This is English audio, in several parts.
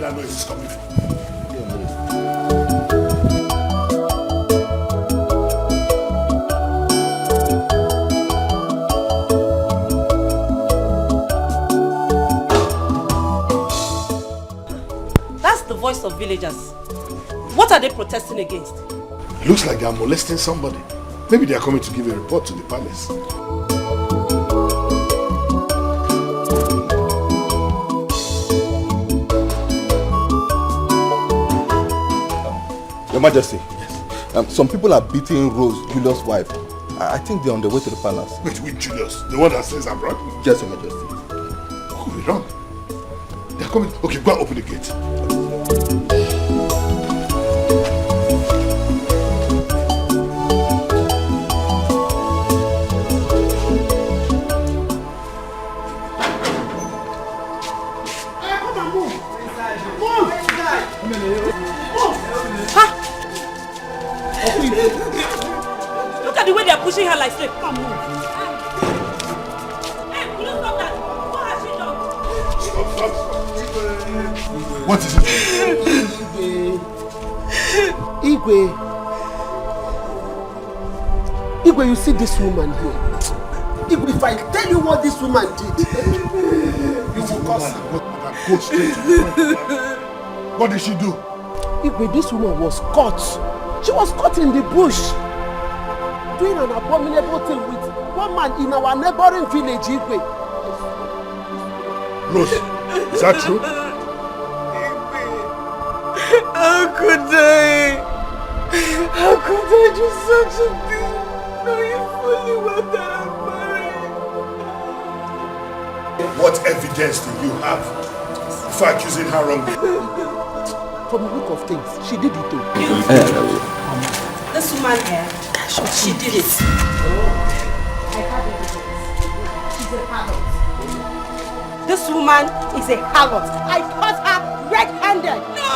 where that noise is coming from. That's the voice of villagers. What are they protesting against? Looks like they are molesting somebody. Maybe they are coming to give a report to the palace. Your Majesty, yes. Some people are beating Rose, Julius' wife. I think they're on their way to the palace. Wait, with Julius? The one that stays abroad? Yes, Your Majesty. What could be wrong? They're coming. Okay, go and open the gate. Look at the way they are pushing her like slave. Come on, move. Hey, will you stop that? What has she done? Stop. What is it? Igwe, you see this woman here? Igwe, if I tell you what this woman did, you will cause her. Go straight to the point. What did she do? Igwe, this woman was caught. She was caught in the bush doing an abominable thing with one man in our neighboring village, Igwe. Rose, is that true? How could I? How could I do such a thing? Knowing fully well that I'm married. What evidence do you have for accusing her wrongly? From the look of things, she did it too. This woman here, she did it. I have evidence. She's a harlot. This woman is a harlot. I caught her red-handed. No!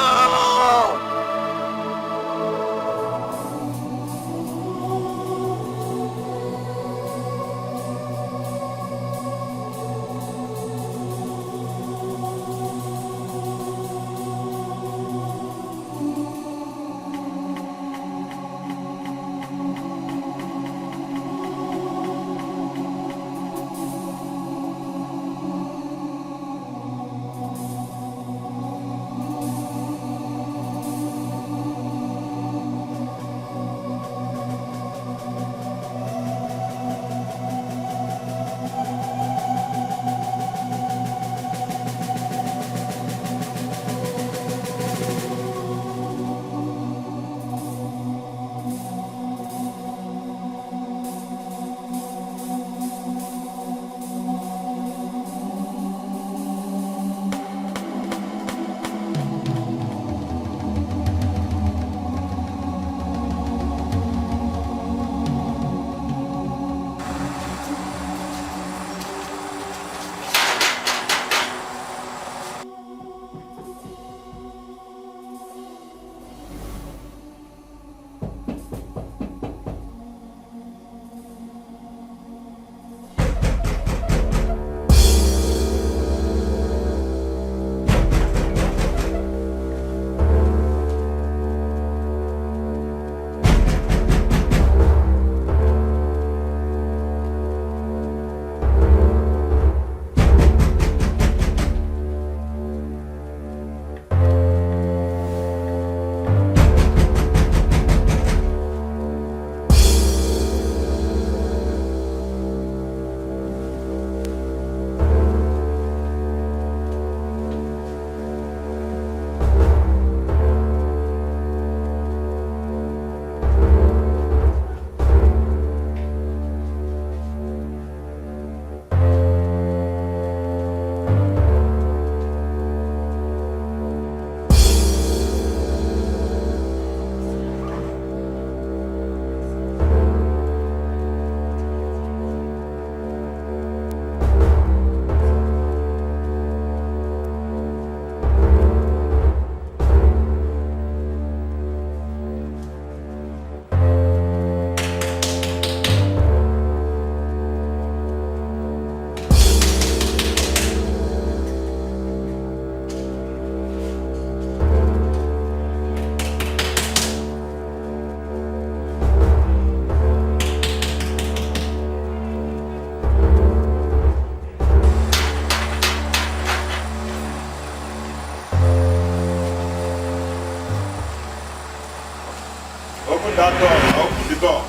Open that door. Open the door.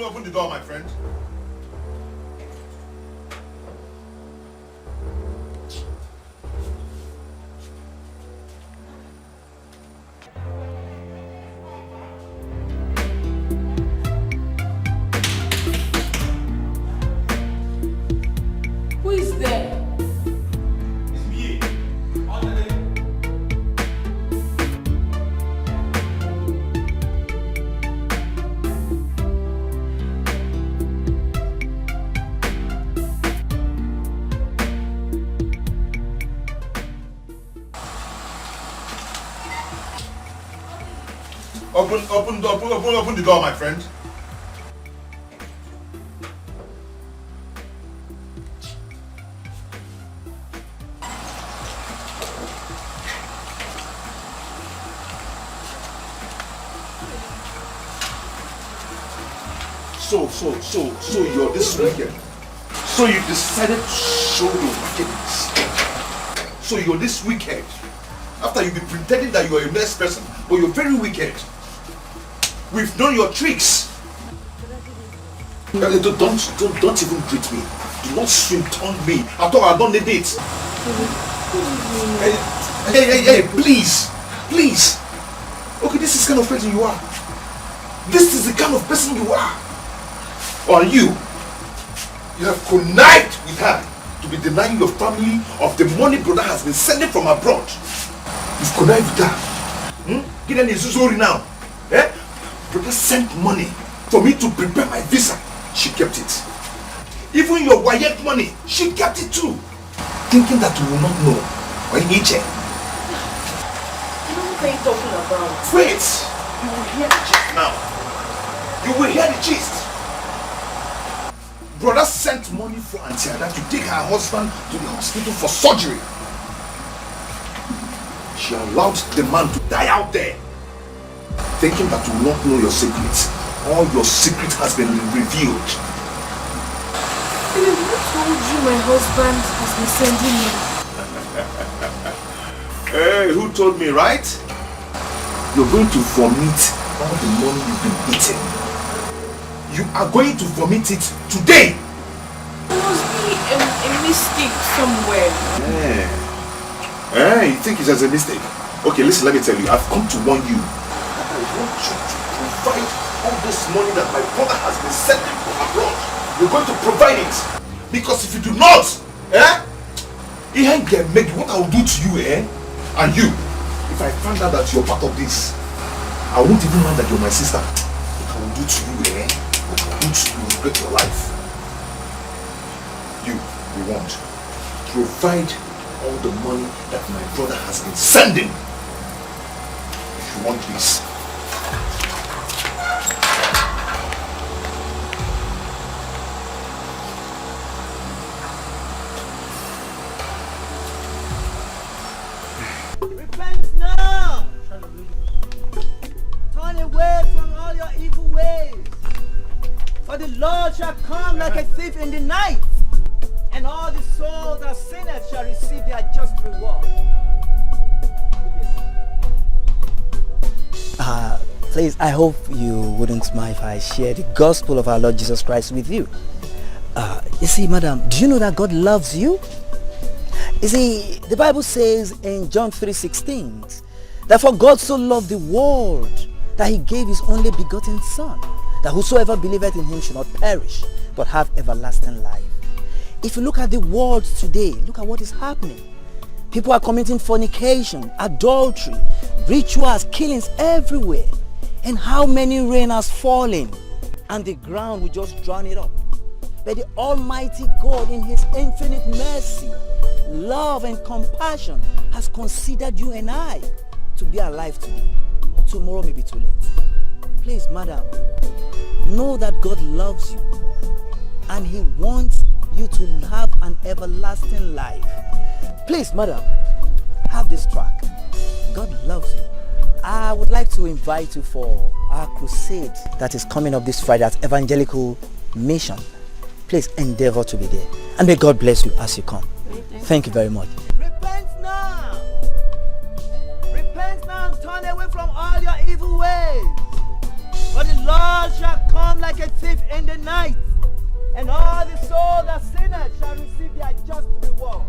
Open the door, my friend. Who is there? It's me. Open the door, my friend. So you're this wicked. So you decided to show your wickedness. So you're this wicked. After you've been pretending that you're a nice person, but you're very wicked. We've known your tricks. Don't even greet me. Do not swim on me. I thought I don't need it. Hey, please. Okay, this is the kind of person you are. This is the kind of person you are. Or you have connived with her to be denying your family of the money brother has been sending from abroad. You've connived with her. Get any Zuzori now. Brother sent money for me to prepare my visa. She kept it. Even your Wayek money, she kept it too. Thinking that you will not know. Or in Niger. What are you talking about? Wait! You will hear the gist now. You will hear the gist. Brother sent money for Auntie Ada to take her husband to the hospital for surgery. She allowed the man to die out there, thinking that you will not know your secrets. All your secret has been revealed. Philip, who told you my husband has been sending me? Hey, who told me, right? You're going to vomit all the money you've been eating. You are going to vomit it today. There must be a mistake somewhere. You think it's just a mistake? Okay, listen, let me tell you. I've come to warn you. I want you to provide all this money that my brother has been sending from abroad. You're going to provide it. Because if you do not, it ain't gonna make what I will do to you, and you. If I find out that you're part of this, I won't even mind that you're my sister. What I will do to you, what I will do to you will break your life. You want to provide all the money that my brother has been sending. If you want this. Repent now! Turn away from all your evil ways. For the Lord shall come like a thief in the night, and all the souls that sinners shall receive their just reward. Please, I hope you wouldn't mind if I share the gospel of our Lord Jesus Christ with you. You see, madam, do you know that God loves you? You see, the Bible says in John 3:16 that for God so loved the world that he gave his only begotten Son, that whosoever believeth in him should not perish, but have everlasting life. If you look at the world today, look at what is happening. People are committing fornication, adultery, rituals, killings everywhere. And how many rain has fallen and the ground will just drown it up. But the Almighty God in his infinite mercy, love and compassion has considered you and I to be alive today. Tomorrow may be too late. Please, madam, know that God loves you and he wants you to have an everlasting life. Please, madam, have this track. God loves you. I would like to invite you for our crusade that is coming up this Friday at Evangelical Mission. Please endeavor to be there. And may God bless you as you come. Thank you very much. Repent now. Repent now and turn away from all your evil ways. For the Lord shall come like a thief in the night, and all the souls that sinners shall receive their just reward.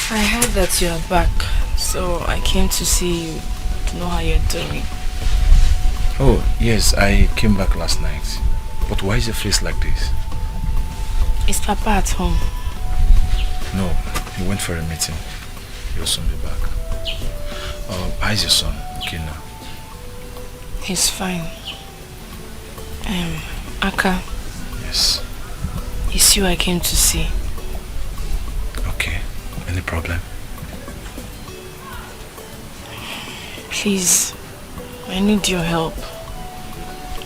I heard that you're back, so I came to see you, to know how you're doing. Oh, yes, I came back last night. But why is your face like this? Is Papa at home? No, he went for a meeting. He'll soon be back. How is your son? Okay now. He's fine. Aka. Yes. It's you I came to see. Okay. Any problem? Please, I need your help.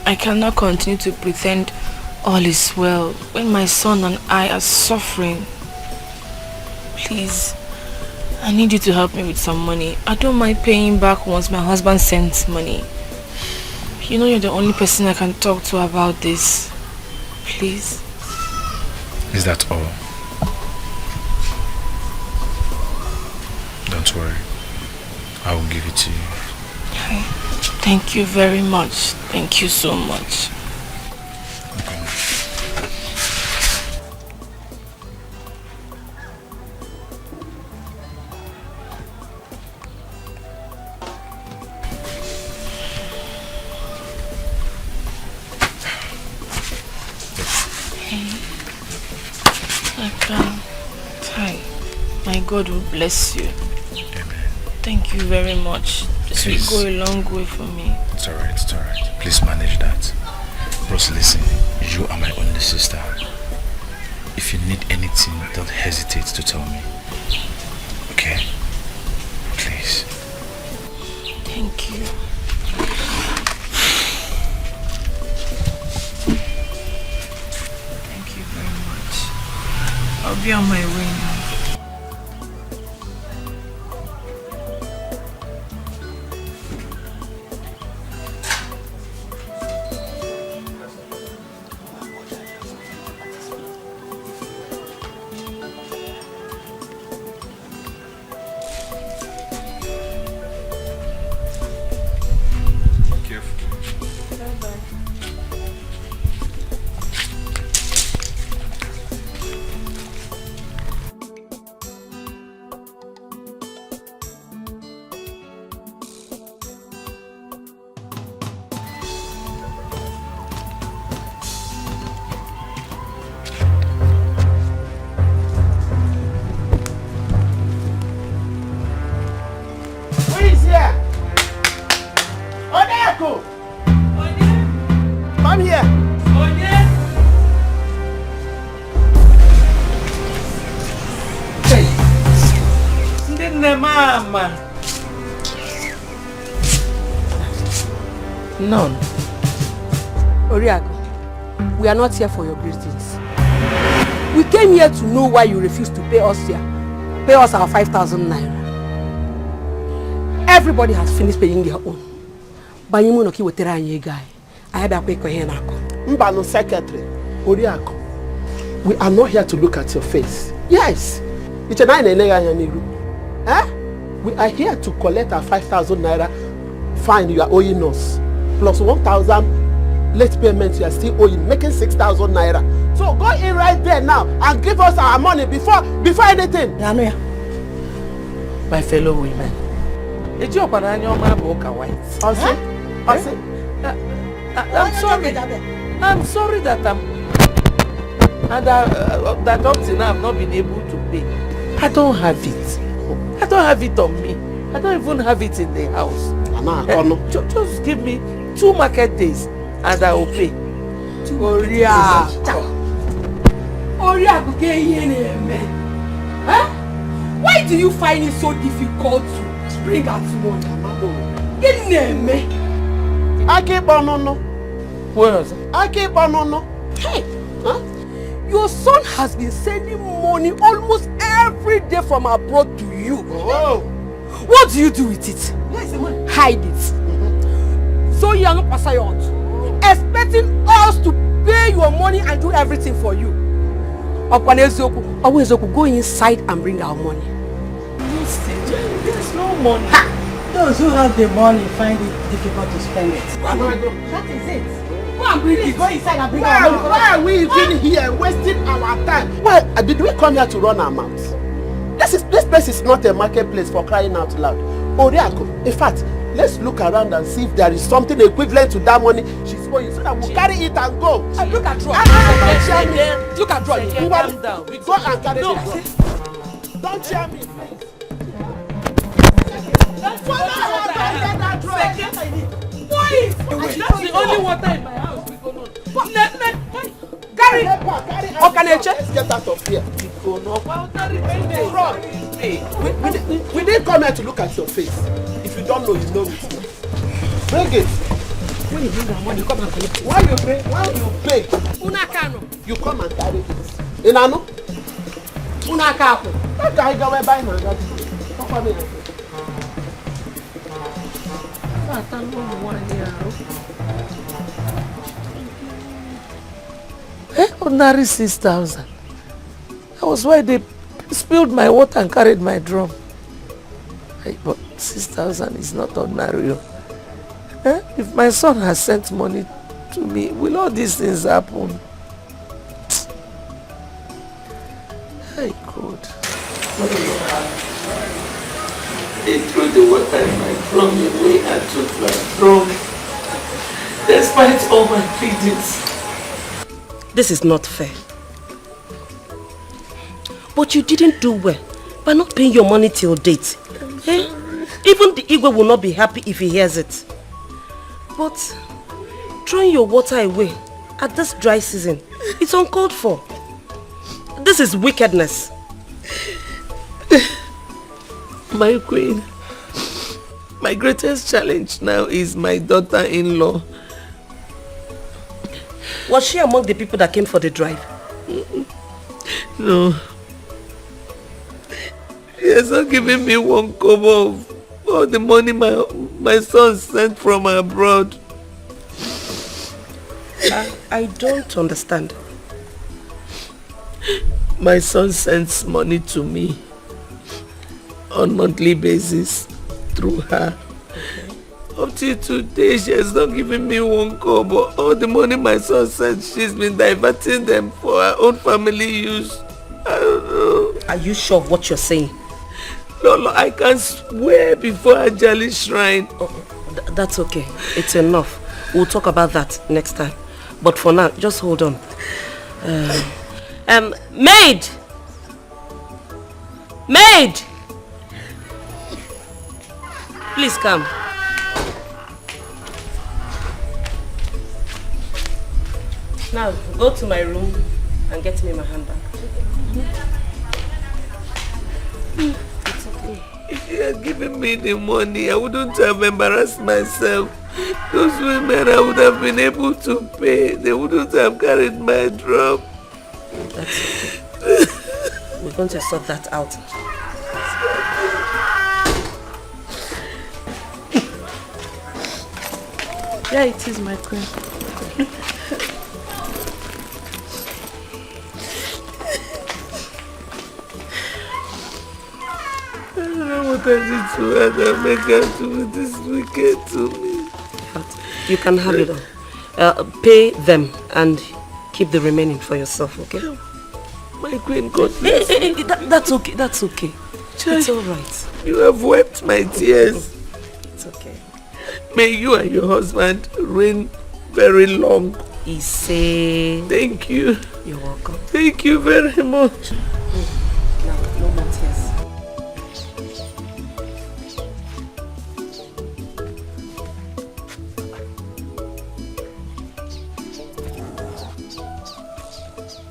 I cannot continue to pretend all is well when my son and I are suffering. Please, I need you to help me with some money. I don't mind paying back once my husband sends money. You know you're the only person I can talk to about this. Please. Is that all? Don't worry. I will give it to you. Thank you very much. Thank you so much. Okay. My God will bless you. Amen. Thank you very much. This will go a long way for me. It's alright, it's alright. Please manage that. Bros, listen, you are my only sister. If you need anything, don't hesitate to tell me. Okay? Please. Thank you. Thank you very much. I'll be on my way now. Come here. Mama. None. Oriago, we are not here for your greetings. We came here to know why you refused to pay us here. Pay us our 5,000 naira. Everybody has finished paying their own. Banyimu no ki wetera anye guy. I have a quick here now. Mbano secretary, Oriago, we are not here to look at your face. Yes. It's a 9 eh? We are here to collect our 5,000 naira fine you are owing us, plus 1,000 late payment you are still owing, making 6,000 naira. So go in right there now and give us our money before anything. My fellow women, it's your banana white. I'm sorry that that up till now I've not been able to pay. I don't have it. I don't have it on me. I don't even have it in the house. Just give me 2 market days and I will pay. Why do you find it so difficult to bring out money? I keep on. What? I keep on. Hey, your son has been sending money almost every day from abroad to you. Oh. What do you do with it? Hide it. So you are not passing expecting us to pay your money and do everything for you. Always go inside and bring our money. There's no money. Those who have the money find it difficult to spend it. That is it. Go and bring it. Go inside and bring our money. Why are we even here wasting our time? Why did we come here to run our mouths? This place is not a marketplace for crying out loud. Oriako, in fact, let's look around and see if there is something equivalent to that money she's owing so that we'll carry it and go. Look at Roy. Look at Roy. Calm down. Go and carry it. Don't cheer me, please. That's the only water in my house. Carry. Let's get out of here. We didn't come here to look at your face. If you don't know, you know it. Bring it. When you bring our money, come and collect it. Why you pay? You come and carry it. Inano? That guy go away by now. Come here. Ordinary 6,000. That was why they spilled my water and carried my drum. But 6,000 is not ordinary. If my son has sent money to me, will all these things happen? Hey, God. They threw the water in my drum away and took my drum. Despite all my pleadings. This is not fair. But you didn't do well by not paying your money till date. Even the Igwe will not be happy if he hears it. But throwing your water away at this dry season, it's uncalled for. This is wickedness. My queen, my greatest challenge now is my daughter-in-law. Was she among the people that came for the drive? No. She has not given me one kobo of all the money my son sent from abroad. I don't understand. My son sends money to me on monthly basis through her. Up till today, she has not given me one kobo. All the money my son sent, she's been diverting them for her own family use. I don't know. Are you sure of what you're saying? No, I can swear before Ajali's shrine. That's okay. It's enough. We'll talk about that next time. But for now, just hold on. Maid! Maid! Please come. Now, go to my room and get me my handbag. It's okay. If you had given me the money, I wouldn't have embarrassed myself. Those women I would have been able to pay. They wouldn't have carried my drum. That's okay. We're going to sort that out. Yeah, it is, my queen. I don't know what I did to her that make her do this wicked to me. You can have it all. Pay them and keep the remaining for yourself, okay? My queen, God bless you. That's okay, that's okay. It's alright. You have wept my tears. It's okay. May you and your husband reign very long. Ise. Thank you. You're welcome. Thank you very much. Now, no more tears.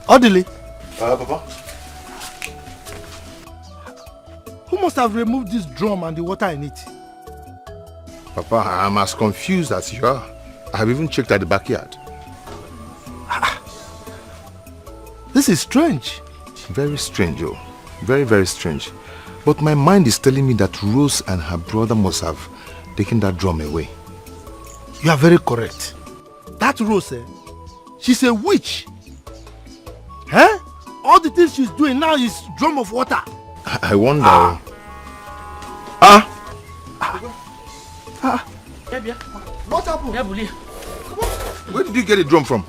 Orderly, Papa? Who must have removed this drum and the water in it? Papa, I'm as confused as you are. I have even checked at the backyard. This is strange. Very strange, oh. Very, very strange. But my mind is telling me that Rose and her brother must have taken that drum away. You are very correct. That Rose, she's a witch. Eh? All the things she's doing now is drum of water. I wonder. What happened? Where did you get the drum from?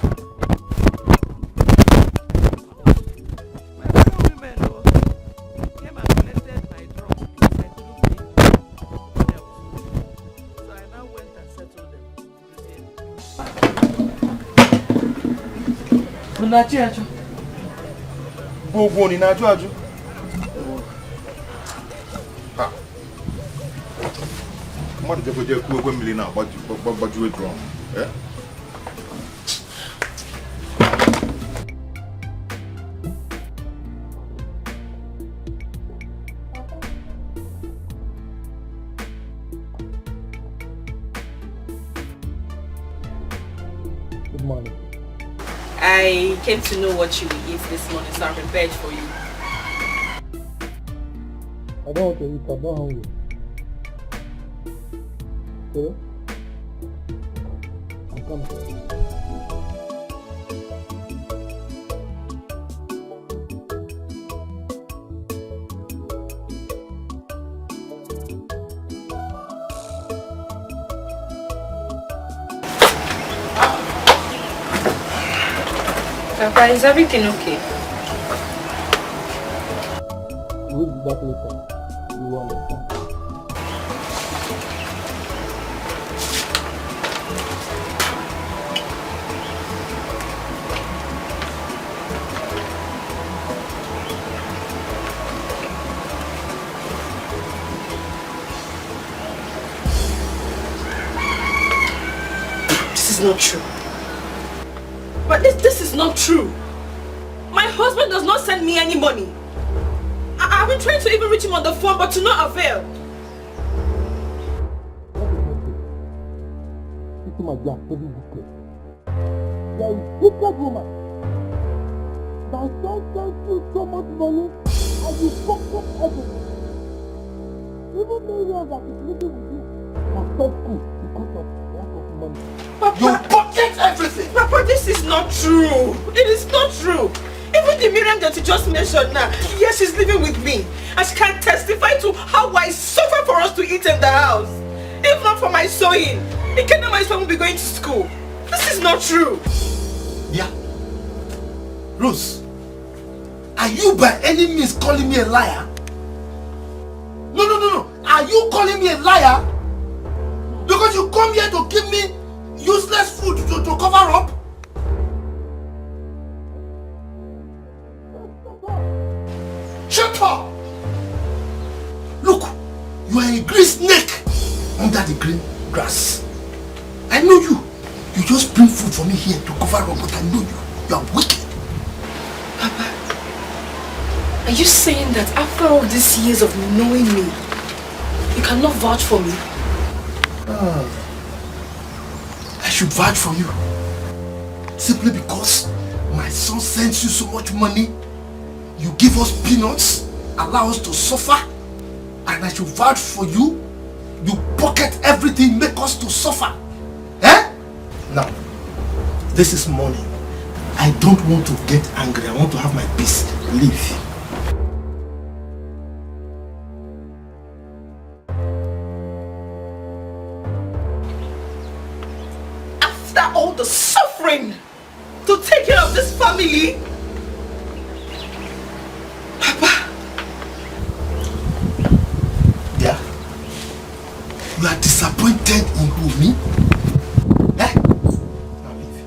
Gbogbo ni na aju. Mmadụ jekwe kwu egwe mmiri na gbaju drum. Good morning. I came to know what you will eat this morning, so I prepared for you. I don't want to eat, I'm not hungry. Okay? I'm coming. Papa, is everything okay? We'll be back later. You will understand. This is not true. But this is not true. My husband does not send me any money. I've been trying to even reach him on the phone, but to no avail. You are a wicked woman. My son sends you so much money and you fuck up everything. Even millions that is living with you are so cool because of lack of money. Papa, you pocket everything! Papa, this is not true. It is not true. Even the Miriam that you just mentioned now, yes, she's living with me. And she can testify to how I suffer for us to eat in the house. If not for my sewing, the kingdom my son will be going to school. This is not true. Yeah. Rose, are you by any means calling me a liar? No. Are you calling me a liar? Because you come here to give me useless food to cover up? Shut up! Look, you are a green snake under the green grass. I know you. You just bring food for me here to cover up, but I know you. You are wicked. Papa, are you saying that after all these years of knowing me, you cannot vouch for me? I should vouch for you. Simply because my son sends you so much money, you give us peanuts, allow us to suffer, and I should vouch for you. You pocket everything, make us to suffer. Eh? Now, this is morning. I don't want to get angry. I want to have my peace. Leave. After all the suffering to take care of this family, Papa. Yeah? You are disappointed in who, me? Eh? Now leave.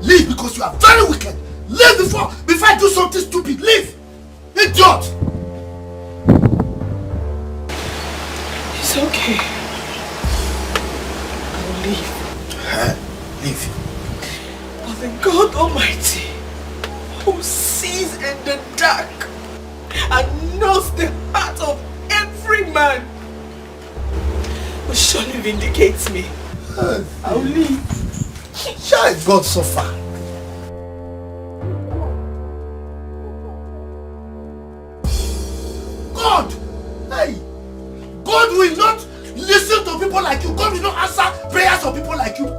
Leave because you are very wicked. Leave before I do something stupid. Leave! Idiot! It's okay. I will leave. Leave. But the God Almighty who sees in the dark and knows the heart of every man, will surely vindicate me. I'll leave. Shall God suffer? God! Hey! God will not listen to people like you. God will not answer prayers of people like you.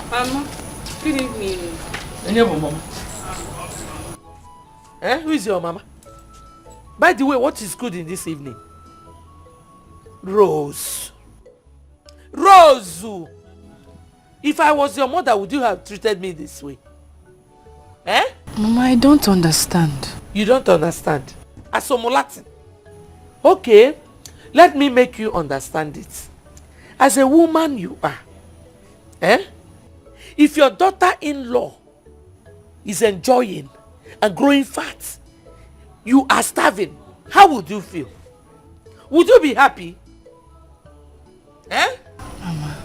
Mama, good evening. Mama. Who is your mama? By the way, what is good in this evening? Rose. Rose! If I was your mother, would you have treated me this way? Mama, I don't understand. You don't understand? Latin. Okay, let me make you understand it. As a woman you are. If your daughter-in-law is enjoying and growing fat, you are starving, how would you feel? Would you be happy? Mama,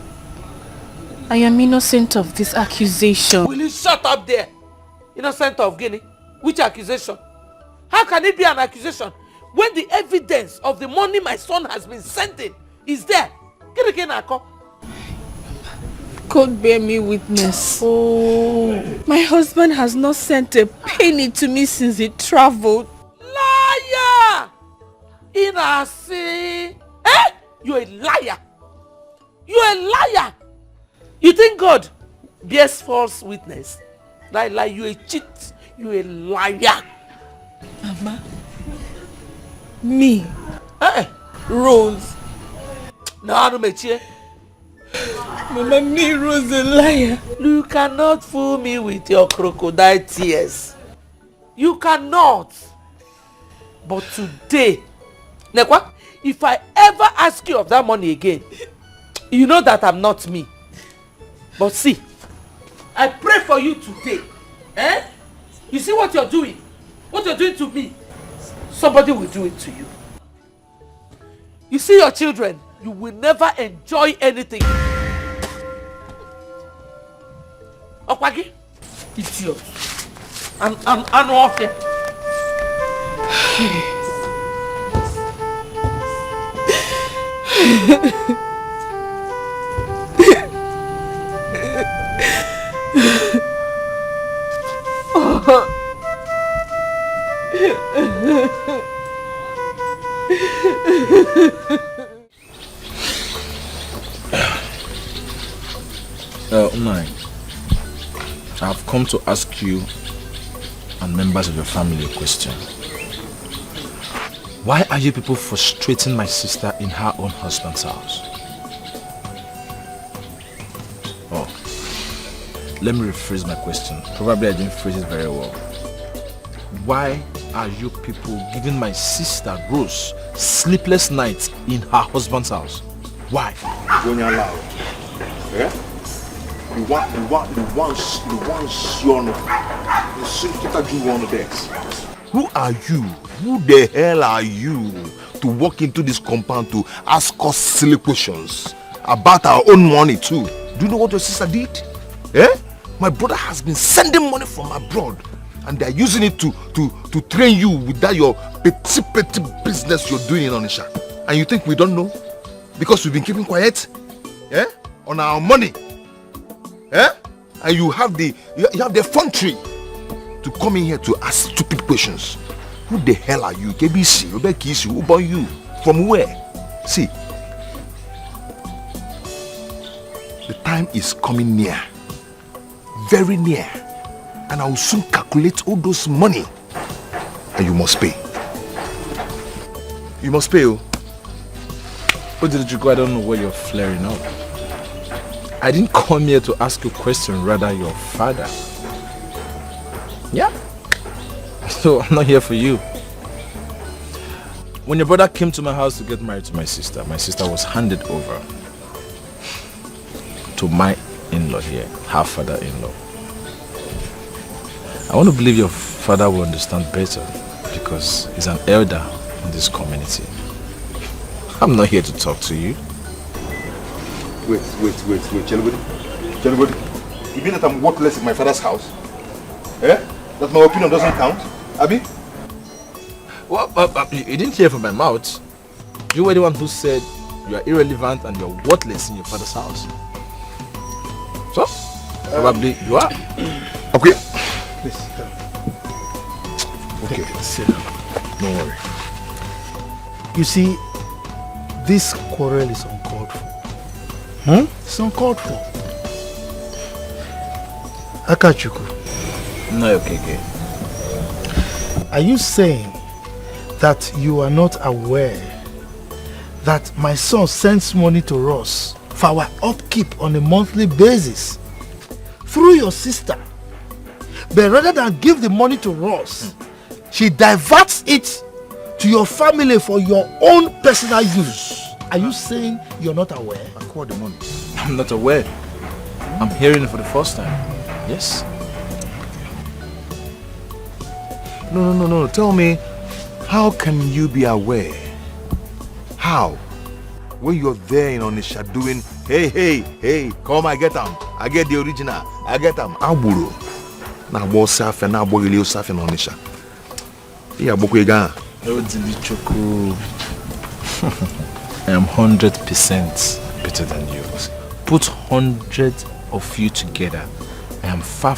I am innocent of this accusation. Will you shut up there? Innocent of Guinea? Which accusation? How can it be an accusation when the evidence of the money my son has been sending is there? God bear me witness. Oh, my husband has not sent a penny to me since he traveled. Liar! Inasi! You're a liar! You're a liar! You think God bears false witness? Lie, you're a cheat. You're a liar. Mama, me, Rose. No, Mechie. Mama, me, Rose, a liar. You cannot fool me with your crocodile tears. You cannot. But today, Nekwa, if I ever ask you of that money again, you know that I'm not me. But see, I pray for you today. You see what you're doing? What you're doing to me? Somebody will do it to you. You see your children, you will never enjoy anything. Okwagi, idiot. I'm off here. I've come to ask you and members of your family a question. Why are you people frustrating my sister in her own husband's house? Oh, let me rephrase my question. Probably I didn't phrase it very well. Why are you people giving my sister Rose sleepless nights in her husband's house? Why? Going allowed. Yeah? You want Sion. You should do one of this. Who are you? Who the hell are you to walk into this compound to ask us silly questions about our own money too? Do you know what your sister did? My brother has been sending money from abroad and they're using it to train you with that your petty business you're doing in Onisha. And you think we don't know? Because we've been keeping quiet? On our money? And you have the effrontery to come in here to ask stupid questions. Who the hell are you? KBC, Obekisi, who about you? From where? See, the time is coming near. Very near. And I will soon calculate all those money. And you must pay. You must pay, oh. Odilijugo, I don't know where you're flaring up. I didn't come here to ask you a question, rather your father. Yeah. So I'm not here for you. When your brother came to my house to get married to my sister was handed over. to my in-law here, her father-in-law. I want to believe your father will understand better because he's an elder in this community. I'm not here to talk to you. Wait, Chelubody. You mean that I'm worthless in my father's house? Eh? That my opinion doesn't count? Abi? Well, you didn't hear from my mouth. You were the one who said you are irrelevant and you're worthless in your father's house. So, probably you are. Okay. Please. Okay. Sit down. Don't worry. You see, this quarrel is uncalled for. It's uncalled for. Akachuku. No, okay. Are you saying that you are not aware that my son sends money to us for our upkeep on a monthly basis through your sister, but rather than give the money to us, she diverts it to your family for your own personal use? Are you saying you're not aware? Acquire the money. I'm not aware. I'm hearing it for the first time. Yes? No. Tell me, how can you be aware? How? When you're there in Onisha doing, hey, come, I get them. I get the original. I get them. Aburo. Na bo safe na bo ile safe in Onisha. Yeah, bokwega. I am 100% better than you. Put 100 of you together. I am far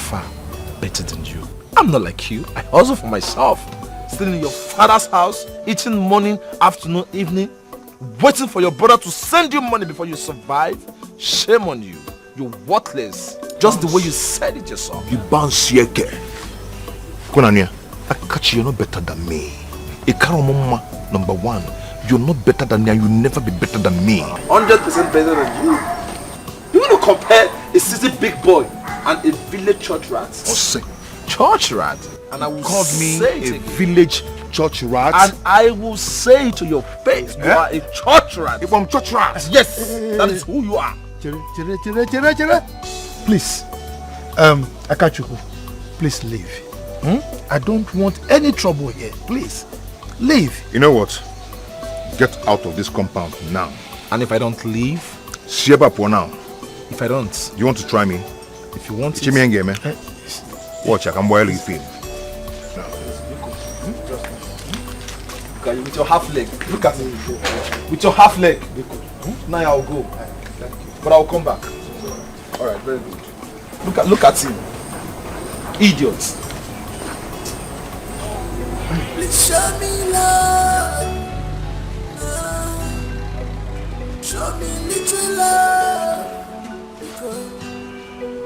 better than you. I'm not like you. I hustle for myself. Staying in your father's house, eating morning, afternoon, evening, waiting for your brother to send you money before you survive. Shame on you. You're worthless. Just the way you said it yourself. You bounce here. Konania, I catch you're not better than me. Ikaromoma, number one. You're not better than me and you'll never be better than me. 100% better than you. You want to compare a city big boy and a village church rat? Church rat? And I will call me a village church rat. And I will say to your face, you are a church rat. If I'm church rat, yes, that is who you are. Chere. Please, Akachuku, please leave. I don't want any trouble here. Please, leave. You know what? Get out of this compound now. And if I don't leave? Sheba for now. If I don't? You want to try me? If you want to. Watch, I can boil you film. Okay, with your half leg. Look at me. With your half leg. Now I'll go. But I'll come back. Alright, very good. Look at him. Idiots. Please show me love. Show me little love. Because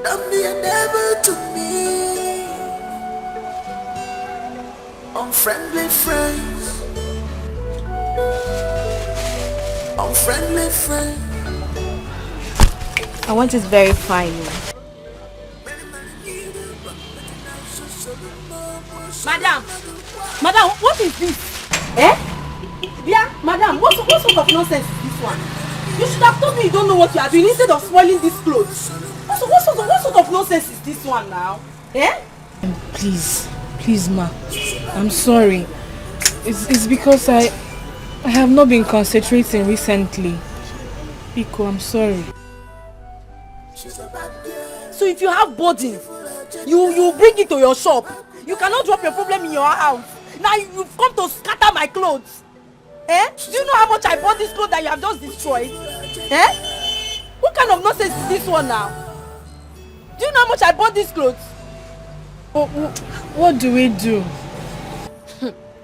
don't be a devil to me. Unfriendly friends. Unfriendly friends. I want it very fine. Madam, what is this? Yeah, madam, what sort of nonsense is this one? You should have told me you don't know what you are doing instead of spoiling these clothes. What sort of nonsense is this one now? Please, ma. I'm sorry. It's because I have not been concentrating recently. Pico, I'm sorry. So if you have burden, you bring it to your shop. You cannot drop your problem in your house. Now you've come to scatter my clothes. Do you know how much I bought this clothes that you have just destroyed? What kind of nonsense is this one now? Do you know how much I bought these clothes? What do we do?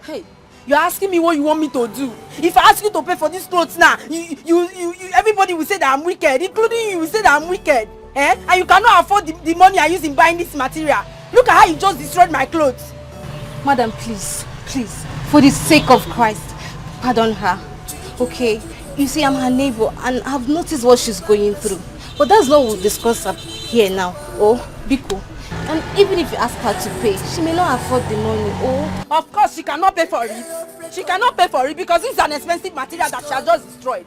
Hey, you're asking me what you want me to do. If I ask you to pay for these clothes now, you everybody will say that I'm wicked, including you will say that I'm wicked. And you cannot afford the money I use in buying this material. Look at how you just destroyed my clothes. Madam, please, for the sake of Christ, pardon her. Okay, you see, I'm her neighbor and I've noticed what she's going through. But that's not what we'll discuss up here now. Oh, Biko. And even if you ask her to pay, she may not afford the money. Oh, of course she cannot pay for it. She cannot pay for it because it's an expensive material that she has just destroyed.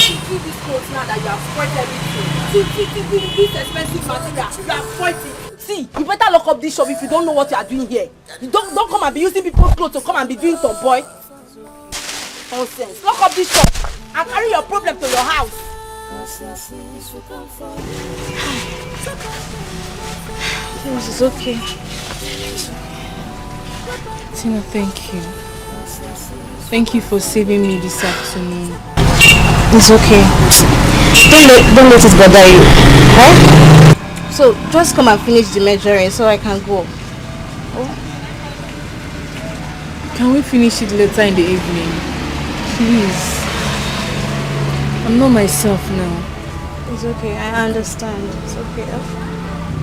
See this clothes now that you have spoiled everything. See this expensive material. You have spoiled it. See, you better lock up this shop if you don't know what you are doing here. You don't come and be using people's clothes to come and be doing tomboy. Nonsense. Lock up this shop and carry your problem to your house. This is okay. Tina, thank you. Thank you for saving me this afternoon. It's okay. Don't let it bother you. Huh? So just come and finish the measuring so I can go. Oh. Can we finish it later in the evening? Please. I'm not myself now. It's okay, I understand. It's okay.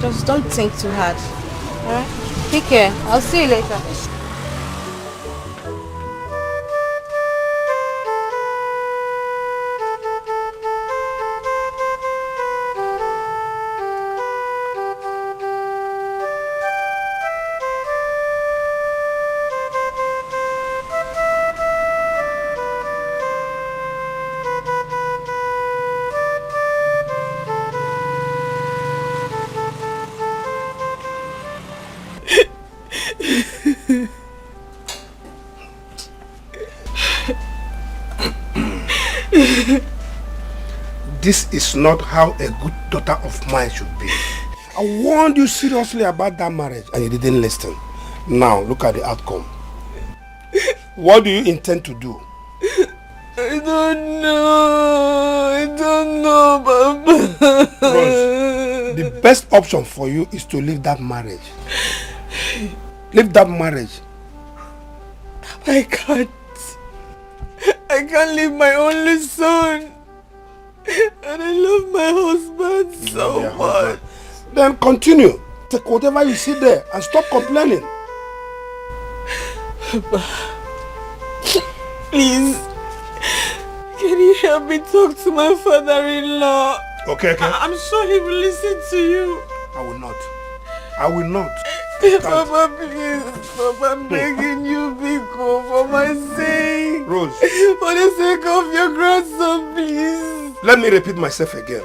Just don't think too hard. Alright? Take care. I'll see you later. This is not how a good daughter of mine should be. I warned you seriously about that marriage and you didn't listen. Now look at the outcome. What do you intend to do? I don't know, Papa. Rose, the best option for you is to leave that marriage. Leave that marriage. I can't leave my only son. And I love my husband so much. Then continue. Take whatever you see there and stop complaining. Papa, please, can you help me talk to my father-in-law? Okay. I'm sure he will listen to you. I will not. Papa, please. Papa, I'm begging you, Biko, for my sake. Rose. For the sake of your grandson, please. Let me repeat myself again.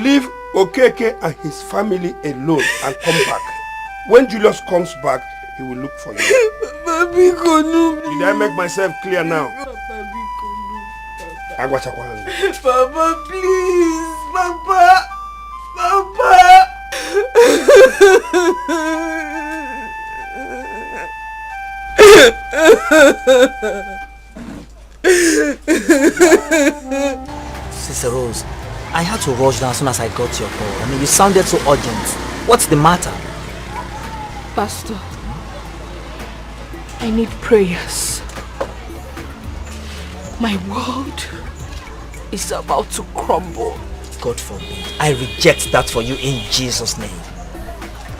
Leave Okeke and his family alone and come back. When Julius comes back, he will look for you. Papa, Biko, no. Did I make myself clear now? Papa, Biko, no. Papa, please. Papa. Sister Rose, I had to rush down as soon as I got your call. I mean, you sounded so urgent. What's the matter? Pastor, I need prayers. My world is about to crumble. God forbid. I reject that for you in Jesus' name.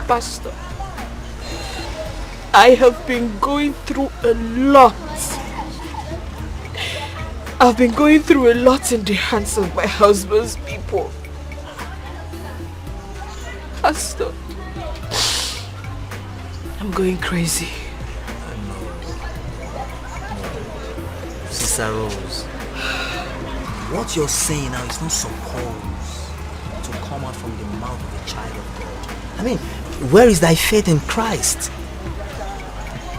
Pastor, I have been going through a lot. I've been going through a lot in the hands of my husband's people. Pastor, I'm going crazy. No. Sister Rose, what you're saying now is not supposed to come out from the mouth of a child of God. I mean, where is thy faith in Christ?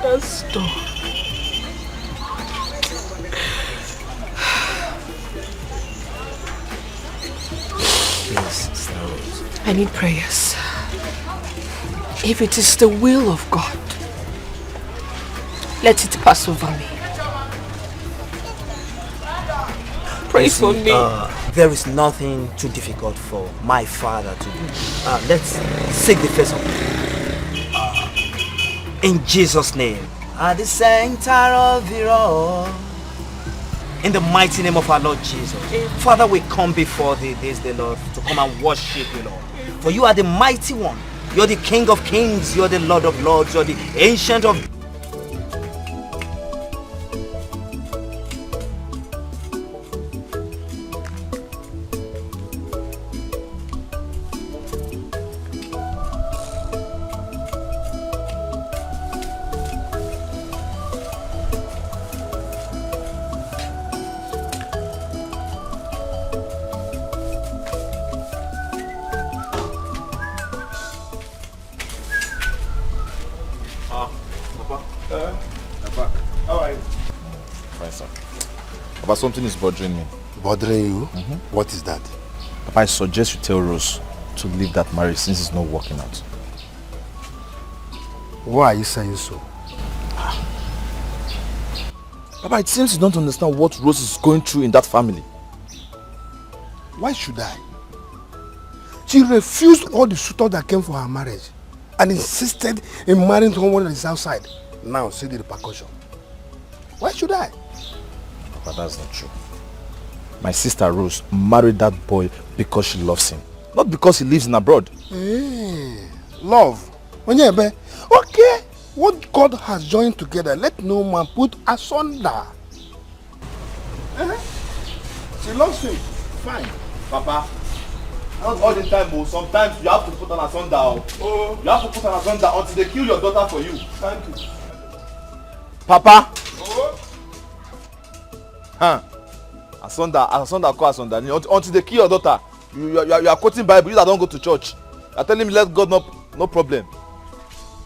Pastor, please, Sister Rose. I need prayers. If it is the will of God, let it pass over me. Pray for me. There is nothing too difficult for my Father to do. Let's seek the face of God. In Jesus' name. At the center of it all. In the mighty name of our Lord Jesus. Father, we come before thee this day, Lord, to come and worship you, Lord. For you are the mighty one. You're the King of kings. You're the Lord of lords. You're the ancient of... sir. Papa, something is bothering me. Bothering you? What is that? Papa, I suggest you tell Rose to leave that marriage since it's not working out. Why are you saying so? Papa, it seems you don't understand what Rose is going through in that family. Why should I? She refused all the suitors that came for her marriage and insisted in marrying someone that is outside. Now see the repercussion. Why should I? Papa, that's not true. My sister Rose married that boy because she loves him. Not because he lives in abroad. Love. Okay. What God has joined together, let no man put asunder. She loves him. Fine. Papa, not all the time, sometimes you have to put an asunder. You have to put an asunder until they kill your daughter for you. Thank you. Papa! Asunder, call asunder. Until they kill your daughter. You are quoting Bible, you that don't go to church. You are telling me let God no problem.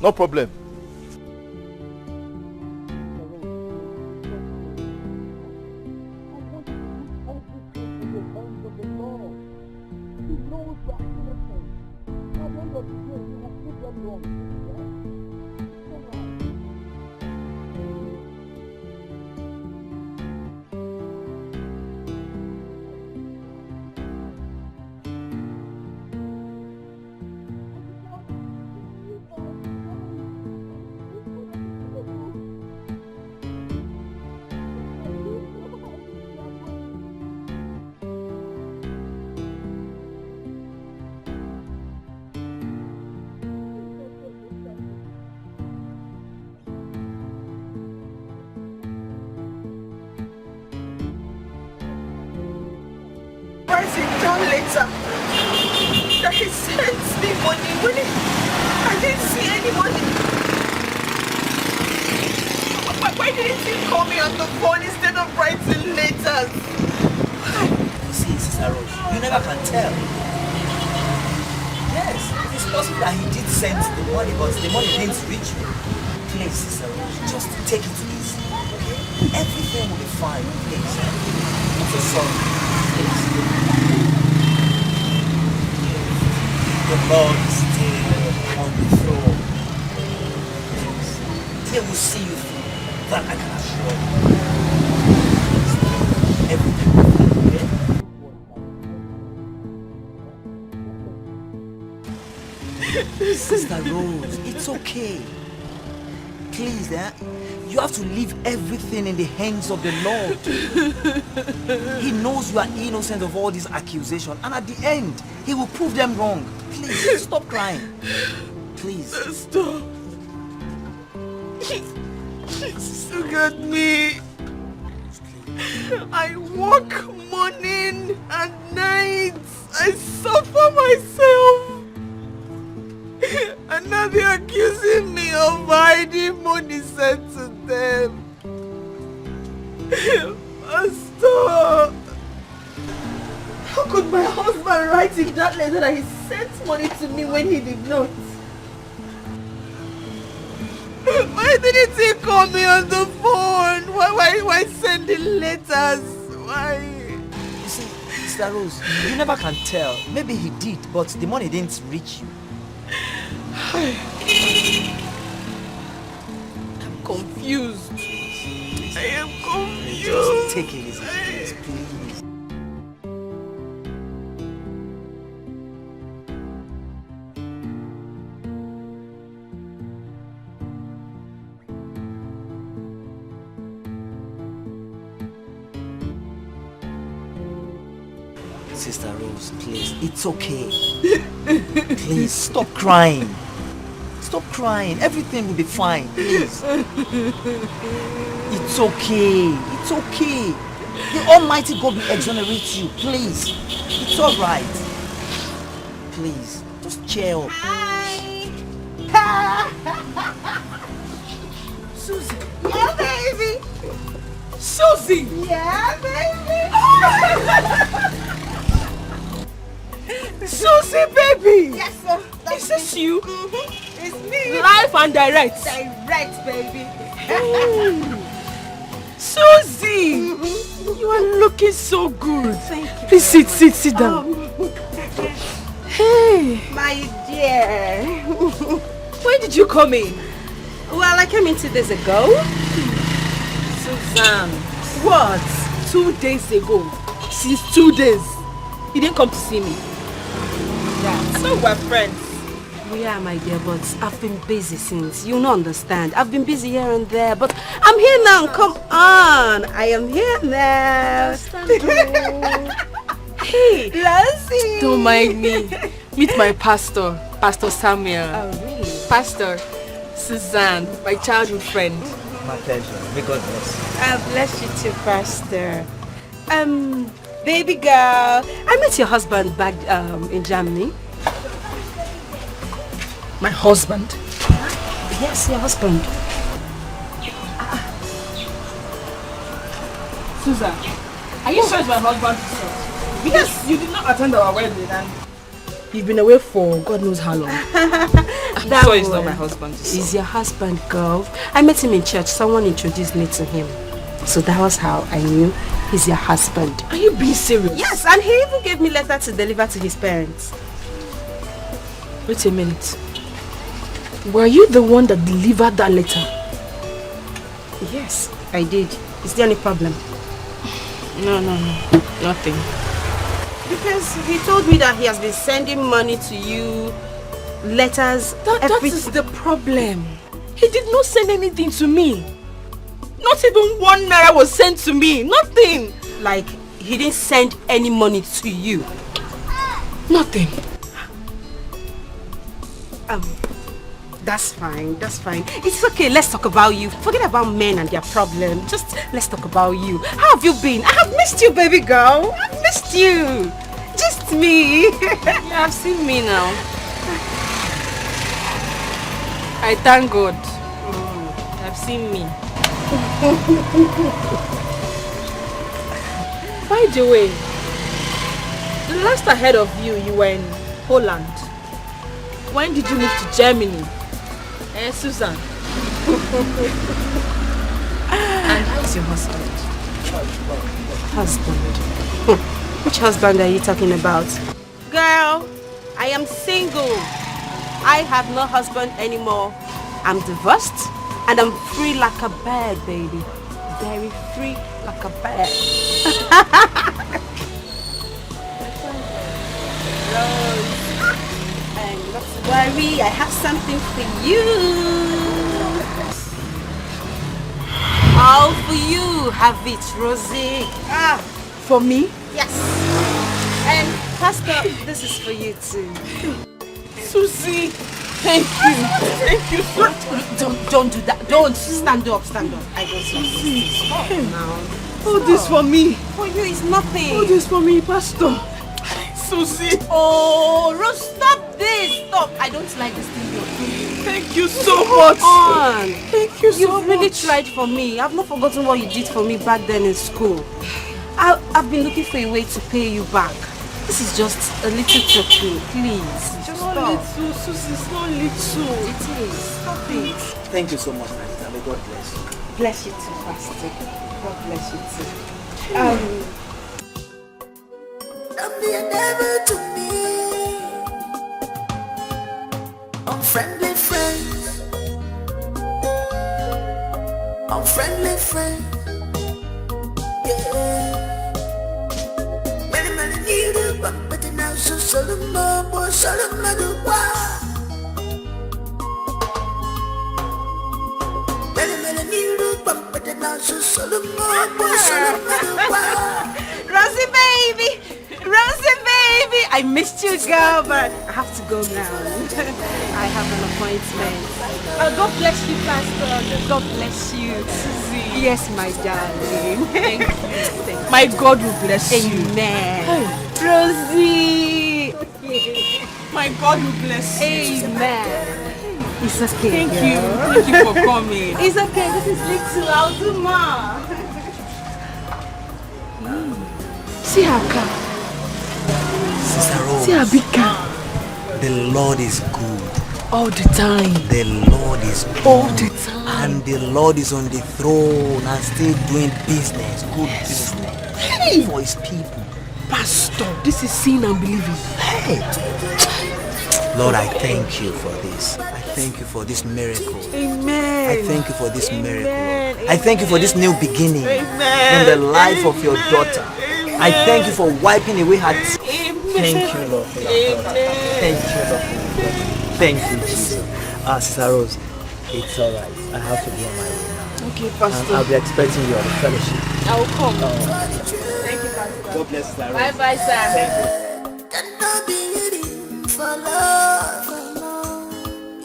No problem. Later that he sends me money when I didn't see any money. Why didn't he call me on the phone instead of writing letters? See, Sister Rose, you never can tell. Yes, it's possible that he did send the money, but the money didn't reach you. Please, Sister Rose, just take it easy, okay? Everything will be fine, please. I'm so sorry. Please. The Lord is still on the throne. He will see you through. That I can assure you. Everything will be okay? Sister Rose, it's okay. Please, you have to leave everything in the hands of the Lord. He knows you are innocent of all these accusations, and at the end, He will prove them wrong. Please, stop crying. Please. Stop. Look at me. I work morning and night. I suffer myself. And now they're accusing me of hiding money sent to them. Stop. How could my husband write in that letter that he sent money to me when he did not? Why didn't he call me on the phone? Why sending letters? Why? You see, Sister Rose, you never can tell. Maybe he did, but the money didn't reach you. I'm confused. I am confused. Just take it easy, please. Sister Rose, please, it's okay. Please, stop crying. Stop crying. Everything will be fine, please. It's okay. It's okay. The Almighty God will exonerate you, please. It's alright. Please, just cheer up. Hi. Susie. Yeah, baby. Susie. Yeah, baby. Susie, baby! Yes, sir. Is this you? It's me. Live and direct. Direct, baby. Susie! You are looking so good. Thank you. Please sit down. Hey! My dear. When did you come in? Well, I came in 2 days ago. Suzanne. What? 2 days ago? Since 2 days? You didn't come to see me? Yeah. So we're friends. We are, my dear, but I've been busy since. You don't understand. I've been busy here and there, but I'm here now. Come on. I am here now. Hey, Lassie. don't mind me. Meet my pastor, Pastor Samuel. Oh, really? Pastor Suzanne, my childhood friend. My pleasure. May God bless you. I bless you too, Pastor. Baby girl, I met your husband back in Germany. My husband? Yes, your husband. Susan, are you sure it's my husband? Yes, you did not attend our wedding and you've been away for God knows how long. I'm sure it's not my husband. He's your husband, girl. I met him in church. Someone introduced me to him. So that was how I knew he's your husband. Are you being serious? Yes, and he even gave me a letter to deliver to his parents. Wait a minute. Were you the one that delivered that letter? Yes, I did. Is there any problem? No. Nothing. Because he told me that he has been sending money to you, letters, That is the problem. He did not send anything to me. Not even 1 naira was sent to me. Nothing. Like, he didn't send any money to you. Nothing. That's fine. It's okay, let's talk about you. Forget about men and their problem. Just let's talk about you. How have you been? I have missed you, baby girl. I've missed you. Just me. You have seen me now. I thank God. You have seen me. By the way, the last I heard of you, you were in Holland. When did you move to Germany? Susan. And how's your husband? Husband? Which husband are you talking about? Girl, I am single. I have no husband anymore. I'm divorced and I'm free like a bird, baby. Very free like a bird. And not to worry, I have something for you. All for you, have it, Rosie. For me? Yes. And Pastor, this is for you too. Susie, thank you. Don't do that. Don't stand up. I don't see. Stop now. Oh, this for me. For you is nothing. Oh, this for me, Pastor. Susie. Oh, Rose, stop this. Stop. I don't like this thing you're doing. Thank you so much. Come on. Thank you so much. You've really tried for me. I've not forgotten what you did for me back then in school. I've been looking for a way to pay you back. This is just a little token, please. Just stop. Little, Susie, it's not little. It is. Stop it. Thank you so much, Naija. May God bless you. Bless you too, Pastor. God bless you too. Don't be a devil to me. Unfriendly friends. Unfriendly friends. Yeah. Many need a bump, but now so Solomon, boy, Solomon, do what? Many need a bump, but now so Solomon, boy, Solomon, do what? Rosie baby, I missed you, girl, but I have to go now. I have an appointment. God bless you, Pastor. God bless you, Susie. Yes, my darling. Thank you. My God will bless you. Amen. Rosie. My God will bless you. Amen. It's okay. Thank you for coming. It's okay. This is little. I'll do more. See her car. Sister Rose, See her big car. the Lord is good. All the time. The Lord is all the time. And the Lord is on the throne and still doing business, good business. Hey. For his people. Pastor, this is seeing and believing. Hey. Lord, I thank you for this. I thank you for this miracle. Amen. I thank you for this miracle. Amen. I thank you for this new beginning. Amen. In the life of your daughter. Amen. I thank you for wiping away her tears. Amen. Thank you, Lord, for your daughter. Thank you, Lord, for your daughter. Thank you, Jesus. Sister Rose, it's alright. I have to be on my way now. Okay, Pastor. And I'll be expecting you at the fellowship. I will come. Thank you, Pastor. God bless Sister Rose. Bye-bye, sir. Thank you. For love,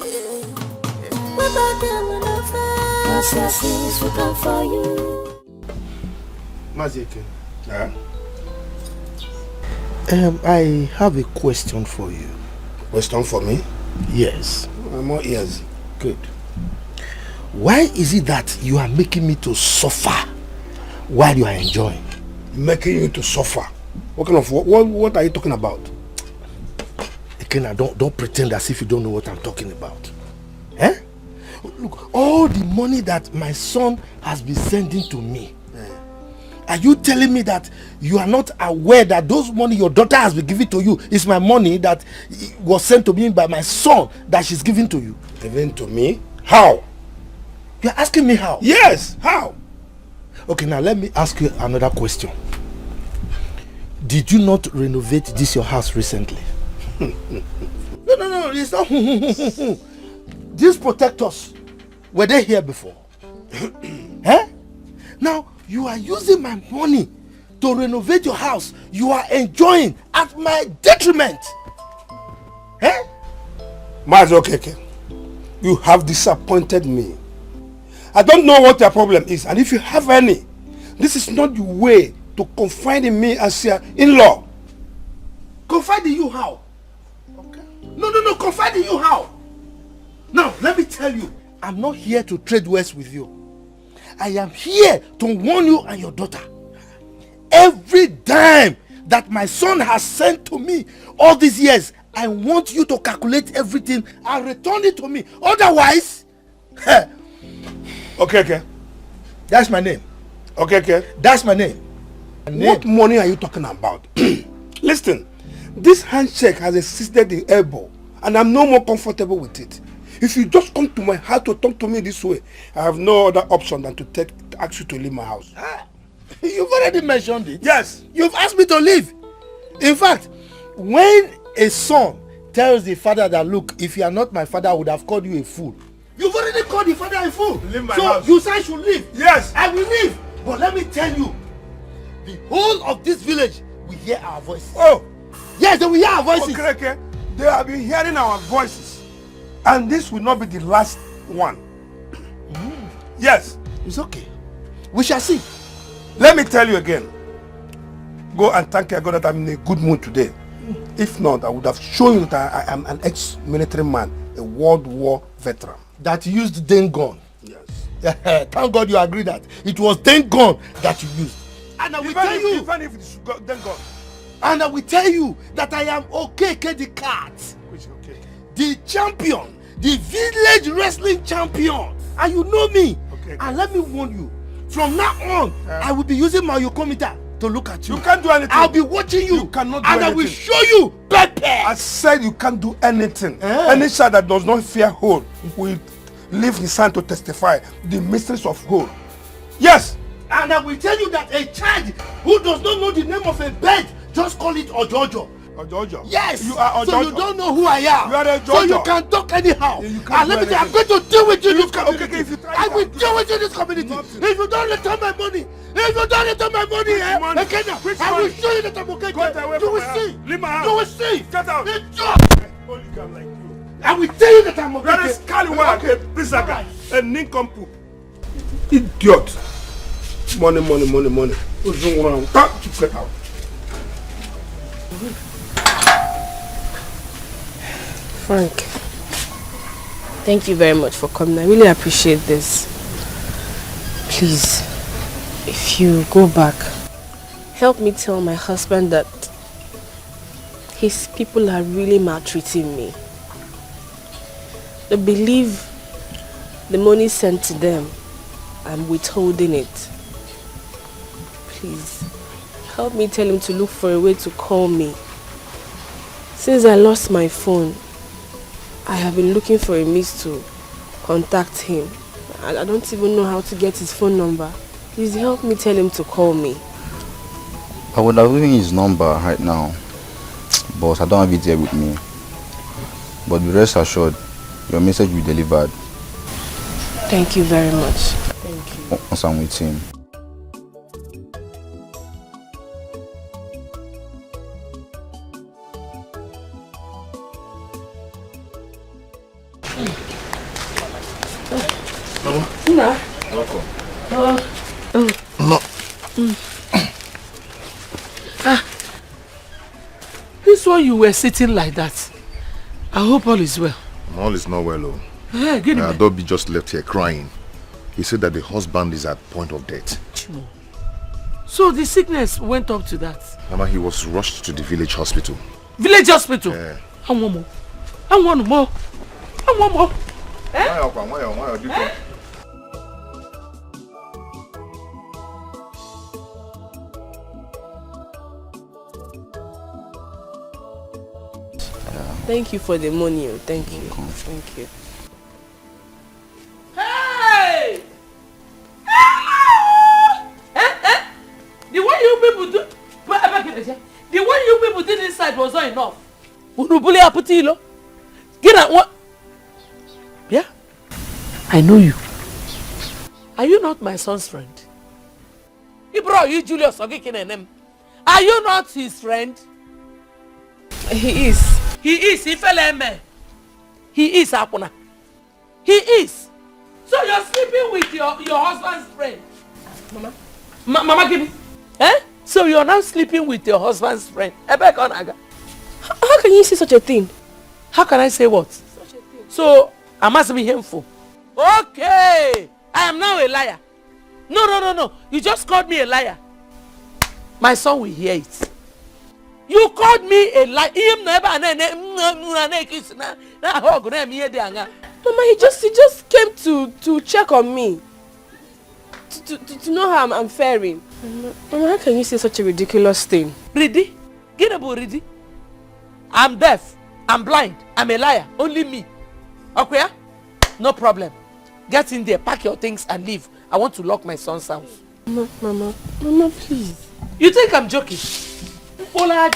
yeah. What about them when I find assassins will come for you? Mazeke. Yeah? I have a question for you. Question for me? Yes. I'm all ears. Good. Why is it that you are making me to suffer while you are enjoying? Making you to suffer? What kind of what are you talking about? Ekena, don't pretend as if you don't know what I'm talking about. Eh? Look, all the money that my son has been sending to me. Are you telling me that you are not aware that those money your daughter has been giving to you is my money that was sent to me by my son that she's giving to you? Given to me? How? You're asking me how? Yes, how? Okay, now let me ask you another question. Did you not renovate this your house recently? No, it's not. These protectors, were they here before? Eh? Now, you are using my money to renovate your house. You are enjoying at my detriment. Eh? Mazokeke, you have disappointed me. I don't know what your problem is, and if you have any, this is not the way to confide in me as your in-law. Confide in you how? Okay. No, confide in you how? Now, let me tell you, I'm not here to trade words with you. I am here to warn you and your daughter. Every dime that my son has sent to me all these years, I want you to calculate everything and return it to me. Otherwise, Okay. That's my name. Okay. That's my name. What money are you talking about? Listen, this handshake has existed in elbow, and I'm no more comfortable with it. If you just come to my house to talk to me this way, I have no other option than to ask you to leave my house. You've already mentioned it. Yes. You've asked me to leave. In fact, when a son tells the father that, look, if you are not my father, I would have called you a fool. You've already called the father a fool. Leave my house. So you say I should leave. Yes. I will leave. But let me tell you, the whole of this village will hear our voices. Oh. Yes, they will hear our voices. Okay. They have been hearing our voices. And this will not be the last one. Yes. It's okay. We shall see. Let me tell you again. Go and thank your God that I'm in a good mood today. If not, I would have shown you that I am an ex-military man, a World War veteran. That used den gun. Yes. Thank God you agree that it was den gun that you used. And I will tell you. Even if it's den gun. And I will tell you that I am Okeke the cat. Which okay? The champion. The village wrestling champion. And you know me. Okay. And let me warn you. From now on, I will be using my yokometer to look at you. You can't do anything. I'll be watching you. You cannot do anything. And I will show you Pepe. I said you can't do anything. Any child that does not fear hole will leave his hand to testify the mysteries of hole. Yes. And I will tell you that a child who does not know the name of a bird, just call it Ojojo. Ojojo? Yes. You are Ojojo. So you don't know who I am. You are Ojojo. So you can talk anyhow. You can't And let me tell you, I'm going to deal with you in this community. Okay, if you try I will deal with you in this community. Nothing. If you don't return my money, I will show you that I'm okay. You will see. Leave my house. You will see. Get out. Holy God, like you. I will tell you that I'm okay. That is Scallywag, a Bizaga, a nincompoop. Idiot. Money. What's wrong around? Get out. Frank, thank you very much for coming. I really appreciate this. Please, if you go back, help me tell my husband that his people are really maltreating me. They believe the money sent to them, I'm withholding it. Please, help me tell him to look for a way to call me. Since I lost my phone, I have been looking for a means to contact him. I don't even know how to get his phone number. Please help me tell him to call me. I would have given his number right now, but I don't have it here with me. But be rest assured, your message will be delivered. Thank you very much. Thank you. Once I'm with him. No. This one you were sitting like that. I hope all is well. All is not well, oh. Hey, good Adobe just left here crying. He said that the husband is at point of death. So the sickness went up to that? Mama, he was rushed to the village hospital. Village hospital? Yeah. I want more. I want more. I want more. Thank you for the money. Thank you. Thank you. Hey! The way you people do, the way you people did inside was not enough. Get out what? Yeah? I know you. Are you not my son's friend? Ibro, you Julius Ogekinenem. Are you not his friend? He is. He is. He fell eme. He is Apuna. He is. So you're sleeping with your husband's friend. Mama? Mama, give me. Eh? So you're now sleeping with your husband's friend. How can you say such a thing? How can I say what? Such a thing. So I must be harmful. Okay. I am now a liar. No. You just called me a liar. My son will hear it. You called me a liar. Mama, he just came to check on me. To know how I'm faring. Mama, how can you say such a ridiculous thing? Ridi? Get about Ridi. I'm deaf. I'm blind. I'm a liar. Only me. Okay? No problem. Get in there, pack your things and leave. I want to lock my son's house. Mama, please. You think I'm joking? I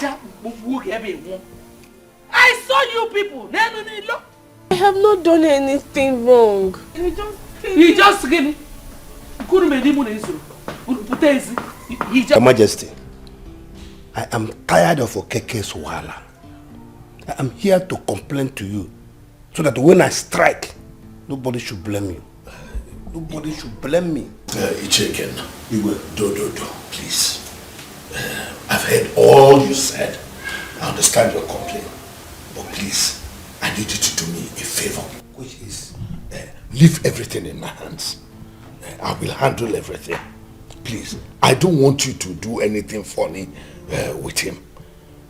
saw you people. I have not done anything wrong. You just give me. Your Majesty, I am tired of Okeke's wahala. I am here to complain to you so that when I strike, nobody should blame you. Nobody should blame me. Icheken, do, please. I've heard all you said. I understand your complaint. But please, I need you to do me a favor, which is leave everything in my hands. I will handle everything. Please, I don't want you to do anything funny with him.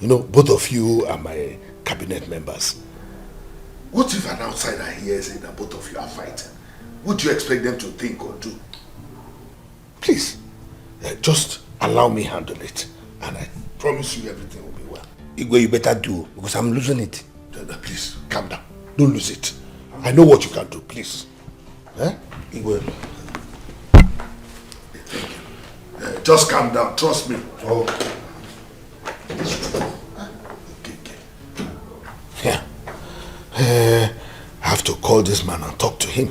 You know, both of you are my cabinet members. What if an outsider hears it that both of you are fighting? What do you expect them to think or do? Please, just allow me handle it. And I promise you everything will be well. Igwe, you better do, because I'm losing it. Please, calm down. Don't lose it. I know what you can do, please. Igwe. Thank you. Just calm down, trust me. Oh. Okay. Yeah. I have to call this man and talk to him.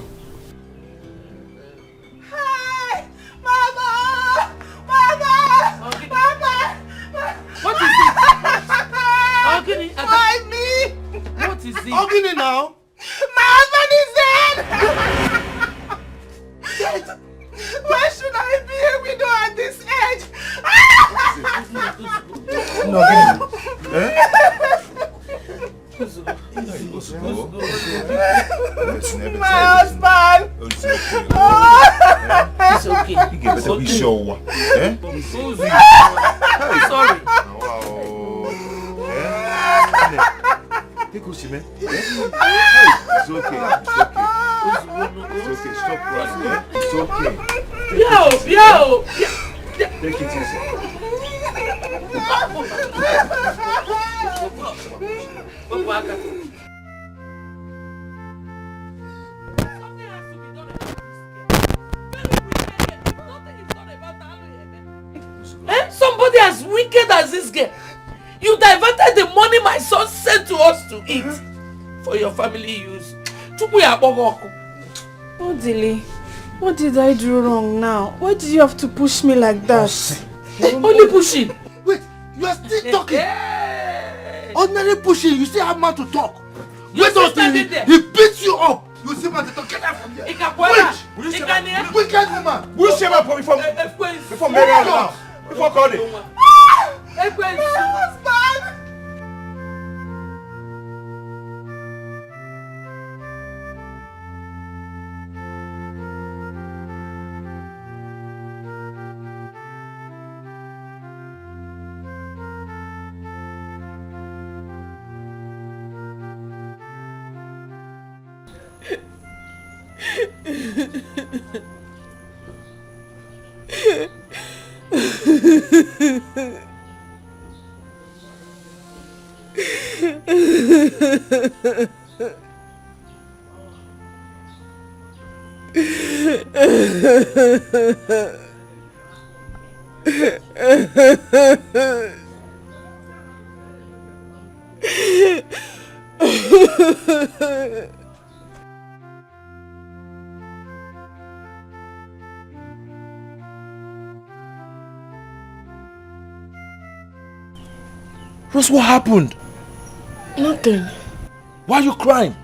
Hey! Mama! What is it? Why me? What is it? Ogini now? My husband is dead! Why should I be a widow at this age? No, My husband! It's okay. You get better be sure. Sorry. Take us, man. It's okay. It's okay. Stop crying. It's okay. Take it easy. Somebody as wicked as this girl. You diverted the money my son sent to us to eat for your family use. Odile, what did I do wrong now? Why did you have to push me like that? Only pushing. Wait, you are still talking. Ordinary pushing, you still have man to talk. Wait until he beats you up. You see man to talk. Get out from here. Wicked woman. Will you say my point before marrying now? Before calling. Rose, what happened? Nothing. Why are you crying?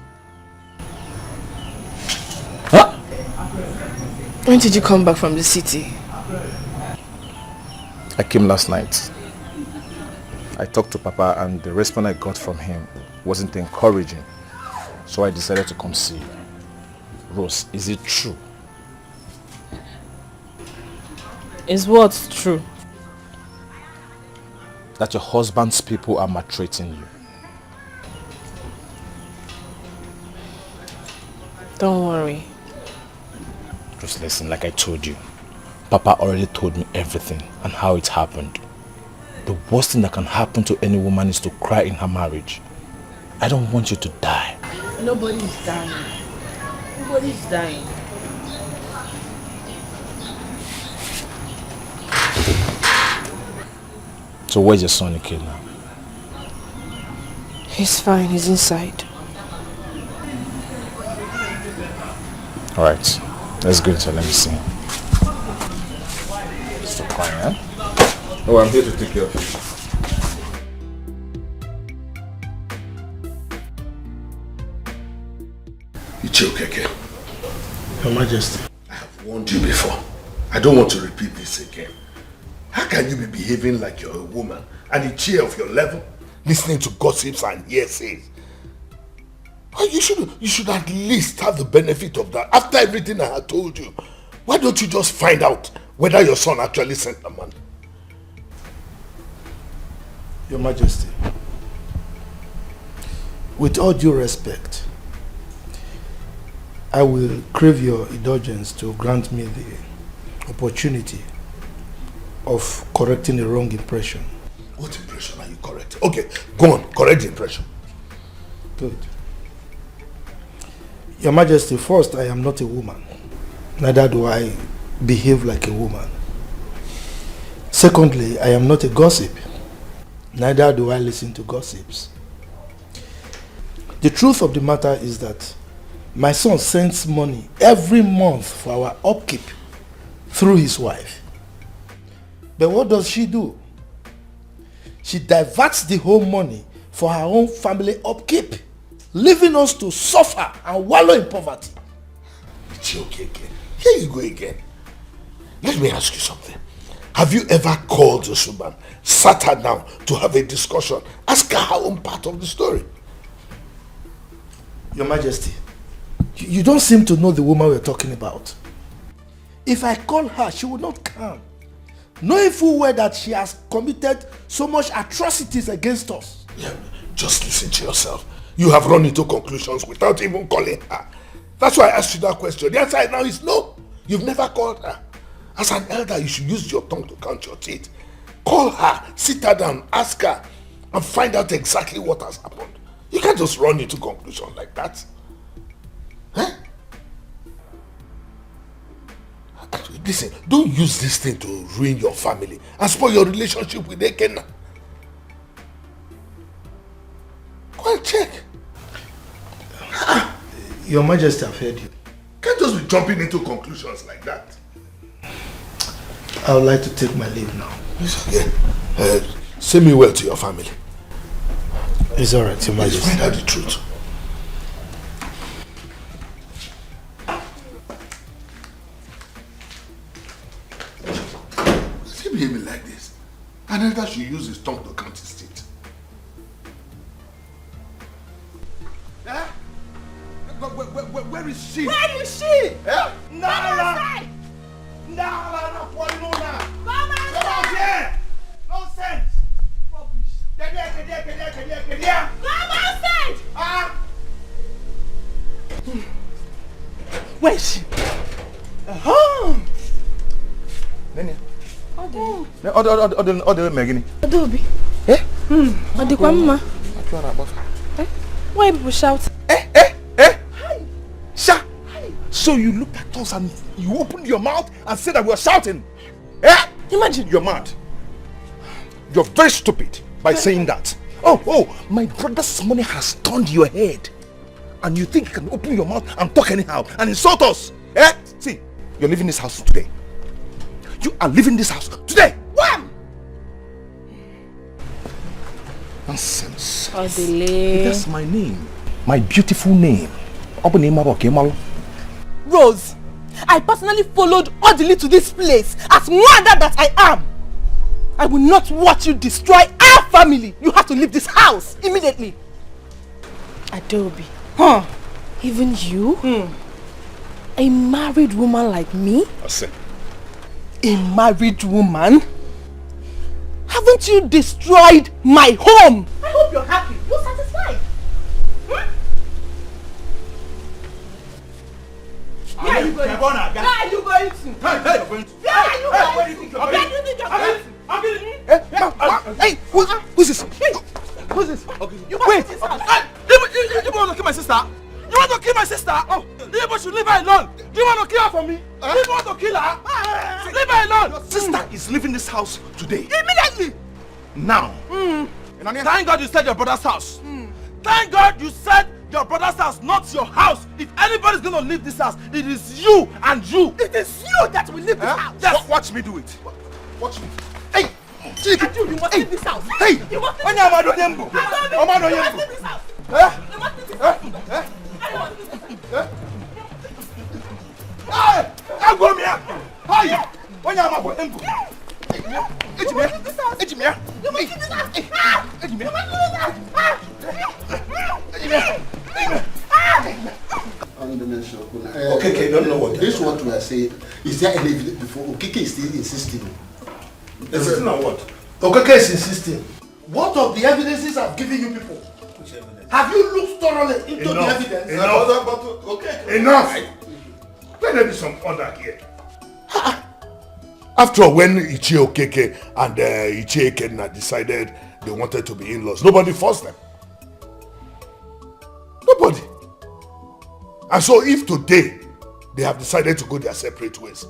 Huh? When did you come back from the city? I came last night. I talked to Papa and the response I got from him wasn't encouraging. So I decided to come see you. Rose, is it true? Is what true? That your husband's people are maltreating you. Don't worry. Just listen, like I told you, Papa already told me everything and how it happened. The worst thing that can happen to any woman is to cry in her marriage. I don't want you to die. Nobody's dying. Nobody's dying. So where's your son, kid now? He's fine, he's inside. Alright, let's go inside, let me see him. Stop crying, huh? Oh, I'm here to take care of you. Ichokeke. Your Majesty. I have warned you before. I don't want to repeat this again. How can you be behaving like you're a woman and a chair of your level, listening to gossips and hearsays? Oh, you should at least have the benefit of that. After everything I had told you, why don't you just find out whether your son actually sent the money? Your Majesty, with all due respect, I will crave your indulgence to grant me the opportunity of correcting a wrong impression. What impression are you correcting? Okay, go on, correct the impression. Good. Your Majesty, first, I am not a woman. Neither do I behave like a woman. Secondly, I am not a gossip. Neither do I listen to gossips. The truth of the matter is that my son sends money every month for our upkeep through his wife. But what does she do? She diverts the whole money for her own family upkeep, leaving us to suffer and wallow in poverty. It's okay again. Here you go again. Let me ask you something. Have you ever called this woman, sat her down to have a discussion, ask her her own part of the story? Your Majesty, you don't seem to know the woman we're talking about. If I call her, she will not come, knowing full well that she has committed so much atrocities against us. Yeah, just listen to yourself. You have run into conclusions without even calling her. That's why I asked you that question. The answer now is no. You've never called her. As an elder, you should use your tongue to count your teeth. Call her, sit her down, ask her, and find out exactly what has happened. You can't just run into conclusions like that. Huh? Listen, don't use this thing to ruin your family and spoil your relationship with Ekena. Go and check. Your Majesty, I've heard you. Can't just be jumping into conclusions like that. I would like to take my leave now. It's okay. Say me well to your family. It's alright, Your Majesty. Find out the truth. See me like this. Another should use his tongue to count his teeth. Eh? Where is she? Where is she? Eh? Nala! Nala, not one more now. Come outside! Here! Nonsense! Rubbish! Come outside! Ah! Where is she? Nene. Other Megan. Adobe. Eh? Adikwa mma. Why people shout? Sha! So you looked at us and you opened your mouth and said that we were shouting. Eh? Imagine. You're mad. You're very stupid by saying that. Oh, my brother's money has turned your head. And you think you can open your mouth and talk anyhow and insult us. Eh? See, you're leaving this house today. You are leaving this house today. Wham! Nonsense. Odile. That's my name. My beautiful name. Rose, I personally followed Odile to this place as mother that I am. I will not watch you destroy our family. You have to leave this house immediately. Adobe. Even you? A married woman like me? A married woman? Haven't you destroyed my home? I hope you're happy. You're satisfied. Where are you going? Where are you going to? Where are you going to? Where do you think you're going? Hey, who's this? Who's this? You wait! You want to kill my sister? You want to kill my sister? Oh, you should leave her alone. You want to kill her for me? You want to kill her? Leave her alone. Your sister is leaving this house today. Immediately. Now. Thank God you said your brother's house. Thank God you said your brother's house, not your house. If anybody's going to leave this house, it is you and you. It is you that will leave this house. Yes. Watch me do it. Watch me. Hey. You must leave this house. Hey. You must leave this house. You must leave this house. You must leave this house. I'm going here. Hi. When you are going to Okay, don't know what. This is what we are saying. Is there any evidence before Okeke is still insisting? Insisting on what? Okeke is insisting. What of the evidences I've given you people? Which evidence? Have you looked thoroughly into the evidence? Enough! Let there be some order here. After all, when Ichie Okeke and Ichie Ekenna decided they wanted to be in-laws, nobody forced them. Nobody. And so if today they have decided to go their separate ways,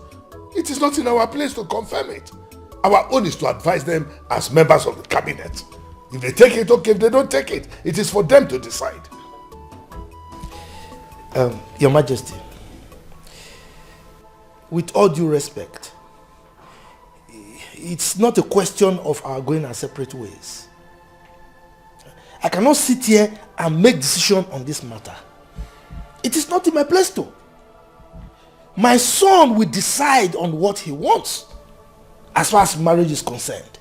it is not in our place to confirm it. Our own is to advise them as members of the cabinet. If they take it, okay. If they don't take it, it is for them to decide. Your Majesty, with all due respect, it's not a question of our going our separate ways. I cannot sit here and make decision on this matter. It is not in my place to. My son will decide on what he wants as far as marriage is concerned.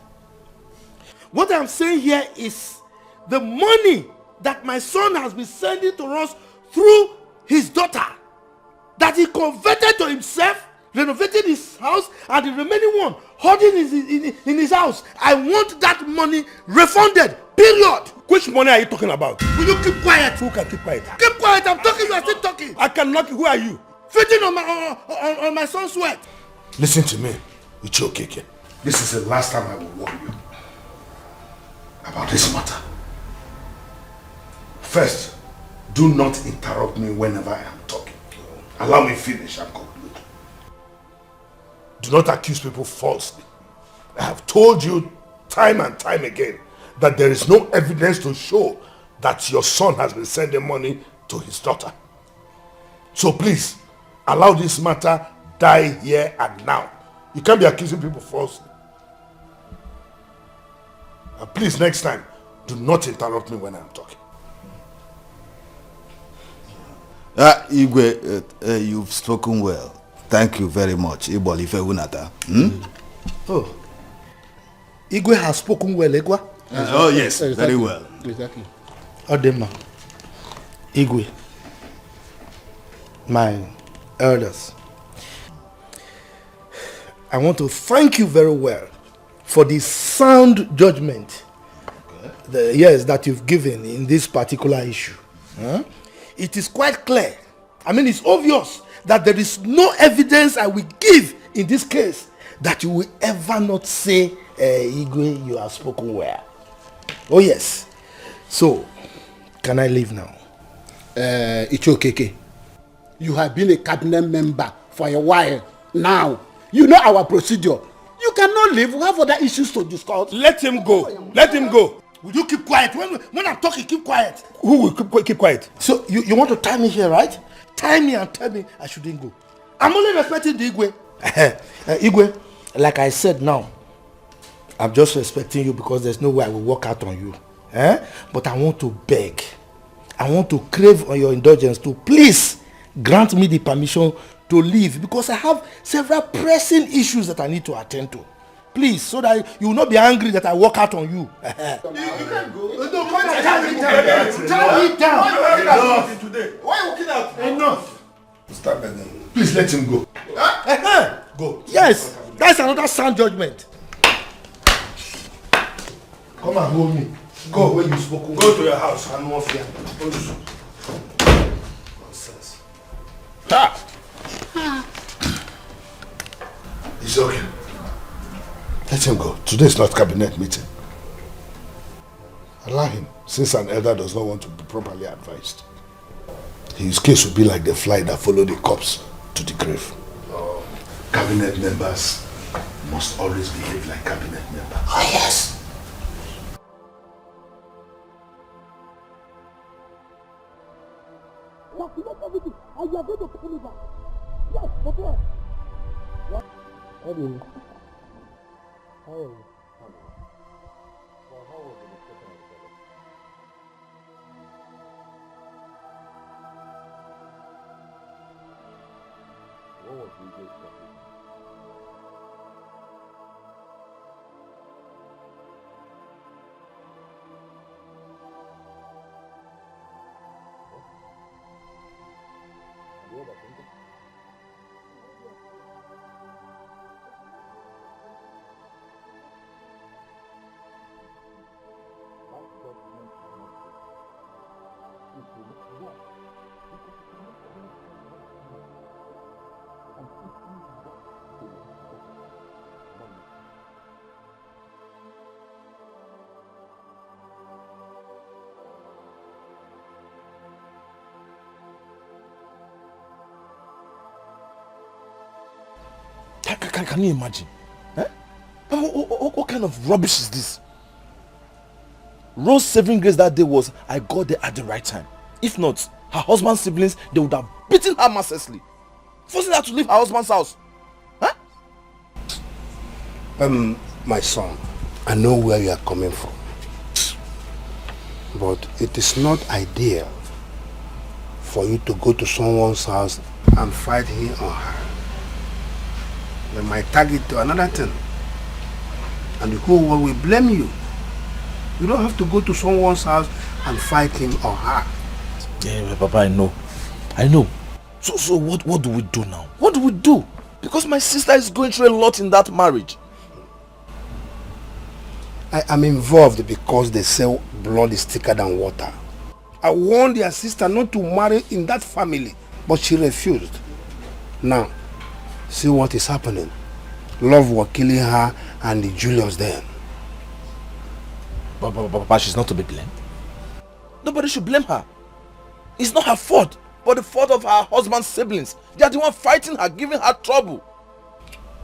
What I'm saying here is the money that my son has been sending to us through his daughter, that he converted to himself, renovated his house, and the remaining one holding in his house. I want that money refunded Period. Which money are you talking about? Will you keep quiet? Who can keep quiet? Keep quiet. I'm talking. You are still talking. I can knock you. Who are you? Feeding on my son's sweat. Listen to me, Ichokeke. This is the last time I will warn you about this matter. First, do not interrupt me whenever I am talking. Allow me finish and conclude. Do not accuse people falsely. I have told you time and time again that there is no evidence to show that your son has been sending money to his daughter. So please, allow this matter die here and now. You can't be accusing people falsely. And please, next time, do not interrupt me when I'm talking. Igwe, you've spoken well. Thank you very much. Oh, Igwe has spoken well, Igwe? Oh yes, very well. Exactly. Odema, Igwe, my elders, I want to thank you very well for the sound judgment that you've given in this particular issue. It is quite clear, I mean it's obvious, that there is no evidence I will give in this case that you will ever not say, Igwe, you have spoken well. Oh yes. So, can I leave now? Ichokeke, you have been a cabinet member for a while now. You know our procedure. You cannot leave. We have other issues to discuss. Let him go. Let him go. Will you keep quiet? When I'm talking, keep quiet. Who will keep quiet? So you want to tie me here, right? Tie me and tell me I shouldn't go. I'm only respecting the Igwe. Igwe, like I said now, I'm just respecting you because there's no way I will walk out on you. But I want to beg. I want to crave on your indulgence to please grant me the permission to leave because I have several pressing issues that I need to attend to. Please, so that you will not be angry that I walk out on you. You can't go. No, turn it down. Why are you walking out? Enough. Stop begging. Please let him go. Go. Yes, that's another sound judgment. Come and hold me. Go where you spoke. Go to your house. I'm not here. Nonsense. It's okay. Let him go. Today is not cabinet meeting. Allow him, since an elder does not want to be properly advised. His case will be like the fly that followed the corpse to the grave. Cabinet members must always behave like cabinet members. Oh yes. Everything, and you are going to pay me back. Yes, but what? What? How are you? How are you? Well, how was the discussion with the What was the biggest topic? Can you imagine? What kind of rubbish is this? Rose's saving grace that day was, I got there at the right time. If not, her husband's siblings, they would have beaten her mercilessly, forcing her to leave her husband's house. My son, I know where you are coming from, but it is not ideal for you to go to someone's house and fight him or her. They might tag it to another thing, and the whole world will blame you. You don't have to go to someone's house and fight him or her. Yeah, Papa, I know. So what do we do now? What do we do? Because my sister is going through a lot in that marriage. I am involved because they say blood is thicker than water. I warned their sister not to marry in that family, but she refused. Now, see what is happening. Love was killing her and the Julius then. But she's not to be blamed. Nobody should blame her. It's not her fault, but the fault of her husband's siblings. They are the one fighting her, giving her trouble.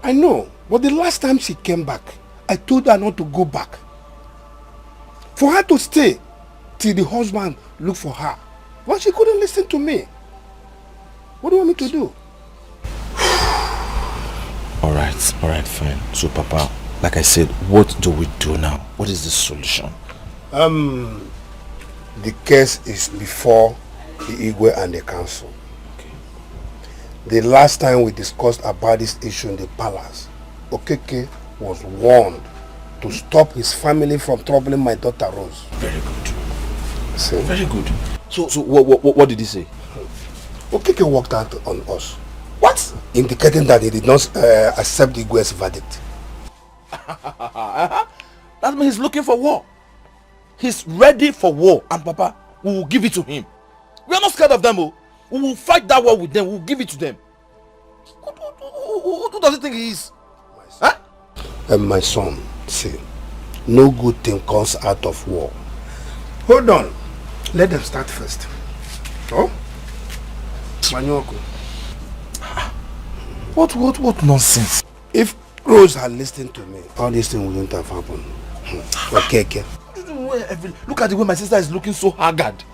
I know, but the last time she came back, I told her not to go back. For her to stay till the husband looked for her. But she couldn't listen to me. What do you want me to do? Alright, fine. So Papa, like I said, what do we do now? What is the solution? The case is before the Igwe and the council. Okay. The last time we discussed about this issue in the palace, Okeke was warned to stop his family from troubling my daughter Rose. Very good. See? Very good. So what did he say? Okeke walked out on us. What? Indicating that he did not accept the Igwe's verdict. That means he's looking for war. He's ready for war, and Papa, we will give it to him. We are not scared of them. Oh. We will fight that war with them. We will give it to them. Who does he think he is? My son, see, no good thing comes out of war. Hold on. Let them start first. Oh? Manyoko. What nonsense? If Rose had listened to me, all these things wouldn't have happened. Okay. Look at the way my sister is looking so haggard.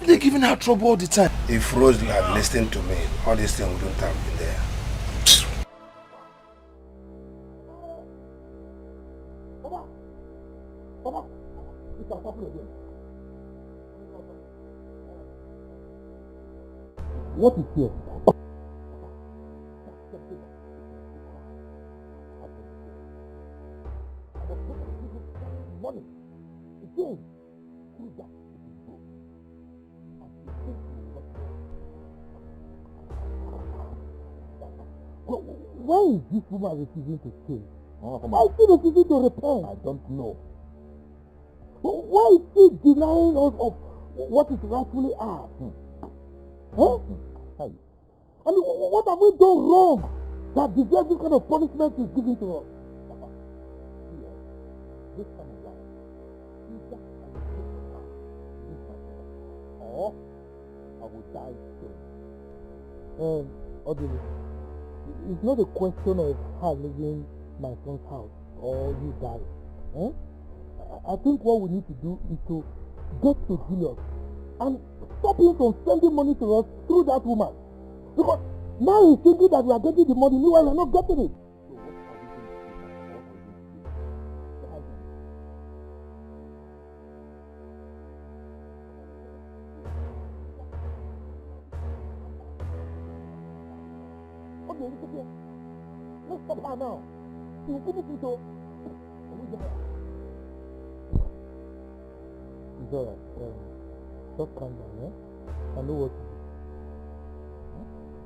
They're giving her trouble all the time. If Rose had listened to me, all these things wouldn't have been there. What is here? Money. Again. Why is this woman refusing to stay? Why is she refusing to repent? I don't know. Why is she denying us of what is rightfully ours? Huh? I mean, what have we done wrong that deserves this kind of punishment is given to us? This kind of life, or I will die soon. It's not a question of her leaving my son's house or you die. I think what we need to do is to get to Julius and stop him from sending money to us through that woman. Because now he's thinking that we are getting the money, meanwhile we are not getting it. Okay. Let's stop her now. She will finish it all. It's alright. Just calm down, I know what to do.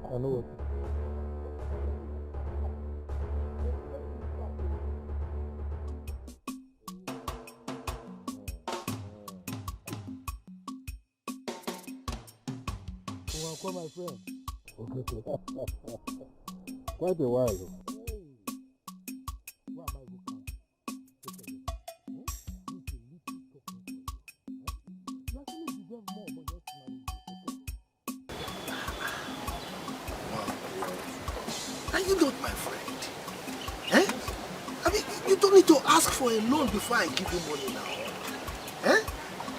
I know what to do. You want to call my friend? Okay. Quite a while ago. Where am I going? You actually deserve more, but just marry you. Are you not my friend? I mean, you don't need to ask for a loan before I give you money now.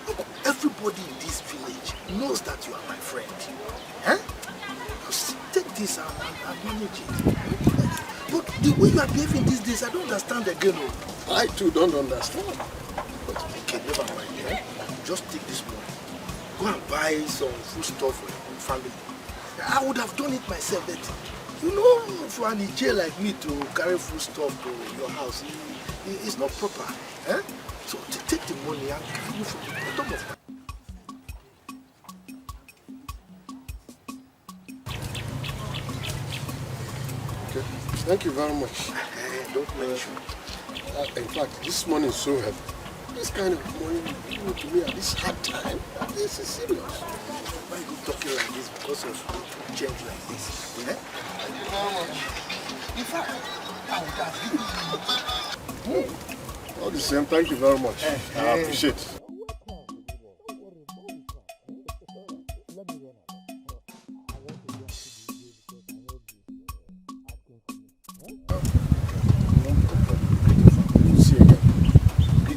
Look, everybody in this village knows that you are my friend. Just take this and manage it. But the way you are behaving these days, I don't understand again. I too don't understand. But okay, never mind. Just take this money. Go and buy some food stuff for your family. I would have done it myself, but you know, for an Nigerian like me to carry food stuff to your house, it's not proper. So take the money and give you from the bottom of my... Okay. Thank you very much. Don't mention. In fact, this money is so heavy. This kind of money you give to me at this hard time, this is serious. Why you talking like this because of change like this? Yeah? Thank you very much. In fact, I would have given you. All the same, thank you very much. I appreciate it.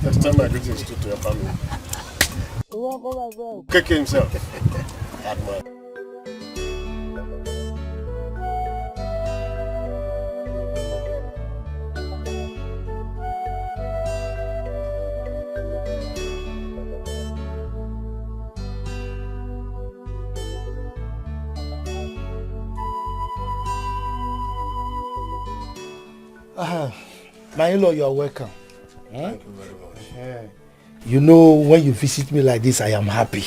Extend my greetings to your family. Keke himself. Admire. My in-law, you are welcome. Thank you very much. You know, when you visit me like this, I am happy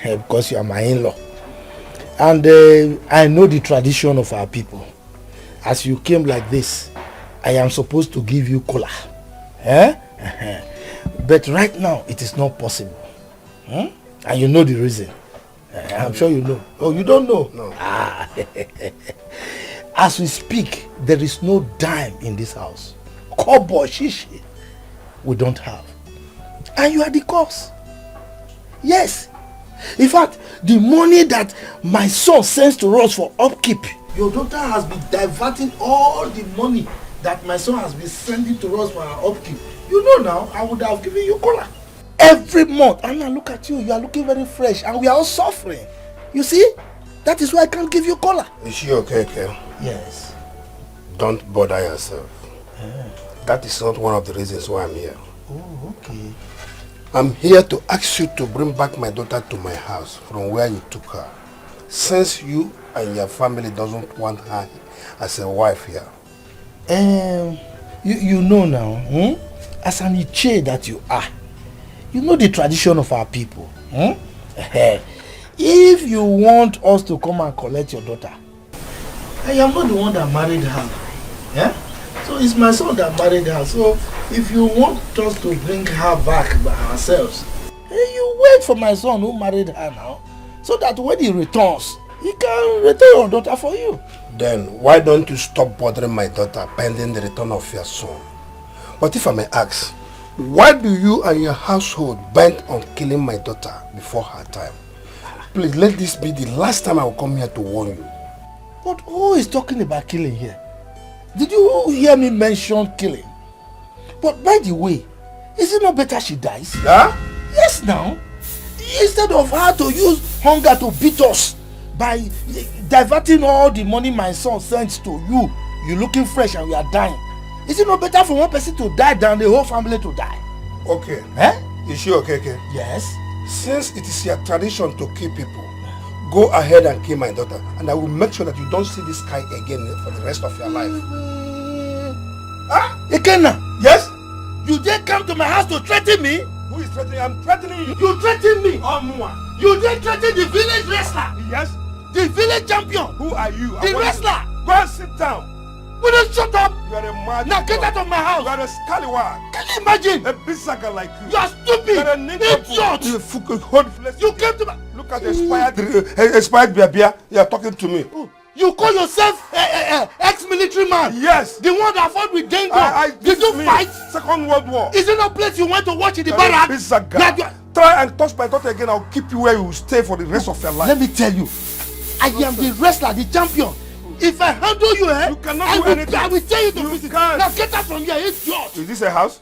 because you are my in-law. And I know the tradition of our people. As you came like this, I am supposed to give you cola. But right now, it is not possible. And you know the reason. I'm sure you know. Oh, you don't know? No. As we speak, there is no dime in this house. Kobo, shishi, we don't have. And you are the cause. Yes. In fact, the money that my son sends to us for upkeep, your daughter has been diverting all the money that my son has been sending to us for our upkeep. You know now, I would have given you cola. Every month. And now look at you, you are looking very fresh and we are all suffering. You see? That is why I can't give you cola. Is she okay, Kel? Yes. Don't bother yourself. That is not one of the reasons why I'm here. Oh, okay. I'm here to ask you to bring back my daughter to my house from where you took her. Since you and your family doesn't want her as a wife here. You know now, as an Iche that you are, you know the tradition of our people. If you want us to come and collect your daughter, I am not the one that married her. So it's my son that married her. So if you want us to bring her back by ourselves, you wait for my son who married her now, so that when he returns, he can return your daughter for you. Then why don't you stop bothering my daughter pending the return of your son? But if I may ask, why do you and your household bent on killing my daughter before her time? Please let this be the last time I will come here to warn you. But who is talking about killing here? Did you hear me mention killing? But by the way, is it not better she dies? Huh? Yes now. Instead of her to use hunger to beat us by diverting all the money my son sends to you, you're looking fresh and we are dying. Is it not better for one person to die than the whole family to die? Okay. Is she okay? Yes. Since it is your tradition to kill people, go ahead and kill my daughter, and I will make sure that you don't see this guy again for the rest of your life. Ikenna? Yes? You dare come to my house to threaten me? Who is threatening? I'm threatening you. You threaten me? You dare threaten the village wrestler? Yes. The village champion? Who are you? The wrestler? Go and sit down. Will you shut up? You are a mad. Now get out of my house. You are a scallywag. Can you imagine? A bisaga like you. You are stupid. You are a idiot. You came to my... Look at the expired beer. You are talking to me. You call yourself ex-military man? Yes. The one that fought with Dengo. Did you fight? Second World War. Is there no place you went to watch in the barrack? Try and touch my daughter again. I'll keep you where you will stay for the rest of your life. Let me tell you, I am the wrestler, the champion. If I handle you, you cannot do anything. I will tell you to visit. Now get out from here, idiot. Is this a house?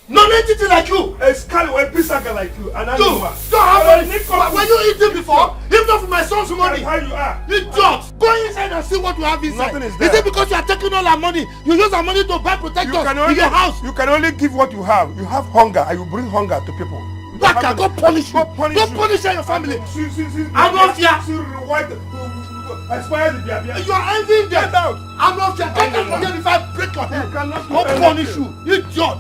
Non entity like you. A scallywag bisaga like you. And don't have any. Were you eating before? If not for my son's money. How you are? Idiot. Go inside and see what you have inside. Nothing is there. Is it because you are taking all our money? You use our money to buy protectors in your house. You can only give what you have. You have hunger and you bring hunger to people. Baka, go punish you. Go punish your family. I'm not here. You are envying them. I'm not here. Get out from here before I break your head. Go punish you. Idiot.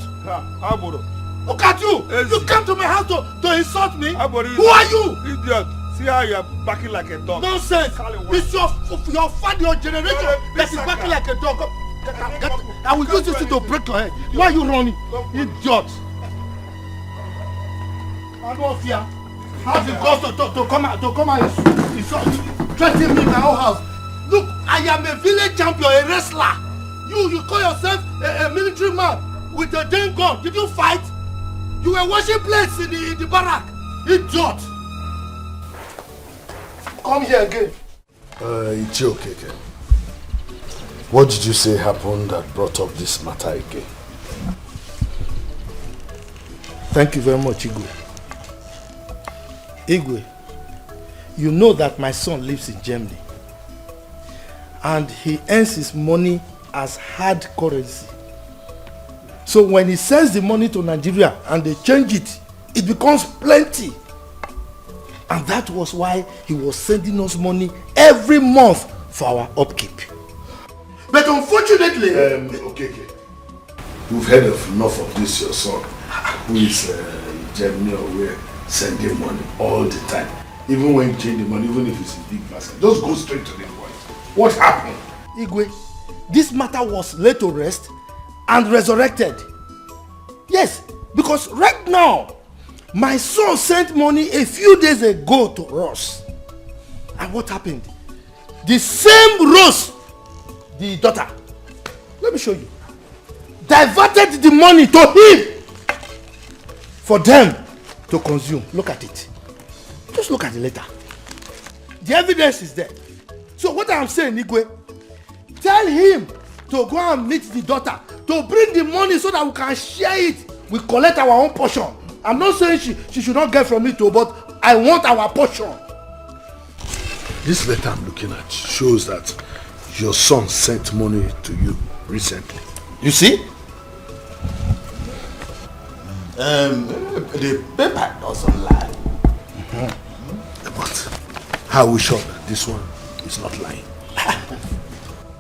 Look at you. You came to my house to insult me. Who are you? Idiot. See how you are backing like a dog. Nonsense. It's your father, your generation that is backing like a dog. I will use this to break your head. Why are you running? Idiot. I don't fear. How's the ghost to come out and threaten me in my own house? Look, I am a village champion, a wrestler. You call yourself a military man with a damn gun. Did you fight? You were washing plates in the barrack. Idiot. Come here again. It's okay. What did you say happened that brought up this matter again? Thank you very much, Igwe. Igwe, you know that my son lives in Germany. And he earns his money as hard currency. So when he sends the money to Nigeria and they change it, it becomes plenty. And that was why he was sending us money every month for our upkeep. But unfortunately... Okay. You've heard of enough of this, your son, who is in Germany or where, sending money all the time. Even when you change the money, even if it's a big basket. Just go straight to the point. What happened? Igwe, this matter was laid to rest and resurrected. Yes, because right now, my son sent money a few days ago to Ross. And what happened? The same Ross, the daughter, let me show you, diverted the money to him for them to consume. Look at it. Just look at the letter. The evidence is there. So what I'm saying, Igwe, tell him to go and meet the daughter, to bring the money so that we can share it. We collect our own portion. I'm not saying she should not get from it too, but I want our portion. This letter I'm looking at shows that your son sent money to you recently. You see? The paper doesn't lie. But how are we sure that this one is not lying?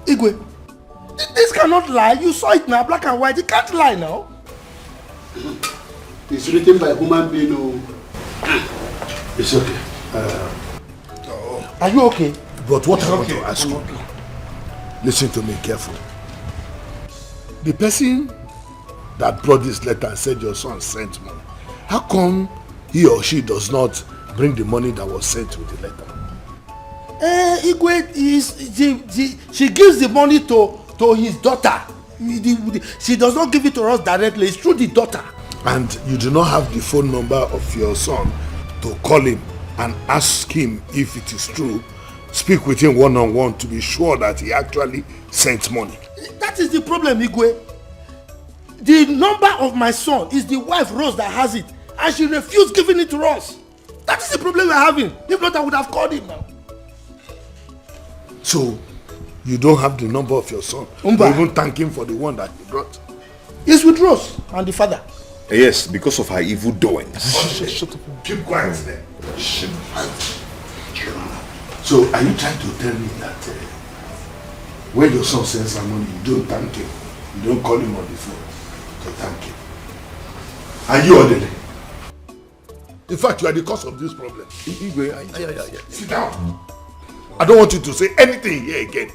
Igwe, this cannot lie. You saw it now, black and white. It can't lie now. It's written by human being. It's okay. Are you okay? But what I want to ask you, listen to me carefully. The person that brought this letter and said your son sent money, how come he or she does not bring the money that was sent with the letter? Igwe, she gives the money to his daughter. She does not give it to us directly. It's through the daughter. And you do not have the phone number of your son to call him and ask him if it is true. Speak with him one-on-one to be sure that he actually sent money. That is the problem, Igwe. The number of my son is the wife Rose that has it, and she refused giving it to us. That is the problem we're having. If not, I would have called him now. So, you don't have the number of your son? Umba. Even thank him for the one that he brought? It's with Rose and the father. Yes, because of her evil doings. Shut up. Keep quiet there. So, are you trying to tell me that when your son sends some money, you don't thank him? You don't call him on the phone to thank him? Are you orderly? In fact, you are the cause of this problem. Sit down. I don't want you to say anything here again.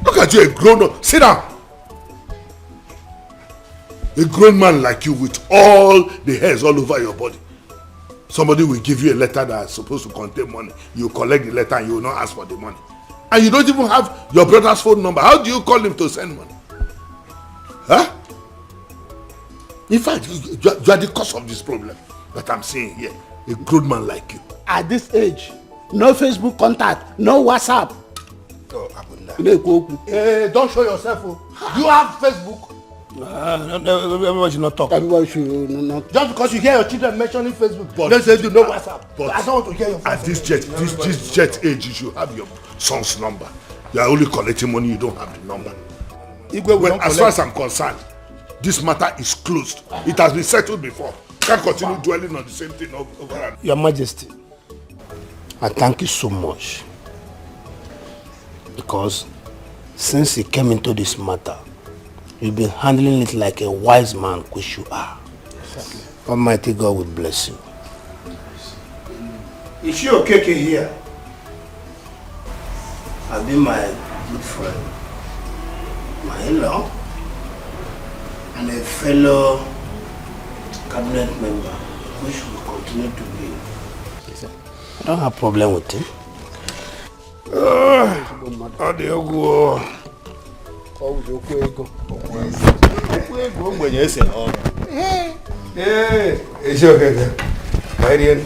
Look at you, a grown-up. Sit down. A grown man like you with all the hairs all over your body. Somebody will give you a letter that is supposed to contain money. You collect the letter and you will not ask for the money. And you don't even have your brother's phone number. How do you call him to send money? Huh? In fact, you are the cause of this problem that I'm seeing here. A grown man like you. At this age, no Facebook contact, no WhatsApp. Don't show yourself. You have Facebook. Everybody should not talk. Everybody should not. Just because you hear your children mentioning Facebook, don't say you know WhatsApp. But I don't want to hear your at this jet age, you should have your son's number. You are only collecting money, you don't have the number. Well, as far as I'm concerned, this matter is closed. It has been settled before. Can't continue dwelling on the same thing over and over. Your Majesty, I thank you so much. Because since you came into this matter, you've been handling it like a wise man, which you are. Exactly. Almighty God will bless you. Is she okay here? I've been my good friend, my in-law, and a fellow cabinet member. which will continue to live. I don't have problem with him. It's okay. My dear.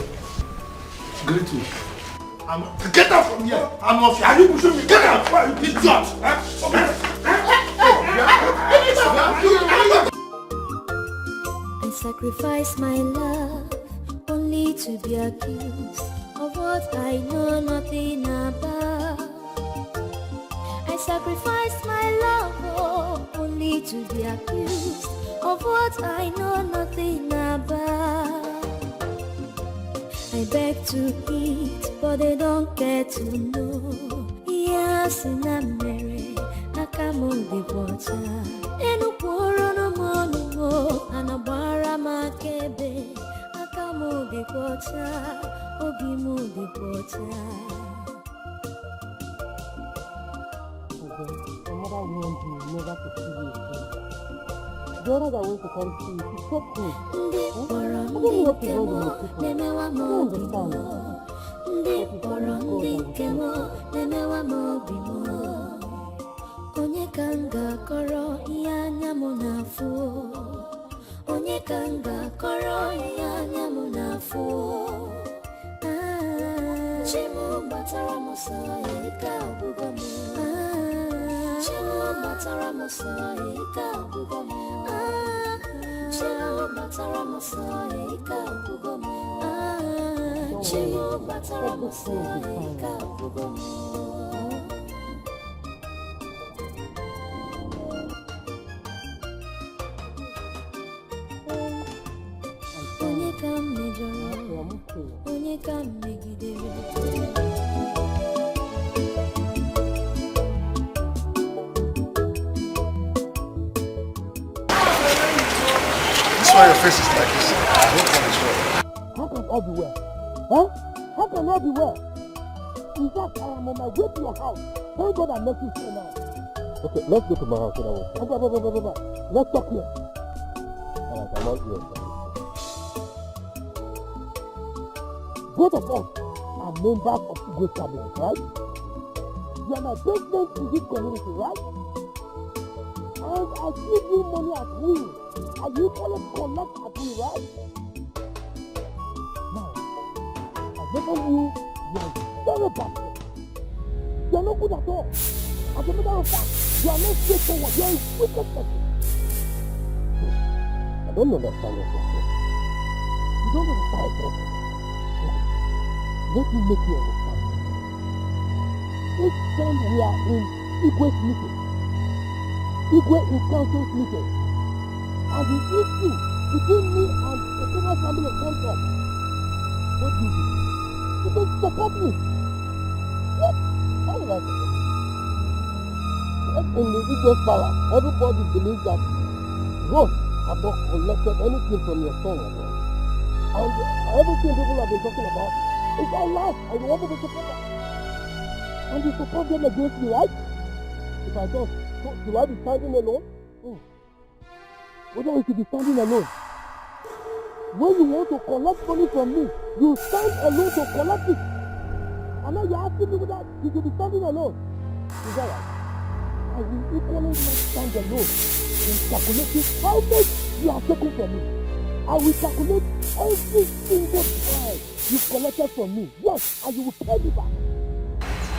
Greet me. Get out from here! I'm off here. Are you pushing me? Get out! You idiot! I sacrifice my love only to be accused of what I know nothing about. I sacrifice my love only to be accused of what I know nothing about. I beg to eat, but they don't get to know. Yes, in a merry, I come on the water. And a quarrel no more, and a barama kebe. I come on the water, obi mo the water. Your mother warned you never to see you again. The other that went to come see you, she took me. Onye kanga koro ya nyamunafu. Onye kanga koro ya nyamunafu. Chimu batara musai ka bugamu. Chimu batara musai ka bugamu. Chimu batara musai ka bugamu. Chimu batara musai ka bugamu. Onye ka megidere. That's why your face is like this. I hope one is well. How can all be well? Huh? How can all be well? In fact, I am on my way to your house. Thank God I met you here now. Okay, let's go to my house so that we'll let's talk here. Alright, I'm out here. Both of us are members of Igwe cabinet, right? You are my president in this community, right? And I give you money at will. And you always collect at will, right? Now, I never knew you are very bad. You are not good at all. As a matter of fact, you are not straightforward. You are a wicked person. I don't understand yourself. You don't understand yourself. Let me make you understand. Each time we are in Igwe's meeting, Igwe in council's meeting, and the issue between me and the Kenya family comes up, what do? You don't support me. What? How will I do it? In the Igwe's palace, everybody believes that Rose has not collected anything from your son again. And everything people have been talking about, it's all lies, and you want me to support them. And you support them against me, right? If I don't, will I be standing alone? Whether you should be standing alone. When you want to collect money from me, you stand alone to collect it. And now you're asking me whether you should be standing alone. Is that right? I will equally not stand alone in calculating how much you are taking from me. I will calculate every single time you collected from me. Yes, and you will pay me back.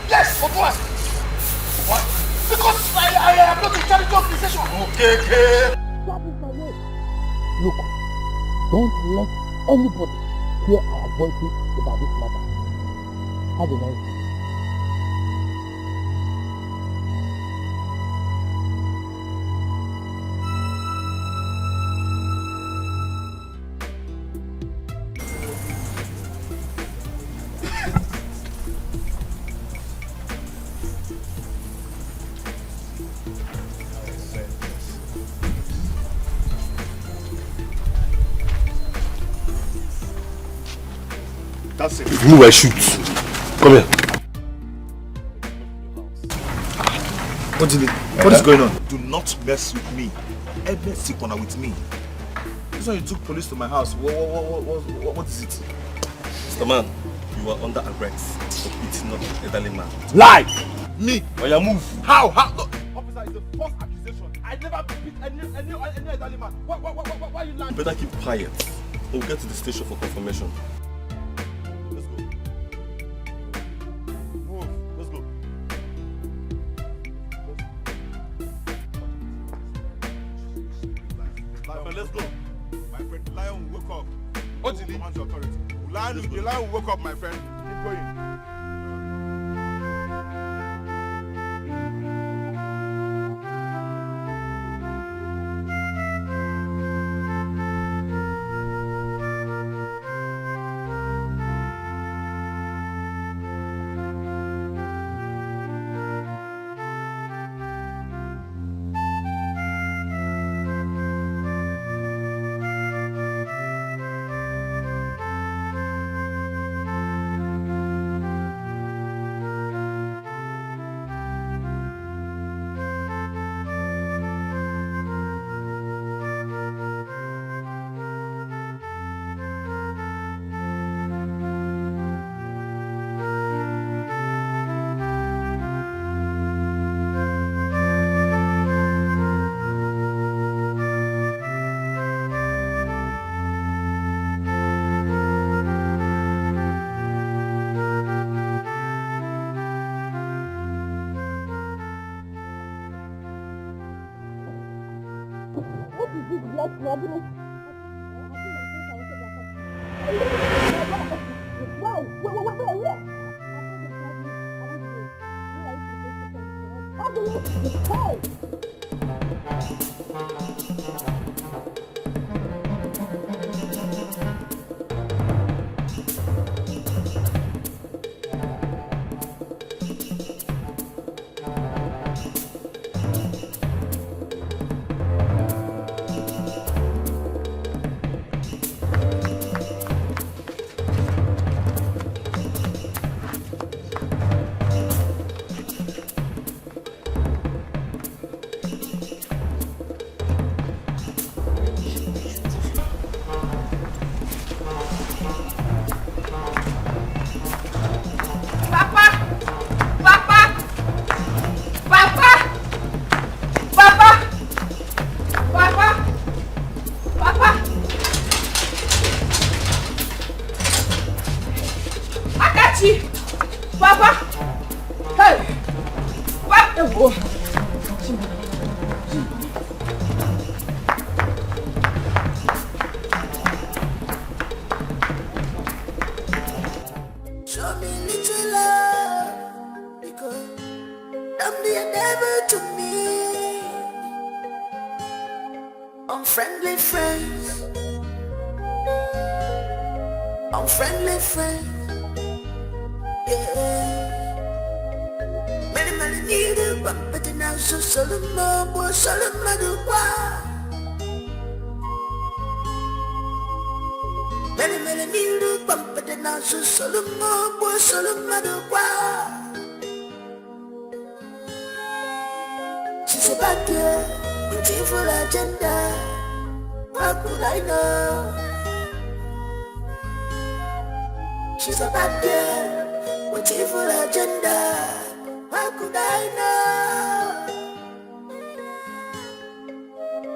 Yes, for what? What? Because I am not a charity organization. Okay. That is my name. Look, don't let anybody hear our voices about this matter. Have a nice day. That's it. If you were shoot. Come here. What is going on? Do not mess with me. Ever sit corner with me. This one you took police to my house. What is it? Mr. Man, you are under arrest for beating up an elderly man. Lie! Me? Oh, yeah, move. How? No. Officer, it's a false accusation. I never beat any elderly man. Why are you lying? You better keep quiet. We'll get to the station for confirmation. Let's go. Move. Let's go. My friend, let's go. My friend, the lion will wake up. What did he want your authority? The lion will wake up, my friend. Keep going. She's a bad girl with evil agenda. How could I know? She's a bad girl with evil agenda. How could I know?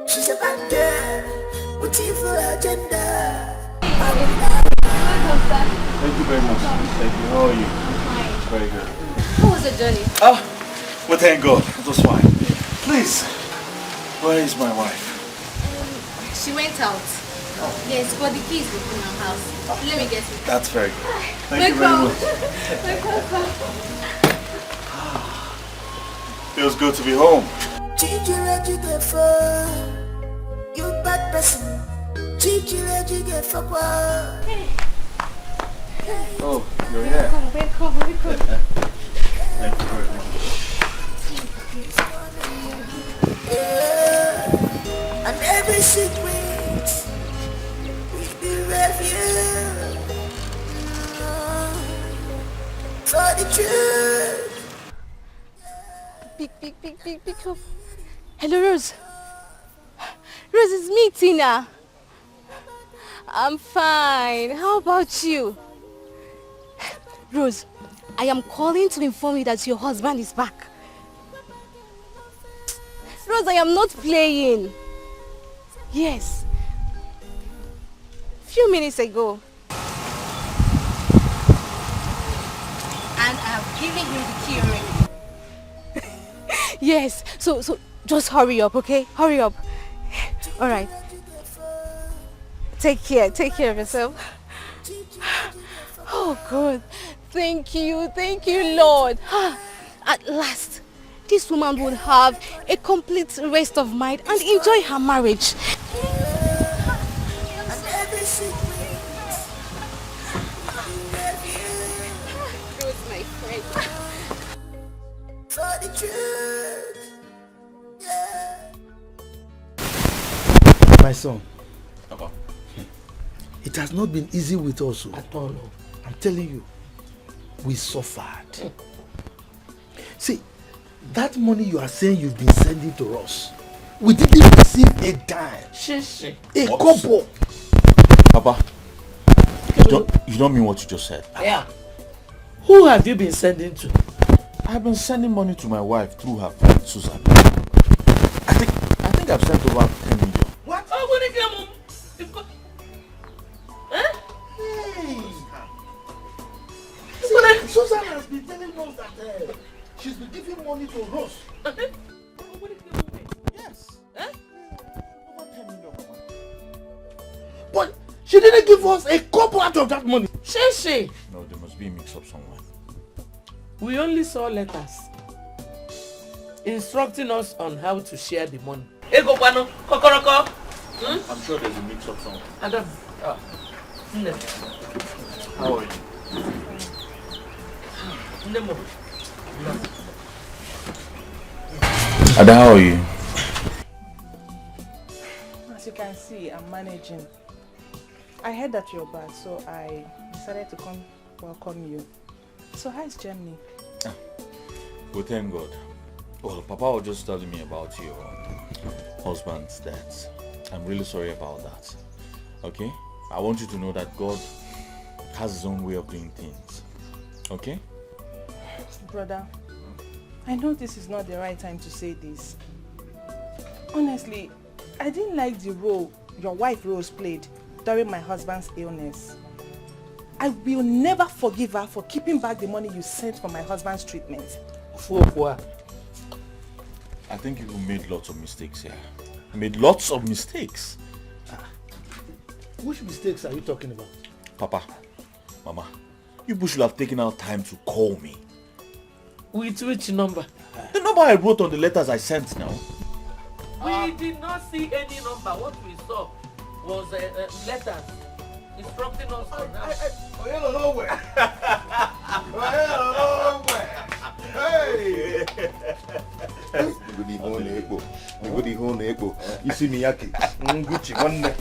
She's a bad girl with evil agenda. How could I know? Thank you very much. Thank you. How are you? Fine. Very good. How was the journey? Well, thank God. It was fine. Please, where is my wife? She went out. Oh. Yes, but the keys were in our house. Let me get it. That's very good. Thank you very much. Feels good to be home. You bad person. Oh, you're here. Welcome. Thank you very much. And every secret will be revealed for the truth. Pick up. Hello, Rose. Rose, it's me, Tina. I'm fine. How about you? Rose, I am calling to inform you that your husband is back. Rose, I am not playing. Yes. Few minutes ago. And I have given him the key already. Yes. So just hurry up, okay? Hurry up. All right. Take care of yourself. Oh God, thank you, Lord. At last, this woman will have a complete rest of mind and enjoy her marriage. Rose, my friend. For the truth. My son. Papa. It has not been easy with us at all. I'm telling you, we suffered. See, that money you are saying you've been sending to us, we didn't receive a dime. A couple. Papa, you don't mean what you just said. Yeah. Who have you been sending to? I've been sending money to my wife through her friend Susan. I think I've sent over 10 million. What? Oh, what is your mom? See, Susan has been telling us that she's been giving money to Rose. Yes. Over 10 million. But she didn't give us a couple out of that money. She. No, there must be a mix-up somewhere. We only saw letters instructing us on how to share the money. Ego Bano, Kokoroko. I'm sure there's a mix-up somewhere. Adam. How are you? Ada, how are you? As you can see, I'm managing. I heard that you're back, so I decided to come welcome you. So how is Germany? Well, thank God. Well, Papa was just telling me about your husband's death. I'm really sorry about that. Okay? I want you to know that God has his own way of doing things. Okay? Brother, I know this is not the right time to say this. Honestly, I didn't like the role your wife Rose played during my husband's illness. I will never forgive her for keeping back the money you sent for my husband's treatment. I think you made lots of mistakes here. You made lots of mistakes. Which mistakes are you talking about? Papa, Mama, you should have taken out time to call me. With which number? The number I wrote on the letters I sent now. We did not see any number. What we saw was letters instructing us on how. Hey! You see me, Yaki? Gucci, one day.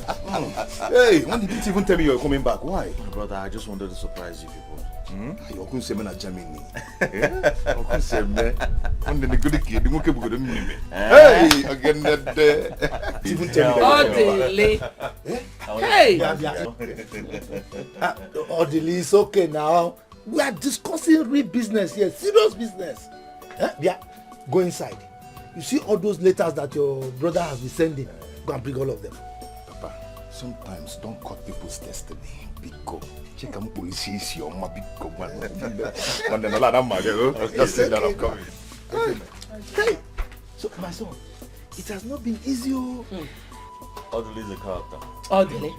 Hey, when did you even tell me you're coming back? Why? Brother, I just wanted to surprise you people. You're going to say, man, Germany. You're going to say, man, I'm the good kid. You won't go to me. Hey, again, that even tell me that. Hey! Orderly, it's okay now. We are discussing real business here, serious business. Yeah, go inside. You see all those letters that your brother has been sending? Go and bring all of them. Papa, sometimes don't cut people's destiny. Because check out police is your ma big one. And then a lot of money. Just say that I'm coming. Hey, so my son, it has not been easy. Orderly is a character. Orderly.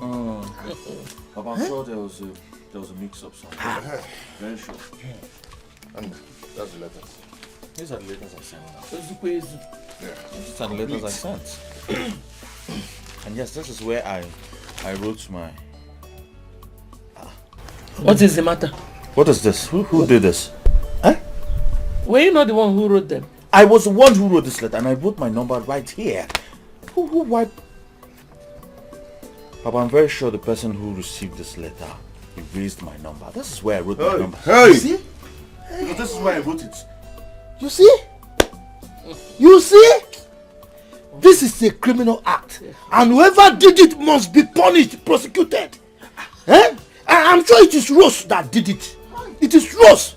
Papa, I'm sure there was a mix-up somewhere. Very sure. And that's the letters. These are the letters I sent. Yeah. These are the letters I sent. And yes, this is where I wrote my... What is the matter? What is this? Who did this? Huh? Were you not the one who wrote them? I was the one who wrote this letter and I wrote my number right here. Why? Papa, I'm very sure the person who received this letter erased my number. This is where I wrote my number. Hey! You see? Because this is where I wrote it. You see? You see? This is a criminal act. And whoever did it must be punished, prosecuted. I'm sure it is Rose that did it. It is Rose.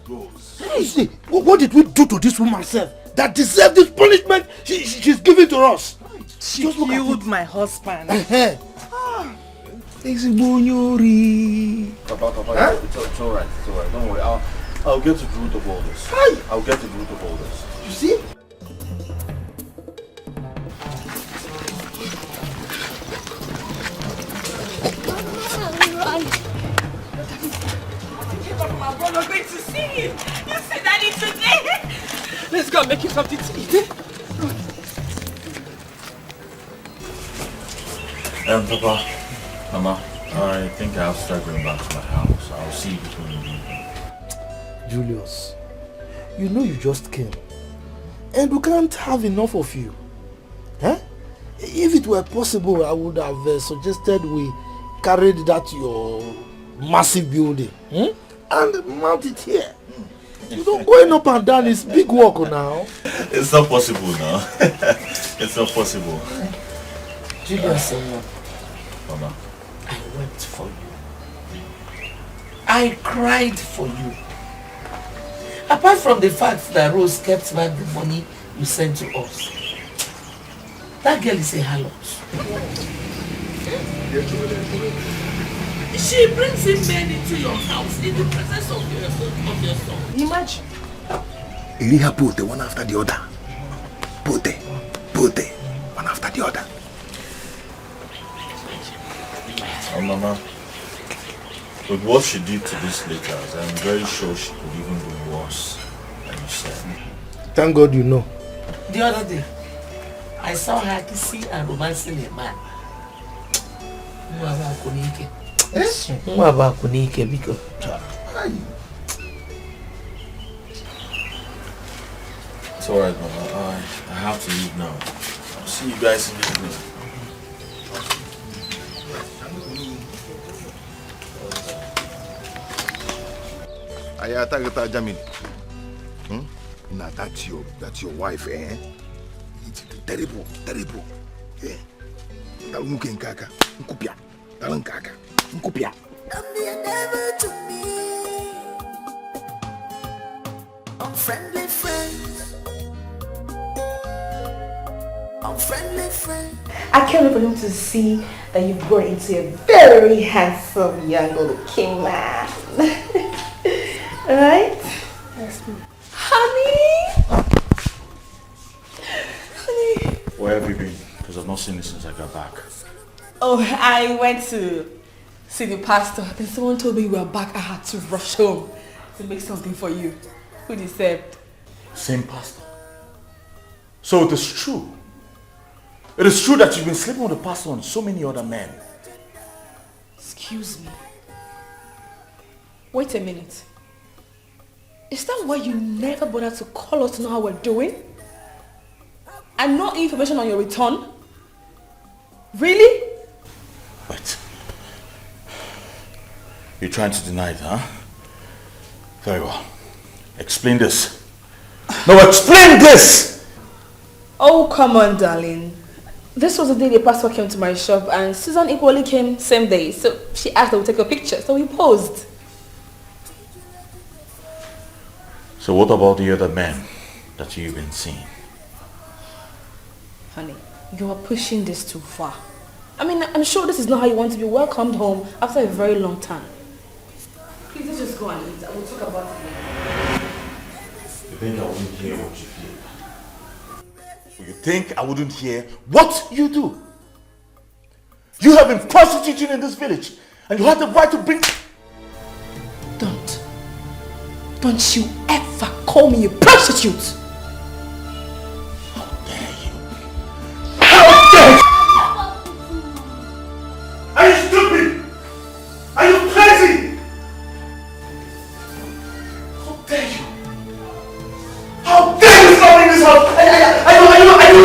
You see, what did we do to this woman self that deserves this punishment she's giving to us? She killed my husband. Papa, it's alright. It's alright. Don't worry. I'll get to the root of all this. I'll get to the root of all this. You see? We're going to see him. You see Daddy today. Let's go and make you something to eat. Papa, Mama, I think I'll start going back to my house. I'll see you before you leave. Julius, you know you just came. And we can't have enough of you. If it were possible, I would have suggested we carried that your massive building and mount it here. You know, going up and down is big work now. It's not possible now. It's not possible. Julius, Mama, I wept for you. I cried for you. Apart from the fact that Rose kept back the money you sent to us, that girl is a harlot. She brings in men into your house in the presence of your son. Imagine. Eliha put the one after the other. Put it, one after the other. Oh, Mama, with what she did to these letters, I'm very sure she could even do worse than you said. Thank God you know. The other day, I saw her kissing and romancing a man. It's alright, Mama. I have to leave now. I'll see you guys in the evening. I attack Germany. Now that's your wife, eh? It's terrible. Yeah. Talunke nkaka, nkupia. Talankaka, nkupia. Never to me. Unfriendly friends. Unfriendly friends. I can't wait for him to see that you've grown into a very handsome young looking man. Alright? Yes, ma'am. Honey! Where have you been? Because I've not seen you since I got back. Oh, I went to see the pastor. Then someone told me you were back. I had to rush home to make something for you. Who deserved? Same pastor. So it is true. It is true that you've been sleeping with the pastor and so many other men. Excuse me. Wait a minute. Is that why you never bothered to call us to know how we're doing? And no information on your return? Really? Wait. You're trying to deny it, huh? Very well. Explain this. No, explain this! Oh, come on, darling. This was the day the pastor came to my shop and Susan equally came same day. So she asked that we take a picture. So we posed. So what about the other men that you've been seeing? Honey, you are pushing this too far. I mean, I'm sure this is not how you want to be welcomed home after a very long time. Please, let's just go and eat. I will talk about it later. You think I wouldn't hear what you feel? You think I wouldn't hear what you do? You have been prostituting in this village and you have the right to bring... Don't you ever call me a prostitute! Are you stupid? Are you crazy? How dare you? How dare you stop in this house? Are you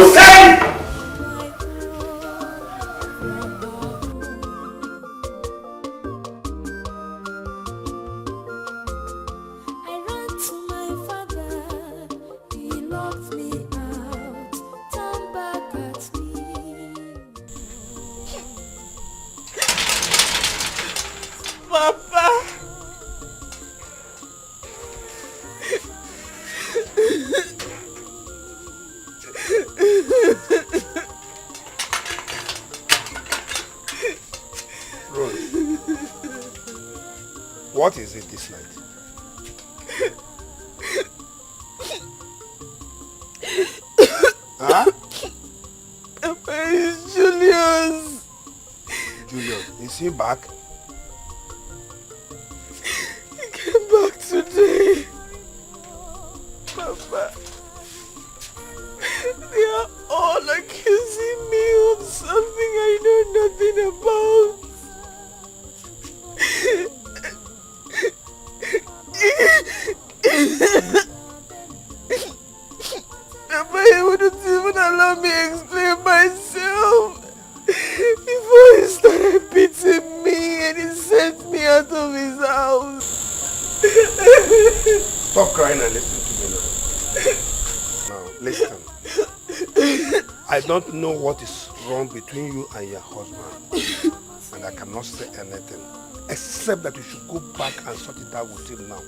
insane? What is it this night? Huh? It's Julius. Julius, is he back? He came back today. Papa. They are all accusing me of something I know nothing about. Papa, he wouldn't even allow me explain myself. Before he started beating me and he sent me out of his house. Stop crying and listen to me now. Now, listen. I don't know what is wrong between you and your husband. And I cannot say anything. Except that you should go back and sort it out with him now.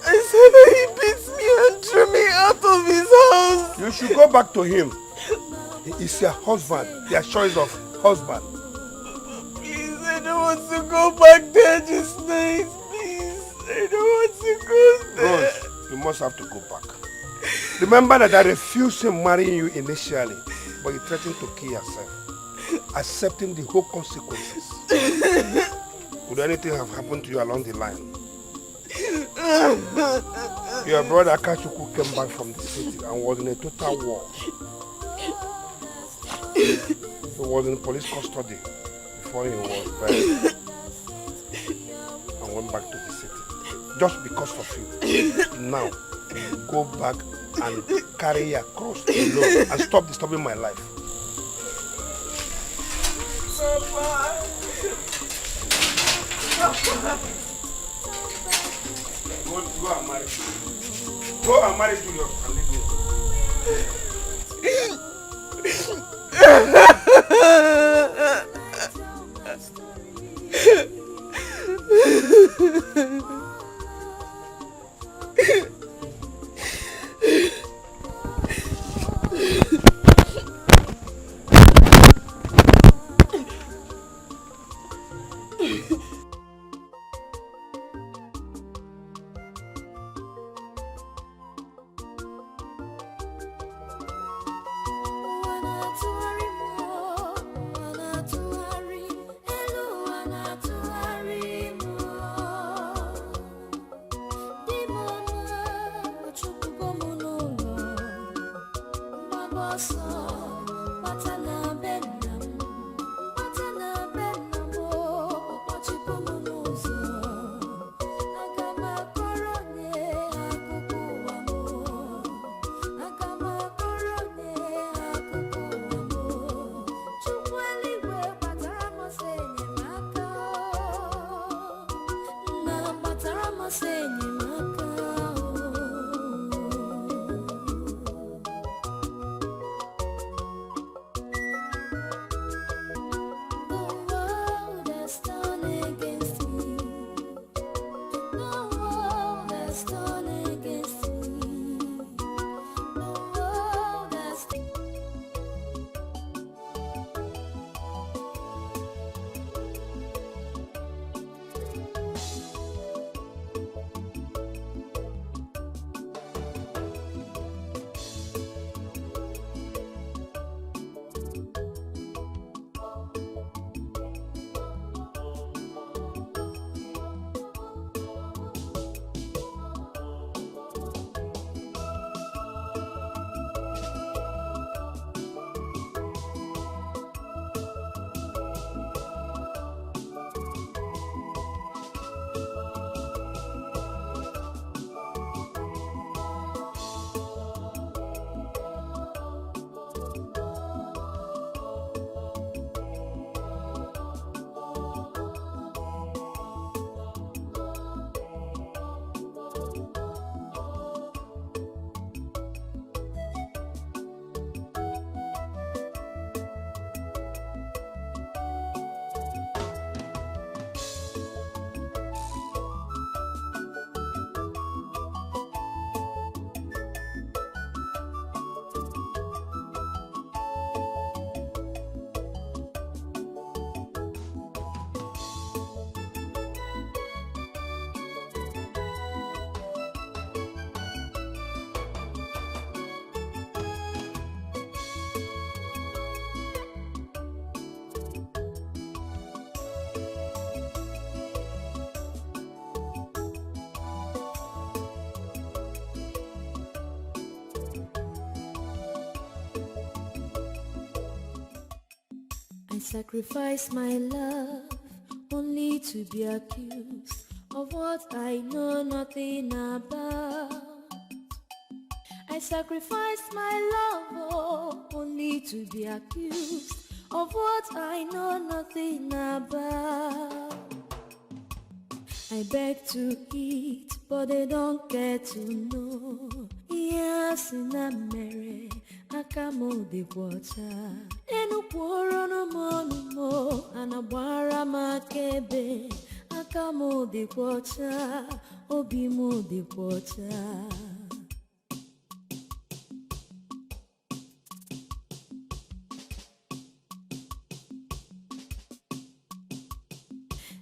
I said that he beats me and threw me out of his house. You should go back to him. He is your husband, your choice of husband. Please, I don't want to go back there this night. Please, I don't want to go there. Rose, you must have to go back. Remember that I refused him marrying you initially, but you threatened to kill yourself, accepting the whole consequences. Would anything have happened to you along the line? Your brother Akashuku came back from the city and was in a total war. He was in police custody before he was buried and went back to the city. Just because of you. Now, go back and carry your cross alone and stop disturbing my life. Go and marry. Go and marry Julius and leave me. sacrifice my love only to be accused of what I know nothing about. I sacrifice my love only to be accused of what I know nothing about. I beg to eat, but they don't get to know. Yes, in a mere, I come on the water. Enu poro no mo, anabara makebe. I come on the water, obi mo the water.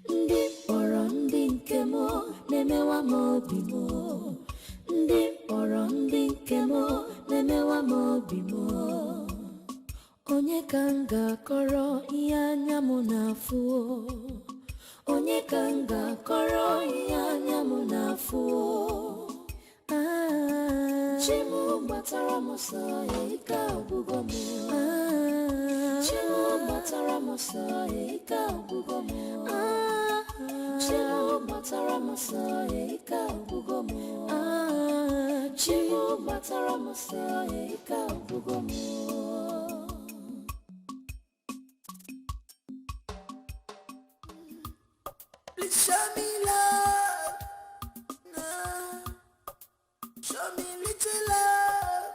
Ndi poro ndi nke mo, nemewa mo bimo. Ndi poro ndi nke mo, nemewa mo bimo. Onye kanga koro ianya mo nafu. Onye kanga koro ianya mo nafu. Chimu batara mosa ika obugomo. Chimu batara mosa ika obugomo. Chimu batara mosa ika obugomo. Chimu batara mosa ika obugomo. Please show me love, no. Show me little love,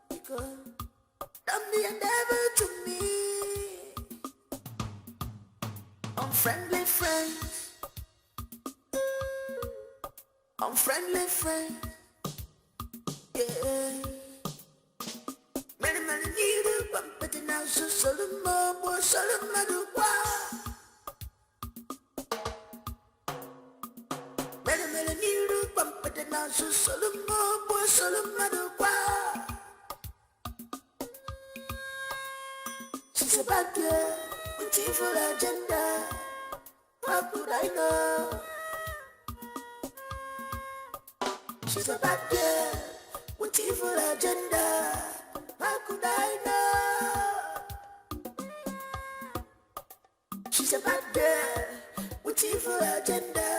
because don't be a devil to me. Unfriendly friends, unfriendly friends, yeah. Many need a bump, but now so Solomon, boy, Solomon, wow. Many need a bump, but now so Solomon, boy, Solomon, wow. She's a bad girl with evil agenda. How could I know? She's a bad girl with evil agenda. How could I know? She's a bad girl with evil agenda.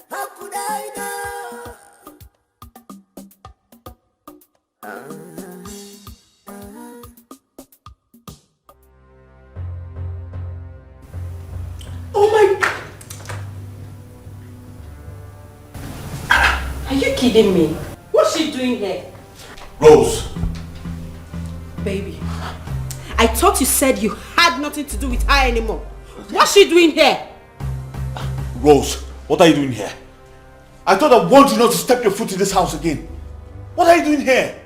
How could I know? Oh my... Are you kidding me? What's she doing here? Rose. Baby, I thought you said you had nothing to do with her anymore. What's she doing here? Rose, what are you doing here? I thought I warned you not to step your foot in this house again. What are you doing here?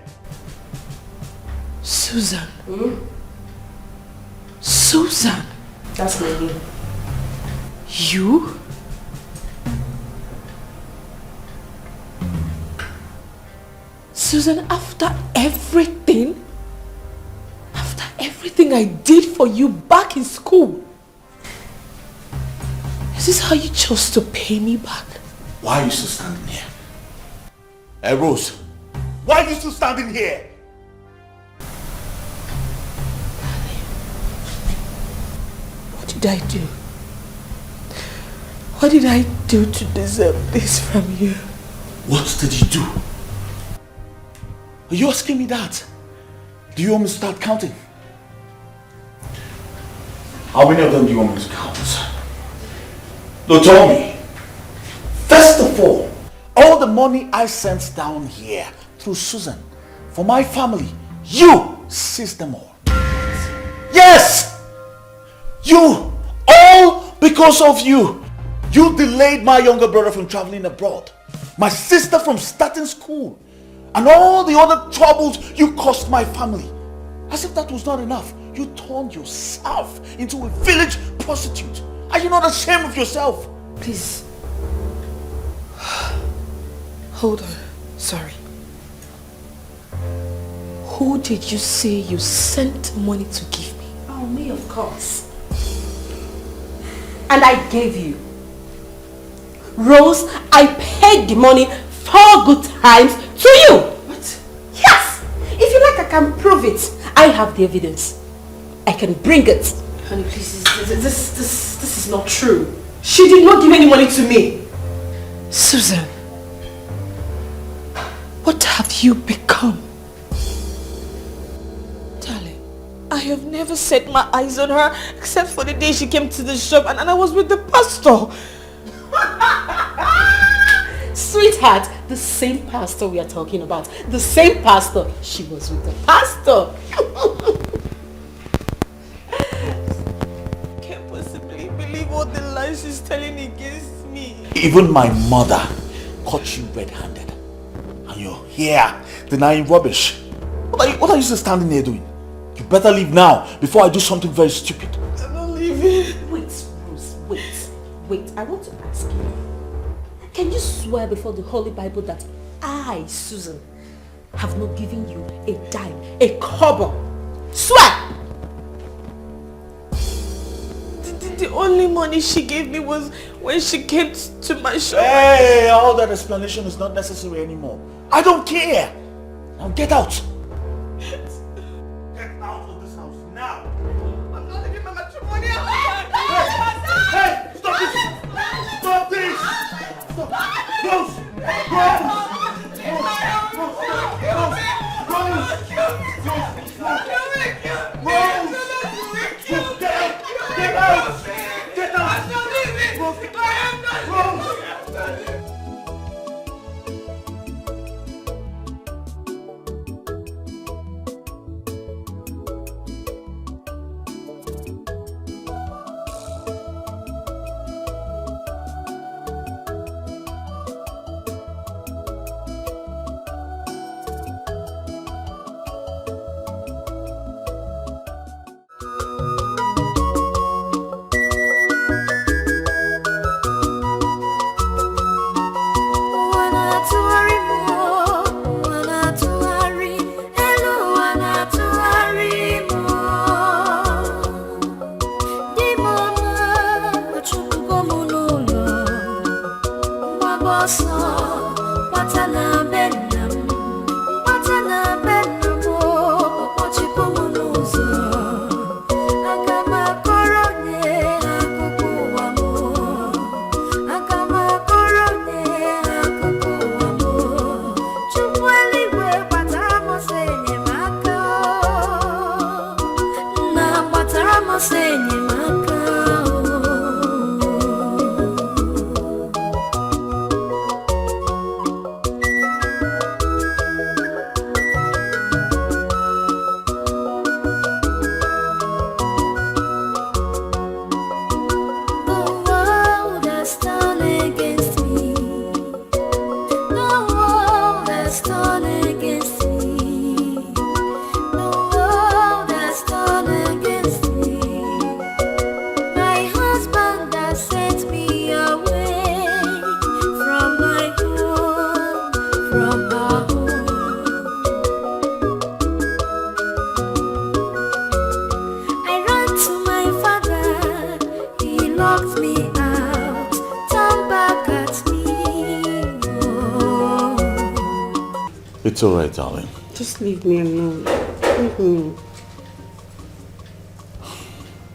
Susan. Susan. That's my name. You? Susan, after everything I did for you back in school, is this how you chose to pay me back? Why are you still standing here? Hey Rose, why are you still standing here? What did I do? What did I do to deserve this from you? What did you do? Are you asking me that? Do you want me to start counting? How many of them do you want me to count? No, tell me. First of all the money I sent down here through Susan for my family, you seized them all. Yes! You! All because of you! You delayed my younger brother from traveling abroad, my sister from starting school, and all the other troubles you caused my family. As if that was not enough, you turned yourself into a village prostitute. Are you not ashamed of yourself? Please. Hold on. Sorry. Who did you say you sent money to give me? Oh, me, of course. And I gave you. Rose, I paid the money 4 good times to you. What? Yes! If you like, I can prove it. I have the evidence. I can bring it. Honey, please, this is not true. She did not give any money to me. Susan, what have you become? Darling, I have never set my eyes on her except for the day she came to the shop and I was with the pastor. Sweetheart, the same pastor we are talking about. The same pastor. She was with the pastor. Can't possibly believe all the lies she's telling against me. Even my mother caught you red-handed. And you're here denying rubbish. What are you still standing there doing? You better leave now before I do something very stupid. I'm not leaving. Wait, Rose, wait. I want to ask you. Can you swear before the Holy Bible that I, Susan, have not given you a dime, a kobo? Swear! The only money she gave me was when she came to my shop. Hey, all that explanation is not necessary anymore. I don't care. Now get out. Get out of this house now. I'm not giving my matrimony. Hey, stop this! Stop this! Stop! Rose! Get out! It's alright, darling. Just leave me alone. Leave me.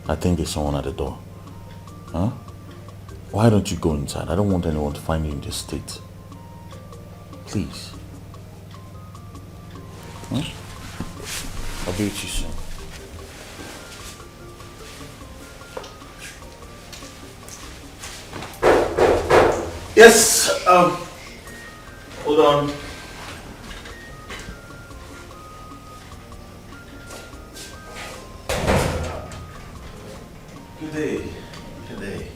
I think there's someone at the door. Huh? Why don't you go inside? I don't want anyone to find you in this state. Please. Huh? I'll be with you soon. Yes, hold on. Good day. Good day.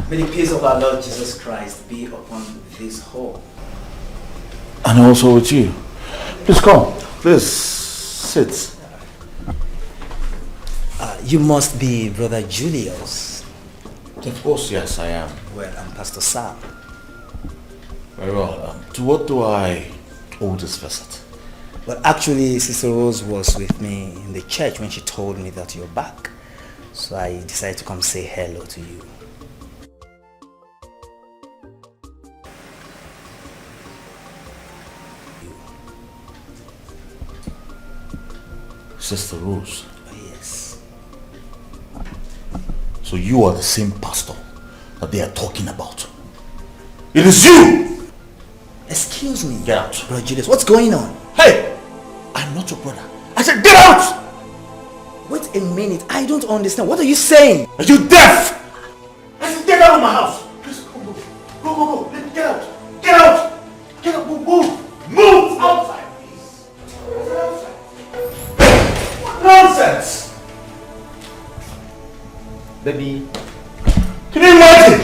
May the peace of our Lord Jesus Christ be upon this hall. And also with you. Please come. Please sit. You must be Brother Julius. Of course, yes, I am. Well, I'm Pastor Sam. Very well. To what do I owe this visit? Well, actually, Sister Rose was with me in the church when she told me that you're back. So I decided to come say hello to you. Sister Rose? Oh, yes. So you are the same pastor that they are talking about. It is you! Excuse me. Get out. Brother Julius, what's going on? Hey! I'm not your brother. I said get out! Wait a minute. I don't understand. What are you saying? Are you deaf? I said get out of my house. Please, go. Go. Let me get out. Get out! Get out. Move. Move outside, please. What nonsense! Baby. Can you imagine?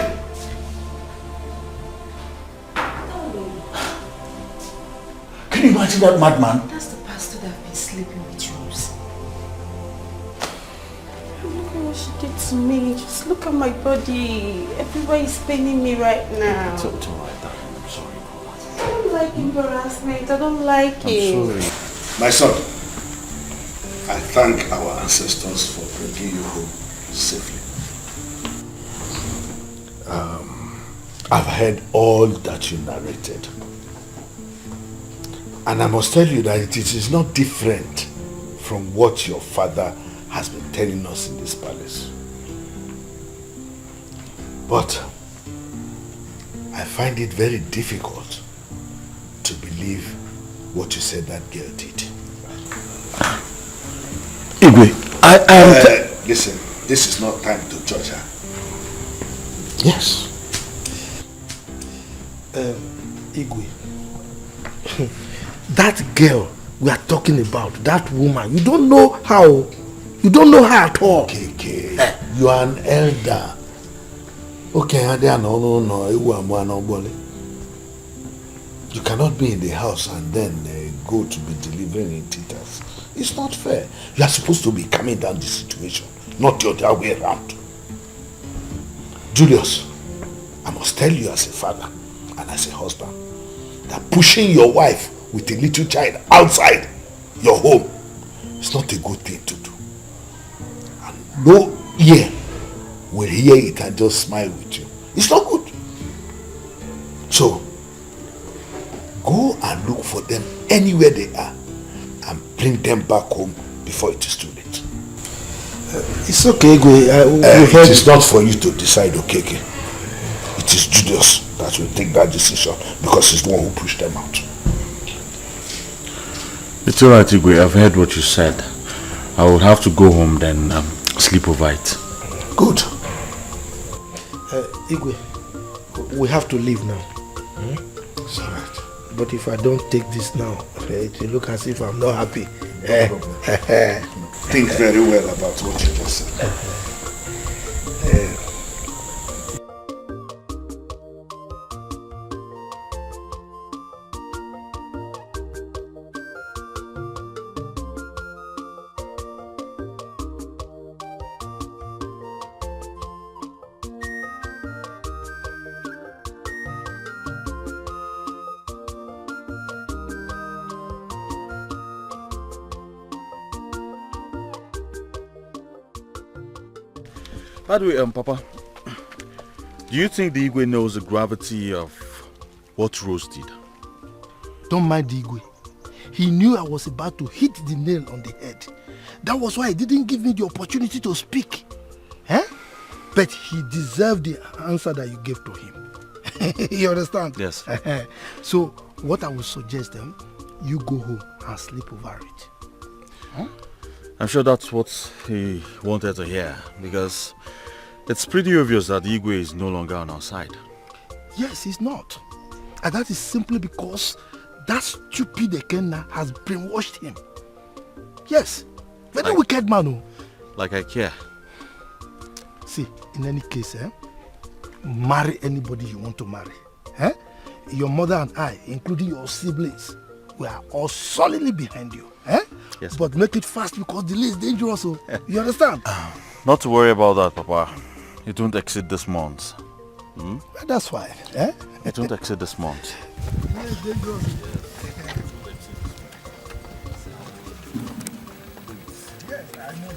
Can you imagine that madman? That's the pastor that I've been sleeping with, Rose. Look at what she did to me. Just look at my body. Everywhere is paining me right now. It's alright, darling. I'm sorry for that. I don't like embarrassment. I don't like it. I'm sorry. My son, I thank our ancestors for bringing you home safely. I've heard all that you narrated. And I must tell you that it is not different from what your father has been telling us in this palace. But I find it very difficult to believe what you said that girl did. Igwe, I am... listen, this is not time to judge her. Yes. Igwe, that girl we are talking about, that woman, you don't know how. You don't know her at all. Okay. You are an elder. Okay, you cannot be in the house and then go to be delivering in titas. It's not fair. You are supposed to be calming down the situation, not the other way around. Julius, I must tell you as a father and as a husband that pushing your wife with a little child outside your home is not a good thing to do. And no ear will hear it and just smile with you. It's not good. So, go and look for them anywhere they are and bring them back home before it is too late. It's okay, Igwe. It is not for you to decide, okay? It is Julius that will take that decision because he's the one who pushed them out. It's alright, Igwe. I've heard what you said. I will have to go home then sleep over it. Good. Igwe, we have to leave now. It's alright. But if I don't take this now, it will look as if I'm not happy. Think very well about what you just said. By the way, Papa, do you think the Igwe knows the gravity of what Rose did? Don't mind the Igwe. He knew I was about to hit the nail on the head. That was why he didn't give me the opportunity to speak. But he deserved the answer that you gave to him. You understand? Yes. So what I would suggest you go home and sleep over it. I'm sure that's what he wanted to hear, because it's pretty obvious that Igwe is no longer on our side. Yes, he's not. And that is simply because that stupid Ekenna has brainwashed him. Yes, very wicked man. Like I care. See, in any case, marry anybody you want to marry. Your mother and I, including your siblings, we are all solidly behind you. Yes. But make it fast because delay is dangerous. You understand? Not to worry about that, Papa. It won't exceed this month. Well, that's fine. It won't exceed this month. Yes, dangerous. Yes, I know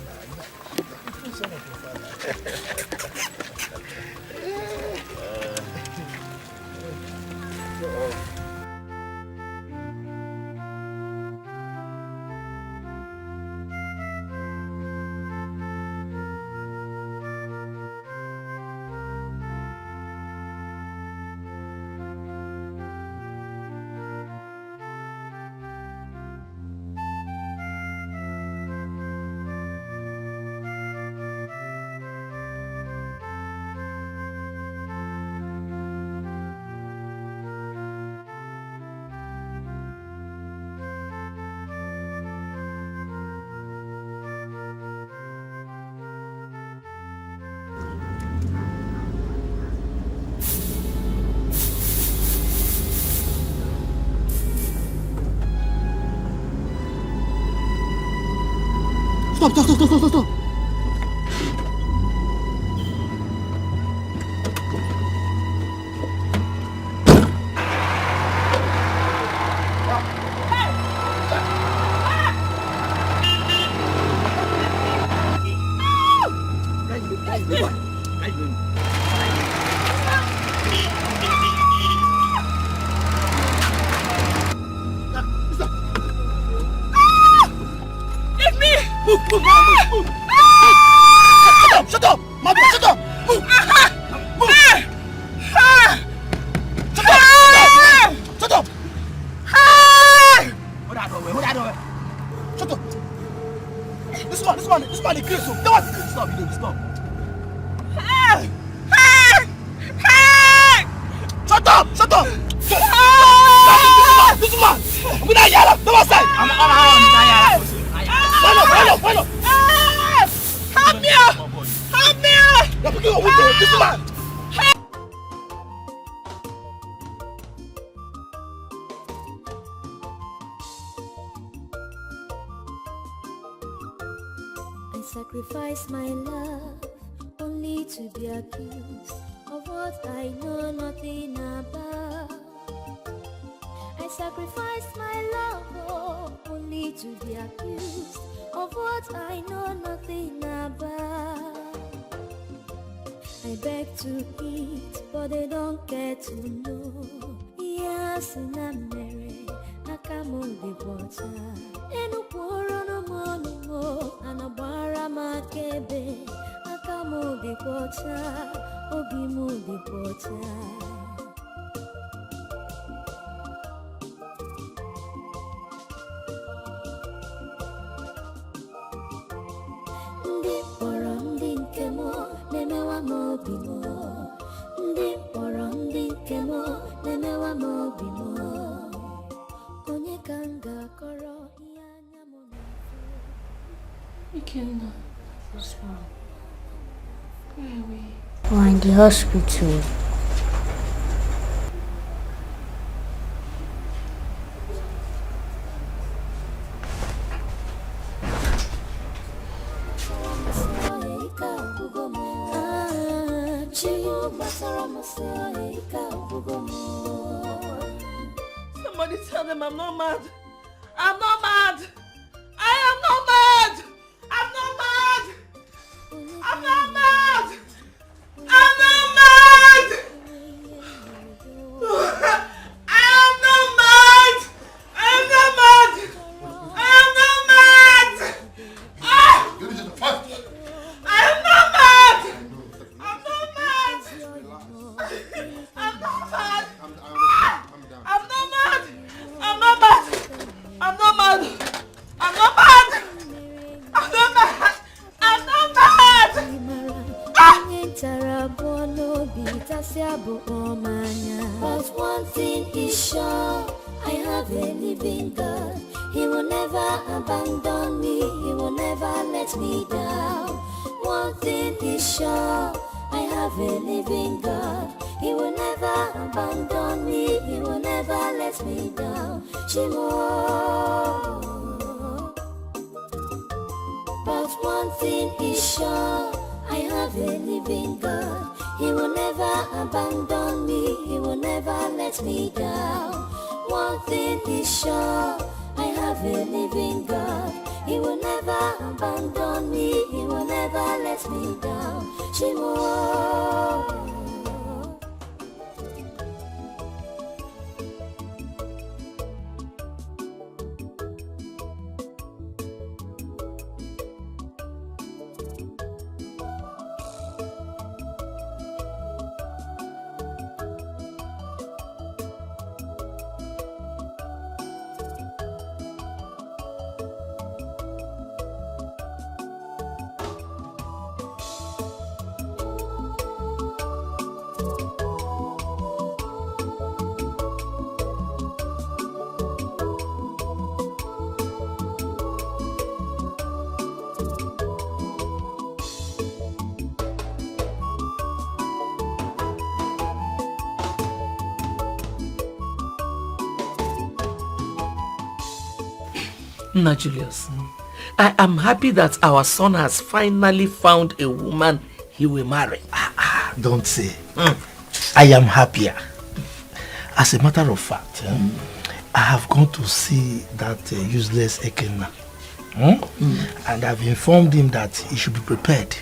Stop. Move. Shut up! Mother, shut up! Move! Move! Shut up! Shut up! This one, the case. Stop. Shut up! This one! We not yellow! Come outside! I'm Follow! Help me! You're picking a window! This man! I sacrifice my love only to be accused of what I know nothing about. I sacrifice my love only to be accused of what I know nothing about. I beg to eat, but they don't get to know. Yes, in a merry, I come on the water. And a pour on a mono, and a bar my kebe. I come on the water, Obi move the water. Ndi kpọrọ ndị nke m na-emewa m obi m. Ndị kpọrọ ndị nke m na-emewa m obi m. Onye ka m ga-akọrọ ihe anya m na-afụ? Ikenna, what's wrong? Where are we? We're in the hospital. Somebody tell them I'm not mad. I'm not mad. I am not mad. I'm not mad. I'm not mad. I'm not mad. I am not mad. I am not mad. I am not mad. Ah! I am not mad. I'm not mad. I'm not mad. I'm not mad. I'm not mad. I'm not mad. I'm not mad. I'm not mad. I'm not mad. I'm not mad. But one thing is sure, I have a living God. He will never abandon me. He will never let me down. One thing is sure, I have a living God. He will never abandon me. He will never let me down. Shimo. But one thing is sure, I have a living God. He will never abandon me. He will never let me down. One thing is sure, I have a living God. He will never abandon me. He will never let me down. Shimo. Nna Julius, I am happy that our son has finally found a woman he will marry. Don't say. I am happier. As a matter of fact, I have gone to see that useless Ekenna. And I've informed him that he should be prepared.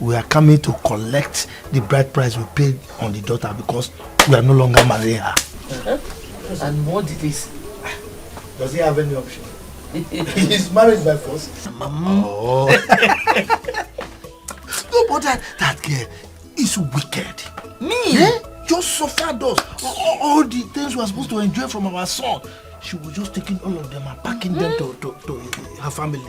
We are coming to collect the bride price we paid on the daughter because we are no longer marrying her. And what did he say? Does he have any option? He's married by force. Oh. No, but that girl is wicked. Me? Yeah? Just suffered us. All the things we are supposed to enjoy from our son. She was just taking all of them and packing them to her family.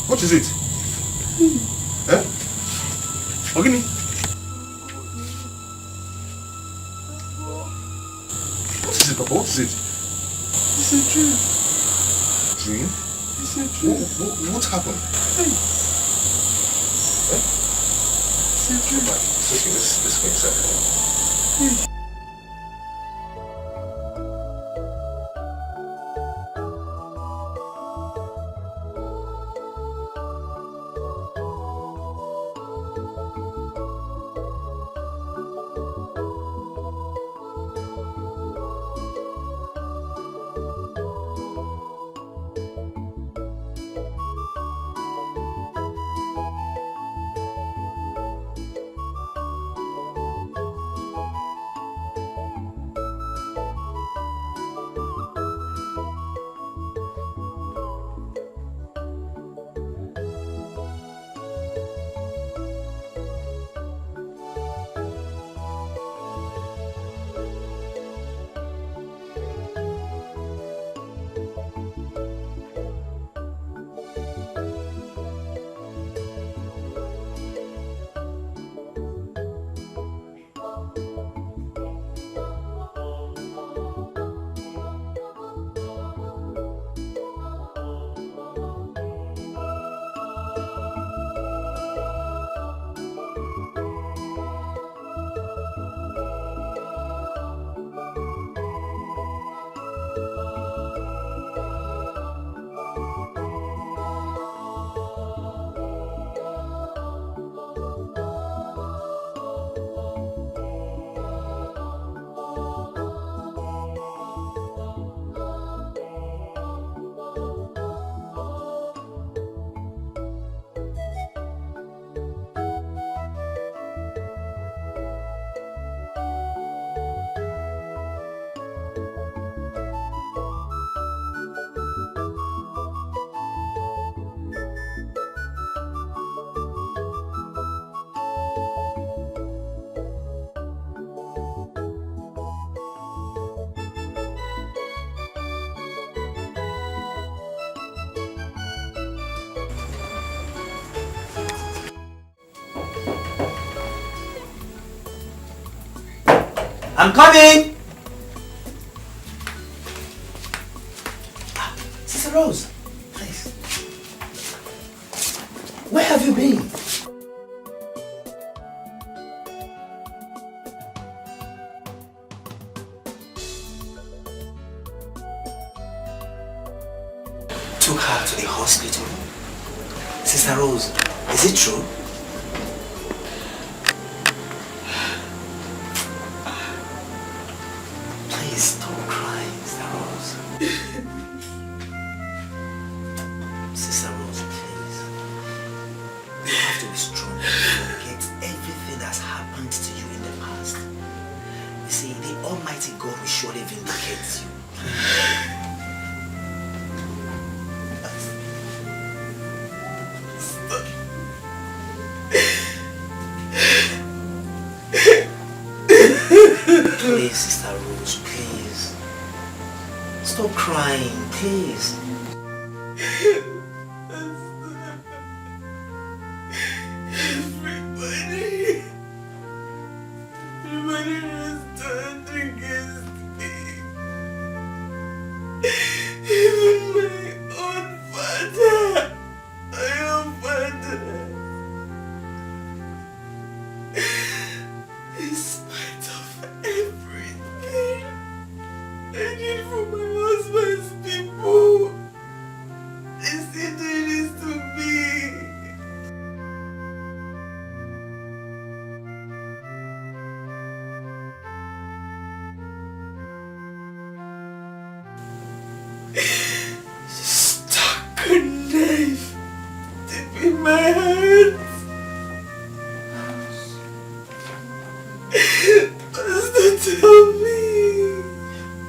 What is it? Eh? Ogini? What is it, Papa? What is it? It's a dream. Dream? It's a dream. What happened? Hey. Eh? It's a dream. It's okay, let's go inside. Hey. I'm coming! Sister Rose, please. Where have you been? Took her to the hospital. Sister Rose, is it true? Please stop crying, Sister Rose. Sister Rose, please. You have to be strong and forget everything that's happened to you in the past. You see, the Almighty God will surely vindicate you. Please, Sister Rose, please. Stop crying, please. Everybody has turned against me. Even my own father. My own father. In spite of everything I did for my husband's people, they still do this to me. Stuck a knife deep in my heart. Pastor, tell me.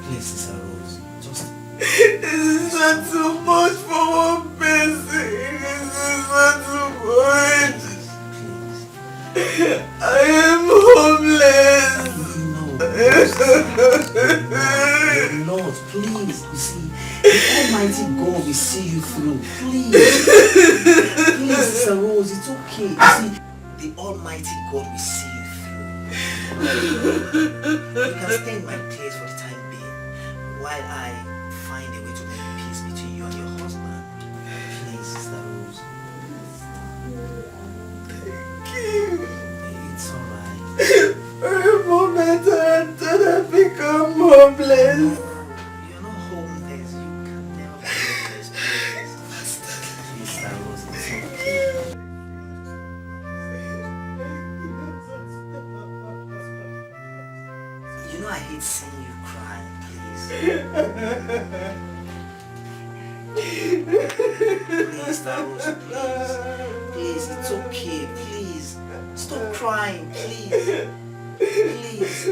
Please, Sister Rose, just... This is not too much for one person. This is not too much. I am homeless. No, please, you see, the Almighty God will see you through. Please. Please, Sister Rose, it's okay. You see, the Almighty God will see you through. You can stay in my place for the time being while I find a way to make peace between you and your husband. Please, Sister Rose. Thank you. It's alright. For a moment I thought I'd become homeless. You're not homeless. You can never be homeless. Please, Sister Rose, it's okay. You know I hate seeing you crying, please. Please, Sister Rose, please. Please, it's okay, please. Stop crying, please. Please.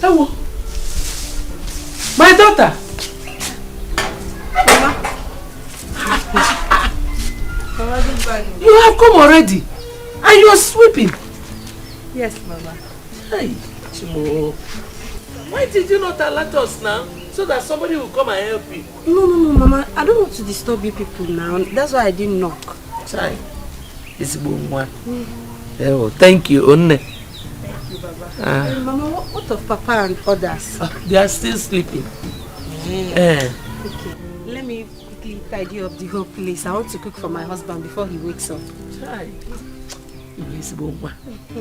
Hello. My daughter. Mama. You have come already. And you are sweeping. Yes, Mama. Hey, Chimo. Why did you not alert us now? So that somebody will come and help you. No, Mama. I don't want to disturb you people now. That's why I didn't knock. Sorry. It's one. Oh, thank you, Onne. Thank you, Baba. Mama, what of Papa and others? They are still sleeping. Okay, let me quickly tidy up the whole place. I want to cook for my husband before he wakes up. Try.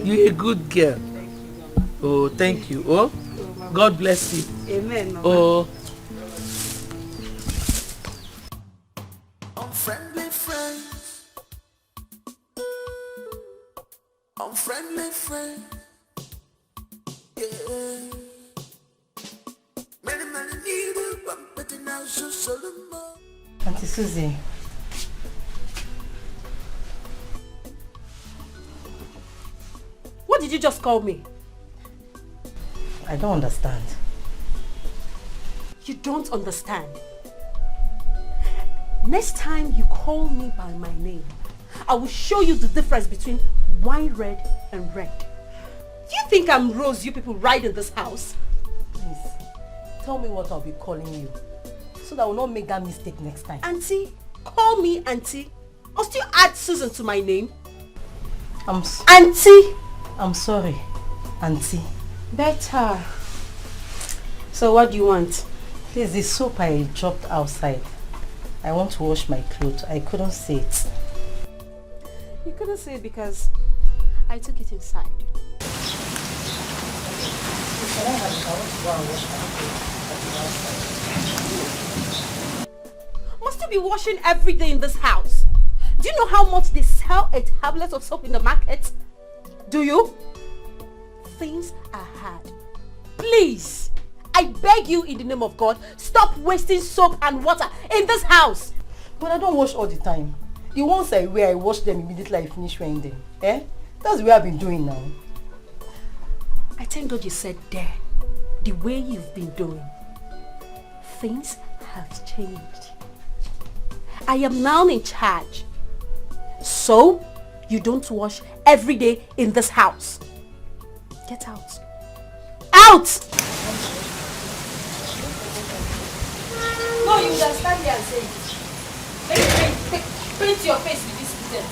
You're a good girl. Oh, thank you. Oh, God bless you. Amen, Mama. Oh. Unfriendly friends. Unfriendly friends. Yeah. Many need a bump, but now so Solomon. Auntie Susie. What did you just call me? I don't understand. You don't understand. Next time you call me by my name, I will show you the difference between wine red and red. Do you think I'm Rose you people ride in this house? Please, tell me what I'll be calling you, so that I will not make that mistake next time. Auntie, call me Auntie. Or still add Susan to my name. Auntie! I'm sorry, Auntie. Better. So what do you want? Please, the soap I dropped outside. I want to wash my clothes. I couldn't see it. You couldn't see it because I took it inside. Must you be washing every day in this house? Do you know how much they sell a tablet of soap in the market? Do you? Things are hard. Please, I beg you in the name of God, stop wasting soap and water in this house. But I don't wash all the time. The ones I wear, I wash them immediately I finish wearing them. Eh? That's the way I've been doing now. I thank God you said there, the way you've been doing. Things have changed. I am now in charge. So, you don't wash every day in this house. Get out. Out! No, you understand me and say it. Let me paint your face with this present.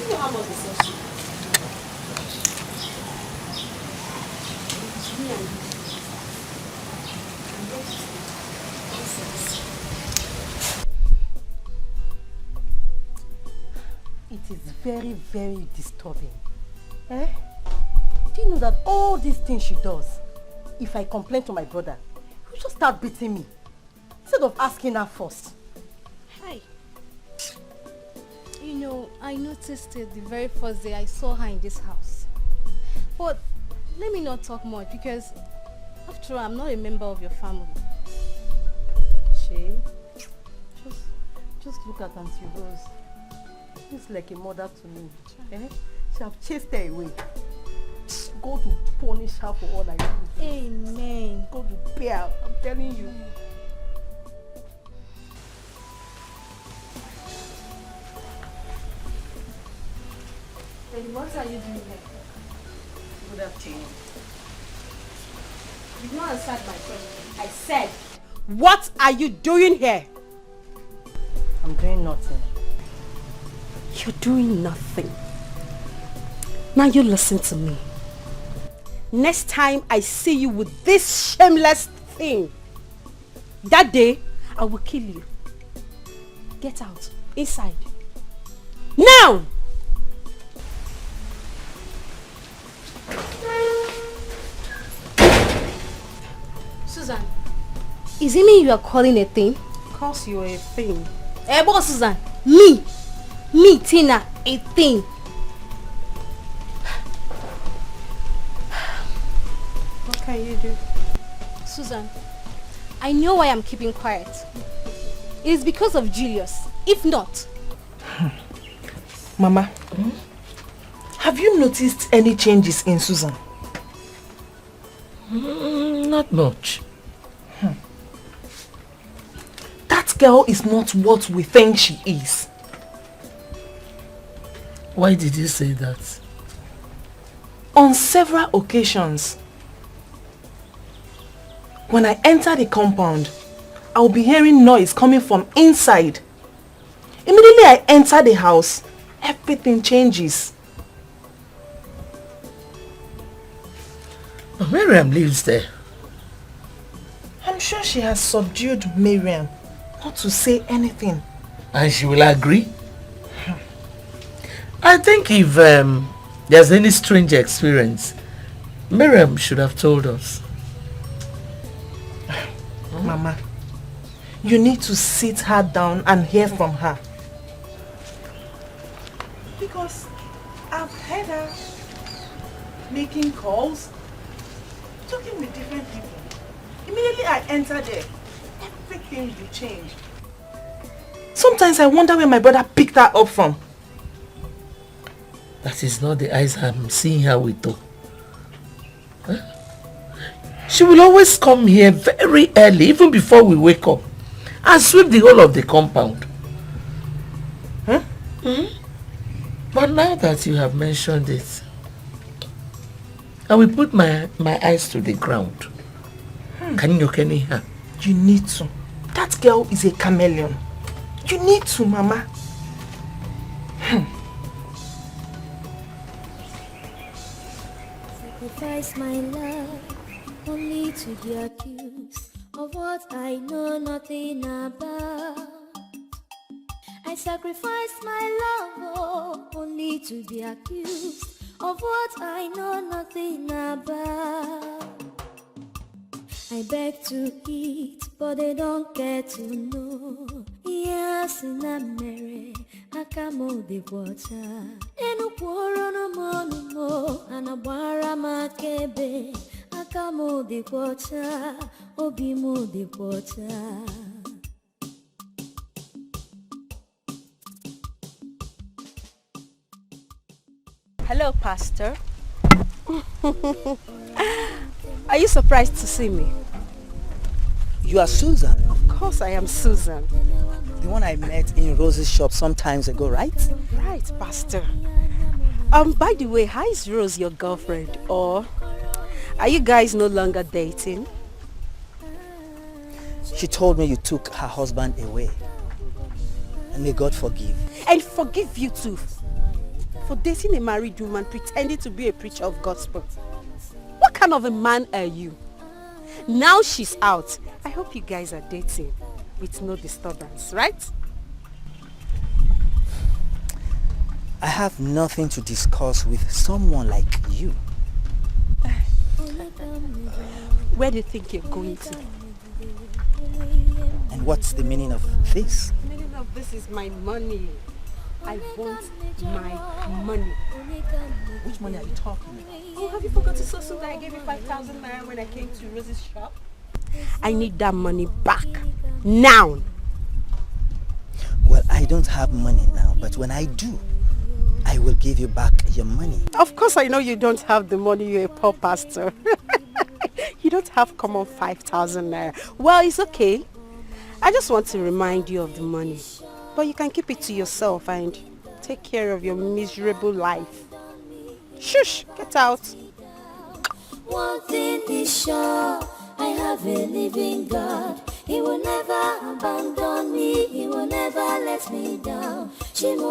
You know how much this is? It is very, very disturbing. Eh? Do you know that all these things she does, if I complain to my brother, he'll just start beating me instead of asking her first. Hi. You know, I noticed it the very first day I saw her in this house. But let me not talk much because after all, I'm not a member of your family. Shay, just look at Auntie Rose. She's like a mother to me. Eh? She have chased her away. God will punish her for all I do. Amen. God will pay her. I'm telling you. Then what are you doing here? Good afternoon. You've not answered my question. I said, what are you doing here? I'm doing nothing. You're doing nothing. Now you listen to me. Next time I see you with this shameless thing, that day I will kill you. Get out. Inside. Now! Susan, is it me you are calling a thing? Of course you're a thing. Eh, boss Susan, me, Tina, a thing. What can you do? Susan, I know why I'm keeping quiet. It is because of Julius. If not... Mama, have you noticed any changes in Susan? Not much. That girl is not what we think she is. Why did you say that? On several occasions, when I enter the compound, I'll be hearing noise coming from inside. Immediately I enter the house, everything changes. But Miriam lives there. I'm sure she has subdued Miriam not to say anything. And she will agree? I think if there's any strange experience, Miriam should have told us. Mama, you need to sit her down and hear from her. Because I've heard her making calls, talking with different people. Immediately I enter there, everything will change. Sometimes I wonder where my brother picked her up from. That is not the eyes I'm seeing her with though. Huh? She will always come here very early, even before we wake up, and sweep the whole of the compound. Huh? But now that you have mentioned it, I will put my eyes to the ground. Can you hear her? You need to. That girl is a chameleon. You need to, Mama. Sacrifice my love only to be accused of what I know nothing about. I sacrifice my love only to be accused of what I know nothing about. I beg to eat, but they don't get to know. Yes, in a mere, I come on the water. Enu poro no mo, and a bara makebe. I come on the water, obi mo the water. Hello, Pastor. Are you surprised to see me? You are Susan? Of course I am Susan. The one I met in Rose's shop some times ago, right? Right, Pastor. By the way, how is Rose your girlfriend? Or are you guys no longer dating? She told me you took her husband away. And may God forgive. And forgive you too. For dating a married woman pretending to be a preacher of gospel. What kind of a man are you? Now she's out. I hope you guys are dating with no disturbance, right? I have nothing to discuss with someone like you. Where do you think you're going to? And what's the meaning of this? The meaning of this is my money. I want my money. Which money are you talking about? Oh, have you forgotten so soon that I gave you 5,000 naira when I came to Rose's shop? I need that money back. Now! Well, I don't have money now, but when I do, I will give you back your money. Of course I know you don't have the money, you're a poor pastor. You don't have common 5,000 naira. Well, it's okay. I just want to remind you of the money. But you can keep it to yourself and take care of your miserable life. Shush! Get out! One thing is sure, I have a living God. He will never abandon me. He will never let me down. Shimo.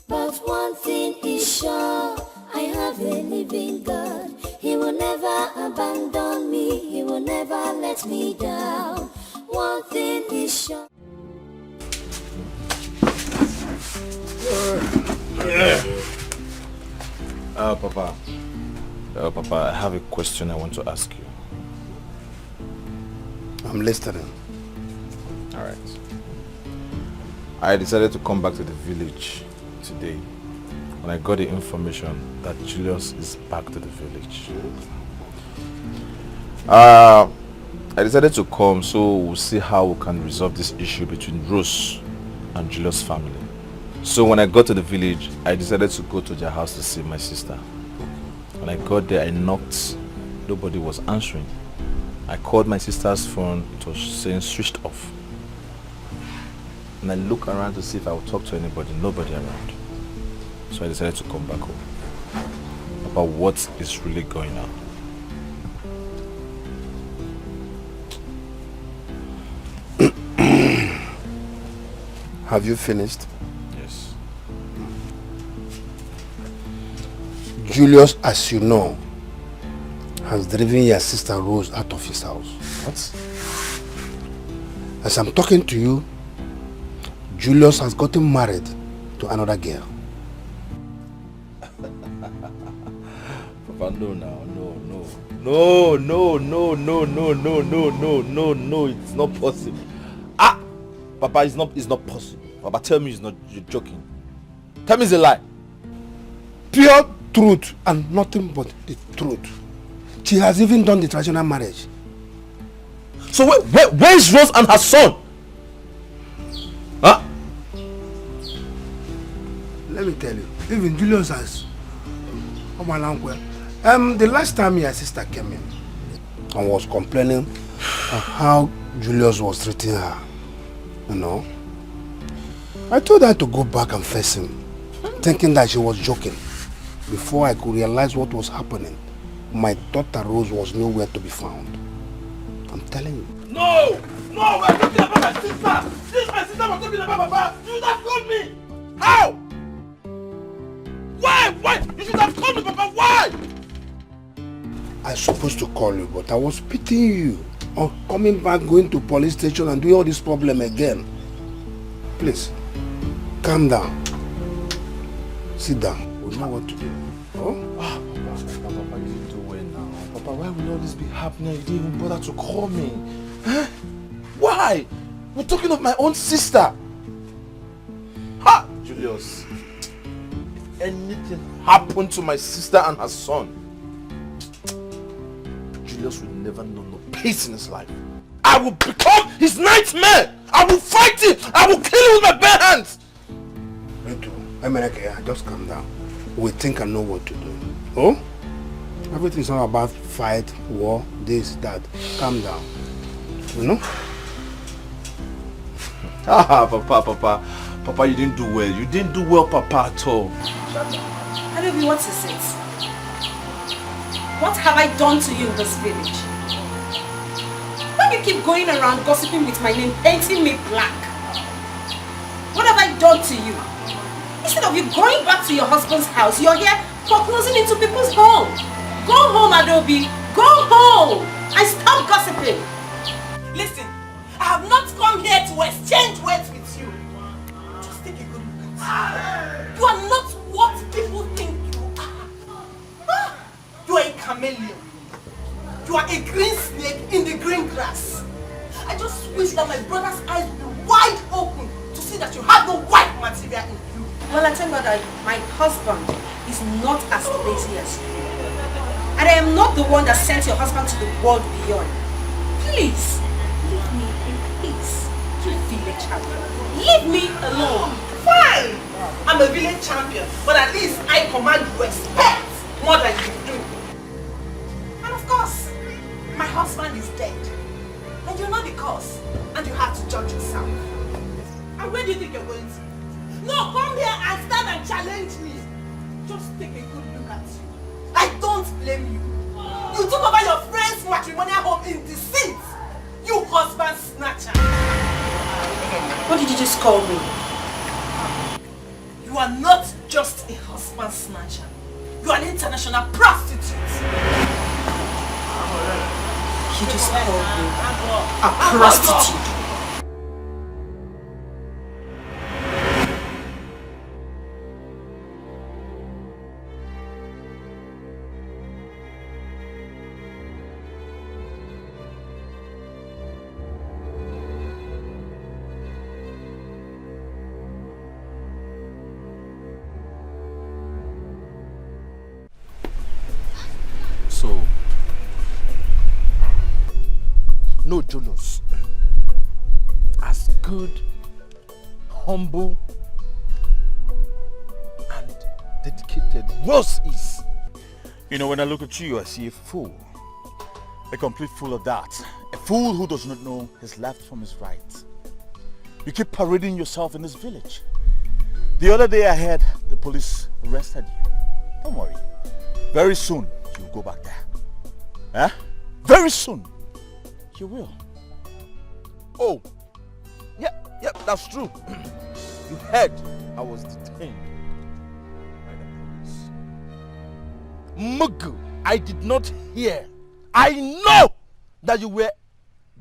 But one thing is sure, I have a living God. He will never abandon me. He will never let me down. One thing is sure. Papa, I have a question I want to ask you. I'm listening. All right. I decided to come back to the village today when I got the information that Julius is back to the village. I decided to come so we'll see how we can resolve this issue between Rose and Julius' family. So when I got to the village, I decided to go to their house to see my sister. When I got there, I knocked. Nobody was answering. I called my sister's phone. It was saying switched off. And I looked around to see if I would talk to anybody. Nobody around. So I decided to come back home. About what is really going on. Have you finished? Yes. Julius, as you know, has driven your sister Rose out of his house. What? As I'm talking to you, Julius has gotten married to another girl. Papa, no now, no, it's not possible. Papa, it's not possible. Papa, tell me you're joking. Tell me it's a lie. Pure truth and nothing but the truth. She has even done the traditional marriage. So where is Rose and her son? Huh? Let me tell you, even Julius has. The last time your sister came in and was complaining of how Julius was treating her, you know, I told her to go back and face him, thinking that she was joking. Before I could realize what was happening, my daughter Rose was nowhere to be found. I'm telling you. No, we're talking about my sister. This is my sister we're talking about, Papa. You should have called me. How? Why? You should have called me, Papa. Why? I was supposed to call you, but I was pitying you on coming back, going to police station and doing all this problem again. Please, calm down. Sit down. We know what to do. Oh? Papa, you didn't do well now. Papa, why will all this be happening? You didn't even bother to call me. Huh? Why? We're talking of my own sister. Ha! Julius, if anything happened to my sister and her son, Julius will never know no peace in his life. I will become his nightmare. I will fight him. I will kill him with my bare hands. Me too. Just calm down. We think and know what to do. Oh? Everything's not about fight, war, this, that. Calm down. You know? Papa, you didn't do well. You didn't do well, Papa, at all. Alobi, what is it? What have I done to you in this village? Why you keep going around gossiping with my name, painting me black? What have I done to you? Instead of you going back to your husband's house, you're here foreclosing into people's home. Go home, Adobe. Go home. And stop gossiping. Listen, I have not come here to exchange words with you. Just take a good look at you. You are not what people think you are. You are a chameleon. You are a green snake in the green grass. I just wish that my brother's eyes would be wide open to see that you have no white material in you. Well, I tell you that my husband is not as lazy as you. And I am not the one that sent your husband to the world beyond. Please, leave me in peace, you village champion. Leave me alone. Fine! I'm a village champion, but at least I command respect more than you do. And of course, my husband is dead. And you're not the cause. And you have to judge yourself. And where do you think you're going to? No, come here and stand and challenge me. Just take a good look at you. I don't blame you. You took over your friend's matrimonial home in deceit. You husband snatcher. What did you just call me? You are not just a husband snatcher. You are an international prostitute. You just called me a prostitute. No, Julius. As good, humble, and dedicated Rose is. You know, when I look at you, I see a fool. A complete fool of that. A fool who does not know his left from his right. You keep parading yourself in this village. The other day I heard the police arrested you. Don't worry. Very soon, you'll go back there. Huh? Very soon. You will. Oh, yeah, that's true. You heard I was detained by the police. Mugu, I did not hear. I know that you were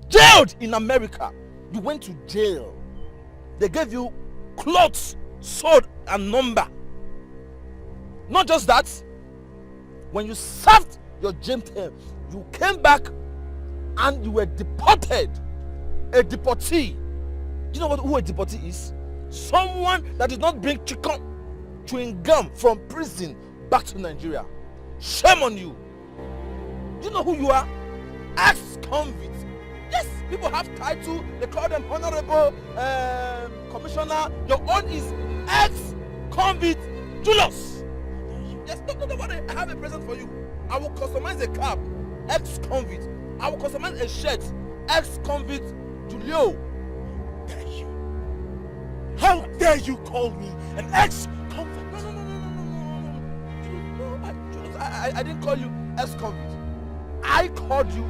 jailed in America. You went to jail. They gave you clothes, sword, and number. Not just that, when you served your jail term, you came back and you were deported. A deportee. Do you know who a deportee is? Someone that did not bring chewing gum from prison back to Nigeria. Shame on you. Do you know who you are? Ex-convict. Yes, people have title. They call them honorable commissioner. Your own is ex-convict Julius. Yes, don't worry. I have a present for you. I will customize a cap. Ex-convict. I will customize a shirt. Ex-convict Julio. How dare you call me an ex-convict? No. I didn't call you ex-convict. I called you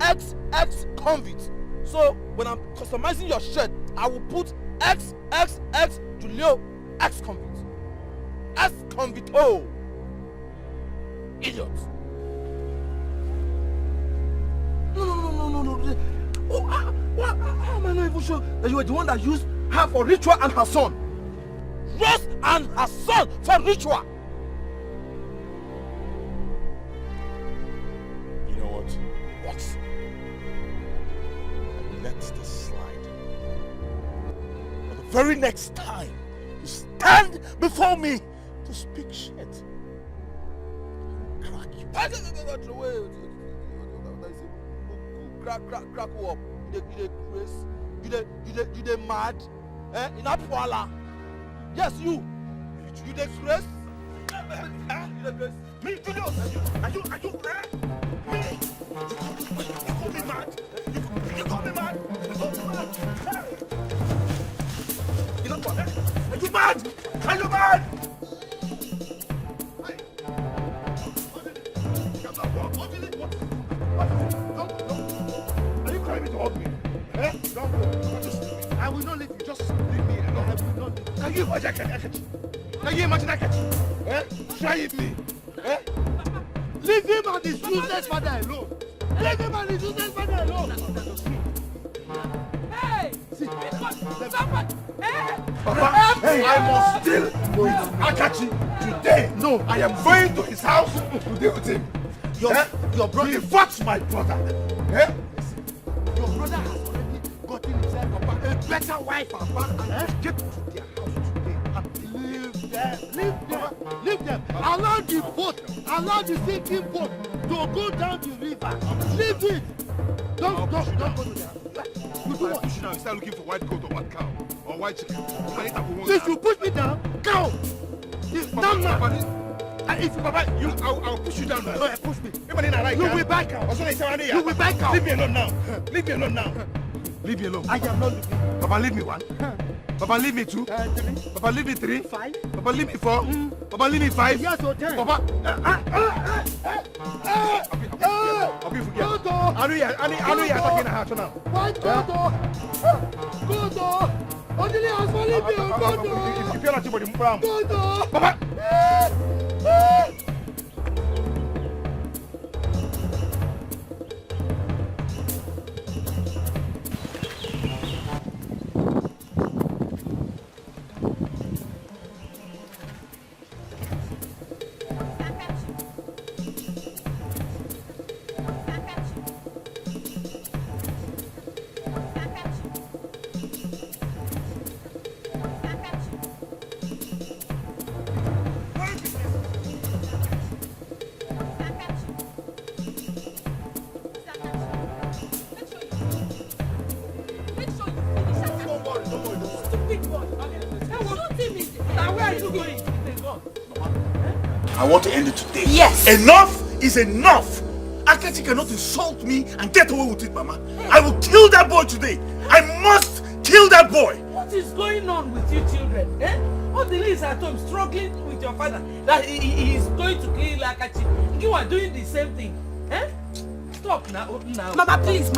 ex-convict. So when I'm customizing your shirt, I will put ex Julio ex-convict. Ex-convict. Oh, idiot. No. Oh, how am I not even sure that you were the one that used her for ritual and her son? Rose and her son for ritual. You know what? What? Let this slide. But the very next time you stand before me to speak shit, I will crack you. Crack you up. You dey mad? In Apuala. Yes, you dey crazy? Me, Julius, are you me? You call me mad? You call me mad? You know what? Are you mad? Are you mad? Are you trying to hug me? Eh? Don't go. I will not leave you. Just leave me alone. I will not leave you. Can you imagine that? Eh? Try it me. Eh? Leave him and his useless father alone. Leave him and his useless father alone. Hey! See, Somebody! Hey! Papa, hey, I must still go with Akachi today. No, I am going to his house to deal with him. Your brother, he fought my brother. Eh? Your brother has already gotten himself a better wife, Papa. Get to their house today and leave them. Allow the boat, allow the sinking boat to go down the river. Leave it. Don't go to their house. You do what? You start looking for white goat or white cow or white chicken. Since you push me down, cow. Now. If Papa, I'll push you down now. No, push me. You will back out. You will back out. Leave me alone now. Leave me alone now. Leave me alone. I am not leaving. Papa, leave me 1. Papa, leave me 2. 3. Papa, leave me 3. 5. Papa, leave me 4. Papa, leave me 5. Yes, or 10. Papa. I'll be forget. I know you're attacking the house now. What? Go. Only has for leave me. Go. If you're not somebody, go. Papa. I want to end it today. Yes. Enough is enough. Akachi cannot insult me and get away with it, Mama. I will kill that boy today. I must kill that boy. What is going on with you children? Eh? All the ladies at home struggling with your father that he is going to kill Akachi. You are doing the same thing. Eh? Stop now. Mama, please.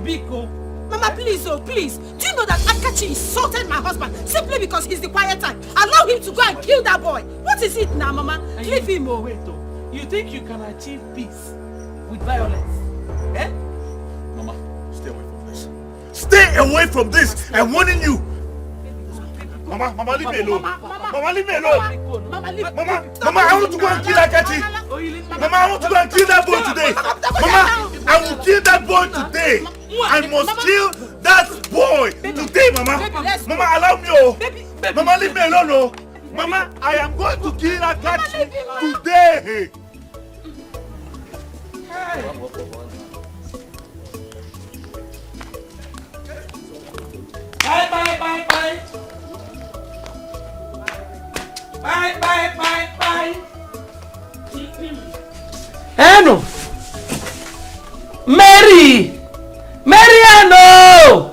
Biko. Mama, please, oh, please. Do you know that Akachi insulted my husband simply because he's the quiet type? Allow him to go and kill that boy. What is it now, Mama? Leave him, oh. Wait, oh. You think you can achieve peace with violence? Eh? Mama, stay away from this. Stay away from this! I'm warning you! Mama, leave me alone. Mama, leave me alone. Mama, I want to go and kill Akachi. Mama, I want to go and kill that boy today. Mama, I will kill that boy today. I must kill that boy today, Mama. Mama, allow me, oh. Mama, leave me alone, oh. Mama, I am going to kill Akachi today. Bye. Bye. Ano? Mariano!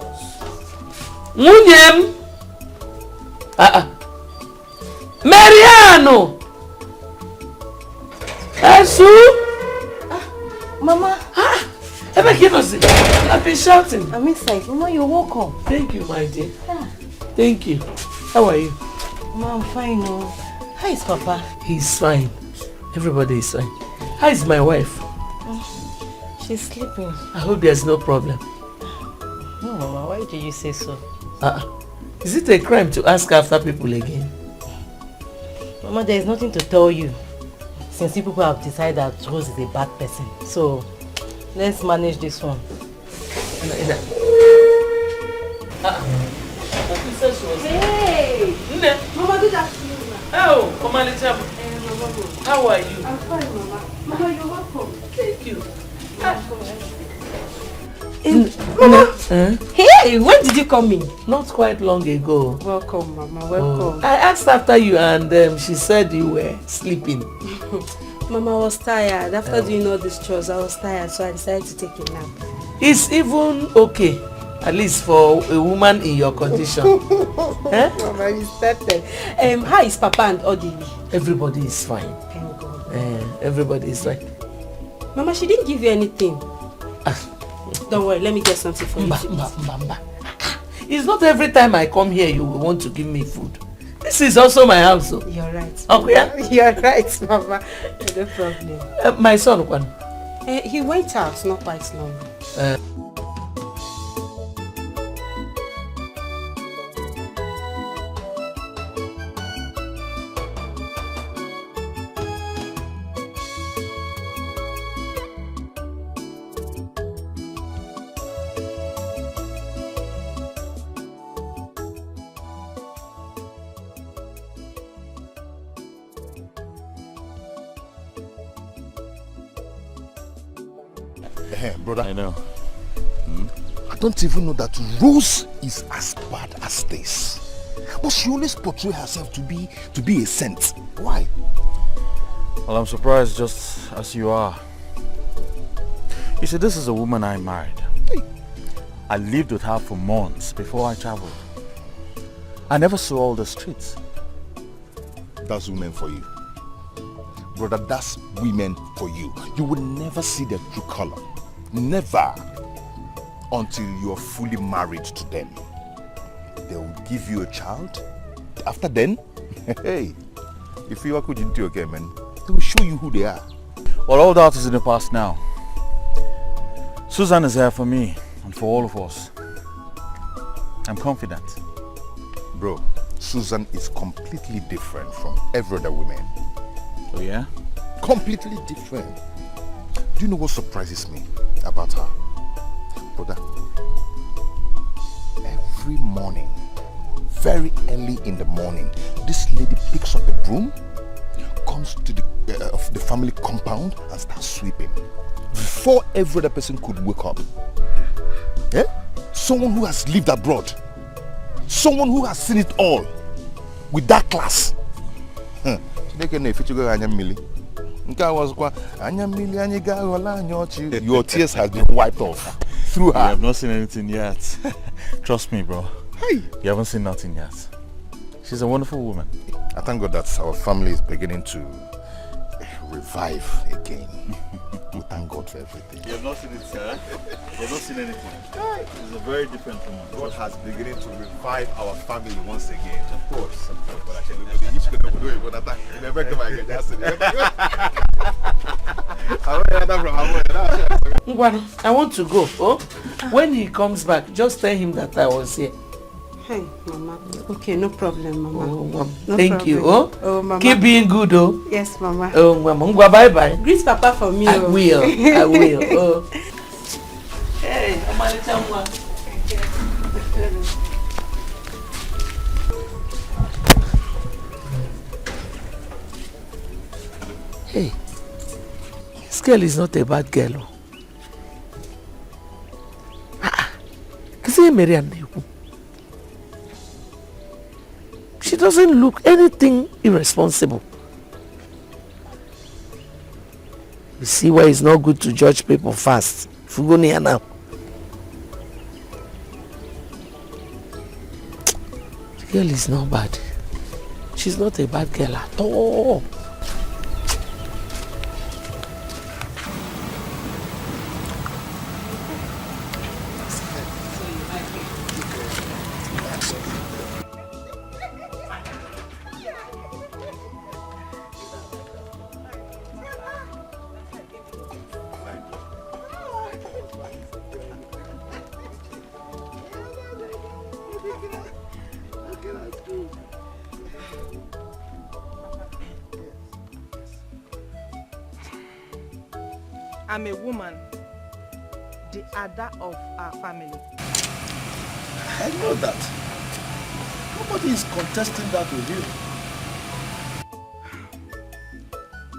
Munyem! Mariano! Asu! Mama! I've been shouting. I'm inside. Mama, you're welcome. Thank you, my dear. Thank you. How are you? Mama, I'm fine. Oh. How is Papa? He's fine. Everybody is fine. How is my wife? She's sleeping. I hope there's no problem. No, Mama, why did you say so? Is it a crime to ask after people again? Mama, there is nothing to tell you. Since you people have decided that Rose is a bad person. So, let's manage this one. Hey! Mama, good afternoon. Oh, Mama Licham. How are you? I'm fine, Mama. Mama, you're welcome. Thank you. Mama! Hey, when did you come in? Not quite long ago. Welcome, Mama. Welcome. I asked after you and she said you were sleeping. Mama, I was tired. After doing all these chores, I was tired, so I decided to take a nap. It's even okay, at least for a woman in your condition. Mama, you started. How is Papa and Odili? Everybody is fine. Thank God. Everybody is fine. Mama, she didn't give you anything. Don't worry, let me get something for you. It's not every time I come here you will want to give me food. This is also my house. So. You're right. Okay. You're right, Mama. No problem. My son, when? He went out not quite long. Brother. I know. I don't even know that Rose is as bad as this. But she always portrays herself to be a saint. Why? Well, I'm surprised just as you are. You see, this is a woman I married. Hey. I lived with her for months before I traveled. I never saw all the streets. That's women for you. Brother, that's women for you. You will never see their true color. Never. Until you are fully married to them. They will give you a child. After then, hey, if you are good into your game, man, they will show you who they are. Well, all that is in the past now. Susan is here for me and for all of us. I'm confident. Bro, Susan is completely different from every other woman. Oh yeah? Completely different. Do you know what surprises me about her? Brother, every morning, very early in the morning, this lady picks up a broom, comes to the family compound and starts sweeping. Before every other person could wake up. Yeah? Someone who has lived abroad. Someone who has seen it all. With that class. Your tears have been wiped off through her. You have not seen anything yet. Trust me, bro. Hey. You haven't seen nothing yet. She's a wonderful woman. I thank God that our family is beginning to revive again. We thank God for everything. You have not seen it, sir. You have not seen anything. It's a very different woman. God has beginning to revive our family once again. Of course. But I tell you, each could do it, but attack. Never come again. That's it. Ngwano, I want to go. Oh, when he comes back, just tell him that I was here. Hey, Mama. Okay, no problem, Mama. Oh, no thank problem. you. Oh, Mama. Keep being good, oh. Yes, Mama. Oh, Mama. Ngwa, bye bye. Greet Papa for me. I will. I will. Oh. Hey, Mama. Hey, this girl is not a bad girl. She doesn't look anything irresponsible. You see why it's not good to judge people fast. If you go near now. The girl is not bad. She's not a bad girl at all. I'm a woman, the Ada of our family. I know that. Nobody is contesting that with you.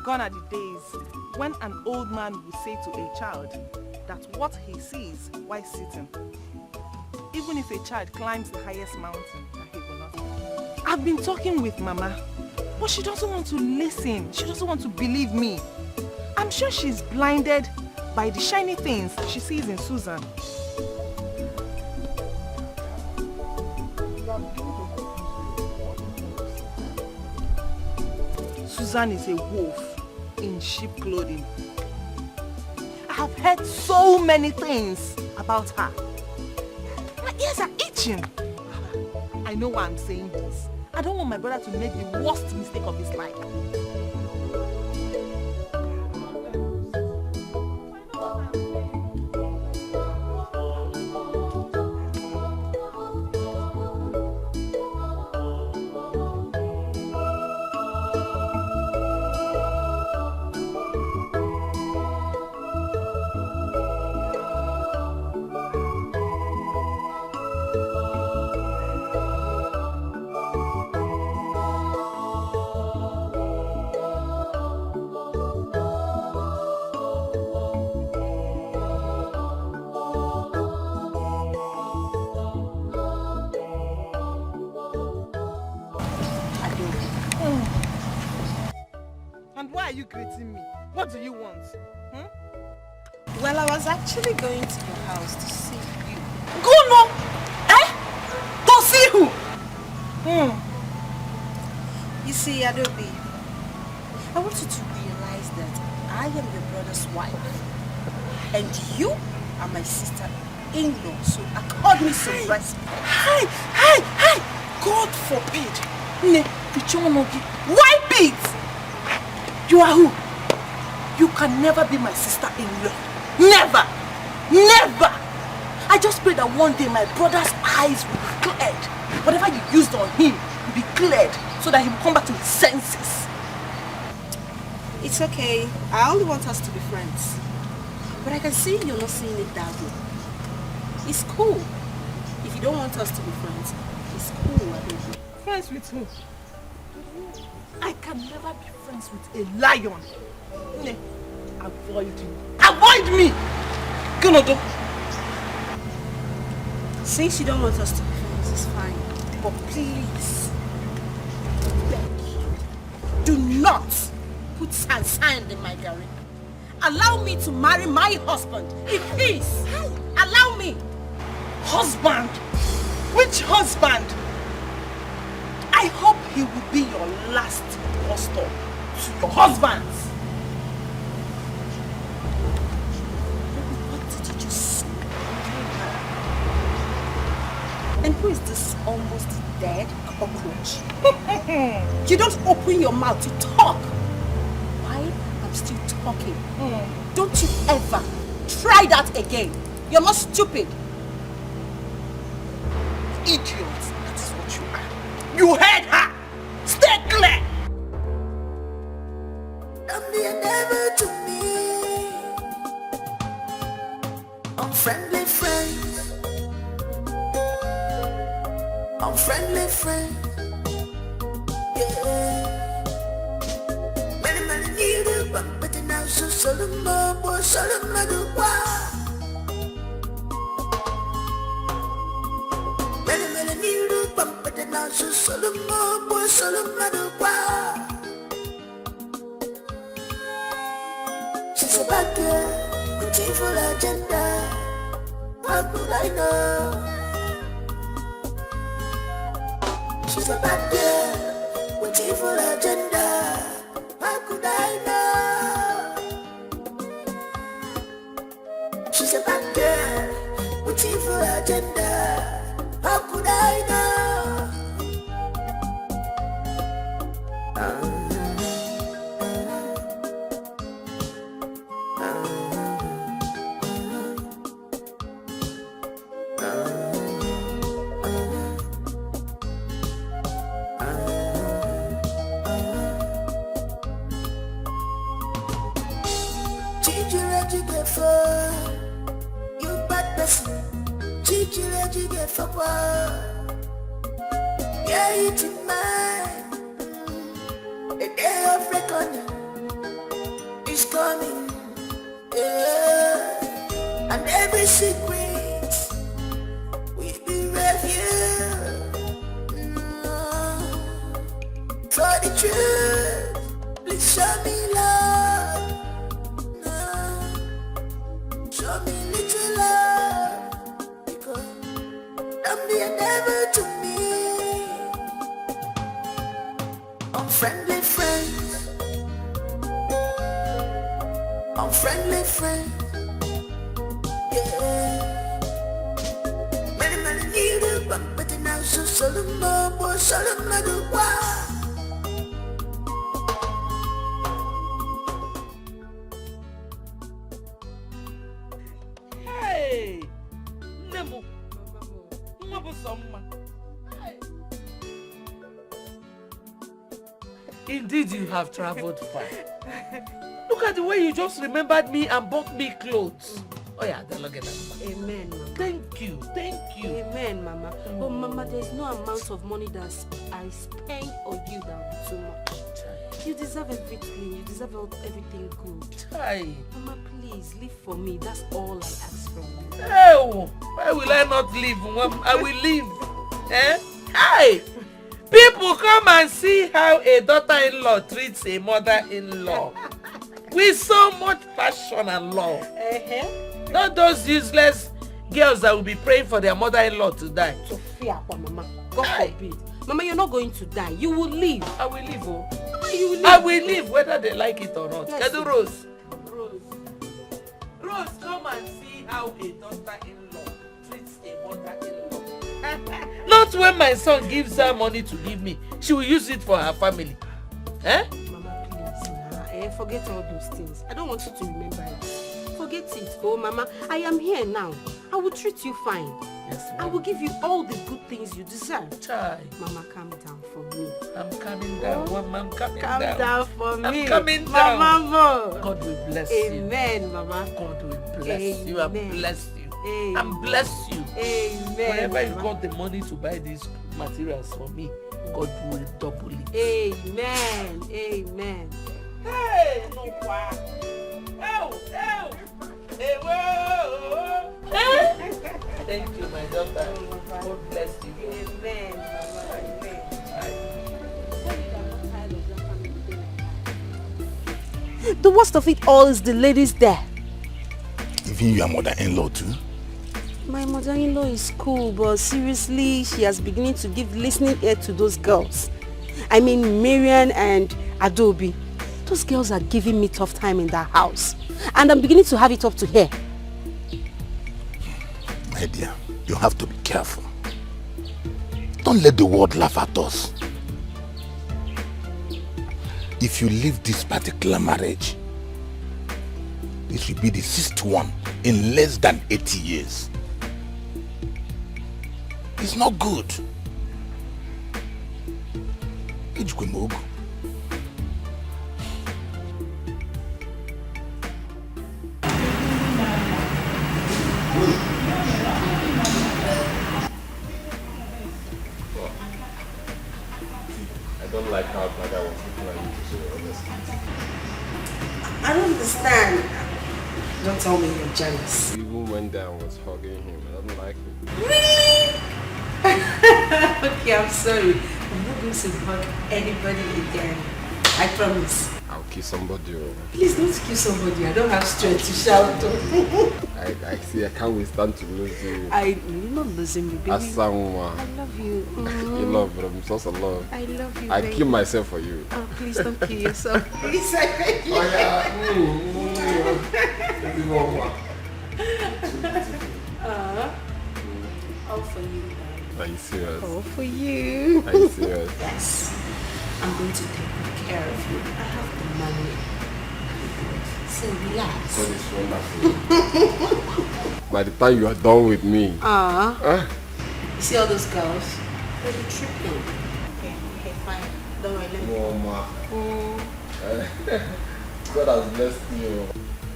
Gone are the days when an old man would say to a child that what he sees while sitting, even if a child climbs the highest mountain, that he will not. I've been talking with Mama, but she doesn't want to listen. She doesn't want to believe me. I'm sure she's blinded by the shiny things she sees in Susan. Susan is a wolf in sheep clothing. I have heard so many things about her. My ears are itching. I know why I'm saying this. I don't want my brother to make the worst mistake of his life. you greeting me? What do you want? Well, I was actually going to your house to see you. Go no! Eh? To see who? You see, Adobe, I want you to realize that I am your brother's wife. And you are my sister-in-law, so accord me some respect. Hi! God forbid! Wipe it! You are who? You can never be my sister-in-law. Never! Never! I just pray that one day my brother's eyes will be cleared. Whatever you used on him will be cleared so that he will come back to his senses. It's okay. I only want us to be friends. But I can see you're not seeing it that way. It's cool. If you don't want us to be friends, it's cool. Friends with who? I can never be friends with a lion. Avoid me. Avoid me! Gonodo. Since you don't want us to be friends, it's fine. But please, beg you, do not put sand in my garden. Allow me to marry my husband in peace. Allow me. Husband? Which husband? I hope he will be your last pastor to your husbands. almost dead cockroach. You don't open your mouth to talk. Why? I'm still talking. Don't you ever try that again. You're not stupid. Idiot. That is what you are. You heard her. Stay clear. Don't be a devil to me. Unfriendly friends. Unfriendly friends. Yeah. Many need a bump, but now so Solomon, boy, Solomon, Many need a bump, but now so Solomon, boy, Solomon, she's a bad girl with evil agenda. How could I know? She's a bad girl with evil agenda. How could I know? She's a bad girl with evil agenda. How could I know? You bad person, Gigi, you get for what? Yeah, it's in mine. The day of reckoning is coming. Yeah, and every secret will be revealed. For the truth, please show me love. Show me little love, because don't be a devil to me. Unfriendly friends. Unfriendly friends. Yeah. Many need a bump, but now so Solomon, boy, Solomon, Indeed, you have traveled far. Look at the way you just remembered me and bought me clothes. Oh yeah, then look at that. Amen, Mama. Thank you. Amen, Mama. But Mama, there's no amount of money that I spend on you that will be too much. You deserve everything. You deserve everything good. Mama, please, live for me. That's all I ask from you. Oh, why will I not live? I will live. Hey! People come and see how a daughter-in-law treats a mother-in-law with so much passion and love. Not those useless girls that will be praying for their mother-in-law to die. Sophia, Mama, God forbid. Mama, you're not going to die. You will live. I will live, oh. Mama, you will live. I will live whether they like it or not. Yes, Kedu Rose, come and see how a daughter-in-law treats a mother-in-law. Not when my son gives her money to give me. She will use it for her family. Mama, please, forget all those things. I don't want you to remember it. Forget it. Oh, Mama, I am here now. I will treat you fine. Yes, I will give you all the good things you deserve. Mama, calm down for me. I'm coming down. I'm coming down. Calm down for me. I'm coming down. Mama. God will bless you. Amen, Mama. God will bless you and bless you. Amen. And bless you. Amen. Whenever you got the money to buy these materials for me, God will double it. Amen. Amen. Hey, no wow. Oh. Hey, whoa. Thank you, my daughter. God bless you. Amen. The worst of it all is the ladies there. Even your mother-in-law too? My mother-in-law is cool, but seriously, she has beginning to give listening ear to those girls. I mean, Marian and Adobe. Those girls are giving me tough time in that house. And I'm beginning to have it up to here. My dear, you have to be careful. Don't let the world laugh at us. If you leave this particular marriage, this will be the 6th one in less than 80 years. It's not good. Ijkwemogu. I don't like how bad I was looking at you, to say honestly. I don't understand. Don't tell me you're jealous. Even when Dan was hugging him, I don't like it. Really? Okay, I'm sorry. I'm not going to hug anybody again. I promise. I'll kiss somebody. Please don't kill somebody. I don't have strength to shout. I see. I can't withstand to lose you. You're not losing me, baby. Asanwa. I love you. You love, but I'm so love. I love you, I baby. kill myself for you. Oh, please don't kill yourself. Please, I beg you. Oh, All for you. Are you serious? All for you. Are you serious? Yes. I'm going to take good care of you. I have the money. So relax. God is wonderful. By the time you are done with me. You see all those girls? They'll be tripping. Okay, fine. Don't worry, let me. Mama. God has blessed you.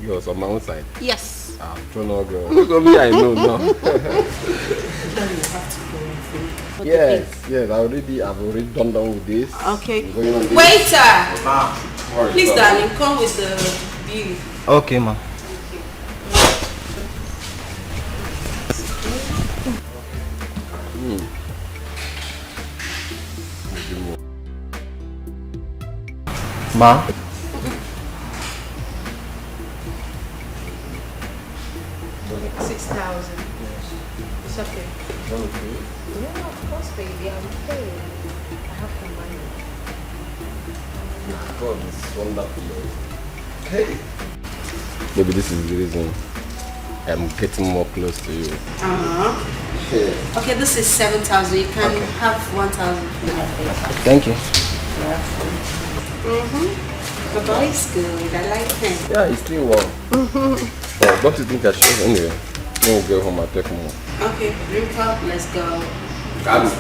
Girls on my own side? Yes. I've thrown all girls. Look at me, I know now. Now you have to go and think. Yes, I've already done with this. Okay. This. Waiter! Sorry, Please, sorry. darling, come with the bill. Okay, ma. Ma? 6,000. It's okay. Yeah, of course, baby. I'm paying. I have the money. God is wonderful. Hey. Maybe this is the reason I'm getting more close to you. Yeah. Okay, this is 7,000. You can have 1,000. Thank you. The boy is good. I like him. Yeah, he's still warm. Don't you think I should? Anyway, we'll go home and take more. Okay, drink up. Let's go. Come.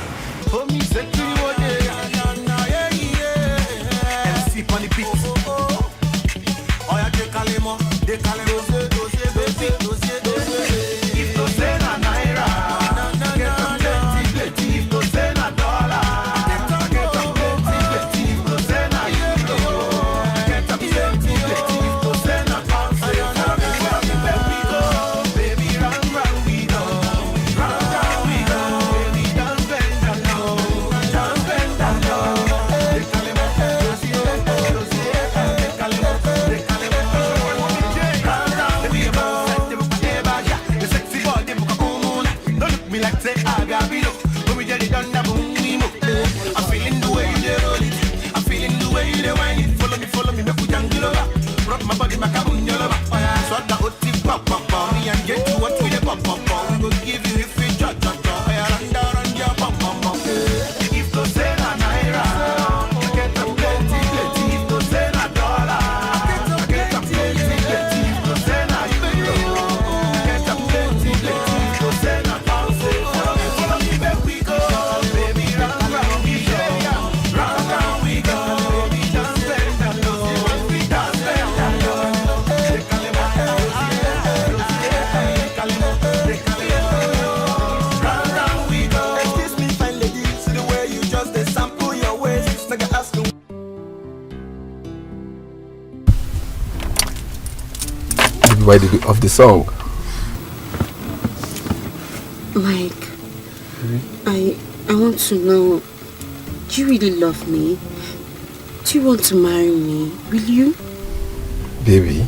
Why did you off the song? Mike, I want to know, do you really love me? Do you want to marry me? Will you? Baby,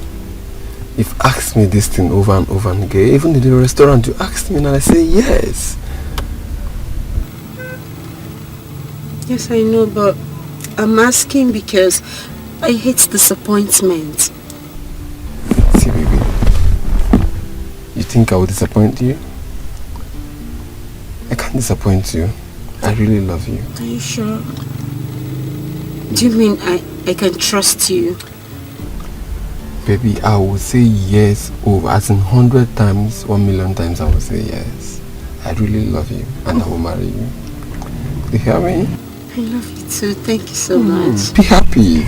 you've asked me this thing over and over and again. Even in the restaurant, you asked me and I say yes. Yes, I know, but I'm asking because I hate disappointment. See, baby, you think I will disappoint you? I can't disappoint you. I I really love you. Are you sure? Do you mean I can trust you? Baby, I will say yes over, as in 100 times, 1,000,000 times I will say yes. I really love you and I will marry you. You hear me? I love you too. Thank you so much. Be happy.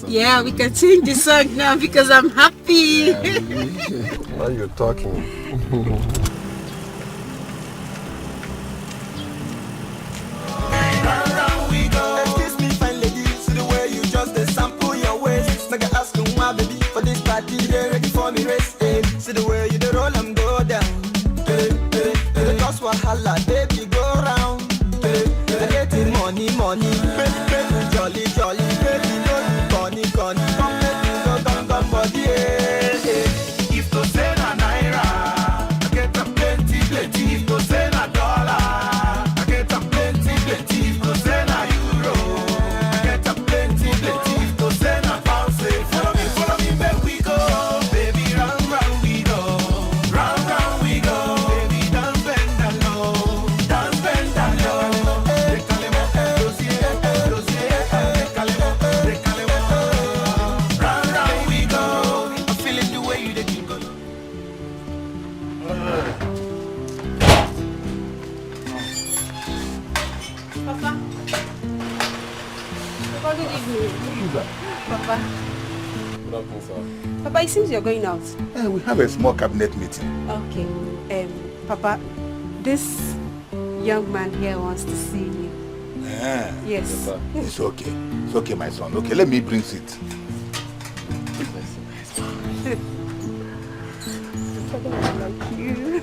Yeah, we can change the song now because I'm happy. Now you're talking. See the way you the roll and go down. The cost wahala, baby, go round. Getting money, baby, jolly, baby, no funny, come let me go, come body. If to say na naira, I get a plenty. If to say na dollar, I get a plenty. If to say na euro, I get a plenty. If to say na pound, say follow me, make we go. Papa. Good afternoon, sir. Papa, it seems you're going out. We have a small cabinet meeting. Okay. Papa, this young man here wants to see you. Yes. It's okay. It's okay, my son. Okay, let me bring it. Like you.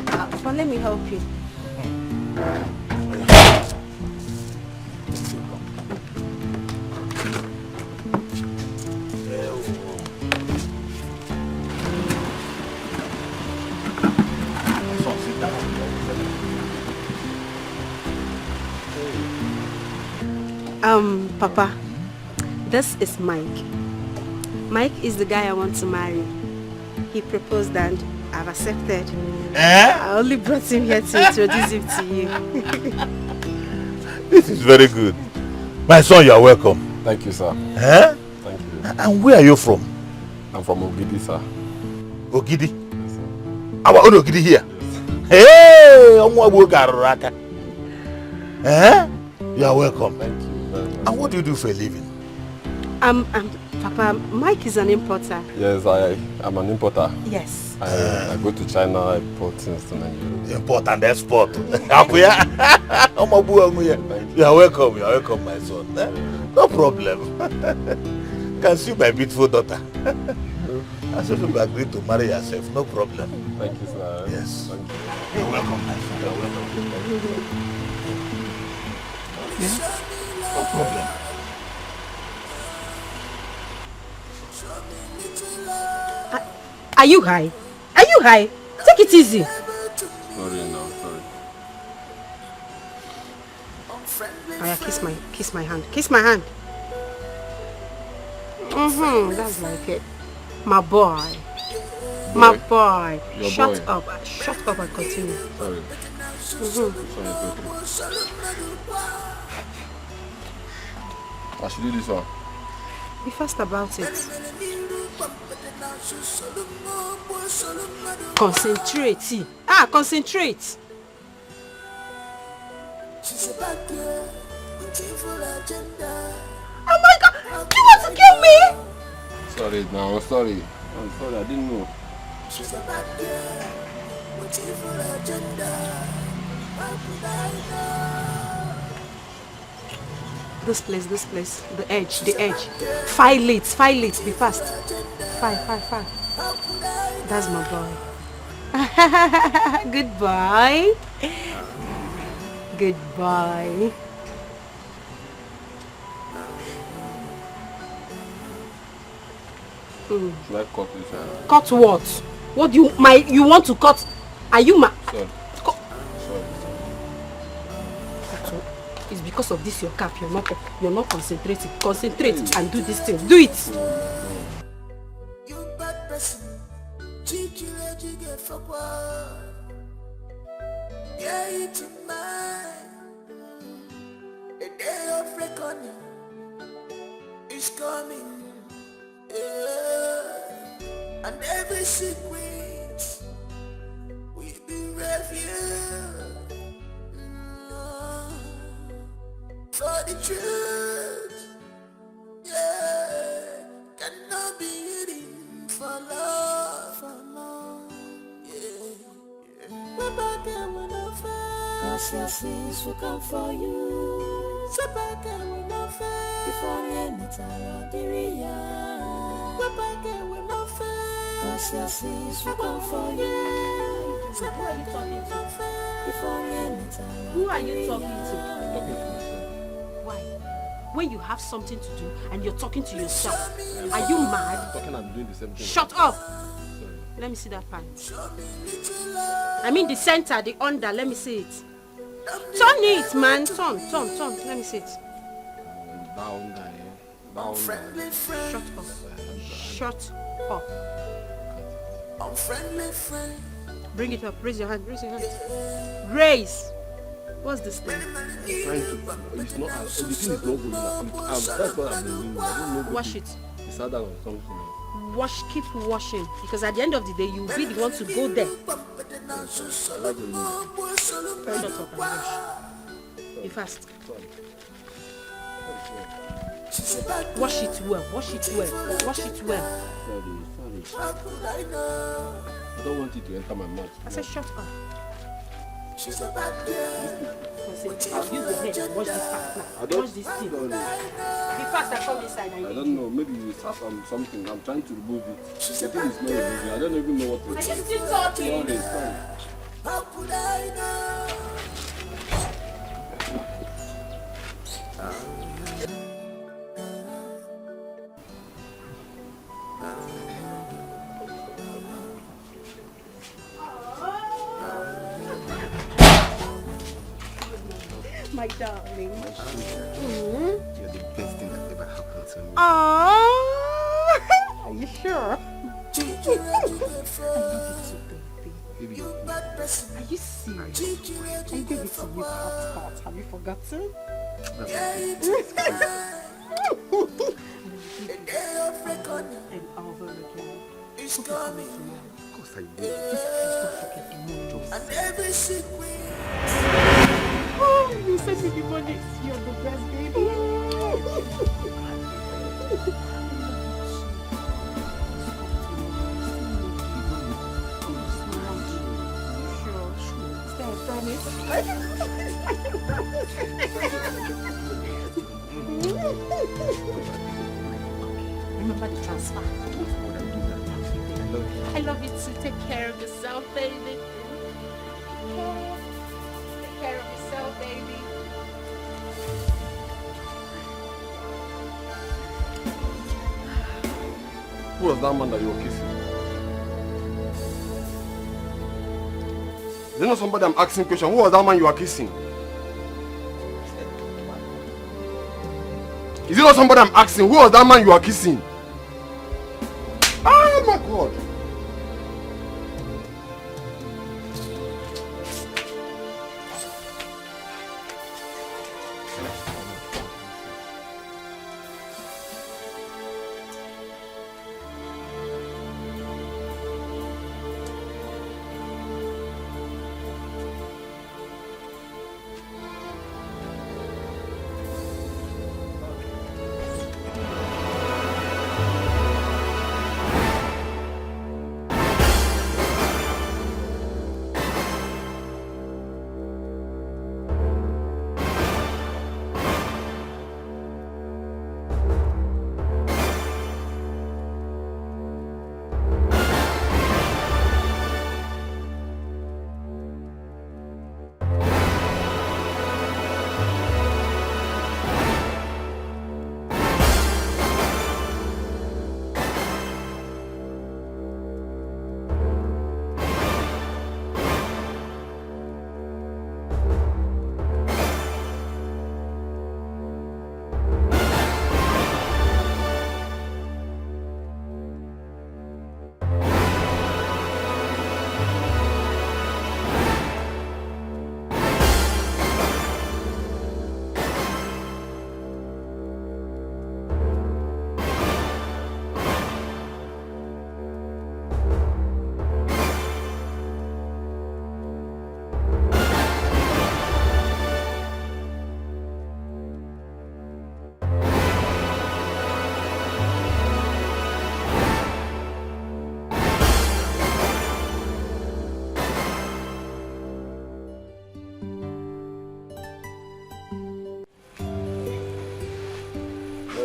Papa, let me help you. Papa, this is Mike. Mike is the guy I want to marry. He proposed and I've accepted. I only brought him here to introduce him to you. This is very good. My son, you are welcome. Thank you, sir. Thank you. And where are you from? I'm from Ogidi, sir. Ogidi? Yes, sir. Our own Ogidi here? Yes. Hey! You are welcome. Thank you very much. And what do you do for a living? Papa, Mike is an importer. Yes, I'm an importer. Yes. I go to China, I import things to Nigeria. Import and export. You are welcome. You are welcome, my son. No problem. Can see my beautiful daughter. As if you agreed to marry yourself, no problem. Thank you, sir. Yes. Thank you. You're welcome, my son. You're welcome. No problem. Are you high? Are you high? Take it easy. Sorry, no, sorry. Oh yeah, kiss my hand. Kiss my hand. That's like it. My boy. My boy. Your Shut boy. up. Shut up and continue. Sorry. Sorry, it's okay. I should do this one. Be fast about it. Concentrate. Concentrate. Oh my God! You want to kill me? Sorry, no, sorry. I'm sorry, I didn't know. She's a bad girl with evil agenda. How could I know? This place, the edge. File it, be fast. File. That's my boy. Goodbye. Goodbye. Should I cut this? Cut what? What do you want to cut? Are you Sorry. It's because of this your cap. You're not concentrating. Concentrate and do this thing. Do it. You bad person. Yeah, it's mine. The day of reckoning is coming. Yeah. And every secret will be revealed. For the truth, yeah, cannot be hidden for love, yeah. My back will not fail, 'cause your sins will come for you. So back will not fail, before the end of the real. My back will not fail, 'cause your sins will come for you. So back will not fail, before the end of the real. Who are you talking to? Why? When you have something to do and you're talking to yourself, are you mad? Talking and doing the same thing. Shut up! Let me see that pan. I mean the center, the under, let me see it. Turn it, man. Turn. Let me see it. Down there. Shut up. Shut up. Unfriendly friend. Bring it up. Raise your hand. Raise. What's this thing? I'm trying to. It's not. The thing is not going up. That's what I've been doing. I don't know. Wash it. It's harder on something. Wash. Keep washing, because at the end of the day, you'll be the one to go there. Yes, I like the Shut up and wash. Be fast. Wash it well. Wash it well. Sorry. I don't want it to enter my mouth. I said shut up. She's a bad girl. I'll use the head and wash this part now. Wash this thing. Be fast and come inside. I don't know. Maybe it's something. I'm trying to remove it. The thing is not removing. I don't even know what to do. Are you still talking? Sorry, it's fine. How could I know? My darling. You're the best thing that ever happened to me. Aww. Are you sure? Baby. Are you serious? I gave it to you hot. Have you forgotten? And over again. It's coming. Of course I did. And every secret. Oh, you said to the money, you're the best baby. Sure. Stay, Remember the transfer. I love you too. Take care of yourself, baby. Take care of yourself, baby. Who was that man that you were kissing? Is there not somebody I'm asking question? Who was that man you were kissing? Is it not somebody I'm asking? Who was that man you were kissing? Oh my God!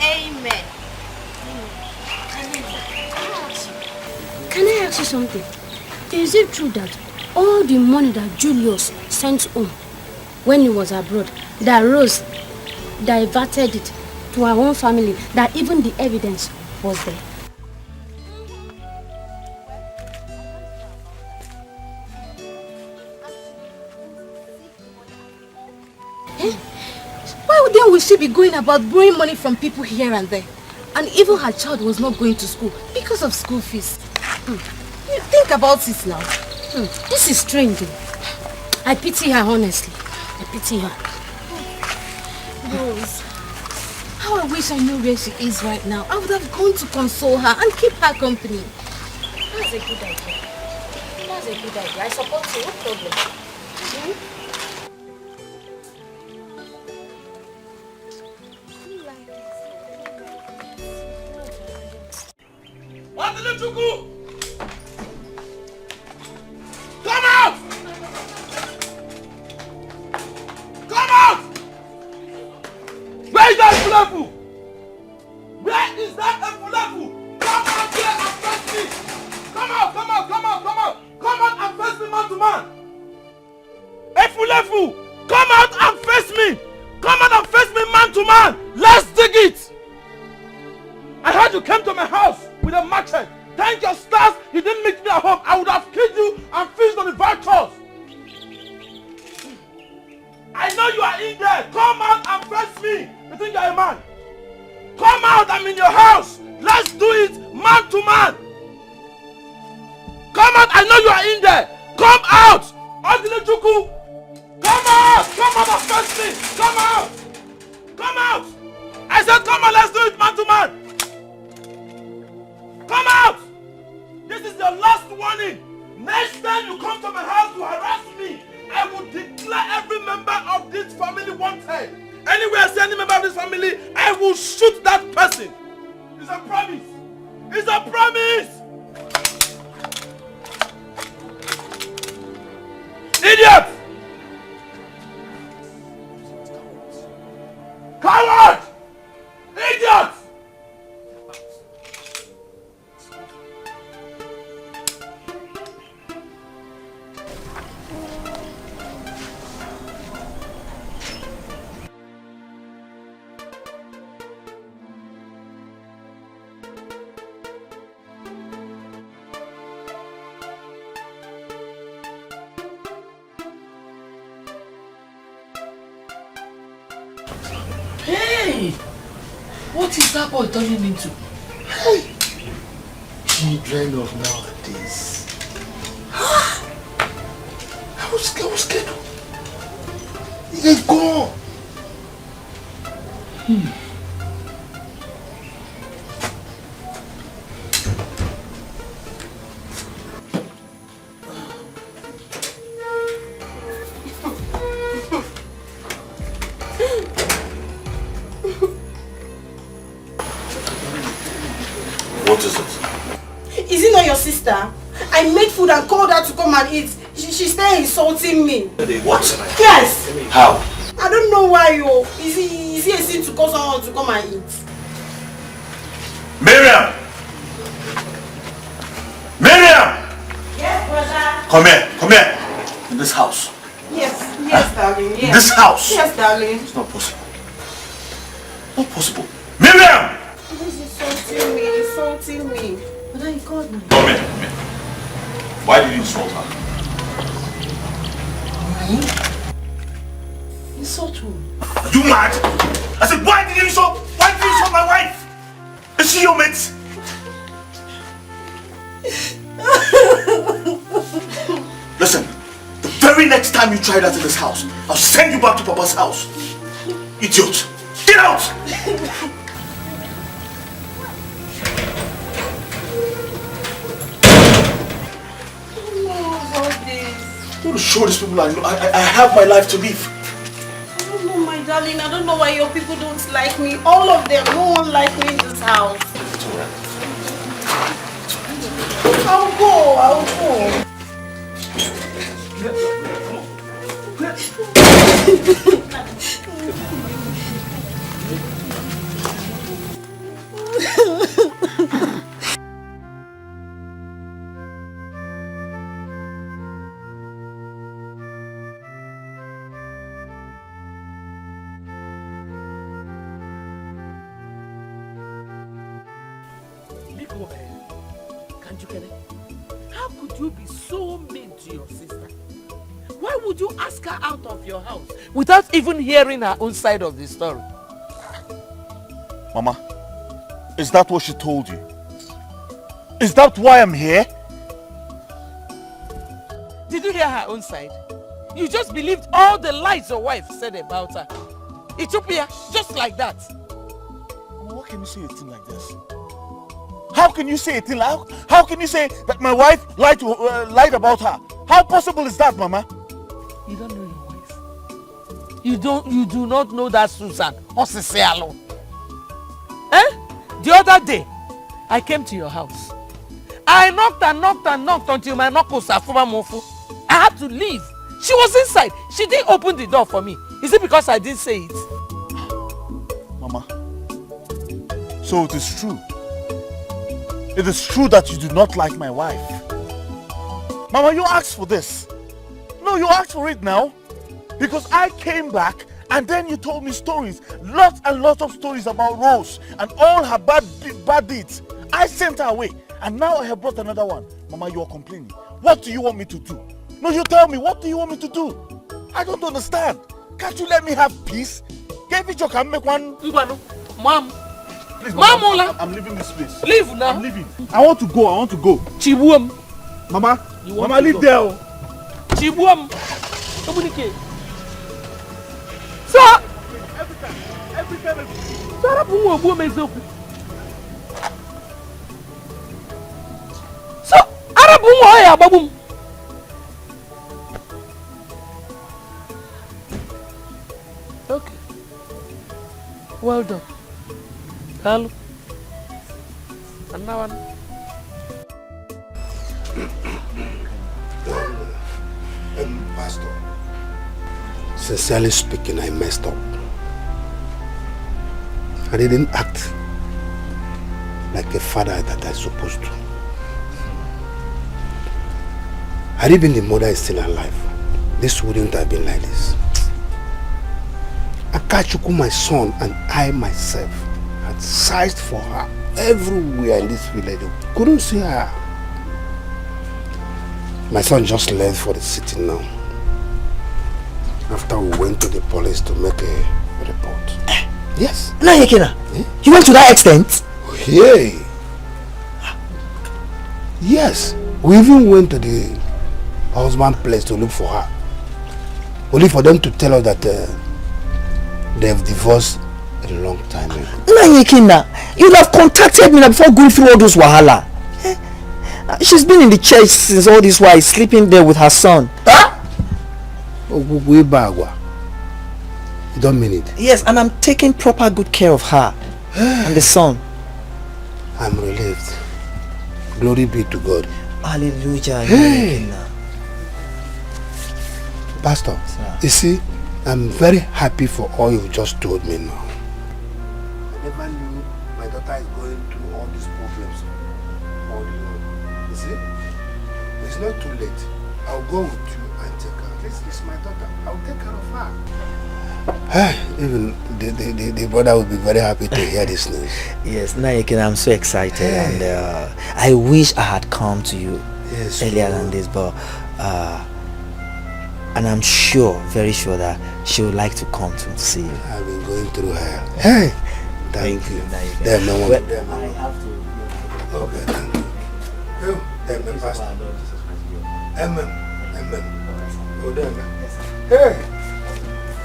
Amen. Can I ask you something? Is it true that all the money that Julius sent home when he was abroad, that Rose diverted it to her own family, that even the evidence was there? Why then would she be going about borrowing money from people here and there? And even her child was not going to school because of school fees. You think about it now. This is strange. I pity her, honestly. I pity her. Rose, how I wish I knew where she is right now. I would have gone to console her and keep her company. That's a good idea. That's a good idea. I support you, no problem. Come out! Come out! Where is that level? Where is that level? Come out here and face me! Come out, come out, come out, come out! Come out and face me man to man! Efulefu! Come out and face me! Come out and face me man to man! Let's dig it! I heard you came to my house with a machete. Thank your stars you didn't meet me at home. I would have killed you and finished on the vultures. I know you are in there. Come out and face me. You think you're a man? Come out, I'm in your house. Let's do it man to man. Come out, I know you are in there. Come out. Odilichuku. Come out. Come out and face me. Come out. Come out. I said come on, let's do it man to man. Come out. This is your last warning. Next time you come to my house to harass me, I will declare every member of this family wanted. Anywhere I see any member of this family, I will shoot that person. It's a promise. It's a promise. Idiot! Coward! Idiot! Hey! What is that boy turning into? Hey! Children of nowadays. I was scared. He's gone. What is it? Is it not your sister? I made food and called her to come and eat. She's still insulting me. What? Yes. How? I don't know why you. Is it a sin to call someone to come and eat? Miriam! Miriam! Yes, brother. Come here. In this house. Yes, darling. Yes. In this house. Yes, darling. It's not possible. Not possible. Miriam! He's insulting me. But then he called me. Come here. Why did you insult her? Me? Insult who? Are you mad? I said, why did you insult my wife? Is she your mate? Listen, the very next time you try that in this house, I'll send you back to Papa's house. Idiot! Get out! I want to show these people I have my life to live. I don't know, my darling. I don't know why your people don't like me. All of them, no one likes me in this house. It's alright. I'll go. How could you be so mean to your sister? Why would you ask her out of your house without even hearing her own side of the story? Mama, is that what she told you? Is that why I'm here? Did you hear her own side? You just believed all the lies your wife said about her. Ethiopia, just like that. What can you say a thing like this? How can you say a thing like how can you say that my wife lied about her? How possible is that, Mama? You don't know your wife. You do not know that Susan Osisialo. The other day, I came to your house. I knocked and knocked and knocked until my knuckles are full of mofu. I had to leave. She was inside. She didn't open the door for me. Is it because I didn't say it? Mama, so it is true. It is true that you do not like my wife. Mama, you asked for this. No, you asked for it now. Because I came back and then you told me stories. Lots and lots of stories about Rose and all her bad deeds. I sent her away and now I have brought another one. Mama, you are complaining. What do you want me to do? No, you tell me. What do you want me to do? I don't understand. Can't you let me have peace? Can't you can make one? Mom. Please, Mama, I'm leaving this place. Leave now. I'm leaving. I want to go. Chibuam. Mama, Mama, leave there. Chibuam. So, every time. So, Arabu ya babum. Okay. Well done. Hello. And now Pastor, sincerely speaking, I messed up. I didn't act like a father that I was supposed to. Had even the mother is still alive, this wouldn't have been like this. Akachuku, my son, and I myself had searched for her everywhere in this village. Couldn't see her. My son just left for the city now. After we went to the police to make a report. Yes. Nayekina, you went to that extent? Yeah. Yes. We even went to the husband place to look for her. Only for them to tell us that they've divorced a long time ago. Nayekina, you'd have contacted me before going through all those wahala. She's been in the church since all this while, sleeping there with her son. Huh? You don't mean it? Yes, and I'm taking proper good care of her and the son. I'm relieved. Glory be to God. Hallelujah. Hey. Pastor, you see, I'm very happy for all you've just told me now. I never knew my daughter is going through all these problems all alone. You see, it's not too late. I'll go with you and take her. This is my daughter. I'll take care of her. Even the brother will be very happy to hear this news. Yes, Nayekina, I'm so excited, and I wish I had come to you earlier than this, but and I'm sure, very sure that she would like to come to see you. I've been going through her. Hey, thank you. Damn, no one. I have to. Okay, thank you. Amen, Pastor. Amen. Amen. Oh, damn. Hey.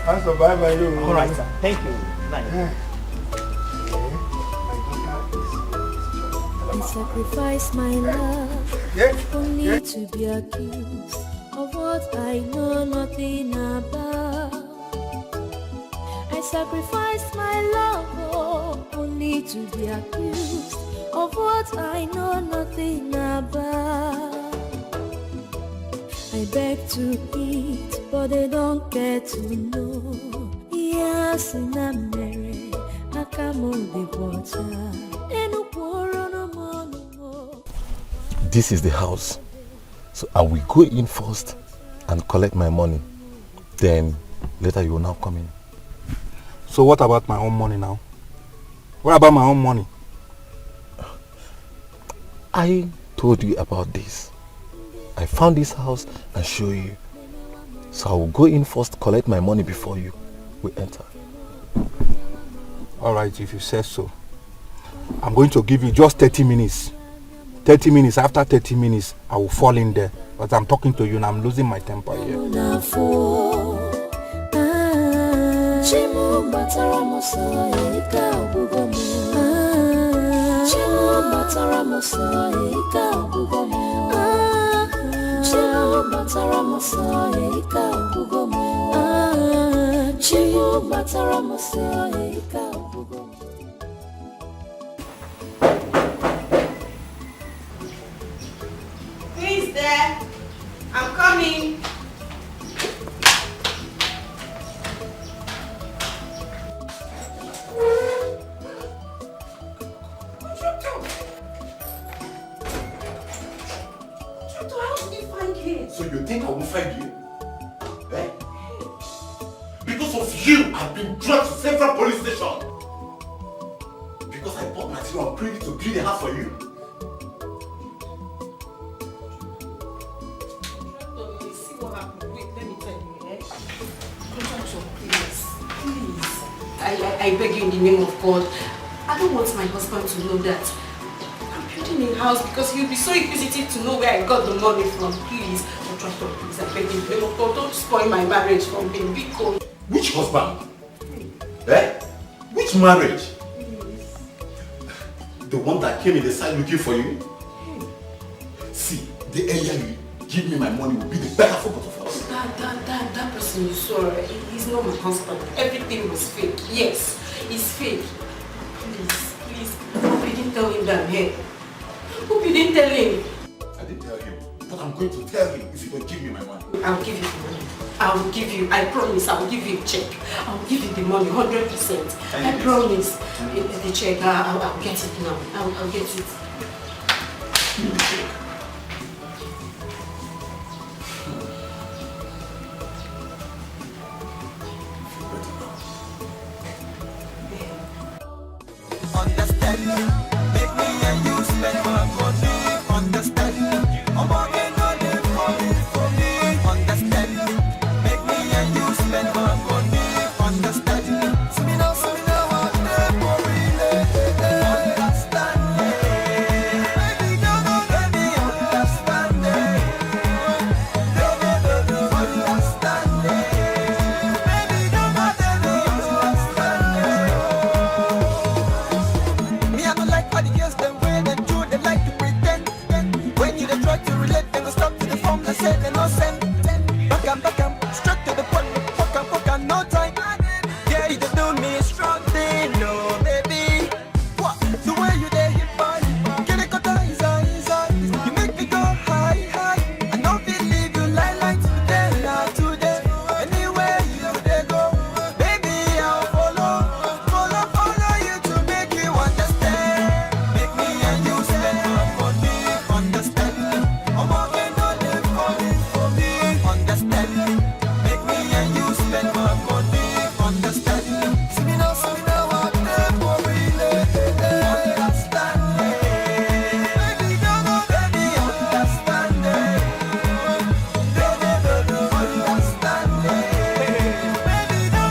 Pastor, bye-bye. All right, sir. Thank you. Bye. I sacrifice my love only to be accused of what I know nothing about. I sacrifice my love only to be accused of what I know nothing about. I beg to eat, but they don't get to know. Yes, in a merry, I come on the water. This is the house. So I will go in first and collect my money. Then later you will now come in. So what about my own money now? What about my own money? I told you about this. I found this house and show you. So I will go in first, collect my money before you will enter. Alright, if you say so. I'm going to give you just 30 minutes. 30 minutes. After 30 minutes, I will fall in there. But I'm talking to you and I'm losing my temper here. Who's there? I'm coming. So you think I won't find you? Eh? Because of you, I've been dragged to several police stations. Because I bought material and credit to clean the house for you. See what happened. Wait, let me tell you, eh? Contractor, please. I beg you in the name of God. I don't want my husband to know that I'm building a house because he'll be so inquisitive to know where I got the money from. Please, contractor, please, I beg you in the name of God, don't spoil my marriage from being big cold. Which husband? Eh? Which marriage? The one that came in the side looking for you? See, the earlier you give me my money will be the better for both of us. That person you saw, he's not my husband. Everything was fake. Yes, it's fake. Please, hope you didn't tell him that I'm here. Hope you didn't tell him. I didn't tell him, but I'm going to tell him if you don't give me my money. I'll give you the money. I will give you, I promise, I will give you a check. I will give you the money, 100%. I promise. The check, I'll get it now. I'll get it. Give me the check. Understand, make me and you spend my money. Understand, I'm working on it for me. Understand, make me and you spend my money. Understand, see me now, what they worry. Understand, baby, no, baby, understand, understand, baby, no, me, I don't like all the girls them way they do, they like to pretend. When you they try to relate, they go stop to the form, they say they no send. Back and straight to the point, fuck and no time. Yeah, you they do me strong thing, no baby. What? The way you they hit body, get it cut easy. You make me go high. I don't believe you lie today. Anywhere you they go, baby, I'll follow you to make you understand. Make me and you spend my money. Understand? I'm working on it for me. Understand? Make me and you spend my money. Understand? See me now, what they worry. Understand? Baby, no, baby, understand? Understand? Baby, no,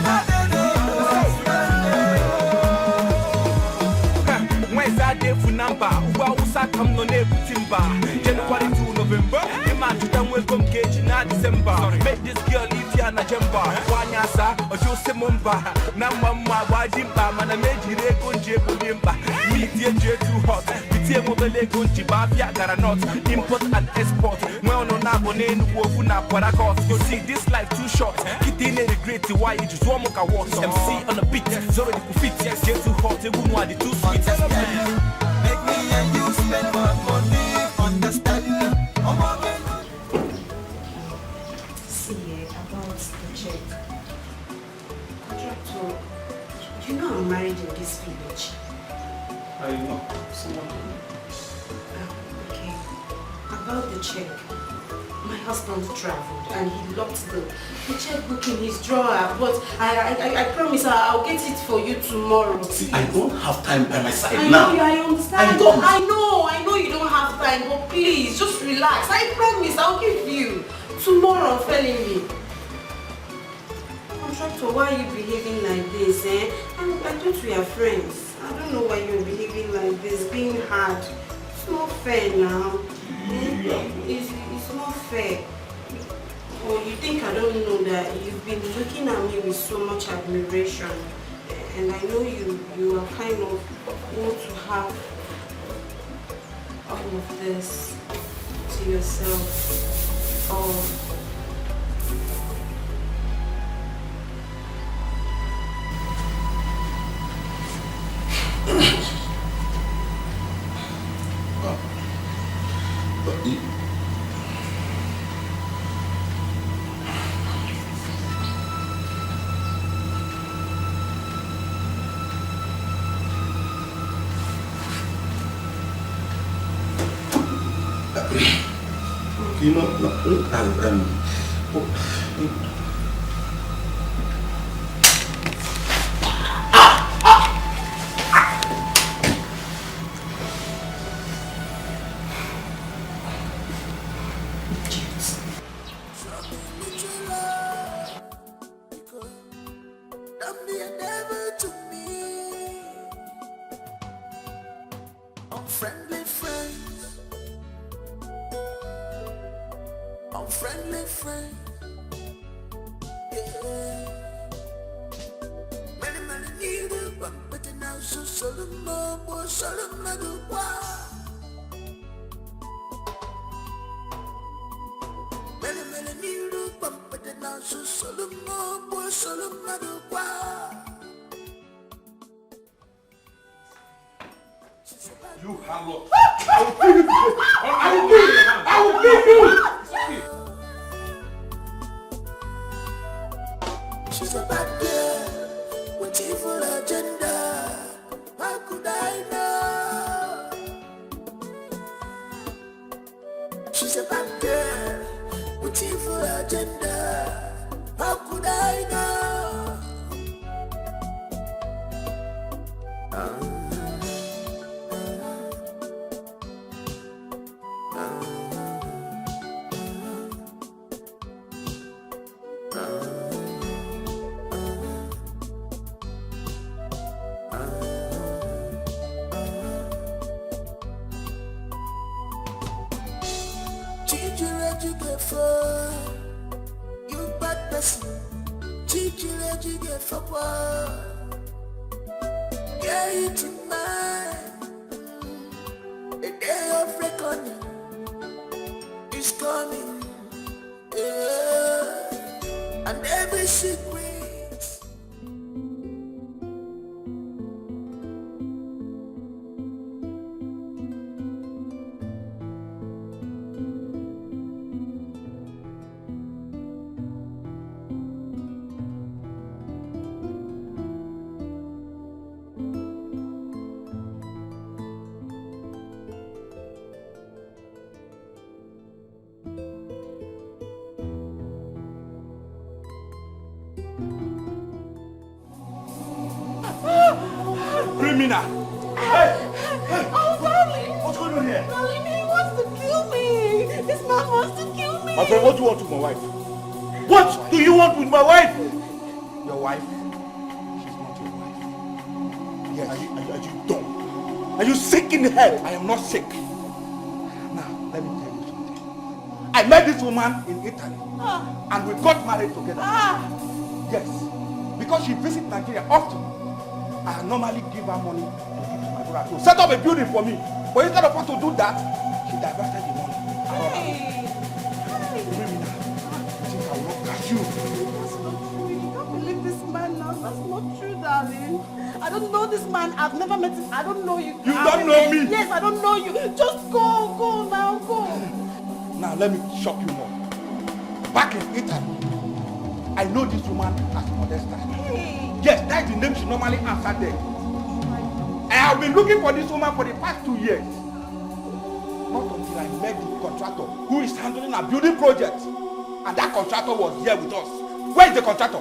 When's that day for number? Who was I come no neighbor timber? January to November. The man to them welcome cage in December. Make this girl leave here in November. Wanyasa or Jose Mumba. Namama, Wajimba, man, I made you a conjure Bimba. Meet your too hot. BT mobile gunji, Babia, Garanot, import and export. Well, no, Nabone, Wofuna, Paracos. You see, this life too short. It didn't regret why you just want to watch MC on the beat. Sorry, the fit, get too hot, they wouldn't want it too sweet. Make me and you spend my money. Understand? I'm working. See, about the check. Contractor, you know I'm married in this village. I know. Someone Okay. About the check. My husband traveled and he locked the checkbook in his drawer. But I promise I'll get it for you tomorrow. See, I don't have time by my side I now. know, I understand. I don't. I know you don't have time, but please, just relax. I promise I'll give you tomorrow, I'm telling you. Contractor, why are you behaving like this, eh? I thought we are friends. I don't know why you're behaving like this, being hard. It's not fair now. It's not fair. Or you think I don't know that you've been looking at me with so much admiration, and I know you are kind of want to have all of this to yourself. You know, Unfriendly friends, yeah. Many need a bump, but now so Solomon, boy, Solomon, wow. Many need a bump, but now so Solomon, boy, Solomon, wow. You harlot. I will kill you. I will kill you. She's a bad girl with evil agenda. How could I know? She's a bad girl with evil agenda. How could I know? You bad person, teach you let you get for what? Yeah, it's mine. The day of reckoning is coming. Yeah, and every secret. Criminal! Hey! Oh, darling! What's going on here? Darling, he wants to kill me! This man wants to kill me! My friend, what do you want with my wife? What do you want with my wife? Your wife? She's not your wife. Yes. Are you dumb? Are you sick in the head? I am not sick. Now, let me tell you something. I met this woman in Italy and we got married together. Yes. Because she visits Nigeria often. I normally give her money to give to my brother to set up a building for me. But instead of her to do that, she diverted the money. Hey! Criminal. You think I will not catch you? That's not true. You can't believe this man now. That's not true, darling. I don't know this man. I've never met him. I don't know you. You don't know me? Yes, I don't know you. Just go now, go. Now let me shock you more. Back in Italy, I know this woman as Modesta. Hey! Yes, that's the name she normally answered there. I have been looking for this woman for the past 2 years. Not until I I met the contractor who is handling a building project. And that contractor was here with us. Where is the contractor?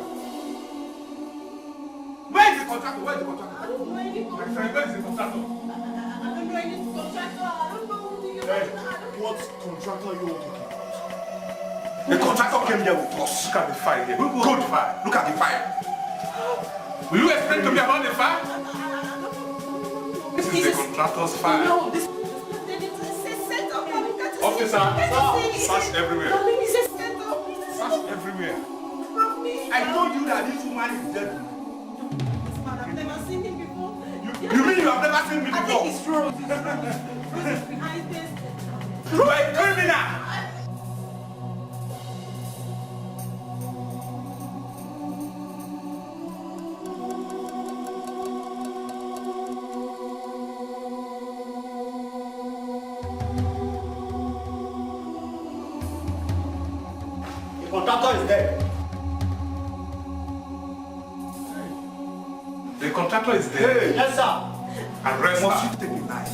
Where is the contractor? Where is the contractor? I don't know any contractor. My friend, where is the contractor? I don't know any contractor. I don't know who the What contractor are you talking about? The contractor came here with us. Look at the fire here. Good fire. Look at the fire. Will you explain to me about the fire? This is the contractor's fire. No, this is set up. Officer, search everywhere. It's a set up. Search everywhere. I told you that this woman is dead. I've never seen him before. You mean you have never seen me before? I think it's Rose. Rose is behind this. You are a criminal. The contractor is there. The contractor is there. Yes, sir. Arrest Must her. you take a knife?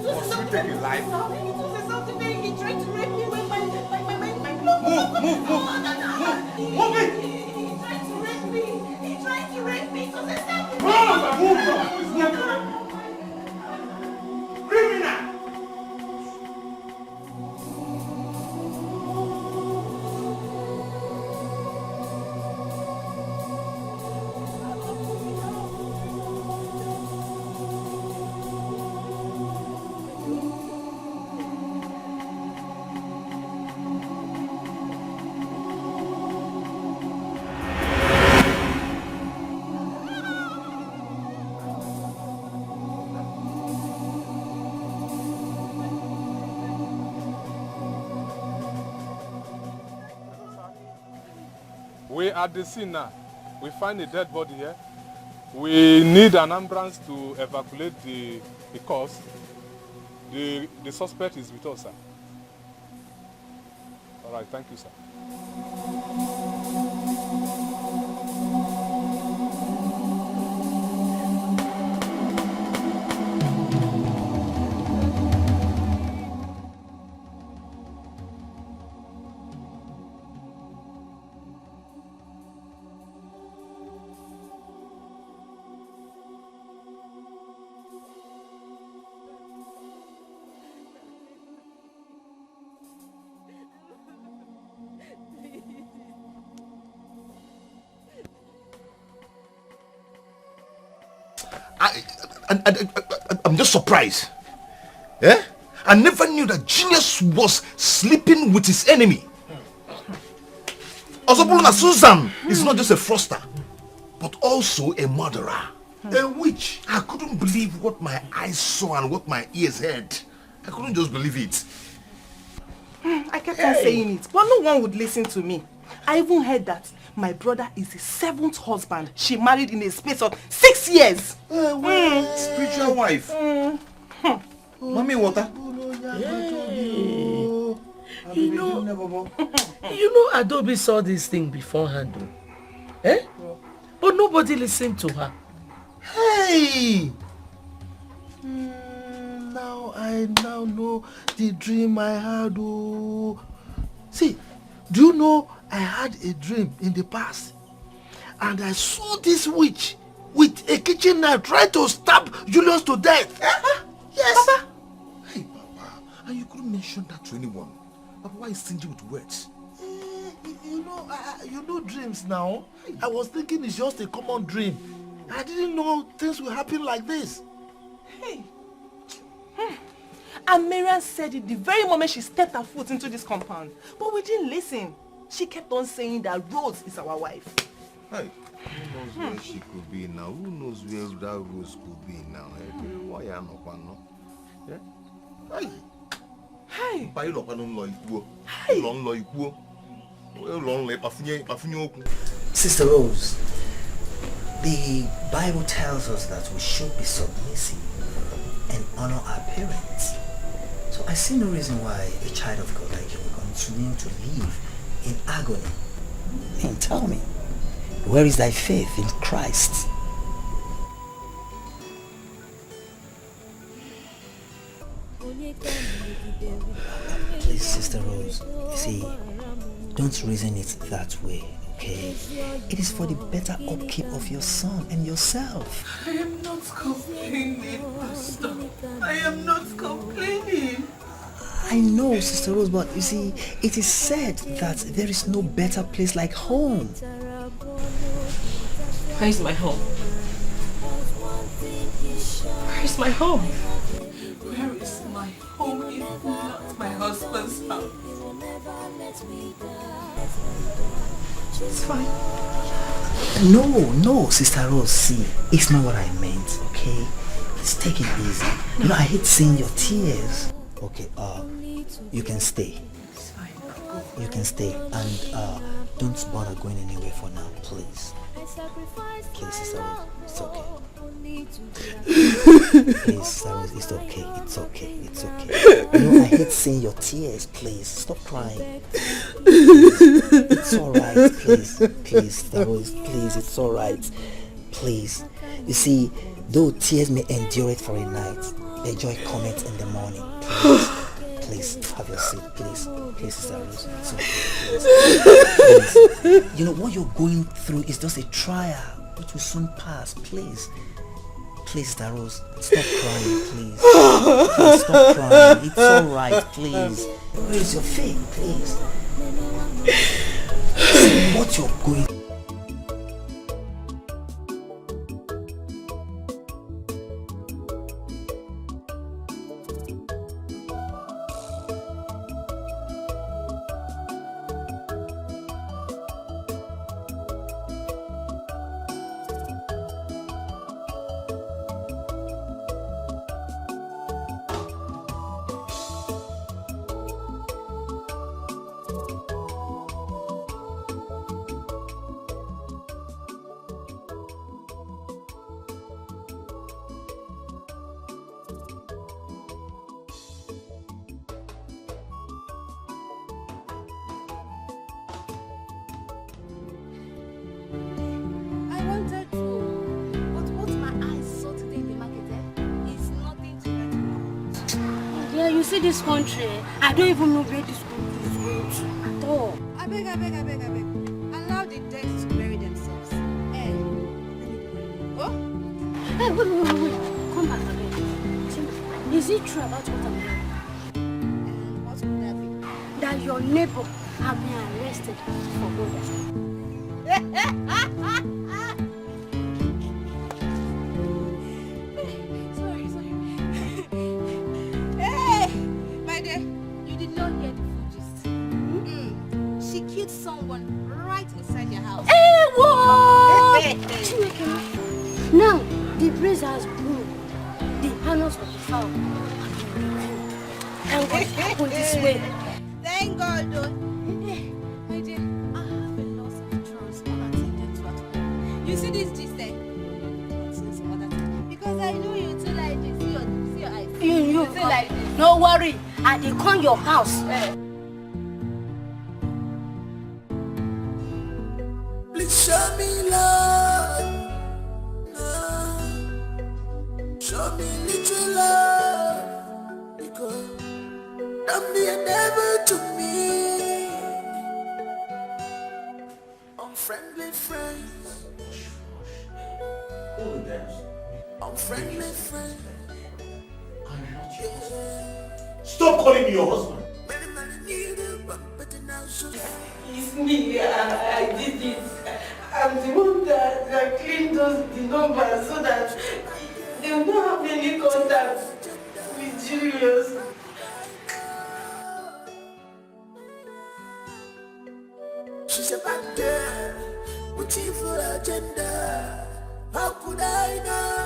Must you take a life? It was something very. He tried to rape me when my Move. Move it. He tried to rape me. He tried to rape me. It was a something. Move. Criminal. We are at the scene now. We find a dead body here. We need an ambulance to evacuate the corpse. The suspect is with us, sir. All right, thank you, sir. I'm just surprised. Yeah? I never knew that genius was sleeping with his enemy. Osobuluna Susan is not just a froster, but also a murderer. A witch. I couldn't believe what my eyes saw and what my ears heard. I couldn't just believe it. I kept on saying it, but no one would listen to me. I even heard that my brother is the 7th husband she married in a space of 6 years. Spiritual wife. Mommy water. You know Adobe saw this thing beforehand. Eh? But nobody listened to her. Hey! Now I know the dream I had. Oh. See, do you know I had a dream in the past? And I saw this witch with a kitchen knife trying to stab Julius to death. Yes. Papa. Hey, Papa. And you couldn't mention that to anyone. Papa, why is stingy with words? You know dreams now. I was thinking it's just a common dream. I didn't know things will happen like this. Hey. And Marian said it the very moment she stepped her foot into this compound. But we didn't listen. She kept on saying that Rose is our wife. Hey, who knows where she could be now? Who knows where that Rose could be now? Why are you not? Hey. Hey. Sister Rose, the Bible tells us that we should be submissive and honor our parents. So I see no reason why a child of God like you will continue to live in agony. And tell me, where is thy faith in Christ? see, don't reason it that way, okay? It is for the better upkeep of your son and yourself. I am not complaining, Pastor. I am not complaining. I know, Sister Rose, but you see, it is said that there is no better place like home. Where is my home? Where is my home? Where is my home if not my husband's house? It's fine. No, Sister Rose, see, it's not what I meant, okay? Let's take it easy. You know, I hate seeing your tears. Okay, you can stay. It's fine. You can stay, and don't bother going anywhere for now, please. Please, Sister Rose, it's okay. Please, Sister Rose, it's okay, it's okay, it's okay. You know, I hate seeing your tears, please. Stop crying. It's alright, please, Sister Rose, please, it's alright. Please. You see, though tears may endure it for a night, the joy cometh in the morning. Please, have your seat, please. Please, Sister Rose. It's okay, please. You know, what you're going through is just a trial, which will soon pass, please. Please, Sister Rose, stop crying, please. Please, stop crying. It's alright, please. Raise your faith, please. See what you're going through. This country, I don't even know where this country is going to at all. I beg. Allow the dead to bury themselves. Oh? Hey, wait. Come back again. Is it true about what I'm hearing? What could that be? That your neighbor have been arrested for murder. Someone right inside your house. Hey, what? Now, the breeze has blown. The panels of the fowl have been revealed. And what's happened this way? Thank God, though. My dear, I have a lot of chores unattended to at home. You see this gist, because I know you too like this. See your eyes. You feel like this. No worry, I will come your house. Show me love, show me little love, because don't be a devil to me. Unfriendly friends, unfriendly friends. Stop calling me your husband. It's me, I did it. I'm the one that cleaned the numbers so that they will not have any contact with Julius. She's a bad girl with evil agenda. How could I know?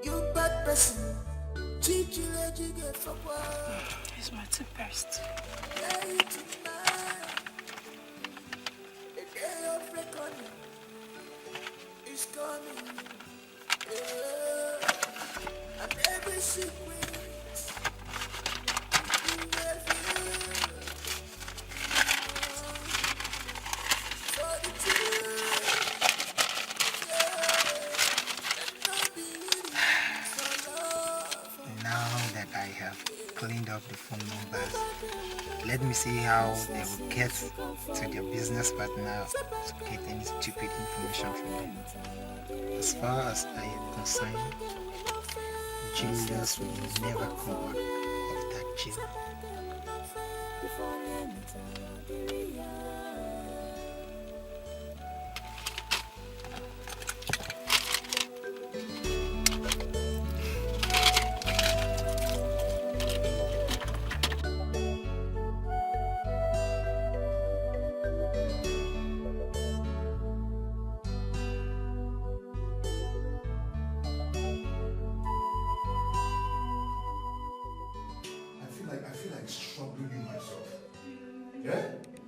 You bad person. It's my toothpaste. And every secret Now that I have cleaned up the phone numbers, let me see how they will get to their business partner to get any stupid information from them. As far as I am concerned, Julius will never come out of that jail. I feel like struggling you myself. Yeah?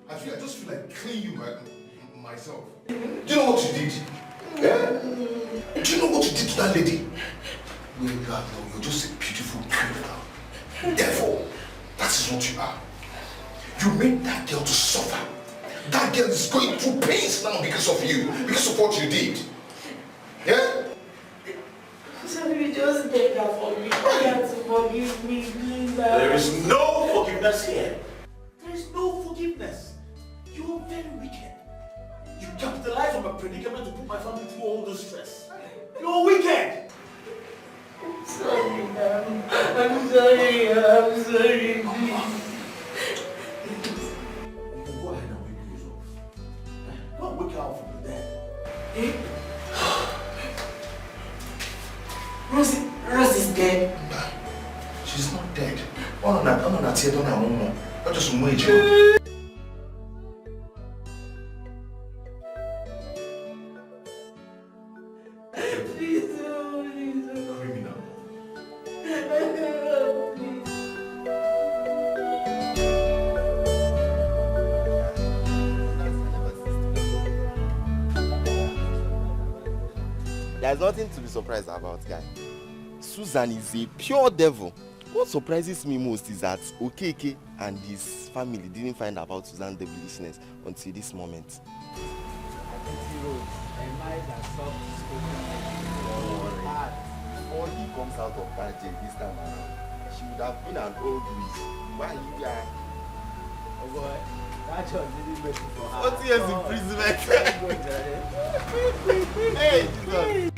I just feel like killing you myself. Do you know what you did? Yeah? Do you know what you did to that lady? Well, you're just a beautiful criminal. Therefore, that is what you are. You made that girl to suffer. That girl is going through pains now because of you, because of what you did. Yeah? Sorry, just take that for me. You have to forgive me, please. There is no forgiveness here. There is no forgiveness. You are very wicked. You capitalized on my predicament to put my family through all this stress. You are wicked. I'm sorry, ma'am. I'm sorry. I'm sorry, please. You can go ahead and wake yourself. Don't wake her up from the dead. Eh? Rose is dead. She's not dead. Oh, no, that's it. No. I just wait. Criminal. There's nothing to be surprised about, guy. Susan is a pure devil. What surprises me most is that Okeke and his family didn't find out about Susan's devilishness until this moment. Before he comes out of that jail this time around, she would have been an old witch. Why you are? Oh boy, that judge didn't make it for her. 40 years imprisonment. Hey, Jesus.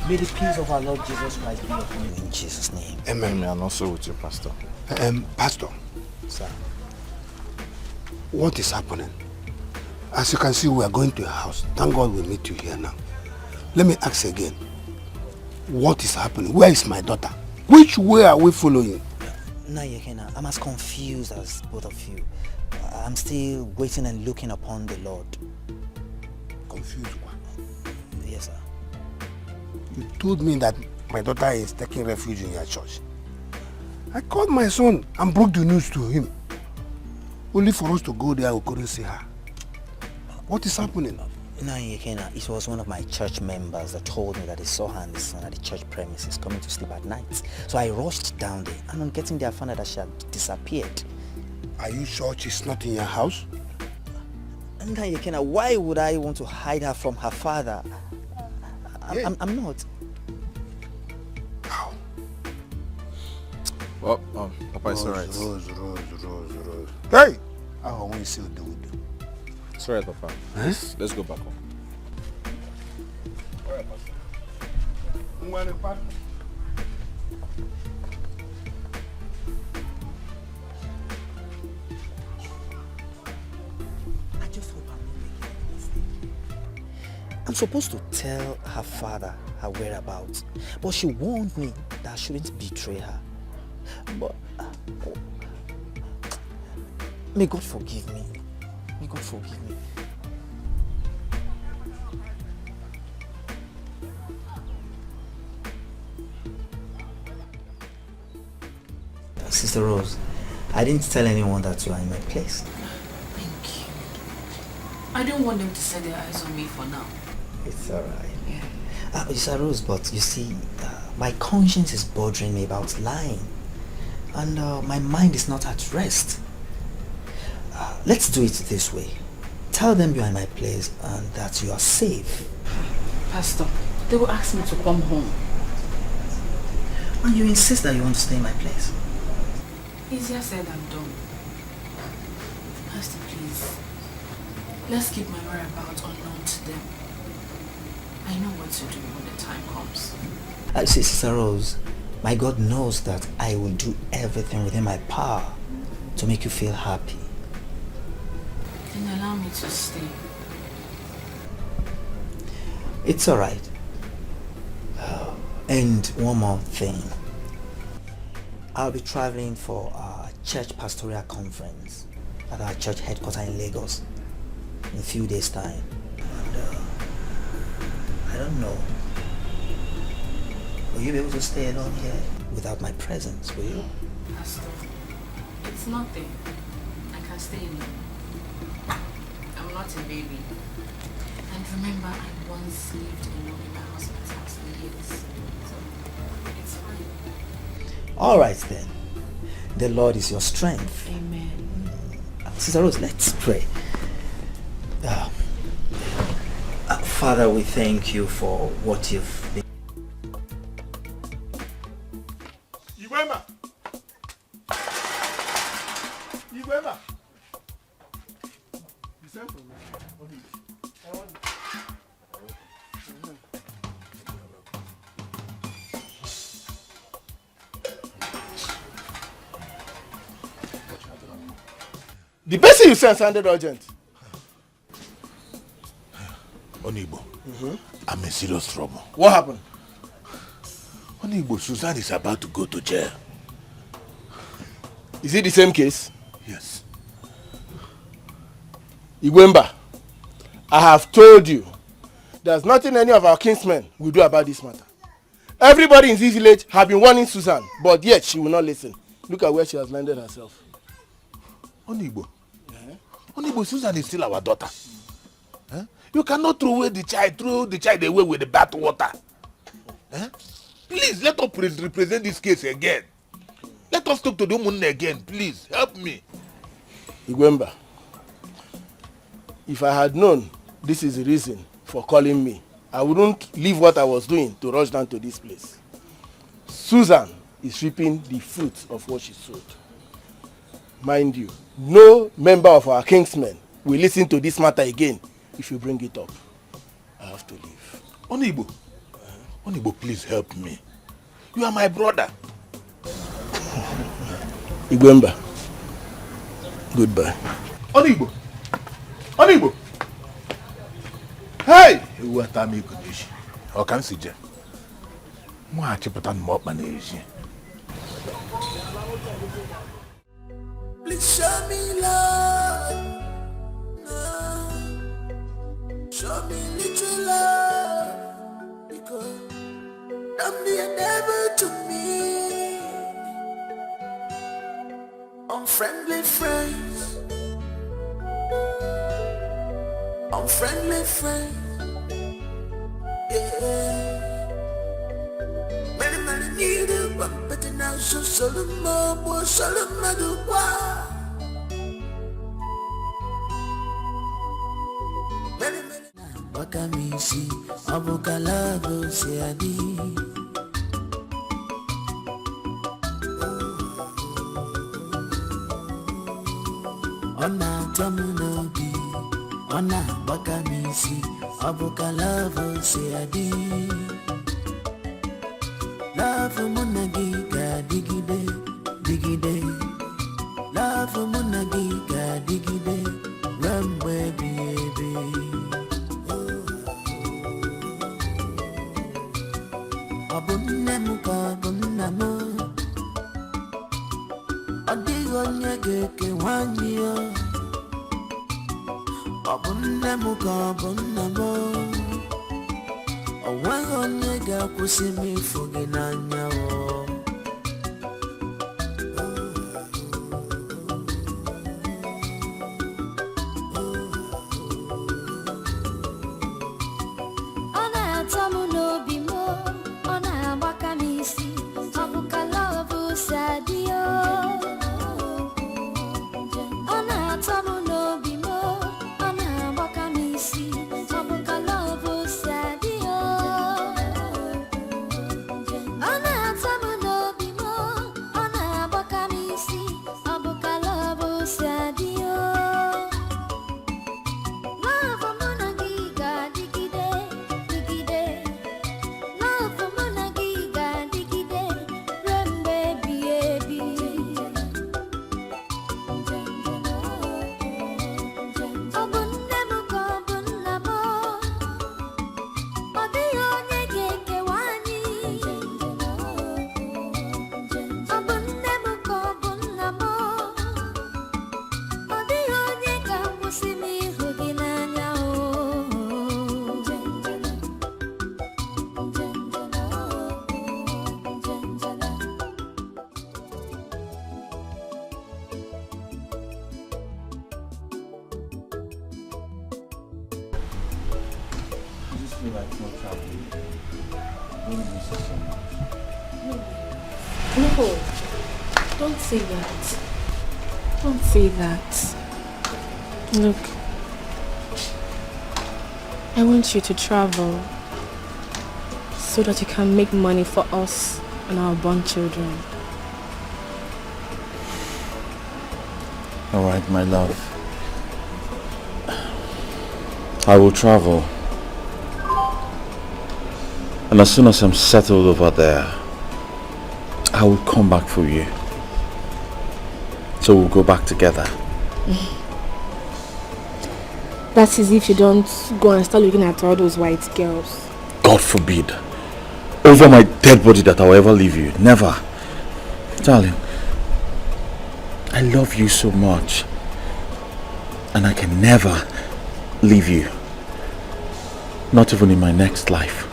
May the peace of our Lord Jesus Christ be upon you in Jesus' name. Amen. And also with you, Pastor. Pastor. Sir. What is happening? As you can see, we are going to a house. Thank God we meet you here now. Let me ask again. What is happening? Where is my daughter? Which way are we following? Nayekena, I'm as confused as both of you. I'm still waiting and looking upon the Lord. Confused what? Yes, sir. You told me that my daughter is taking refuge in your church. I called my son and broke the news to him. Only for us to go there, we couldn't see her. What is happening? Nayekena, it was one of my church members that told me that they saw her and the son at the church premises coming to sleep at night. So I rushed down there, and on getting there I found out that she had disappeared. Are you sure she's not in your house? Nayekena, why would I want to hide her from her father? I'm not. How? Well, Papa, it's alright. Rose. Hey! I want to see what do. It's alright, Papa. Let's go back home. Alright, Pastor. I just hope I'm not making a mistake. I'm supposed to tell her father her whereabouts, but she warned me that I shouldn't betray her. But may God forgive me. May God forgive me. Sister Rose, I didn't tell anyone that you are in my place. Thank you. I don't want them to set their eyes on me for now. It's alright. Yeah. Sister Rose, but you see, my conscience is bothering me about lying. And my mind is not at rest. Let's do it this way. Tell them you are in my place and that you are safe. Pastor, they will ask me to come home. And you insist that you want to stay in my place. Easier said than done. Pastor, please. Let's keep my whereabouts unknown to them. I know what to do when the time comes. See, Sister Rose, my God knows that I will do everything within my power to make you feel happy. Then allow me to stay. It's alright. And one more thing. I'll be traveling for a church pastoral conference at our church headquarters in Lagos in a few days' time. And I don't know. Will you be able to stay alone here without my presence, will you? Pastor, it's nothing. I can stay alone. I'm not a baby. And remember, I once lived alone in my husband's house for years. So, it's fine. Alright then. The Lord is your strength. Amen. Sister Rose, let's pray. Father, we thank you for what you've been. The person you sent sounded urgent. Onibo, I'm in serious trouble. What happened? Onibo, Susan is about to go to jail. Is it the same case? Yes. Igwemba, I have told you, there's nothing any of our kinsmen will do about this matter. Everybody in this village have been warning Susan, but yet she will not listen. Look at where she has landed herself. Onibo, Onibo, Susan is still our daughter. You cannot throw the child away with the bath water. Please, let us represent this case again. Let us talk to the woman again, please. Help me. Igwemba, if I had known this is the reason for calling me, I wouldn't leave what I was doing to rush down to this place. Susan is reaping the fruit of what she sowed. Mind you, no member of our kingsmen will listen to this matter again if you bring it up. I have to leave. Onibo, Onibo, please help me. You are my brother. Igwemba, goodbye. Onibo, Onibo. Hey! What am I going to do? Or can see Jeff? Moi, tu peux t'en manager. Please show me love. Show me little love. Because don't be a devil to me. Unfriendly friends. Unfriendly friends. Yeah. Many need a bump, but now so Solomon was Solomon do what? Bakamisi, Abukalago, Siadi. Ona Tamunobi, Ona Bakamisi, Abukalago, Siadi. Love Munagiga, Digide, Digide. Love Munagiga, Digide, Rumwe, baby. Abunamuka, Bunamo. Adigonya geke wanyo. Abunamuka, Bunamo. Awagonya ga kusimi fuginanya. feel like not traveling. Don't miss it so much. No, don't say that. Don't say that. Look, I want you to travel so that you can make money for us and our born children. All right, my love. I will travel. And as soon as I'm settled over there, I will come back for you. So we'll go back together. That's as if you don't go and start looking at all those white girls. God forbid. Over my dead body that I'll ever leave you. Never. Darling, I love you so much. And I can never leave you. Not even in my next life.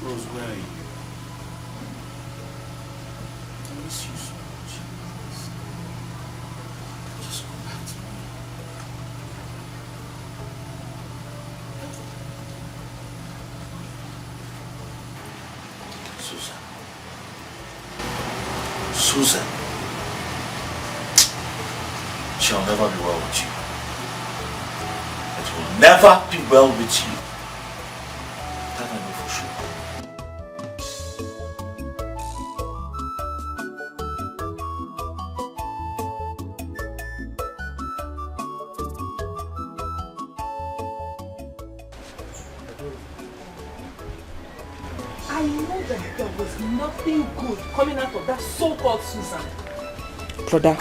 Rose, where are you? I miss you so much. Just come back to me. Susan. Shall never be well with you. It will never be well with you. That I know for sure. I know that there was nothing good coming out of that so-called Susan. Brother,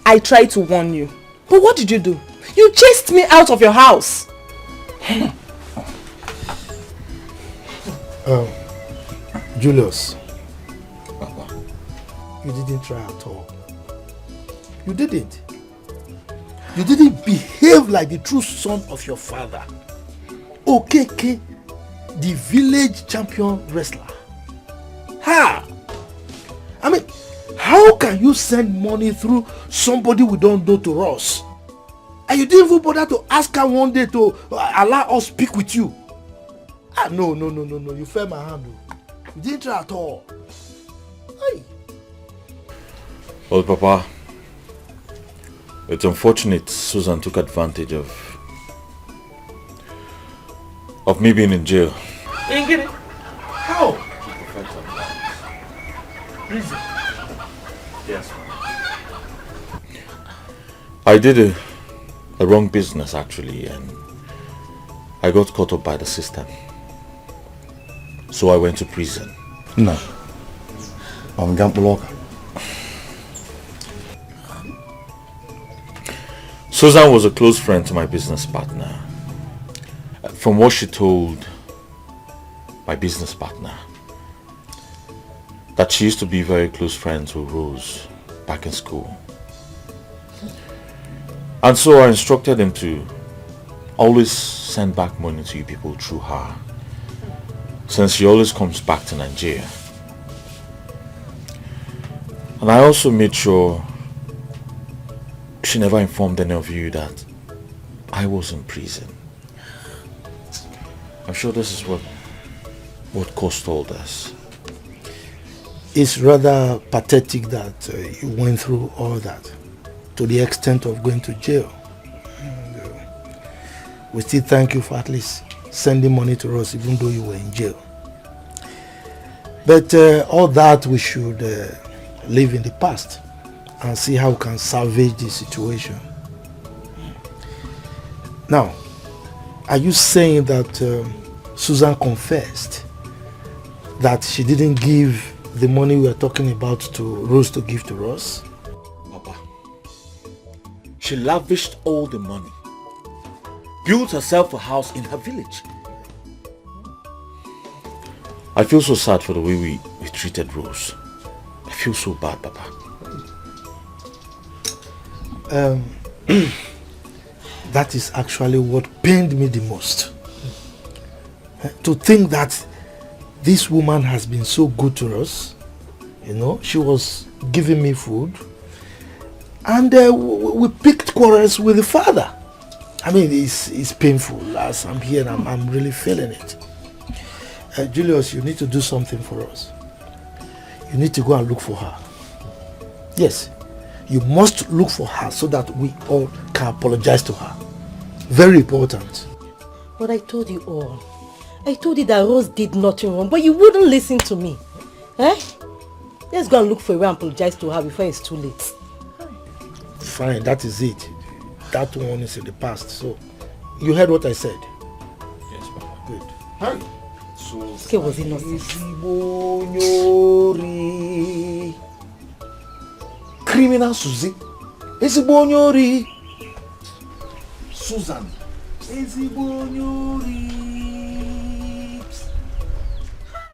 I tried to warn you. But what did you do? You chased me out of your house. Julius, you didn't try at all. You didn't. You didn't behave like the true son of your father. Okeke, the village champion wrestler. Ha! I mean, how can you send money through somebody we don't know to us? And you didn't even bother to ask her one day to allow us speak with you. No. You fell my hand. You didn't try at all. Hey. Well, Papa, it's unfortunate Susan took advantage of me being in jail. You didn't get it? How? Reason? Yes. I did a wrong business actually, and I got caught up by the system. So I went to prison. No. I'm Gampoloka. Susan was a close friend to my business partner. From what she told my business partner, that she used to be very close friends with Rose back in school. And so I instructed him to always send back money to you people through her, since she always comes back to Nigeria. And I also made sure she never informed any of you that I was in prison. I'm sure this is what caused all this. It's rather pathetic that you went through all that to the extent of going to jail. And, we still thank you for at least sending money to us even though you were in jail. But all that we should live in the past and see how we can salvage the situation. Now, are you saying that Susan confessed that she didn't give the money we are talking about to Rose to give to us? Papa, she lavished all the money, built herself a house in her village. I feel so sad for the way we treated Rose. feel so bad, Papa. That is actually what pained me the most. To think that this woman has been so good to us. You know, she was giving me food. And we picked quarrels with the father. I mean, it's painful. As I'm here, I'm really feeling it. Julius, you need to do something for us. You need to go and look for her. Yes, you must look for her so that we all can apologize to her. Very important. But I told you all. I told you that Rose did nothing wrong, but you wouldn't listen to me. Eh? Let's go and look for a way and apologize to her before it's too late. Fine, that is it. That one is in the past. So, you heard what I said? Yes, Papa. Good. Hi. So, okay, was it nonsense? Criminal Susie. Ezibonyori. Susan. Ezibonyori.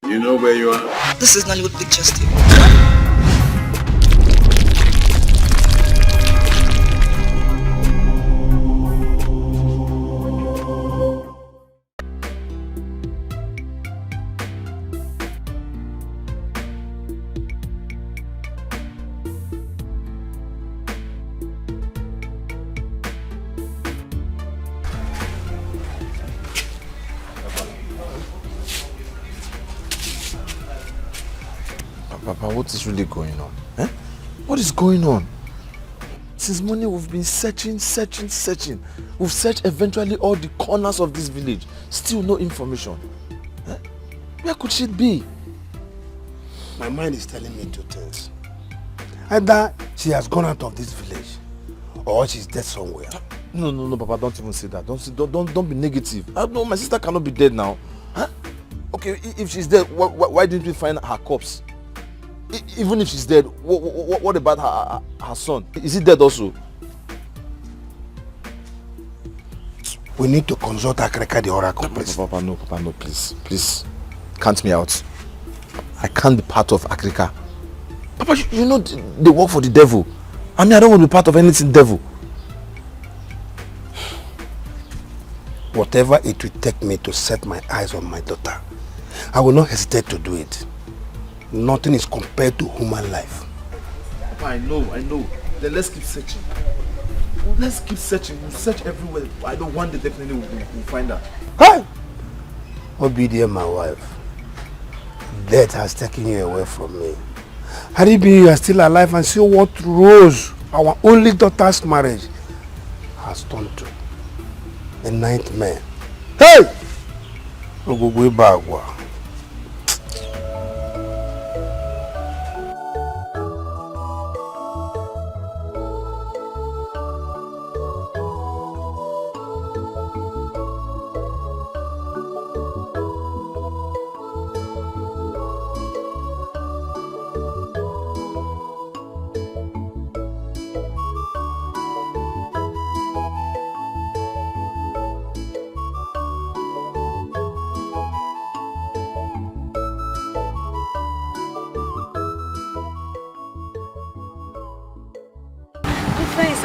You know where you are? This is Nollywood Pictures TV. Papa, what is really going on? Eh? What is going on? Since morning we've been searching. We've searched eventually all the corners of this village. Still no information. Eh? Where could she be? My mind is telling me two things. Either she has gone out of this village or she's dead somewhere. No, Papa, don't even say that. Don't be negative. No, my sister cannot be dead now. Huh? Okay, if she's dead, why didn't we find her corpse? Even if she's dead, what about her son? Is he dead also? We need to consult Akreka, the oracle. Papa, no, please. Count me out. I can't be part of Akreka. Papa, you know they work for the devil. I mean, I don't want to be part of anything devil. Whatever it will take me to set my eyes on my daughter, I will not hesitate to do it. Nothing is compared to human life. Papa, I know. Then let's keep searching. We'll search everywhere. I know one day definitely we'll find her. Hey! Obedient, my wife. Death has taken you away from me. Had it been you are still alive and see what Rose, our only daughter's marriage, has turned to. A nightmare. Hey! Ogugwe Bagwa.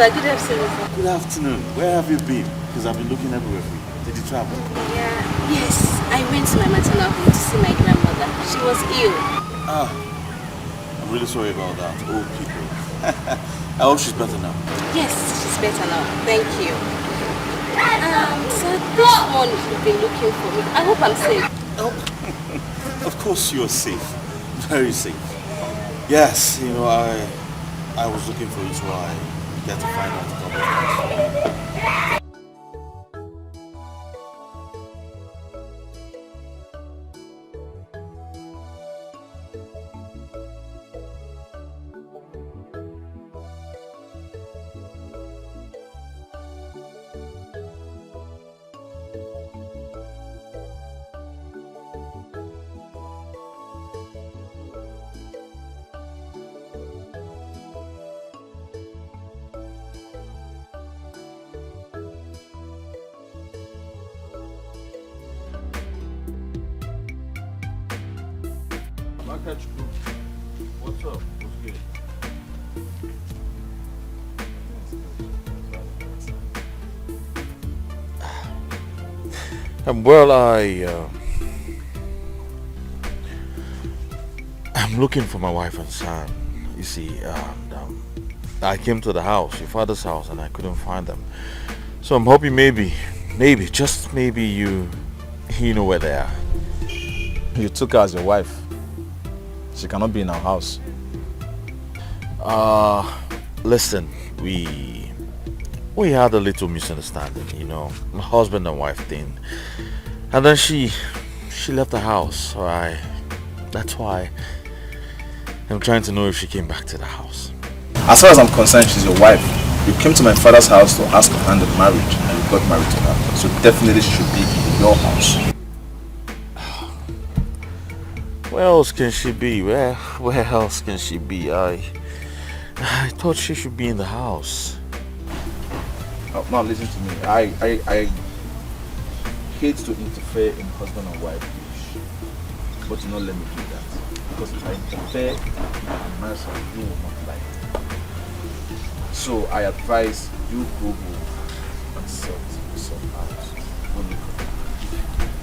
Good afternoon. Good afternoon. Where have you been? Because I've been looking everywhere for you. Did you travel? Yeah. Yes, I went to my maternal home to see my grandmother. She was ill. I'm really sorry about that. Old people. I hope she's better now. Yes, she's better now. Thank you. So this one you've been looking for me. I hope I'm safe. Oh, of course you're safe. Very safe. Yes, you know, I was looking for you, so I get to find out a couple of things. What's up? What's Well, I'm looking for my wife and son. You see, I came to the house, your father's house, and I couldn't find them. So I'm hoping maybe, just maybe you know where they are. You took her as your wife. She cannot be in our house. Listen, we had a little misunderstanding, you know, husband and wife thing. And then she left the house, so that's why I'm trying to know if she came back to the house. As far as I'm concerned, she's your wife. You came to my father's house to ask her hand in marriage, and you got married to her. So definitely she should be in your house. Where else can she be? Where else can she be? I thought she should be in the house. Oh, now listen to me. I hate to interfere in husband and wife issues, but do not let me do that. Because if I interfere in marriage, you will not like it. So I advise you go home and sort out. Go look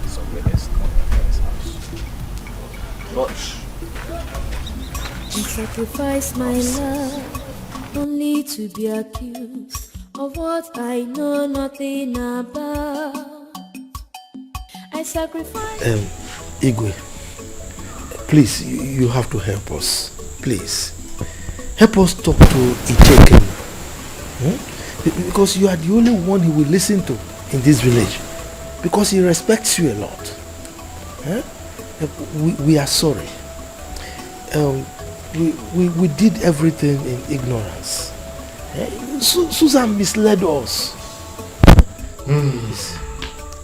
for somewhere else, not my father's house. I sacrifice my love only to be accused of what I know nothing about. I sacrifice. Igwe, please, you have to help us. Please, help us talk to Icheke. Because you are the only one he will listen to in this village. Because he respects you a lot. We are sorry. We did everything in ignorance. Susan misled us.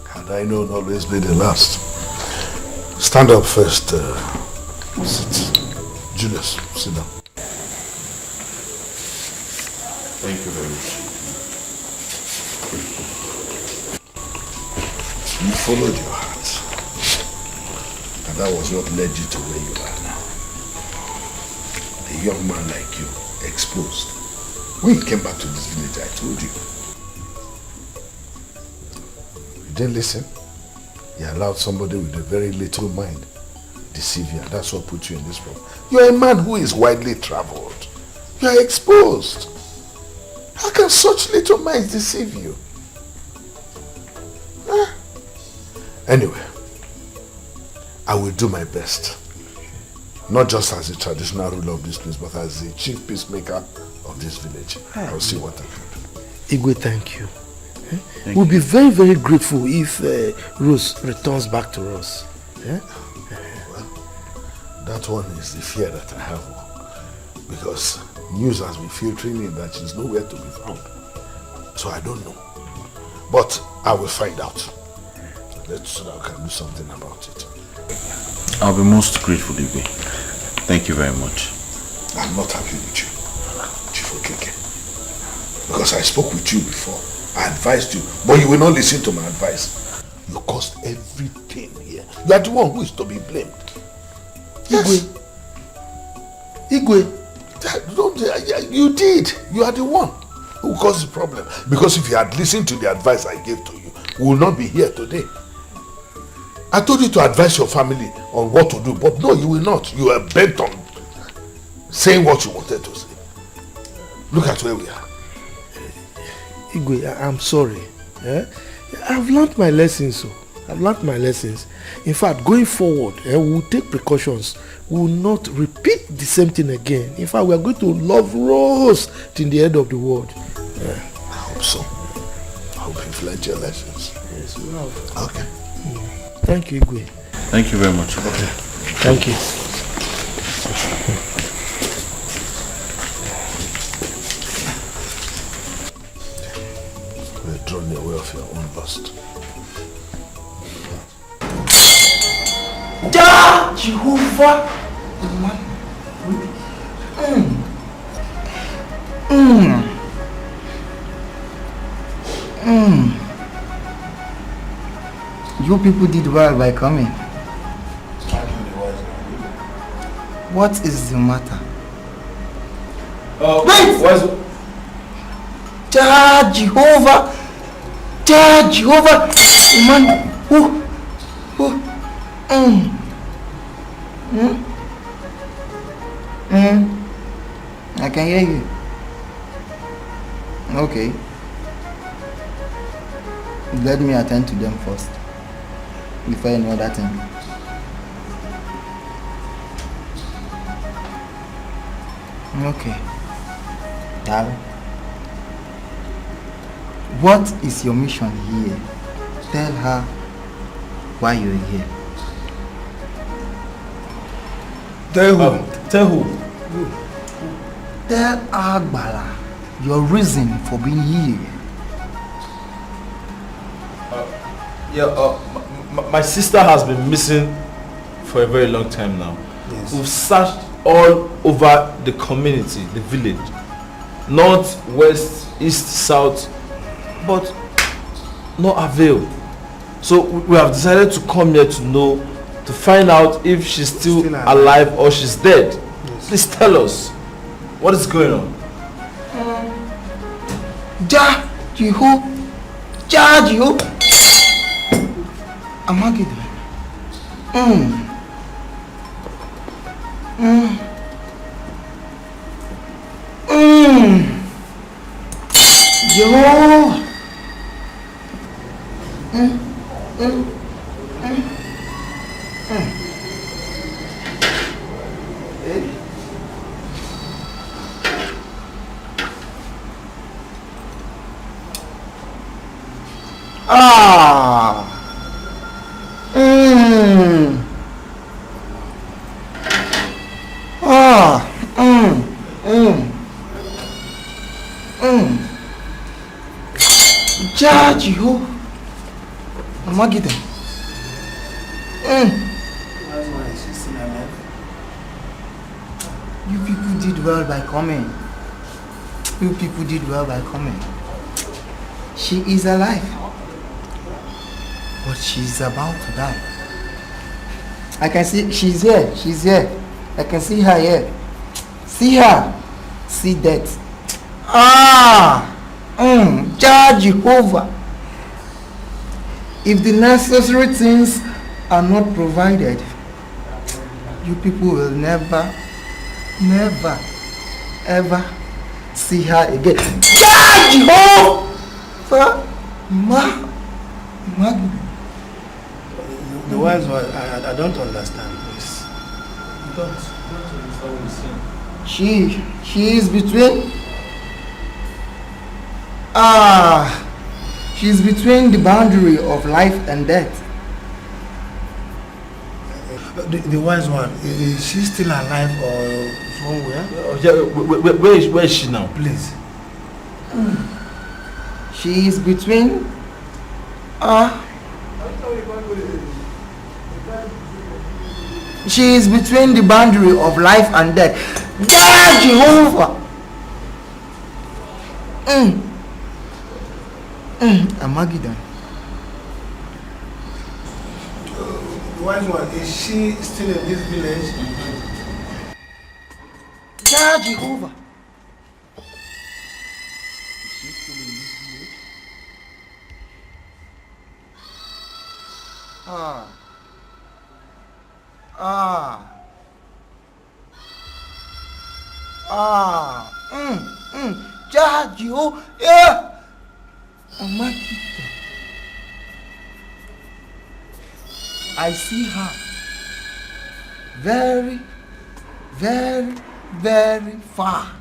Had I known always be the last. Stand up first. Sit. Julius, sit down. Thank you very much. You followed your heart. And that was what led you to where you are now. A young man like you, exposed. When you came back to this village, I told you. You didn't listen. You allowed somebody with a very little mind deceive you, and that's what put you in this problem. You're a man who is widely traveled. You are exposed. How can such little minds deceive you? Anyway, I will do my best. Not just as the traditional ruler of this place, but as the chief peacemaker of this village. I'll see what I can do. Igwe, thank you. We'll be very, very grateful if Rose returns back to us. Well, that one is the fear that I have. Because news has been filtering in that she's nowhere to be found. So I don't know. But I will find out. So that I can do something about it. I'll be most grateful, Igwe. Thank you very much. I'm not happy with you, Chief Okeke. Because I spoke with you before. I advised you, but you will not listen to my advice. You caused everything here. You are the one who is to be blamed. Yes. Igwe, you did. You are the one who caused the problem. Because if you had listened to the advice I gave to you, we will not be here today. I told you to advise your family on what to do, but no, you will not. You are bent on saying what you wanted to say. Look at where we are. Igwe, I'm sorry. I've learned my lessons. I've learned my lessons. In fact, going forward, we will take precautions. We will not repeat the same thing again. In fact, we are going to love Rose till the end of the world. I hope so. I hope you've learned your lessons. Yes, we have. Okay. Thank you, Igwe. Thank you very much. Okay. Thank you. We're drawn away of your own lust. Da Jehovah! You people did well by coming. What is the matter? Wait! Jehovah! Jehovah! Man, I can hear you. Okay. Let me attend to them first before any other thing. Okay. Darling, what is your mission here? Tell her why you're here. Tell who? Tell who? Tell Agbala your reason for being here. My sister has been missing for a very long time now. Yes. We've searched all over the community, the village, north, west, east, south, but no avail. So we have decided to come here to find out if she's still alive or she's dead. Yes. Please tell us what is going on. Jehu, Amagida. Magida. You people did well by coming. She is alive, but she's about to die. I can see she's here. I can see her here. See her. See death. Jehovah. If the necessary things are not provided, you people will never, ever see her again. Jehovah! The wise one, I don't understand this. Don't understand what you're saying. She is between she's between the boundary of life and death. The wise one, is she still alive or somewhere? Where is she now? Please. She is between she is between the boundary of life and death. God, Jehovah! Amagidan. Wise one, is she still in this village? God, Jehovah! Jehovah! Yeah! I see her very, very, very far,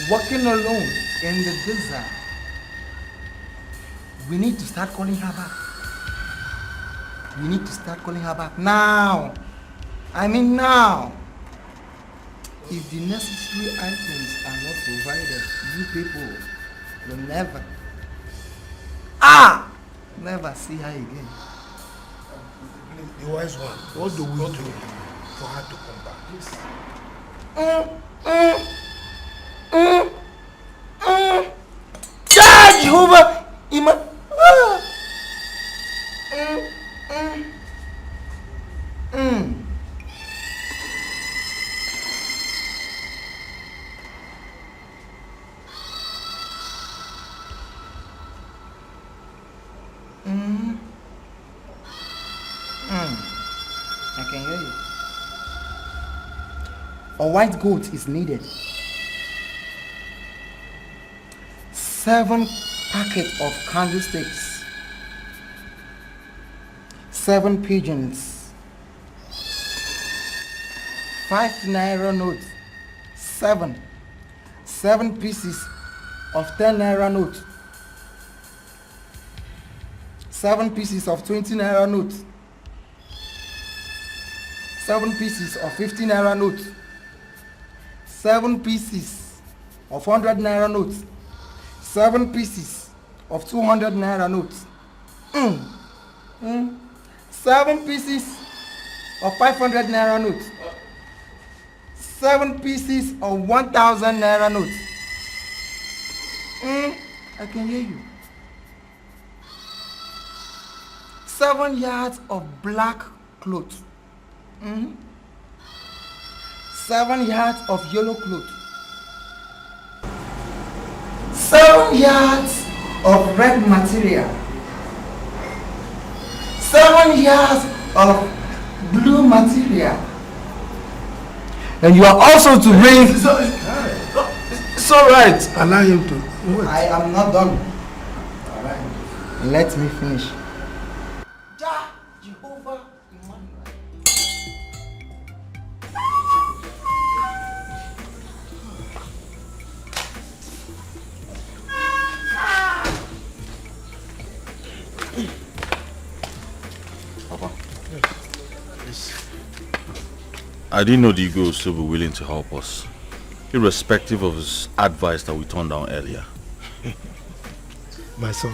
walking alone in the desert. We need to start calling her back. Now. I mean now. If the necessary items are not provided, you people will never see her again. The wise one, what do we do for her to come back? Jehovah! or white goat is needed. 7 packets of candlesticks. 7 pigeons. 5 naira notes. 7 pieces of 10 naira notes. 7 pieces of 20 naira notes. 7 pieces of 50 naira notes. 7 pieces of 100 naira notes. 7 pieces of 200 naira notes. 7 pieces of 500 naira notes. 7 pieces of 1,000 naira notes. I can hear you. 7 yards of black cloth. 7 yards of yellow cloth. 7 yards of red material. 7 yards of blue material. And you are also to bring... It's alright. Allow him to... Wait. I am not done. Alright. Let me finish. I didn't know the Igwe would still be willing to help us, irrespective of his advice that we turned down earlier. My son,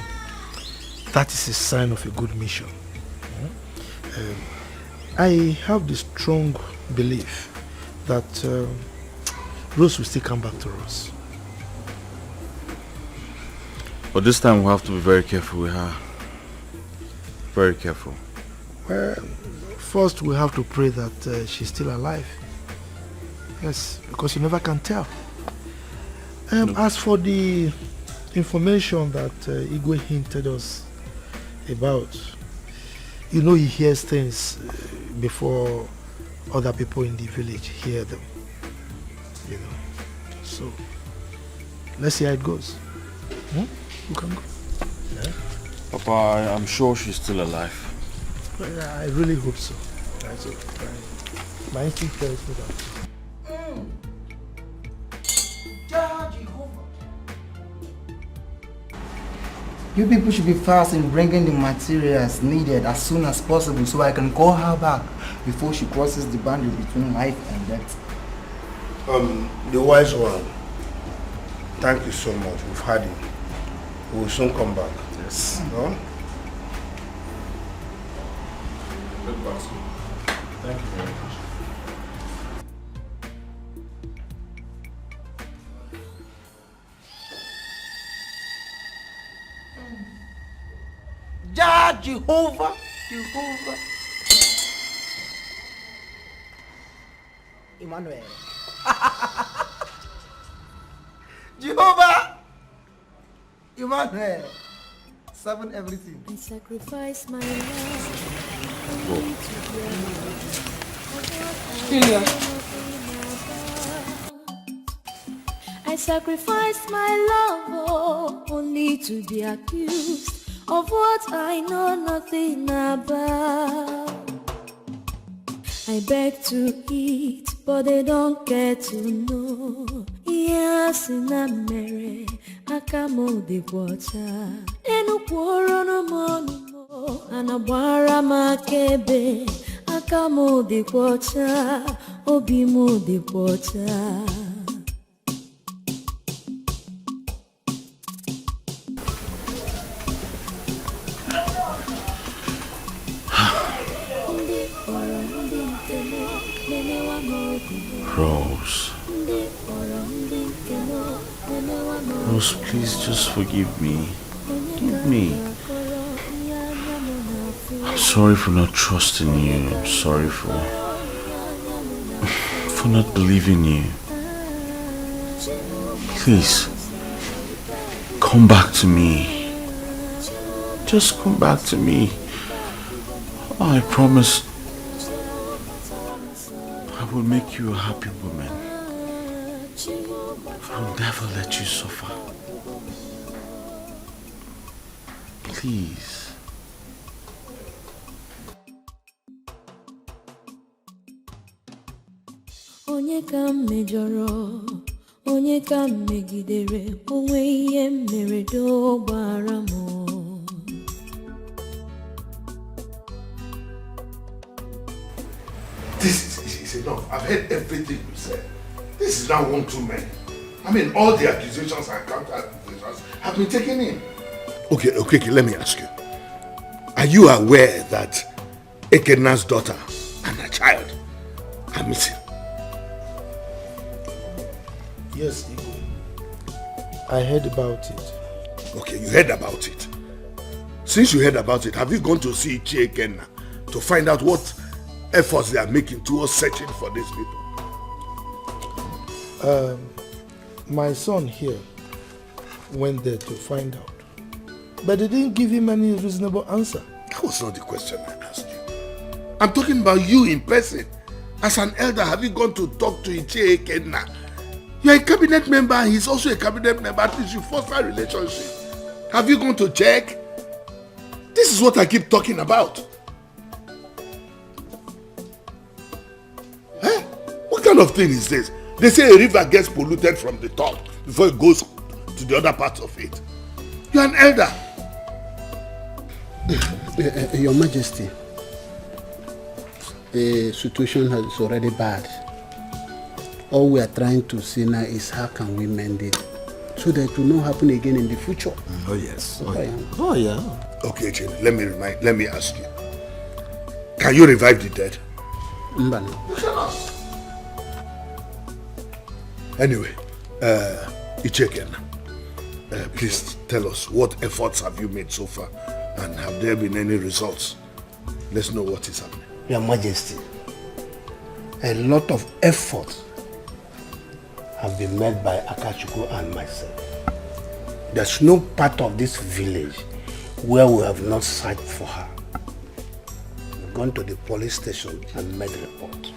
that is a sign of a good mission. I have the strong belief that Rose will still come back to us. But this time we'll have to be very careful with her. Very careful. Well, first we have to pray that she's still alive. Yes, because you never can tell. No. As for the information that Igwe hinted us about, you know he hears things before other people in the village hear them. You know, so let's see how it goes. You can go. Yeah. Papa, I'm sure she's still alive. Well, I really hope so. My instinct tells me that. You people should be fast in bringing the materials needed as soon as possible so I can call her back before she crosses the boundary between life and death. The wise one, thank you so much. We've had him. We will soon come back. Yes. No? Thank you very much. Jehovah. Emmanuel. Jehovah. Emmanuel. 7 everything. I sacrifice my life. I sacrifice my love only to be accused of what I know nothing about. I beg to eat, but they don't get to know. Yes, in a mere, I come on the water. Enu kworo no mono, anabara makebe. I come on the water, obi mo the water. Rose, please just forgive me. Forgive me. I'm sorry for not trusting you. I'm sorry for not believing you. Please, come back to me. Just come back to me. I promise I will make you a happy woman. I will never let you suffer. Please. Onye ka mejọrọ, onye ka megidere, onwe ihe mere dogbara m. This is enough. I've heard everything you said. This is now one too many. I mean, all the accusations and counter-accusations have been taken in. Okay, let me ask you. Are you aware that Ekena's daughter and her child are missing? Yes, Igwe. I heard about it. Okay, you heard about it. Since you heard about it, have you gone to see Ichie Ekenna to find out what efforts they are making towards searching for these people? My son here went there to find out, but they didn't give him any reasonable answer. That was not the question I asked you. I'm talking about you in person. As an elder, have you gone to talk to Ichie Ekenna? You're a cabinet member and he's also a cabinet member. At least you foster a relationship. Have you gone to check? This is what I keep talking about. Huh? What kind of thing is this? They say a river gets polluted from the top before it goes to the other parts of it. You're an elder. Your Majesty, the situation is already bad. All we are trying to see now is how can we mend it so that it will not happen again in the future. Oh yes. Oh yeah. Okay, Chin, let me ask you. Can you revive the dead? Mbano. Anyway, Ichie Ekenna, please tell us what efforts have you made so far and have there been any results? Let's know what is happening. Your Majesty, a lot of efforts have been made by Akachukwu and myself. There's no part of this village where we have not searched for her. We've gone to the police station and made a report.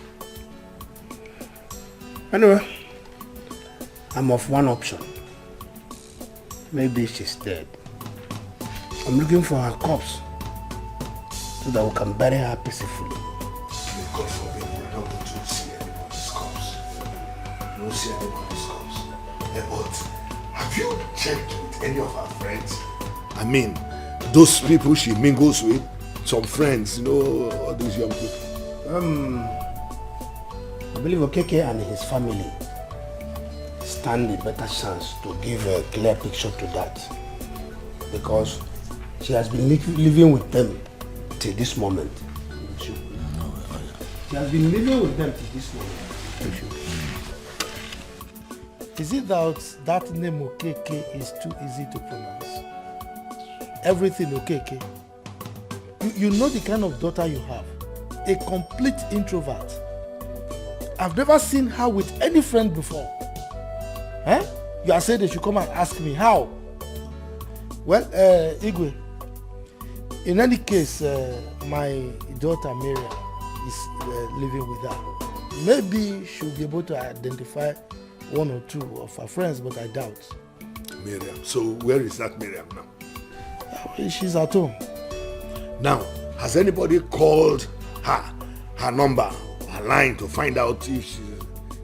Anyway, I'm of one option. Maybe she's dead. I'm looking for her corpse so that we can bury her peacefully. May God forbid we don't go to see anybody's corpse. We don't see anybody's corpse. But have you checked with any of her friends? I mean, those people she mingles with, some friends, you know, all these young people. I believe Okeke and his family stand a better chance to give a clear picture to that, because she has been living with them till this moment. She has been living with them till this moment. Is it that name Okeke is too easy to pronounce? Everything Okeke. You know the kind of daughter you have. A complete introvert. I've never seen her with any friend before. Eh? You are saying they should come and ask me how? Well, Igwe, in any case, my daughter Miriam is living with her. Maybe she'll be able to identify one or two of her friends, but I doubt. Miriam. So where is that Miriam now? She's at home. Now, has anybody called her number, her line to find out if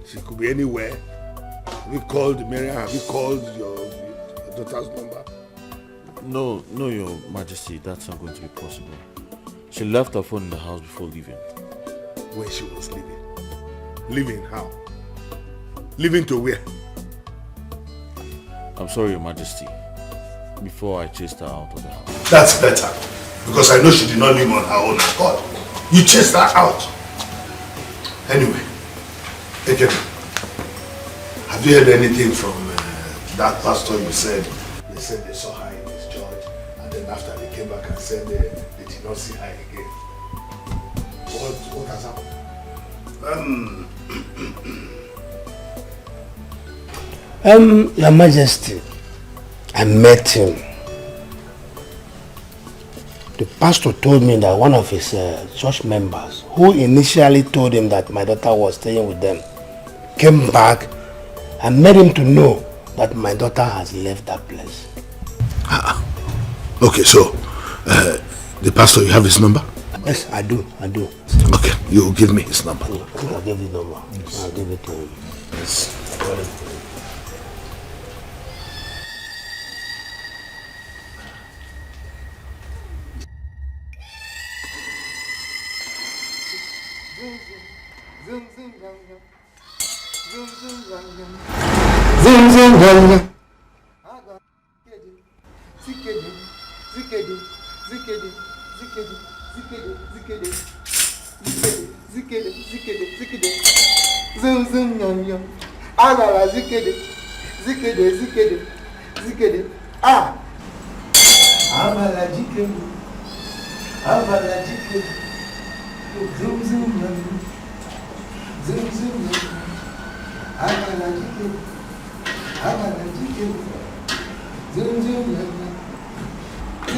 she could be anywhere? Have you called Miriam? Have you called your daughter's number? No, Your Majesty, that's not going to be possible. She left her phone in the house before leaving. When she was leaving? Leaving how? Leaving to where? I'm sorry, Your Majesty. Before I chased her out of the house. That's better. Because I know she did not leave on her own accord. You chased her out. Anyway, again, have you heard anything from that pastor you said? They said they saw her in his church, and then after they came back and said they did not see her again. What has happened? Your Majesty, I met him The pastor told me that one of his church members, who initially told him that my daughter was staying with them, came back and made him to know that my daughter has left that place. Okay, so the pastor, you have his number? Yes, I do. Okay, you give me his number. I'll give you the number. Yes. I'll give it to him. Yes.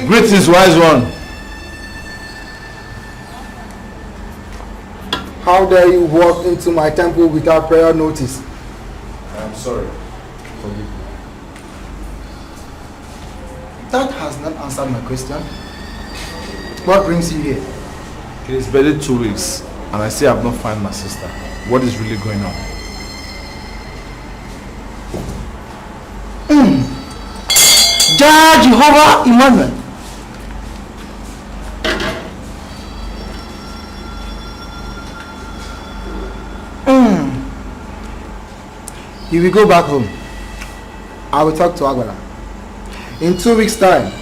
Greetings, wise one. How dare you walk into my temple without prior notice? I'm sorry. Forgive me. That has not answered my question. What brings you here? It is barely 2 weeks and I still have not found my sister. What is really going on? Jah Jehovah Emmanuel. You will go back home. I will talk to Agbala. In 2 weeks' time,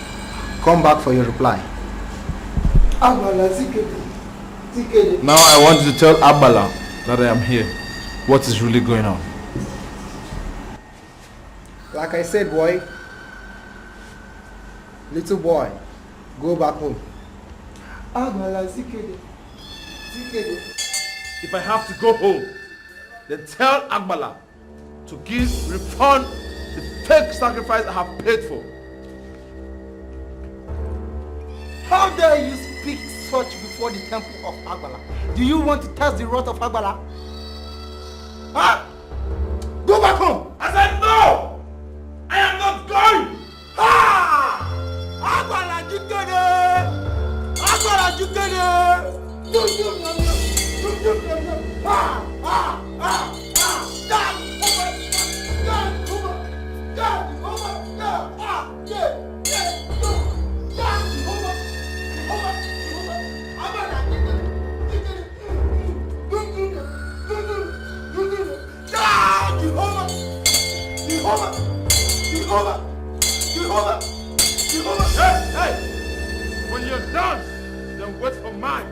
come back for your reply. Agbala, Now I want you to tell Agbala that I am here. What is really going on? like I said, boy, little boy, go back home. If I have to go home, then tell Agbala to refund the fake sacrifice I have paid for. How dare you speak such before the temple of Agbala? Do you want to test the wrath of Agbala? Huh? Go back home! I said no! I am not going! Ha! Agbala jikere! Agbala jikere! Ha! Ha! Ha! Hey! When you're done, then wait for mine.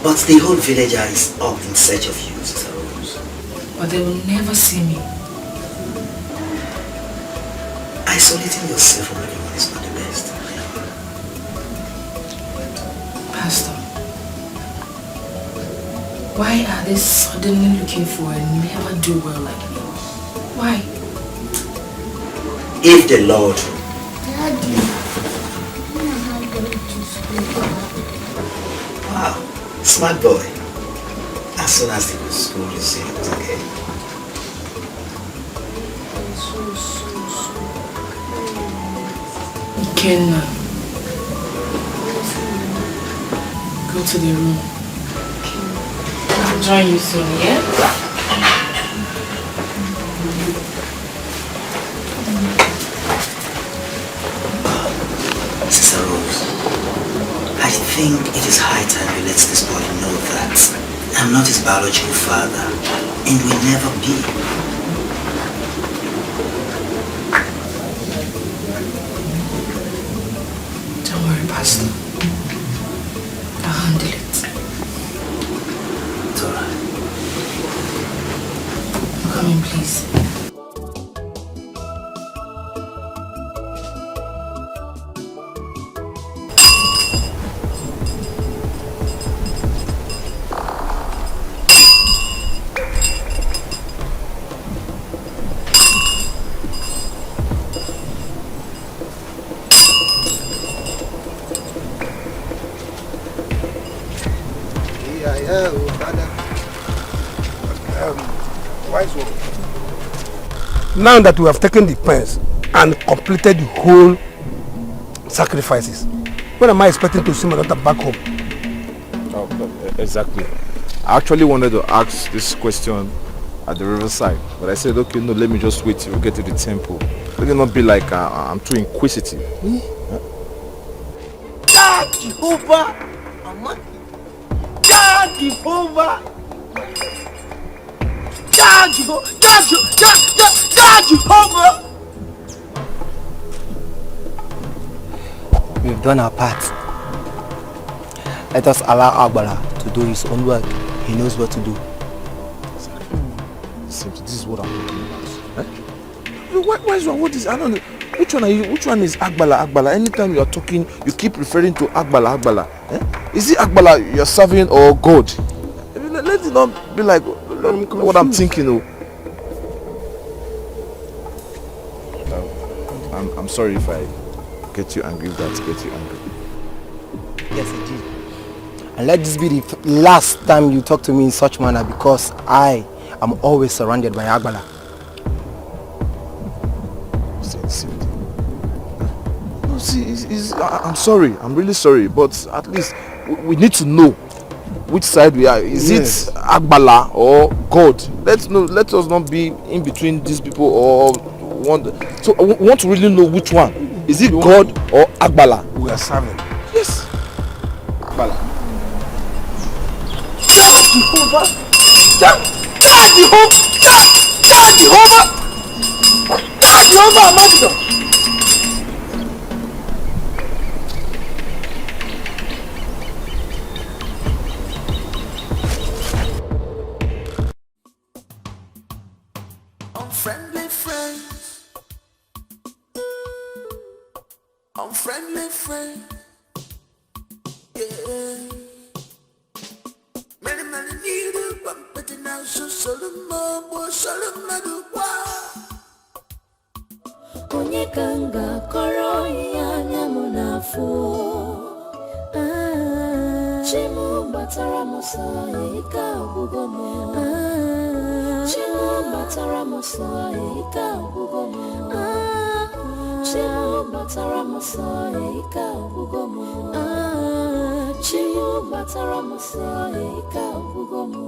But the whole villager is up in search of you, Sister Rose. But they will never see me. Isolating yourself from everyone is not the best. Pastor, why are they suddenly looking for a never-do-well like me? Why? If the Lord... Daddy, when am I going to school? Wow, smart boy. As soon as the school resumes, okay? Kenna, go to the room. I'll join you soon, yeah? Sister Rose, I think it is high time you let this boy know that I'm not his biological father and will never be. Don't worry, Pastor. I'll handle it. It's alright. Come in, please. Wise one. Now that we have taken the pens and completed the whole sacrifices, when am I expecting to see my daughter back home? Oh, exactly. I actually wanted to ask this question at the riverside, but I said, okay, no, let me just wait till we get to the temple. Let it not be like I'm too inquisitive. God Jehovah! God Jehovah! God Jehovah! God Jehovah! We've done our part. Let us allow Agbala to do his own work. He knows what to do. Seems this is what I'm talking about. Why is what is I don't know. Which one are you? Which one is Agbala? Anytime you are talking, you keep referring to Agbala. Is it Agbala you're serving or God? Let it not be like what I'm thinking. I'm sorry if I get you angry. Get you angry. Yes, I did. And let this be the last time you talk to me in such manner, because I am always surrounded by Agbala. No, see, I'm sorry. I'm really sorry, but at least we need to know which side we are. Is it Agbala or God? Let us not be in between these people or one. So I want to really know which one. Is it God or Agbala? We are serving. Yes. Agbala. God Jehovah! God Jehovah! God Jehovah! God Jehovah Almighty! Unfriendly friends. Unfriendly friends. Yeah. Many need a but now so Solomon was Solomon. Onyekanga koro ya nyamunafu. Chimu batara mosaika bugomo. Chimu batara mosaika bugomo. Chimu batara mosaika bugomo. Chimu batara mosaika bugomo.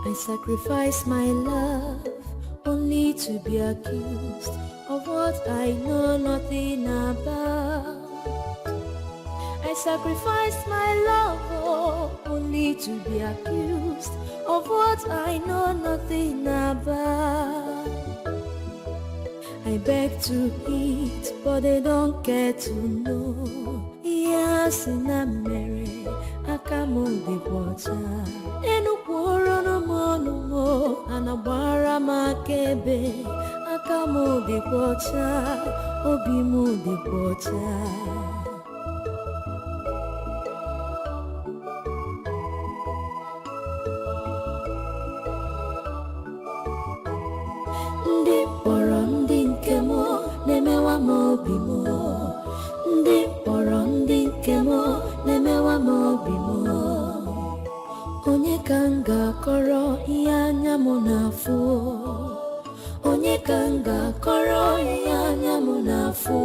I sacrifice my love only to be accused of what I know nothing about. I sacrifice my love only to be accused of what I know nothing about. I beg to eat, but they don't get to know. Yes, in America, I come on the water. Anabara makebe akamu the water, obimu the water. Ndi poro ndi nkemo nemewa mobimo. Ndi poro ndi nkemo nemewa mobimo. Onyekanga koro ianya munafu. Onyekanga koro ianya munafu.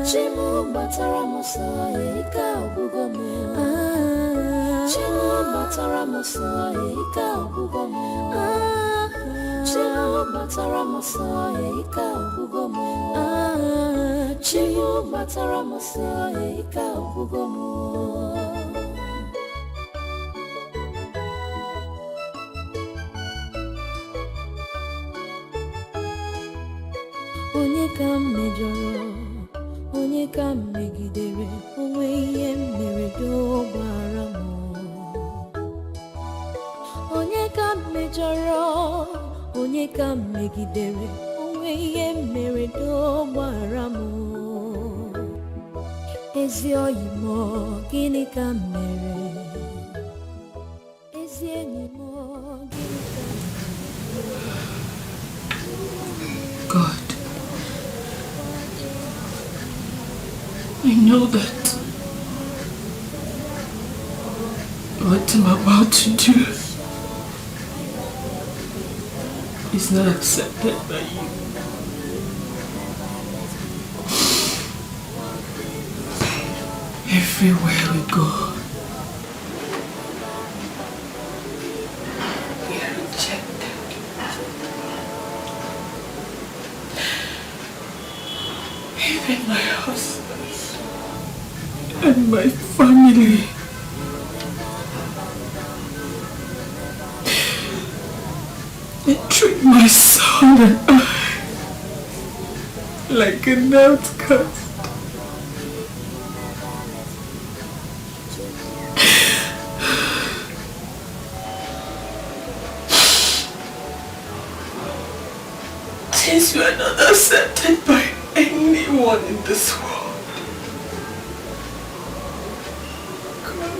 Chimu batara mosaika bugomo. Chimu batara mosaika bugomo. Chimu batara mosaika bugomo. Chimu batara mosaika bugomo. onye ka m mejọrọ, onye ka m megidere, onwe ihe m mere dọgbara m. Onye ka m mejọrọ, onye ka m megidere, onwe ihe m mere dọgbara m. Ezi oyi m, gịnị ka m mere? Ezi enyi m, gịnị ka m mere? God, I know that what I'm about to do is not accepted by you. Everywhere we go, we are rejected. Even my husband and my family. They treat my son and I like an outcast. Since you are not accepted by anyone in this world, God,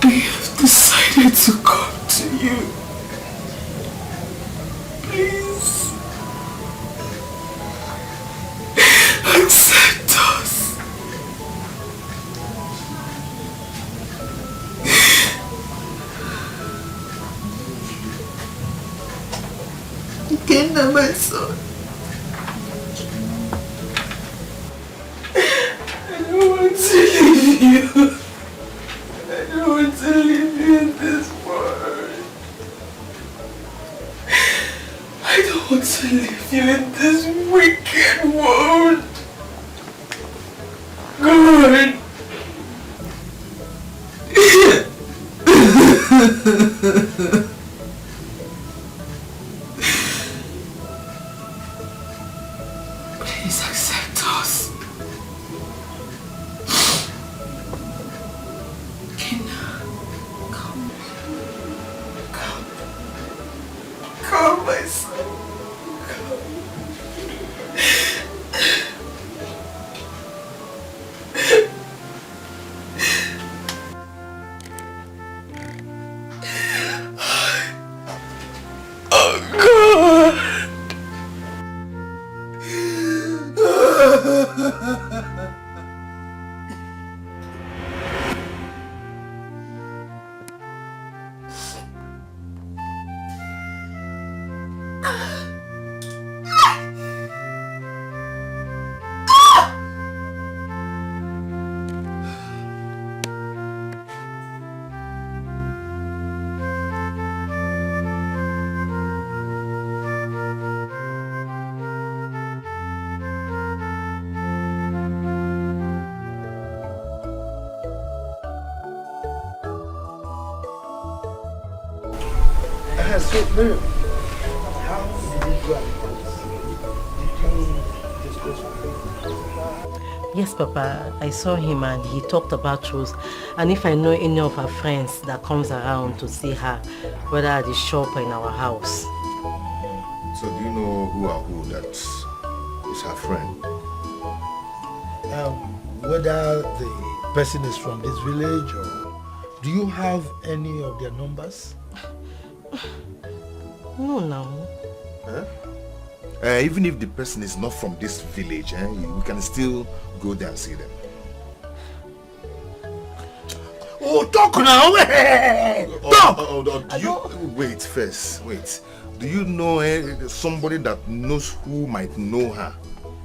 we have decided to come to you. Please accept us. Kenna, my son. I don't want to leave you. I don't want to leave you in this world. I don't want to leave you in this wicked world. God. Please accept us. Kenna, come. Come, my son. Oh, God. So, Miriam, how did it go about? Did you discuss with him? Yes, Papa. I saw him and he talked about Rose. And if I know any of her friends that comes around to see her, whether at the shop or in our house. So do you know who or who that is her friend? Whether the person is from this village or... Do you have any of their numbers? No, no. Even if the person is not from this village, we can still go there and see them. Oh, talk now! Talk! Do you, wait first, wait. Do you know somebody that knows who might know her?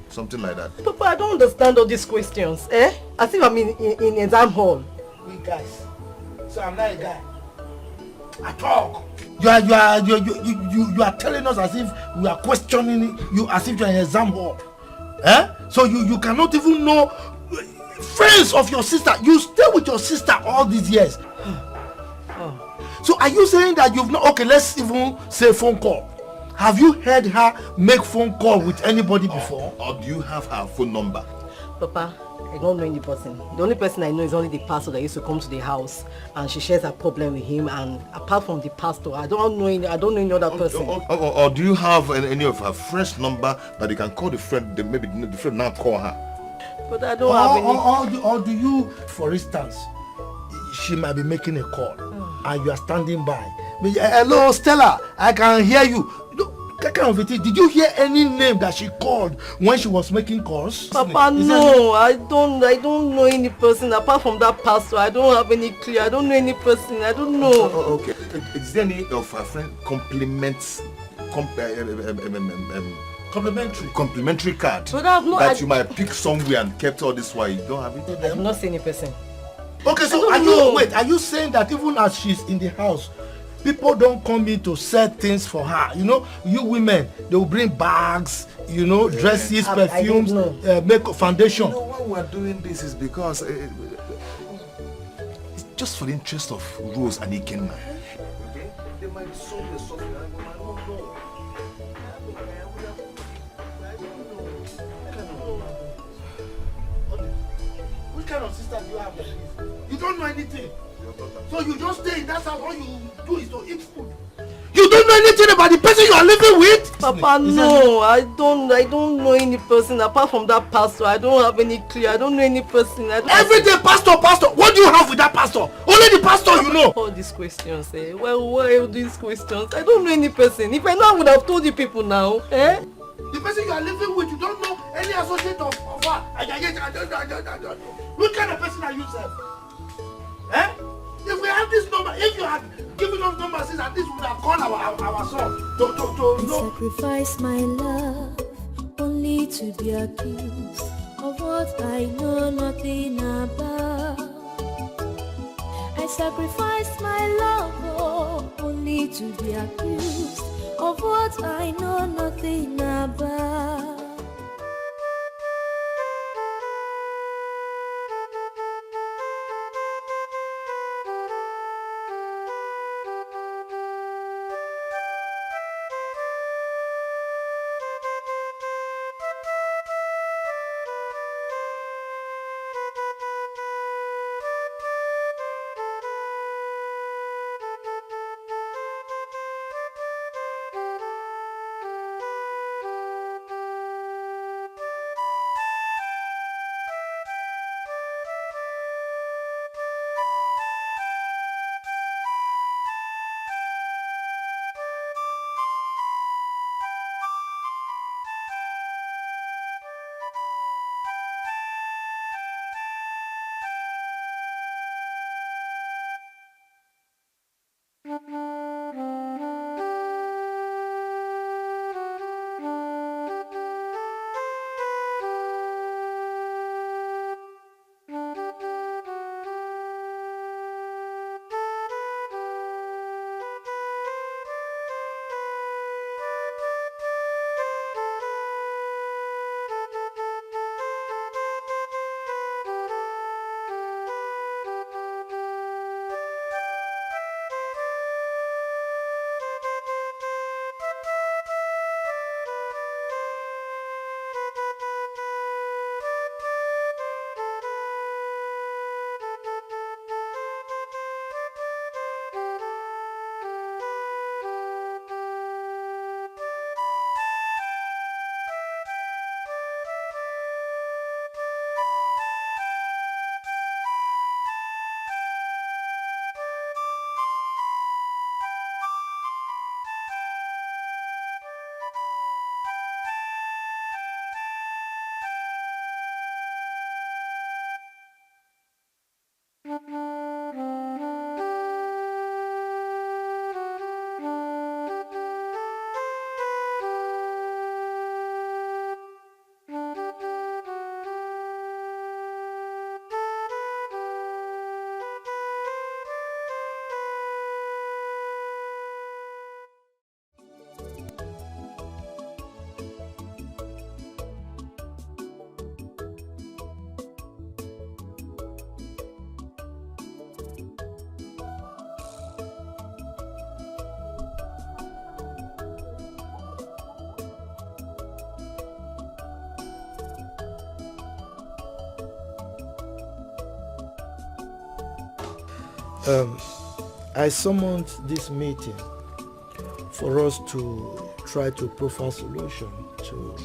Something like that. Papa, I don't understand all these questions. As if I'm in exam hall. We guys. So I'm not a guy. I talk. You are telling us as if we are questioning you as if you're in an exam hall. So you cannot even know friends of your sister. You stay with your sister all these years. So are you saying that you've not... Okay, let's even say phone call. Have you heard her make phone call with anybody before? Or do you have her phone number? Papa, I don't know any person. The only person I know is only the pastor that used to come to the house, and she shares her problem with him. And apart from the pastor, I don't know any other person. Or do you have any of her friend's number that you can call the friend? Maybe the friend now call her. But I don't have any. Or do you, for instance, she might be making a call, and you are standing by. Hello, Stella, I can hear you. Did you hear any name that she called when she was making calls? Papa, no, I don't know any person apart from that pastor. I don't have any clue. I don't know any person. I don't know. Okay. Is there any of her friend complimentary card that you might pick somewhere and kept all this while you don't have it? I have not seen any person. Okay, so are you saying that even as she's in the house, people don't come in to sell things for her? You know, you women, they will bring bags, you know, dresses, perfumes, make foundation. You know, why we're doing this is because it's just for the interest of Rose and Ikenna. Okay? They might solve the suffering, I might not know. Which kind of sister do you have like this? You don't know anything. So you just stay in that house, all you do is to eat food. You don't know anything about the person you are living with? Papa, no, I don't know any person apart from that pastor. I don't have any clue. I don't know any person. Every day, pastor. What do you have with that pastor? Only the pastor you know. All these questions, eh? Well, why all these questions? I don't know any person. If I know, I would have told you people now, eh? The person you are living with, you don't know any associate of her. What kind of person are you, sir? Eh? If we have this number, if you had given us numbers, at least we would have called our son to sacrifice my love only to be accused of what I know nothing about. I sacrifice my love only to be accused of what I know nothing about. I summoned this meeting for us to try to profile solution to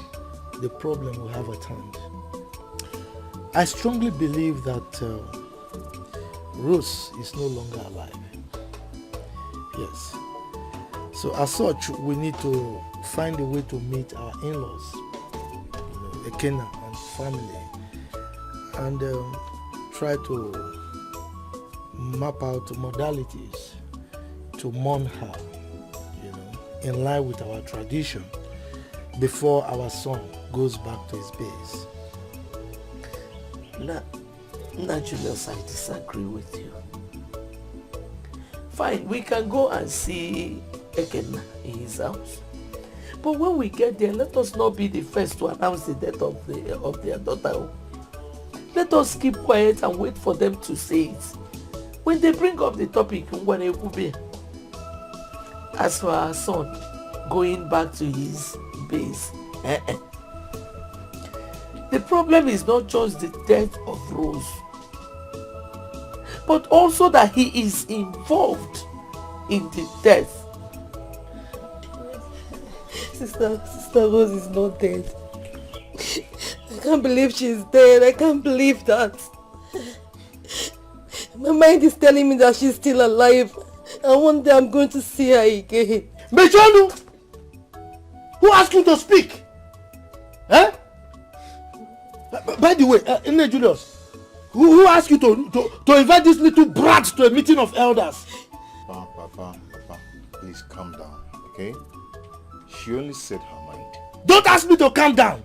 the problem we have at hand. I strongly believe that Rose is no longer alive. Yes. So as such, we need to find a way to meet our in-laws, Ekena and family, and try to map out modalities to mourn her, in line with our tradition before our son goes back to his base. Now, Julius, I disagree with you. Fine, we can go and see Ekena in his house. But when we get there, let us not be the first to announce the death of their daughter. Let us keep quiet and wait for them to say it. When they bring up the topic, as for our son going back to his base, the problem is not just the death of Rose, but also that he is involved in the death. Sister Rose is not dead. I can't believe she's dead. I can't believe that. My mind is telling me that she's still alive. And one day I'm going to see her again. Mejonu! Who asked you to speak? Eh? By the way, Nne Julius, who asked you to invite this little brat to a meeting of elders? Papa, please calm down, okay? She only said her mind. Don't ask me to calm down.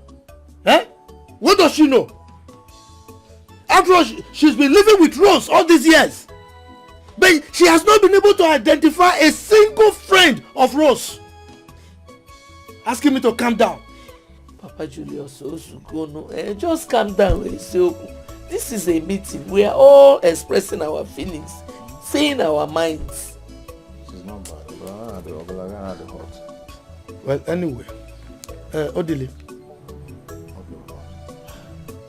Eh? What does she know? After all, she's been living with Rose all these years. But she has not been able to identify a single friend of Rose. Asking me to calm down. Papa Julius, just calm down. This is a meeting. We are all expressing our feelings, saying our minds. She's not bad. Well, anyway, Odile,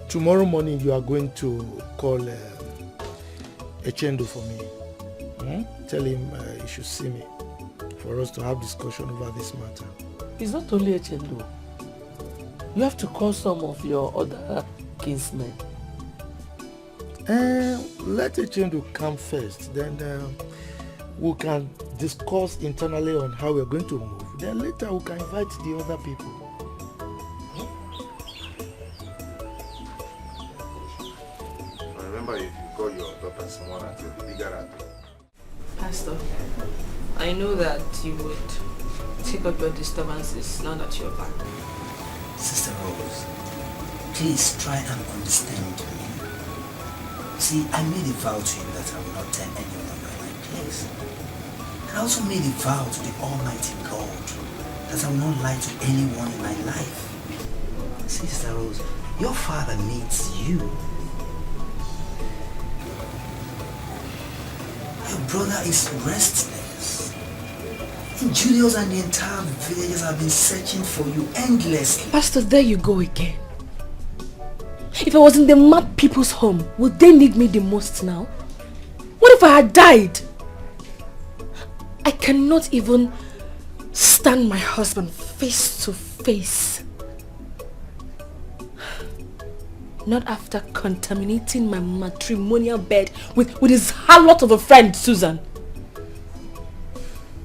tomorrow morning you are going to call Echendo for me. Tell him he should see me for us to have discussion over this matter. It's not only Echendo. You have to call some of your other kinsmen. Let Echendo come first, then we can discuss internally on how we're going to move. Then later we can invite the other people. Remember, if you call your daughter's mother to the bigger at. Pastor, I know that you would take up your disturbances now that you're back. Sister Rose, please try and understand me. See, I made a vow to you that I will not tell anyone by my place. And I also made a vow to the Almighty God that I will not lie to anyone in my life. Sister Rose, your father needs you. Your brother is restless. And Julius and the entire villagers have been searching for you endlessly. Pastor, there you go again. If I was in the mad people's home, would they need me the most now? What if I had died? I cannot even stand my husband face to face. Not after contaminating my matrimonial bed with his harlot of a friend, Susan.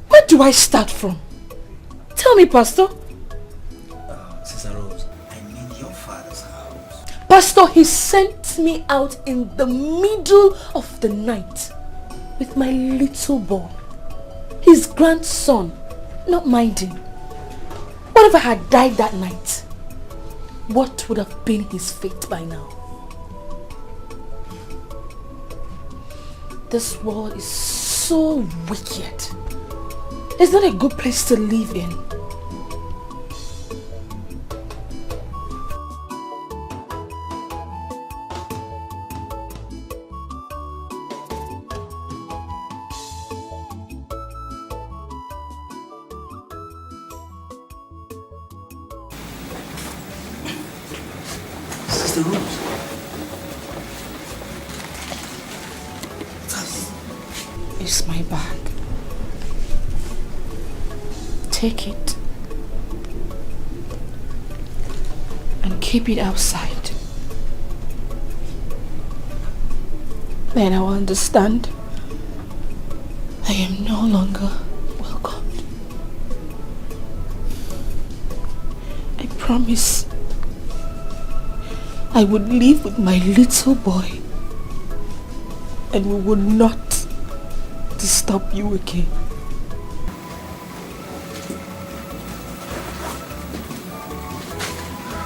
Where do I start from? Tell me, Pastor. Sister Rose, I mean your father's house. Pastor, he sent me out in the middle of the night with my little boy, his grandson, not minding. What if I had died that night? What would have been his fate by now? This world is so wicked. It's not a good place to live in. Sister Rose. is my bag. Take it and keep it outside. Then I will understand I am no longer welcomed. I promise I would live with my little boy and we would not disturb you again.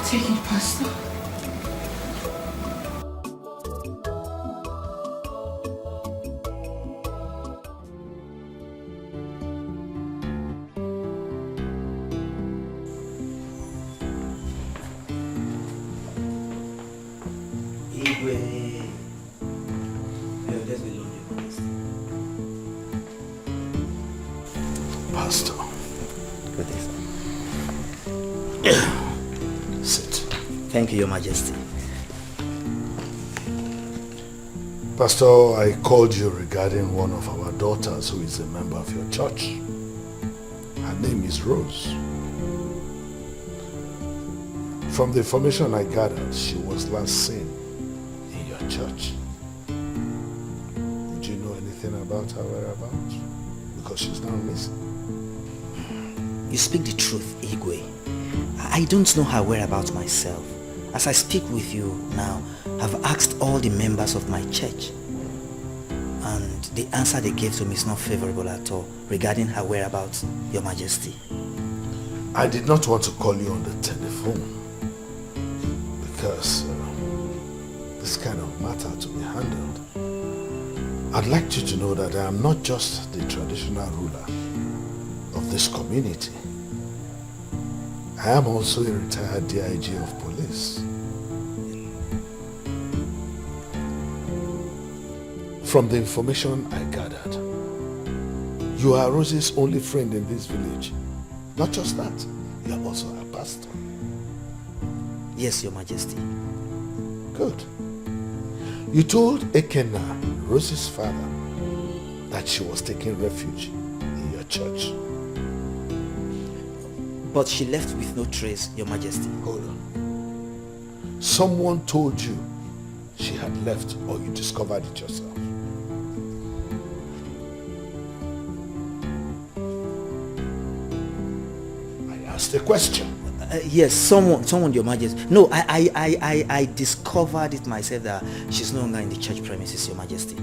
Take it, Pastor. Pastor. Good day, sir. Sit. Thank you, Your Majesty. Pastor, I called you regarding one of our daughters who is a member of your church. Her name is Rose. From the information I gathered, she was last seen in your church. Would you know anything about her whereabouts? Because she's now missing. You speak the truth, Igwe. I don't know her whereabouts myself. As I speak with you now, I've asked all the members of my church. And the answer they gave to me is not favorable at all regarding her whereabouts, Your Majesty. I did not want to call you on the telephone because this kind of matter to be handled. I'd like you to know that I am not just the traditional ruler of this community. I am also a retired DIG of police. From the information I gathered, you are Rose's only friend in this village. Not just that, you are also a pastor. Yes, Your Majesty. Good. You told Ekena, Rose's father, that she was taking refuge in your church. But she left with no trace, Your Majesty. Hold on. Someone told you she had left, or you discovered it yourself? I asked a question. Yes, someone, Your Majesty. No, I discovered it myself that she's no longer in the church premises, Your Majesty.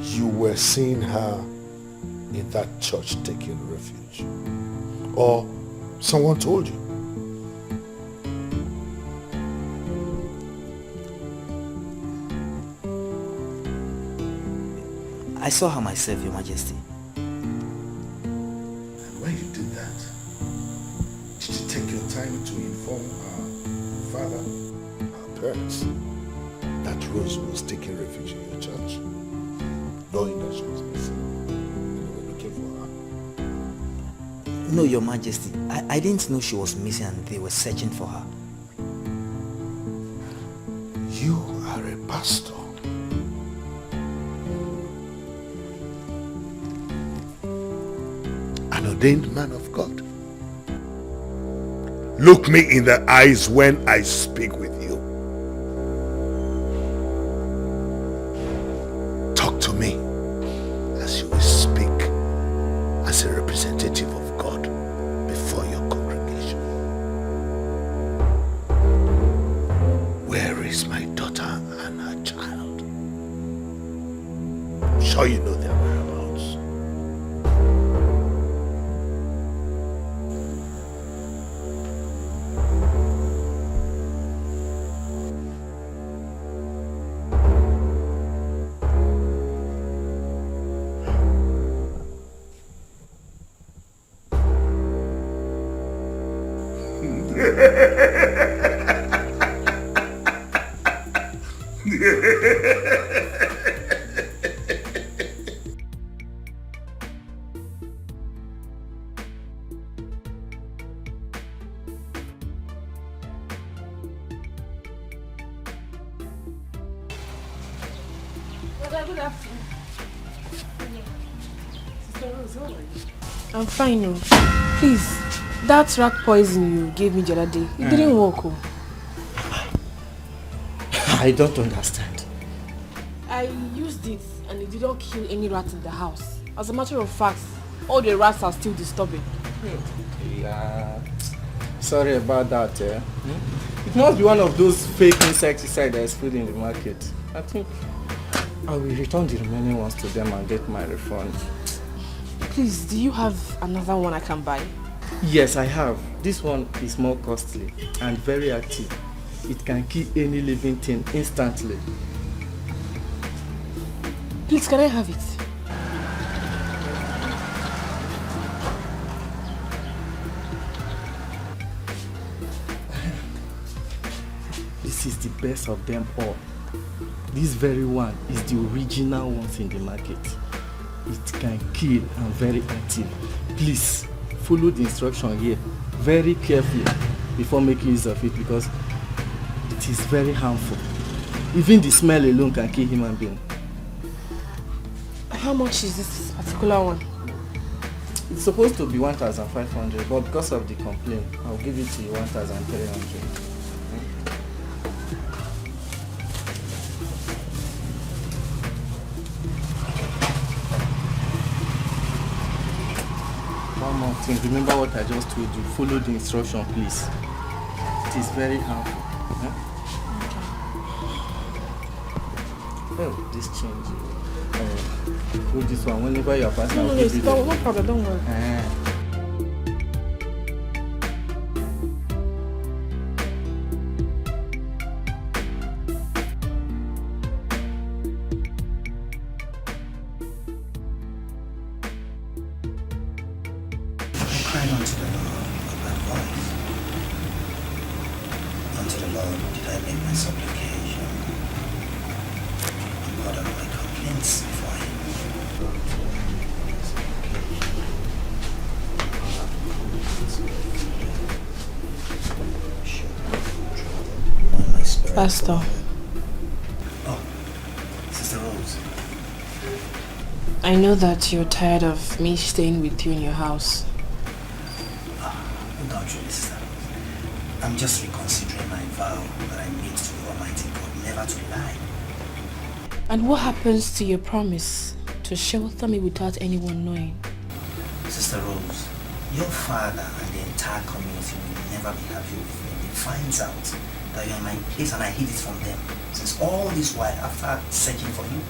You were seeing her in that church taking refuge, or someone told you? I saw her myself, Your Majesty. And when you did that, did you take your time to inform her father, her parents, that Rose was taking refuge in your church, knowing that she was missing and you were looking for her? No, Your Majesty. I didn't know she was missing and they were searching for her. You are a pastor. An ordained man of God. Look me in the eyes when I speak with you. Talk to me as you will speak as a representative of God before your congregation. Where is my daughter and her child? I'm sure you know their whereabouts. Good afternoon. Sister Rose, how are you? I'm fine, no. Please, that rat poison you gave me the other day, it didn't work. Oh. I don't understand. I used it and it didn't kill any rat in the house. As a matter of fact, all the rats are still disturbing. Yeah. Sorry about that. It must be one of those fake insecticides that is put in the market. I think I will return the remaining ones to them and get my refund. Please, do you have another one I can buy? Yes, I have. This one is more costly and very active. It can kill any living thing instantly. Please, can I have it? This is the best of them all. This very one is the original ones in the market. It can kill and very active. Please follow the instruction here very carefully before making use of it because it is very harmful. Even the smell alone can kill human being. How much is this particular one? It's supposed to be 1,500, but because of the complaint, I'll give it to you 1,300. One more thing, remember what I just told you. Follow the instruction, please. It is very harmful. Oh, this change. Do this one whenever you are passing. No, no problem, don't worry. Cried unto the Lord with my voice. Unto the Lord did I make my supplication. And poured out my complaints before him. Pastor. Oh, Sister Rose. I know that you're tired of me staying with you in your house. Don't really, Sister Rose. I'm just reconsidering my vow that I made to the Almighty God never to lie. And what happens to your promise to shelter me without anyone knowing? Sister Rose, your father and the entire community will never be happy with me if he finds out that you're in my place and I hid it from them since all this while after searching for you.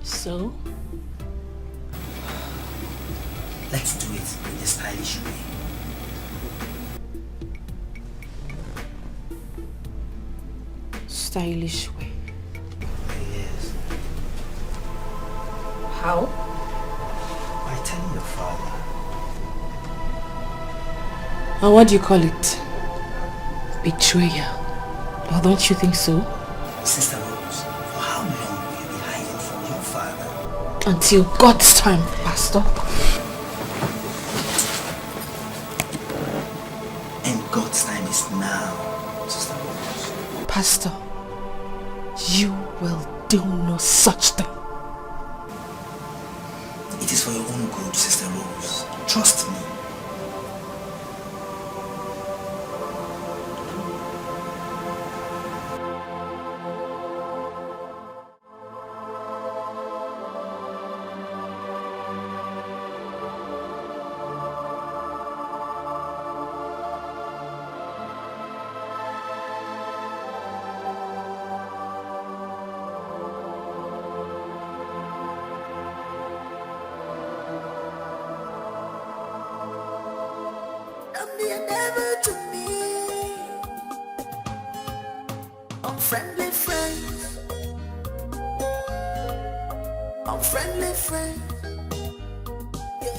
So? Let's do it in a stylish way. Stylish way. Yes. How? By telling your father. And what do you call it? Betrayal. Or don't you think so? Sister Rose, for how long will you be hiding from your father? Until God's time, Pastor. And God's time is now, Sister Rose. Pastor, you will do no such thing. It is for your own good, Sister Rose. Trust me. Unfriendly friends. Unfriendly friends. Yeah.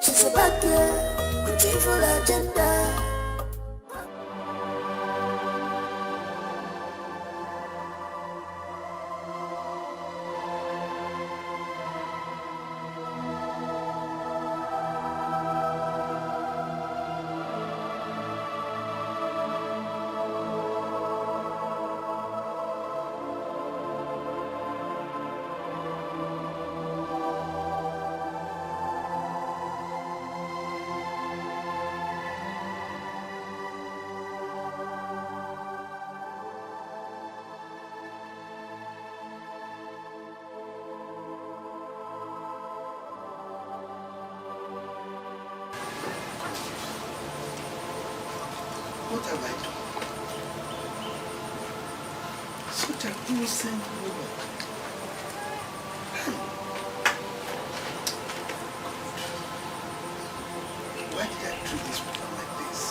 She's a bad girl with evil agenda. What have I done? Such an innocent woman. Why did I treat this woman like this?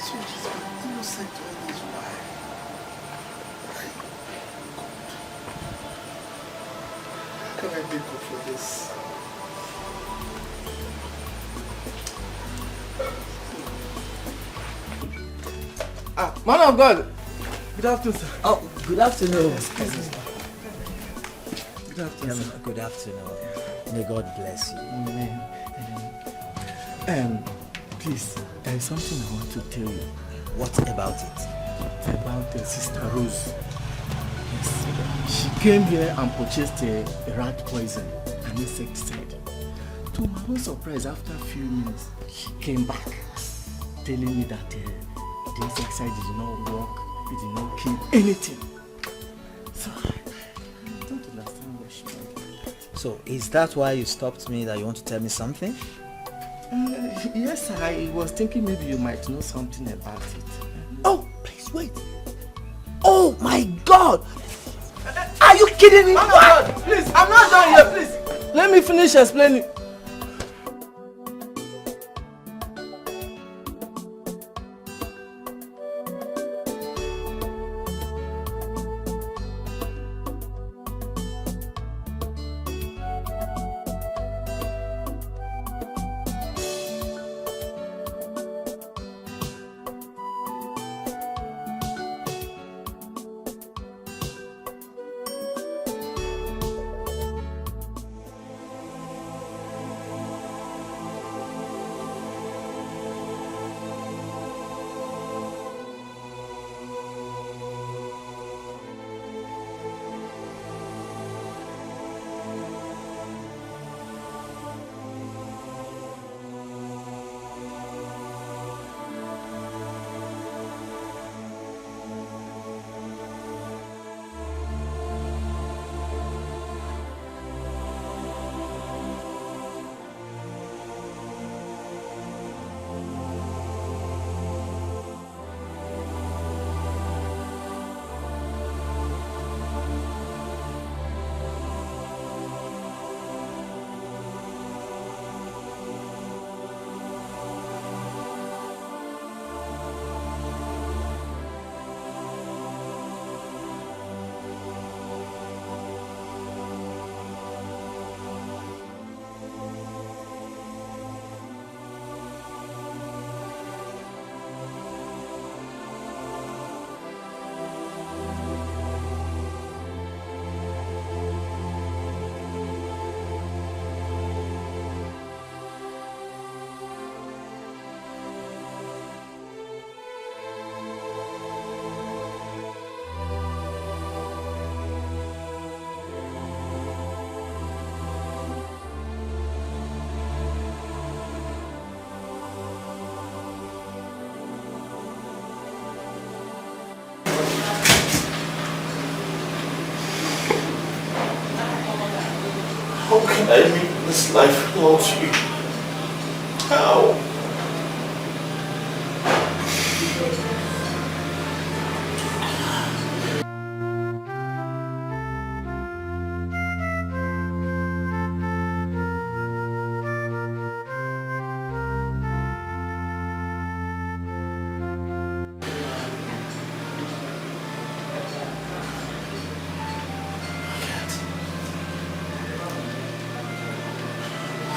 So she's been innocent all this while. How can I make up for this? Man of God! Good afternoon, sir. Oh, good afternoon. Excuse me. Good afternoon, sir. Good afternoon. May God bless you. Amen. Please, there is something I want to tell you. What about it? It's about Sister Rose. Yes. She came here and purchased a rat poison and insecticide. To my own surprise, after a few minutes, she came back telling me that the insecticide did not work, it did not kill anything. So, I don't understand what she meant. So, is that why you stopped me, that you want to tell me something? Yes, I was thinking maybe you might know something about it. Oh, please wait. Oh my God! Are you kidding me? God, please, I'm not done here, please. Let me finish explaining. How can I live this life without you? How?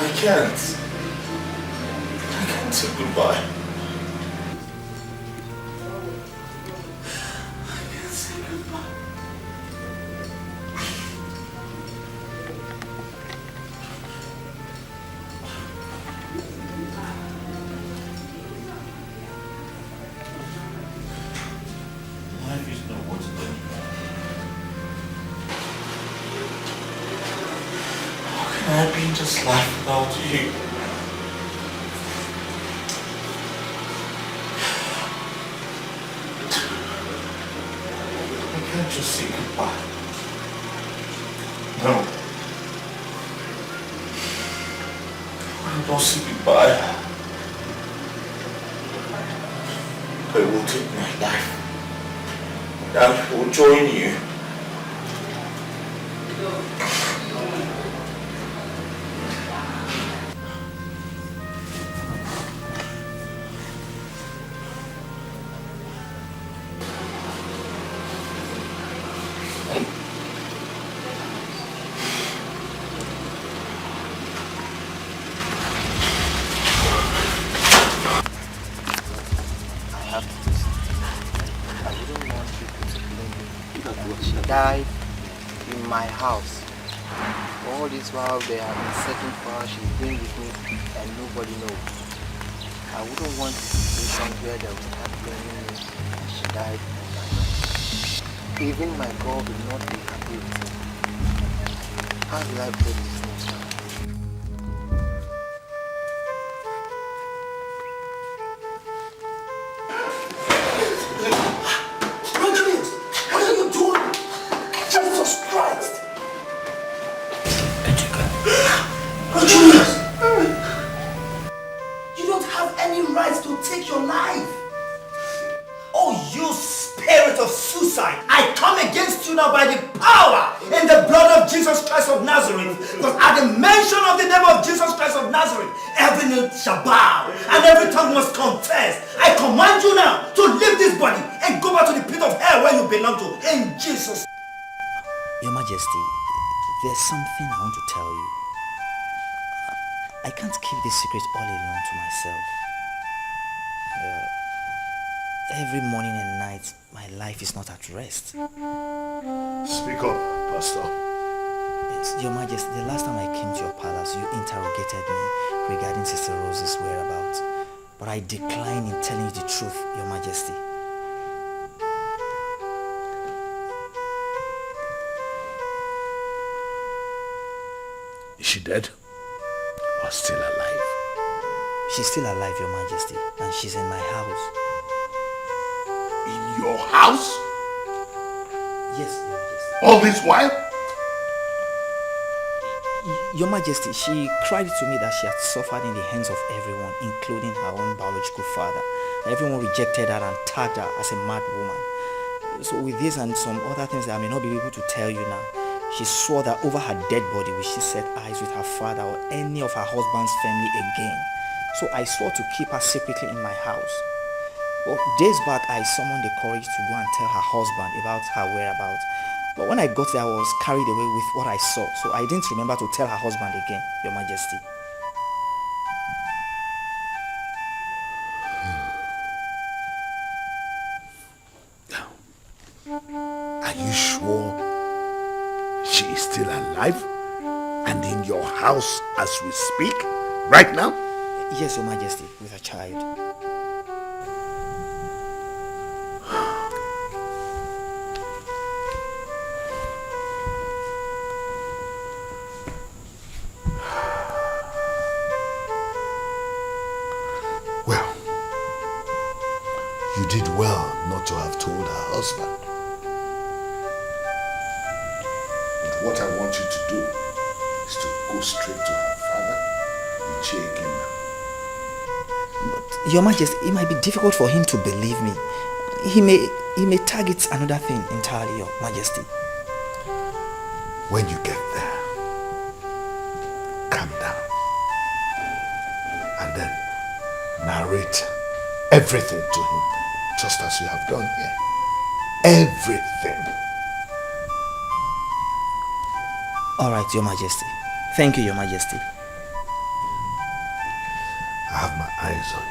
I can't say goodbye. I can't say goodbye. Life is not worth it anymore. How can I be in this life without you? I can't just say goodbye. No. I don't say goodbye. will take my life. That will join you. Died in my house. All this while they have been searching for her, she's been with me and nobody knows. I wouldn't want a situation where they would have blaming me and she died in my house. Even my God will not be happy with me. How will I play this next time? You don't have any rights to take your life. Oh, you spirit of suicide. I come against you now by the power in the blood of Jesus Christ of Nazareth. Because at the mention of the name of Jesus Christ of Nazareth, every knee shall bow and every tongue must confess. I command you now to leave this body and go back to the pit of hell where you belong to. In Jesus. Your Majesty, there's something I want to tell you. I can't keep this secret all alone to myself. Every morning and night, my life is not at rest. Speak up, Pastor. Yes, Your Majesty, the last time I came to your palace, you interrogated me regarding Sister Rose's whereabouts. But I decline in telling you the truth, Your Majesty. Is she dead? Or still alive? She's still alive, Your Majesty, and she's in my house. In your house? Yes, Your Majesty. All this while? Your Majesty, she cried to me that she had suffered in the hands of everyone, including her own biological father. Everyone rejected her and tagged her as a mad woman. So with this and some other things that I may not be able to tell you now, she swore that over her dead body will she set eyes with her father or any of her husband's family again. So I swore to keep her secretly in my house. But days back, I summoned the courage to go and tell her husband about her whereabouts. But when I got there, I was carried away with what I saw. So I didn't remember to tell her husband again, Your Majesty. Are you sure she is still alive and in your house as we speak right now? Yes, Your Majesty, with a child. Well, you did well not to have told her husband. What I want you to do is to go straight to her father and check him now. But Your Majesty, it might be difficult for him to believe me. He may target another thing entirely, Your Majesty. When you get there, calm down and then narrate everything to him, just as you have done here. Everything. All right, Your Majesty. Thank you, Your Majesty. I have my eyes on you.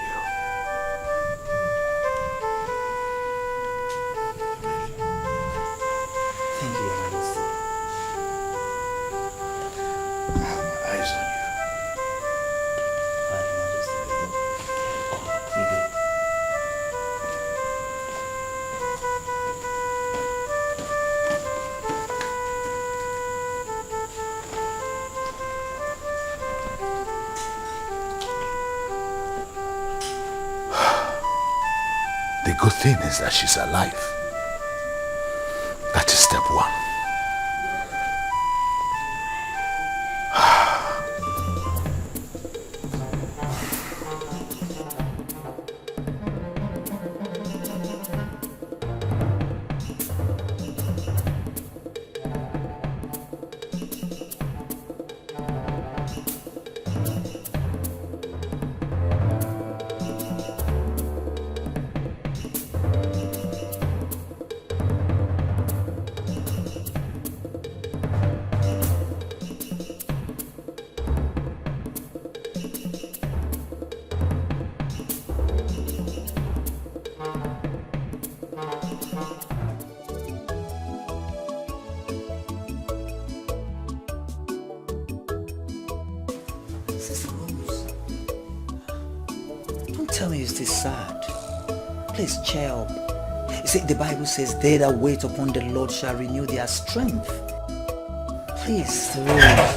Thank you, Your Majesty. I have my eyes on you. All right, Your Majesty. You good? The good thing is that she's alive. That is step one. Sister Rose, don't tell me you're still sad. Please cheer up. You see, the Bible says, they that wait upon the Lord shall renew their strength. Please, Sister Rose.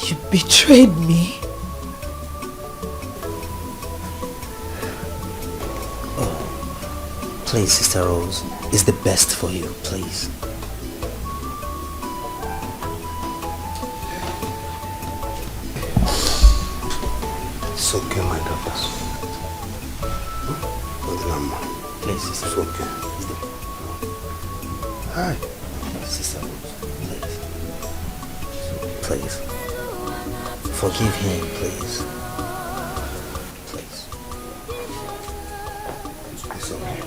You betrayed me. Oh, please, Sister Rose, it's the best for you, please. It's okay, my daughters. Please, Sister It's Rose. okay. Hi. Sister Rose, please. Please. Forgive him, please. Please. It's okay.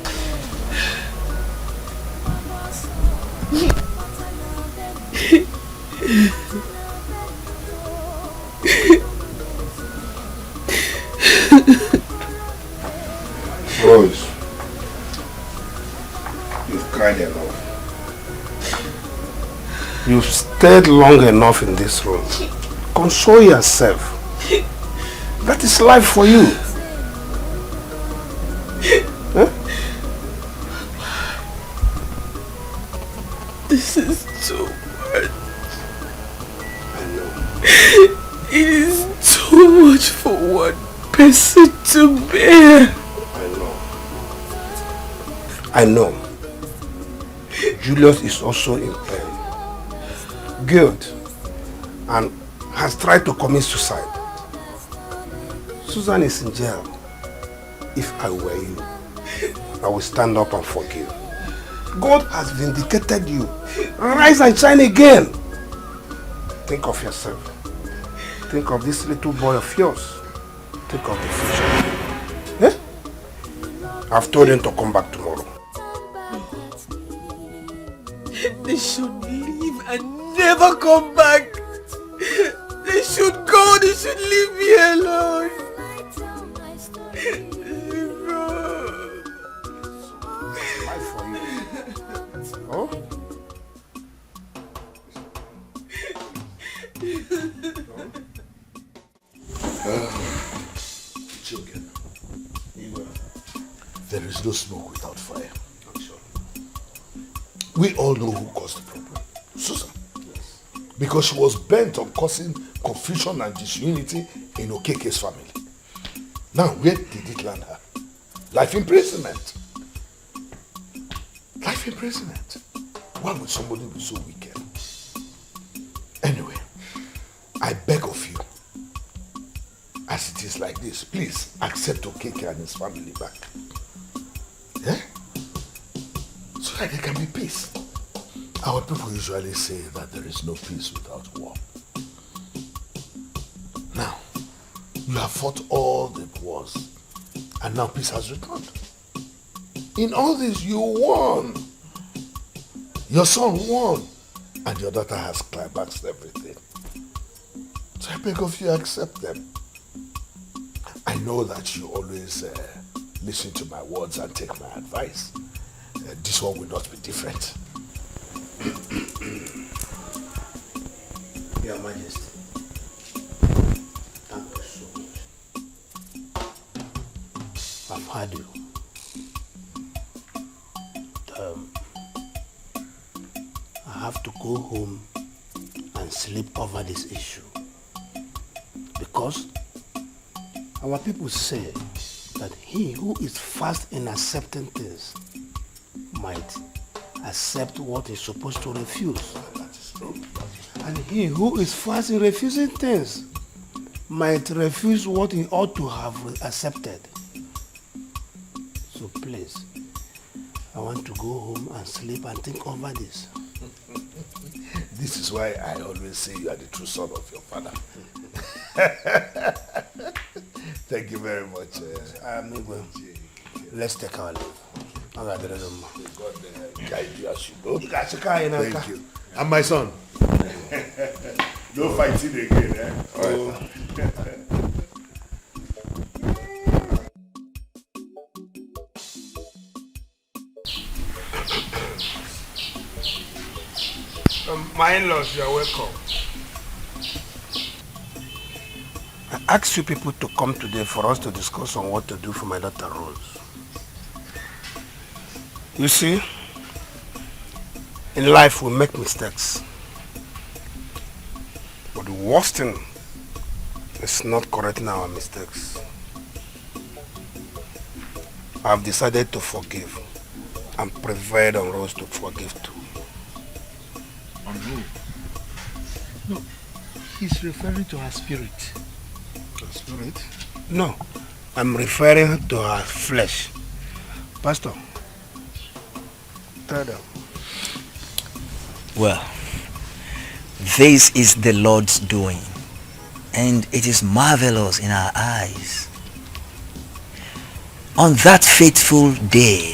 Rose, you've cried enough. You've stayed long enough in this room. Console yourself. That is life for you. Huh? This is too much. I know. It is too much for one person to bear. I know. Julius is also in pain. Guilt. And has tried to commit suicide. Susan is in jail. If I were you, I would stand up and forgive. God has vindicated you. Rise and shine again. Think of yourself. Think of this little boy of yours. Think of the future. Eh? I've told him to come back tomorrow. They should leave and never come back. They should go. They should leave me alone. Life for you. Oh? Children, there is no smoke without fire. We all know who caused the problem. Susan. Yes. Because she was bent on causing confusion and disunity in Okeke's family. Now, where did it land her? Life imprisonment. Life imprisonment. Why would somebody be so wicked? Anyway, I beg of you, as it is like this, please accept Okeke and his family back. Yeah? So that there can be peace. Our people usually say that there is no peace without war. Now, you have fought all the wars, and now peace has returned. In all this, you won. Your son won, and your daughter has climaxed everything. So I beg of you, accept them. I know that you always listen to my words and take my advice. This one will not be different. Your Majesty, thank you so much. I've heard you. I have to go home and sleep over this issue. Because our people say that he who is fast in accepting things might accept what he's supposed to refuse. That is true. And he who is fast in refusing things might refuse what he ought to have accepted. So please, I want to go home and sleep and think over this. This is why I always say you are the true son of your father. Thank you very much. Let's take our leave. God guide you as you go. Thank you. And my son. No fighting again, eh? Oh. My in-laws, you are welcome. I asked you people to come today for us to discuss on what to do for my daughter Rose. You see, in life we make mistakes. But the worst thing is not correcting our mistakes. I have decided to forgive and prevailed on Rose to forgive too. On who? No, he's referring to her spirit. Her spirit? No, I'm referring to her flesh. Pastor, tell them. Well, this is the Lord's doing, and it is marvelous in our eyes. On that fateful day,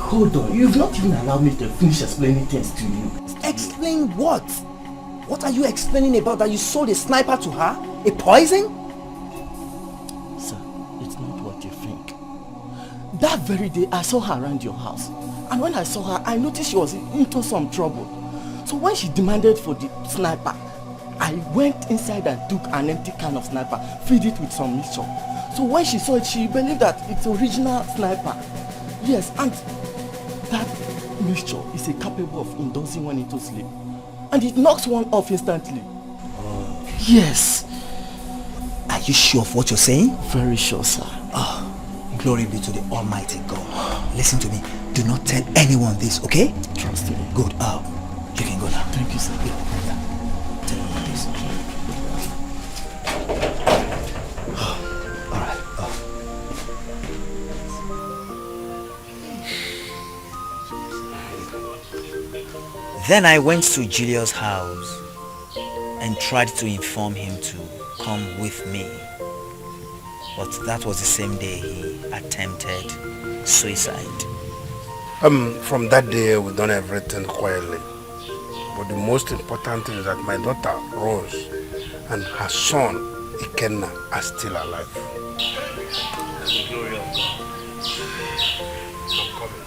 Hold on, you've not even allowed me to finish explaining things to you. explain what? What are you explaining about that you sold a sniper to her? A poison? Sir, it's not what you think. That very day, I saw her around your house. And when I saw her, I noticed she was into some trouble. So when she demanded for the sniper, I went inside and took an empty can of sniper, filled it with some mixture. So when she saw it, she believed that it's original sniper. Yes, and that mixture is capable of inducing one into sleep. And it knocks one off instantly. Yes. Are you sure of what you're saying? Very sure, sir. Oh, glory be to the Almighty God. Listen to me. Do not tell anyone this, okay? Trust me. Good. You can go now. Thank you, sir. Yeah. Tell me this. All right. Then I went to Julius' house and tried to inform him to come with me. But that was the same day he attempted suicide. From that day, we've done everything quietly. But the most important thing is that my daughter, Rose, and her son, Ikenna, are still alive. Glory of God. I'm coming.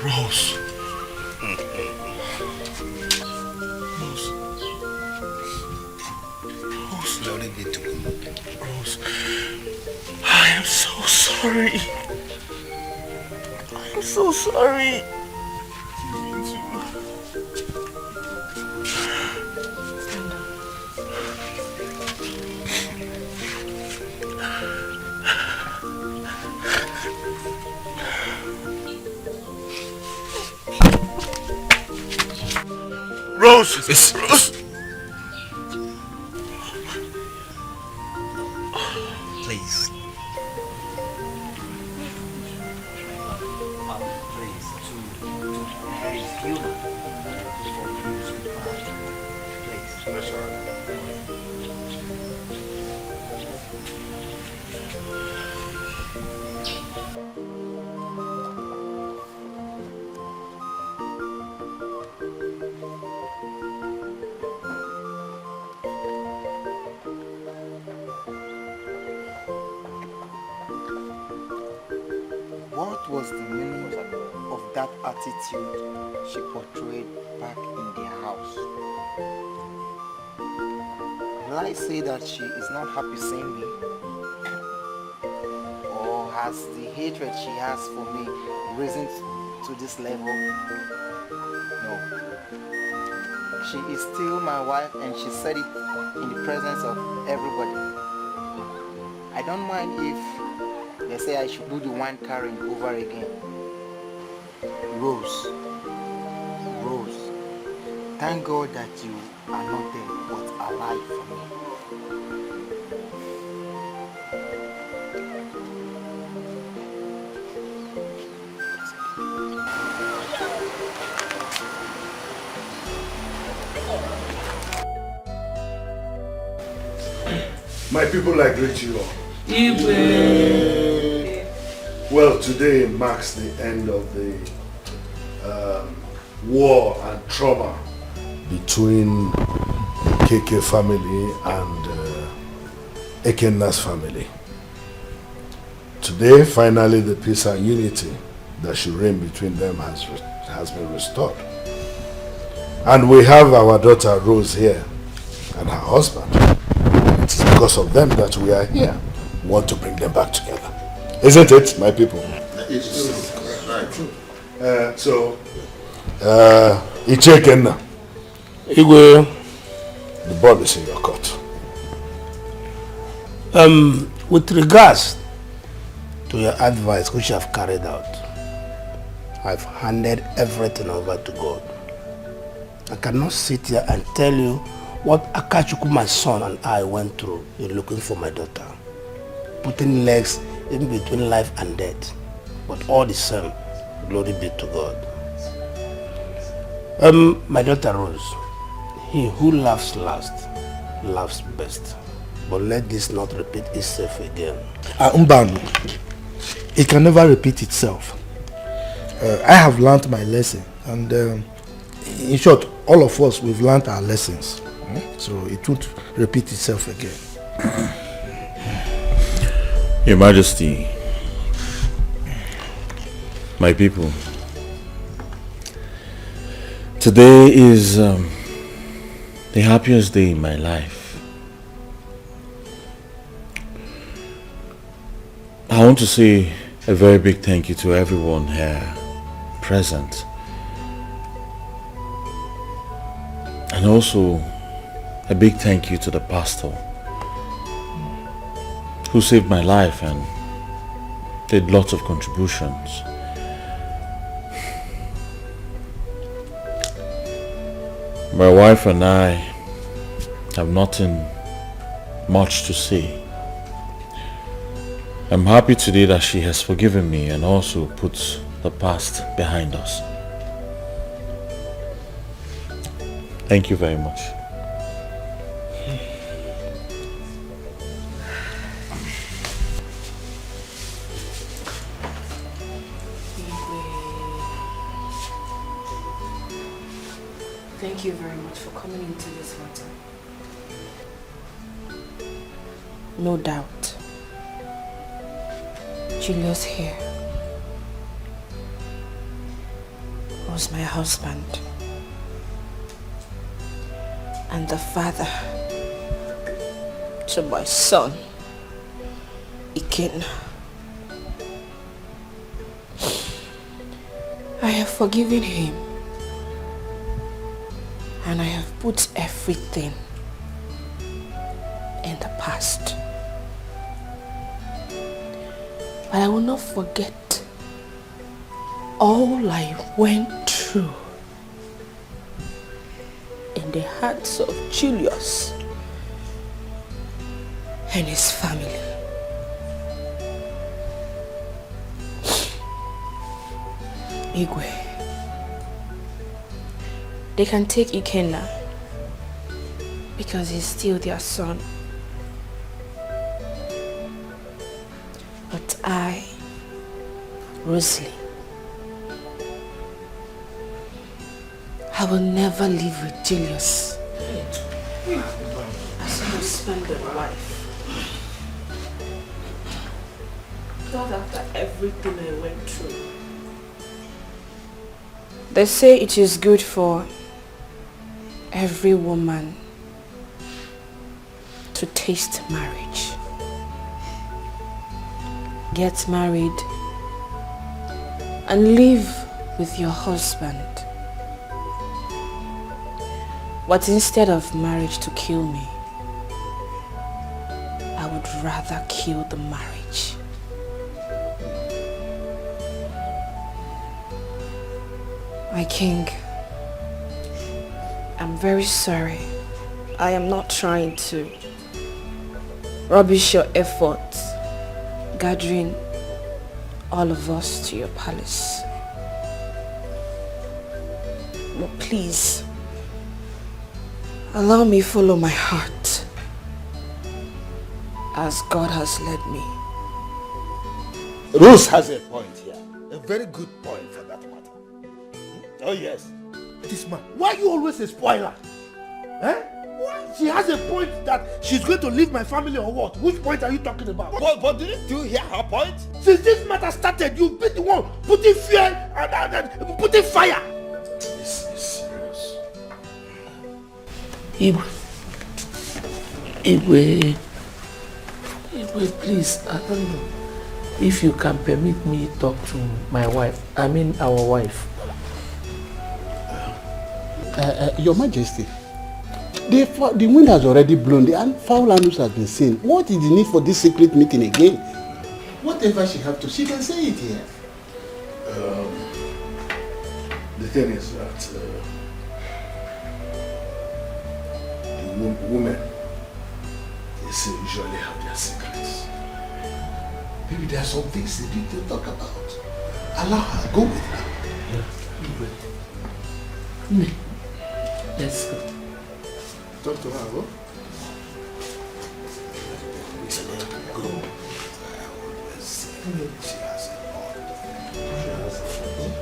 Rose. Rose. Glory be to God. Rose. I am so sorry. I am so sorry. Rose! Rose! Please. Please, to be human. Please. What was the meaning of that attitude she portrayed back in their house. Will I say that she is not happy seeing me? Or has the hatred she has for me risen to this level? No. She is still my wife and she said it in the presence of everybody. I don't mind if they say I should do the wine carrying over again. Rose, thank God that you are not dead but alive for me. My people, I greet you all. Igwe. Well, today marks the end of the war and trauma between the KK family and Ekenna's family. Today, finally, the peace and unity that should reign between them has been restored. And we have our daughter Rose here and her husband. It is because of them that we are here. We want to bring them back together. Isn't it, my people? It's true. Ichekenna. Igwe. The ball is in your court. With regards to your advice which you have carried out, I've handed everything over to God. I cannot sit here and tell you what Akachuku, my son, and I went through in looking for my daughter. Putting legs in between life and death. But all the same, glory be to God. My daughter Rose, he who laughs last, laughs best. But let this not repeat itself again. Mbanu, it can never repeat itself. I have learned my lesson, and in short, all of us, we've learned our lessons. So it won't repeat itself again. Your Majesty, my people, today is the happiest day in my life. I want to say a very big thank you to everyone here present, and also a big thank you to the pastor who saved my life and did lots of contributions. My wife and I have nothing much to say. I'm happy today that she has forgiven me and also puts the past behind us. Thank you very much. Thank you very much for coming into this matter. No doubt, Julius here was my husband and the father to my son, Ikenna. I have forgiven him. And I have put everything in the past. But I will not forget all I went through in the hearts of Julius and his family. Igwe. They can take Ikenna because he's still their son. But I, Rosalie, I will never live with Julius as a husband and wife. Not after everything I went through. They say it is good for every woman to taste marriage. Get married and live with your husband. But instead of marriage to kill me, I would rather kill the marriage. My king, I'm very sorry. I am not trying to rubbish your efforts gathering all of us to your palace. But please, allow me follow my heart as God has led me. Rose has a point here. A very good point for that matter. Oh yes. This man, why are you always a spoiler? Eh? Why? She has a point that she's going to leave my family or what? Which point are you talking about? But didn't you hear her point? Since this matter started, you've been the one putting fear and putting fire. This is serious. Igwe, please, I don't know if you can permit me to talk to my wife. I mean our wife. Your Majesty, the wind has already blown and foul news has been seen. What is the need for this secret meeting again? Whatever she have to, she can say it here. The thing is that the women, they usually have their secrets. Maybe there are some things they need to talk about. Allow her, go with her. Yeah. Let's go. Talk to her, go. Go. She has a lot.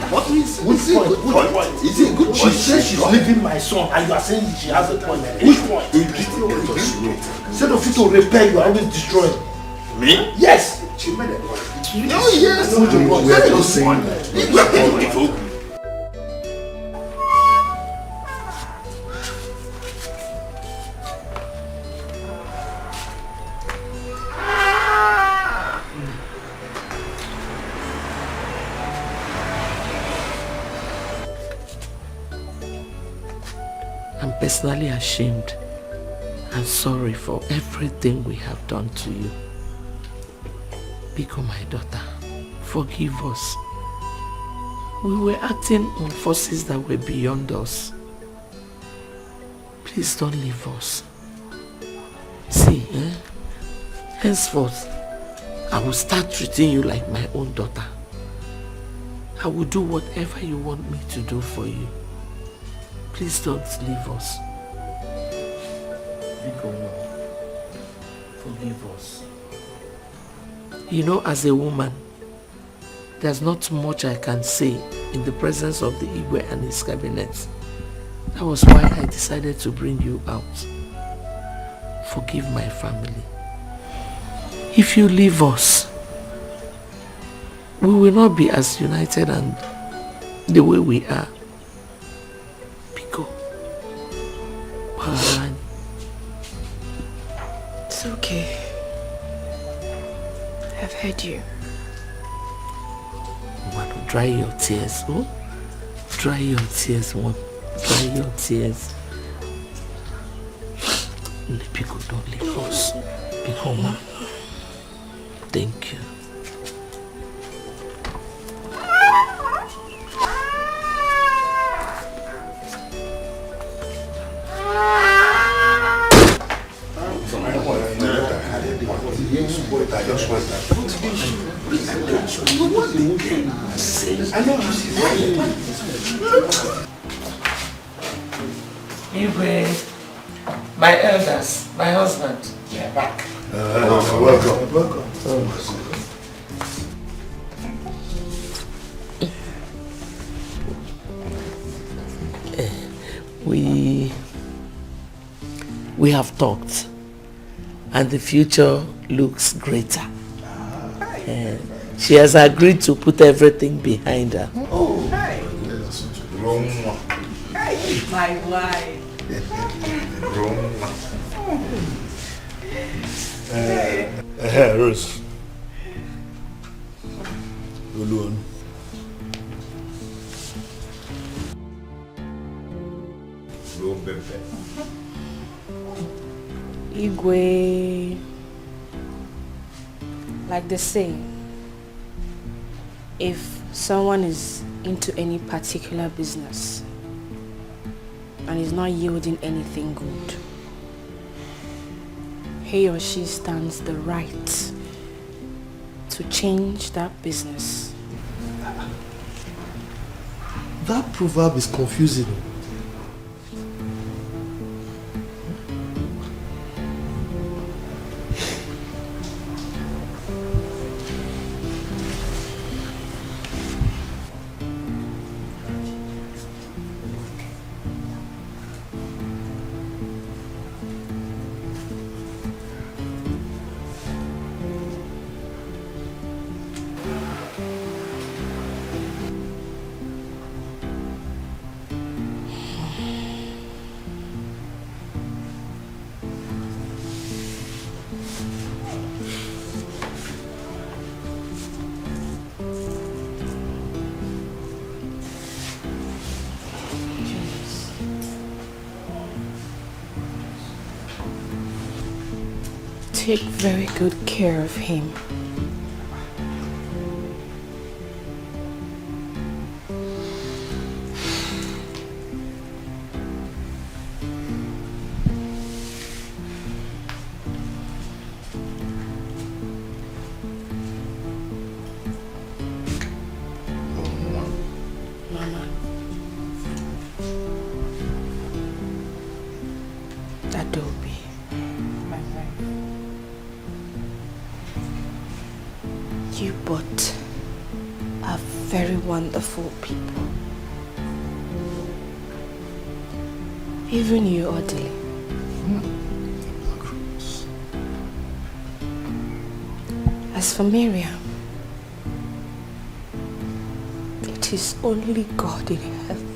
What is it? Is it a good point? She says she's leaving my son and you are saying she has a point. Which point? Instead of you to repair, you are always destroying. Me? Yes! She made a point. No, yes! We are just saying that. We are beautiful. Personally ashamed and sorry for everything we have done to you. Biko, my daughter, forgive us. We were acting on forces that were beyond us. Please don't leave us. See, henceforth, I will start treating you like my own daughter. I will do whatever you want me to do for you. Please don't leave us. Forgive us. You know, as a woman, there's not much I can say in the presence of the Igwe and his cabinet. That was why I decided to bring you out. Forgive my family. If you leave us, we will not be as united and the way we are. It's okay. I've heard you. One, dry your tears, oh? Dry your tears, one. Dry your tears. People don't leave us. Be home. Thank you. I just want that. I know Igwe, my elders, my husband, they are back. Welcome. Welcome. We have talked, and the future looks greater. She has agreed to put everything behind her. Oh, hi. Hey, my wife. Rose. Alone. Igwe, like they say, if someone is into any particular business and is not yielding anything good, he or she stands the right to change that business. That proverb is confusing. Take very good care of him. Mama. Adobe. My wife. You both are very wonderful people. Even you, Odile. As for Miriam, it is only God in heaven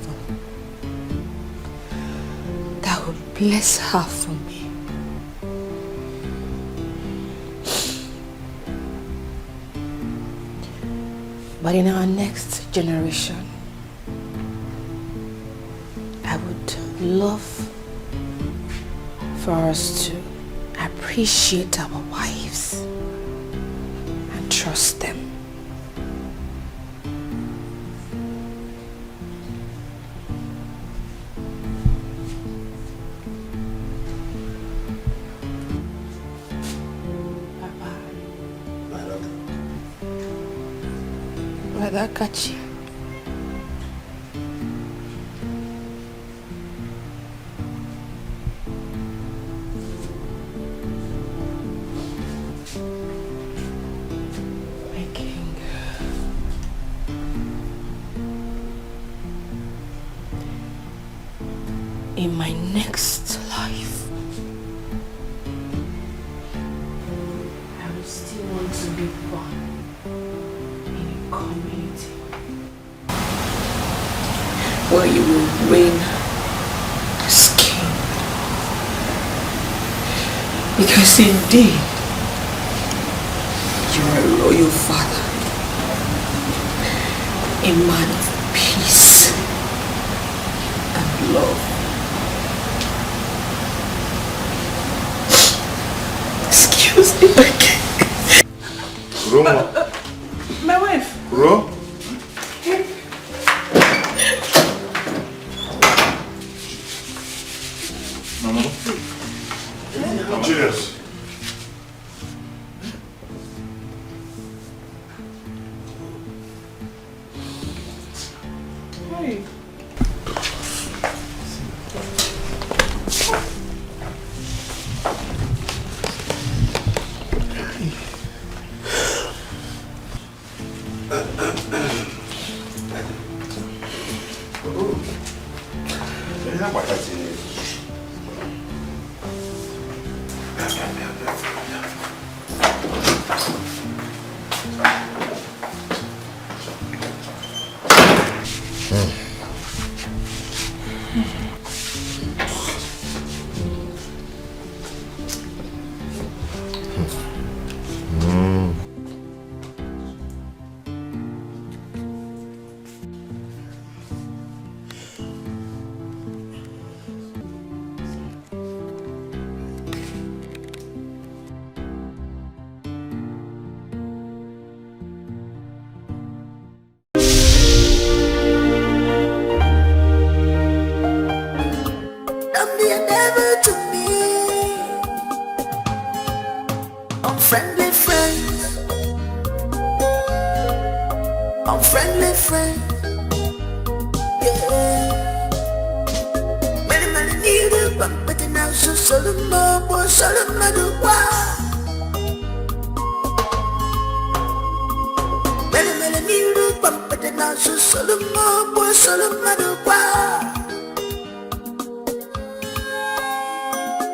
that will bless her for me. But in our next generation, I would love for us to appreciate our wives and trust them. Brother Kachi. My king. In my next life, I will still want to be born community where you will reign as king, because indeed you are a loyal father, a man of peace and love. Excuse me, my king. Roma. My wife. Ro? Mama. Cheers. Hey.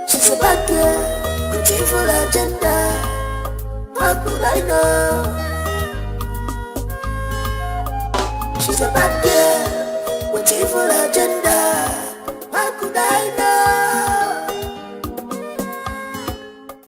She's a bad girl with evil agenda. What would I know? She's a bad girl with evil agenda.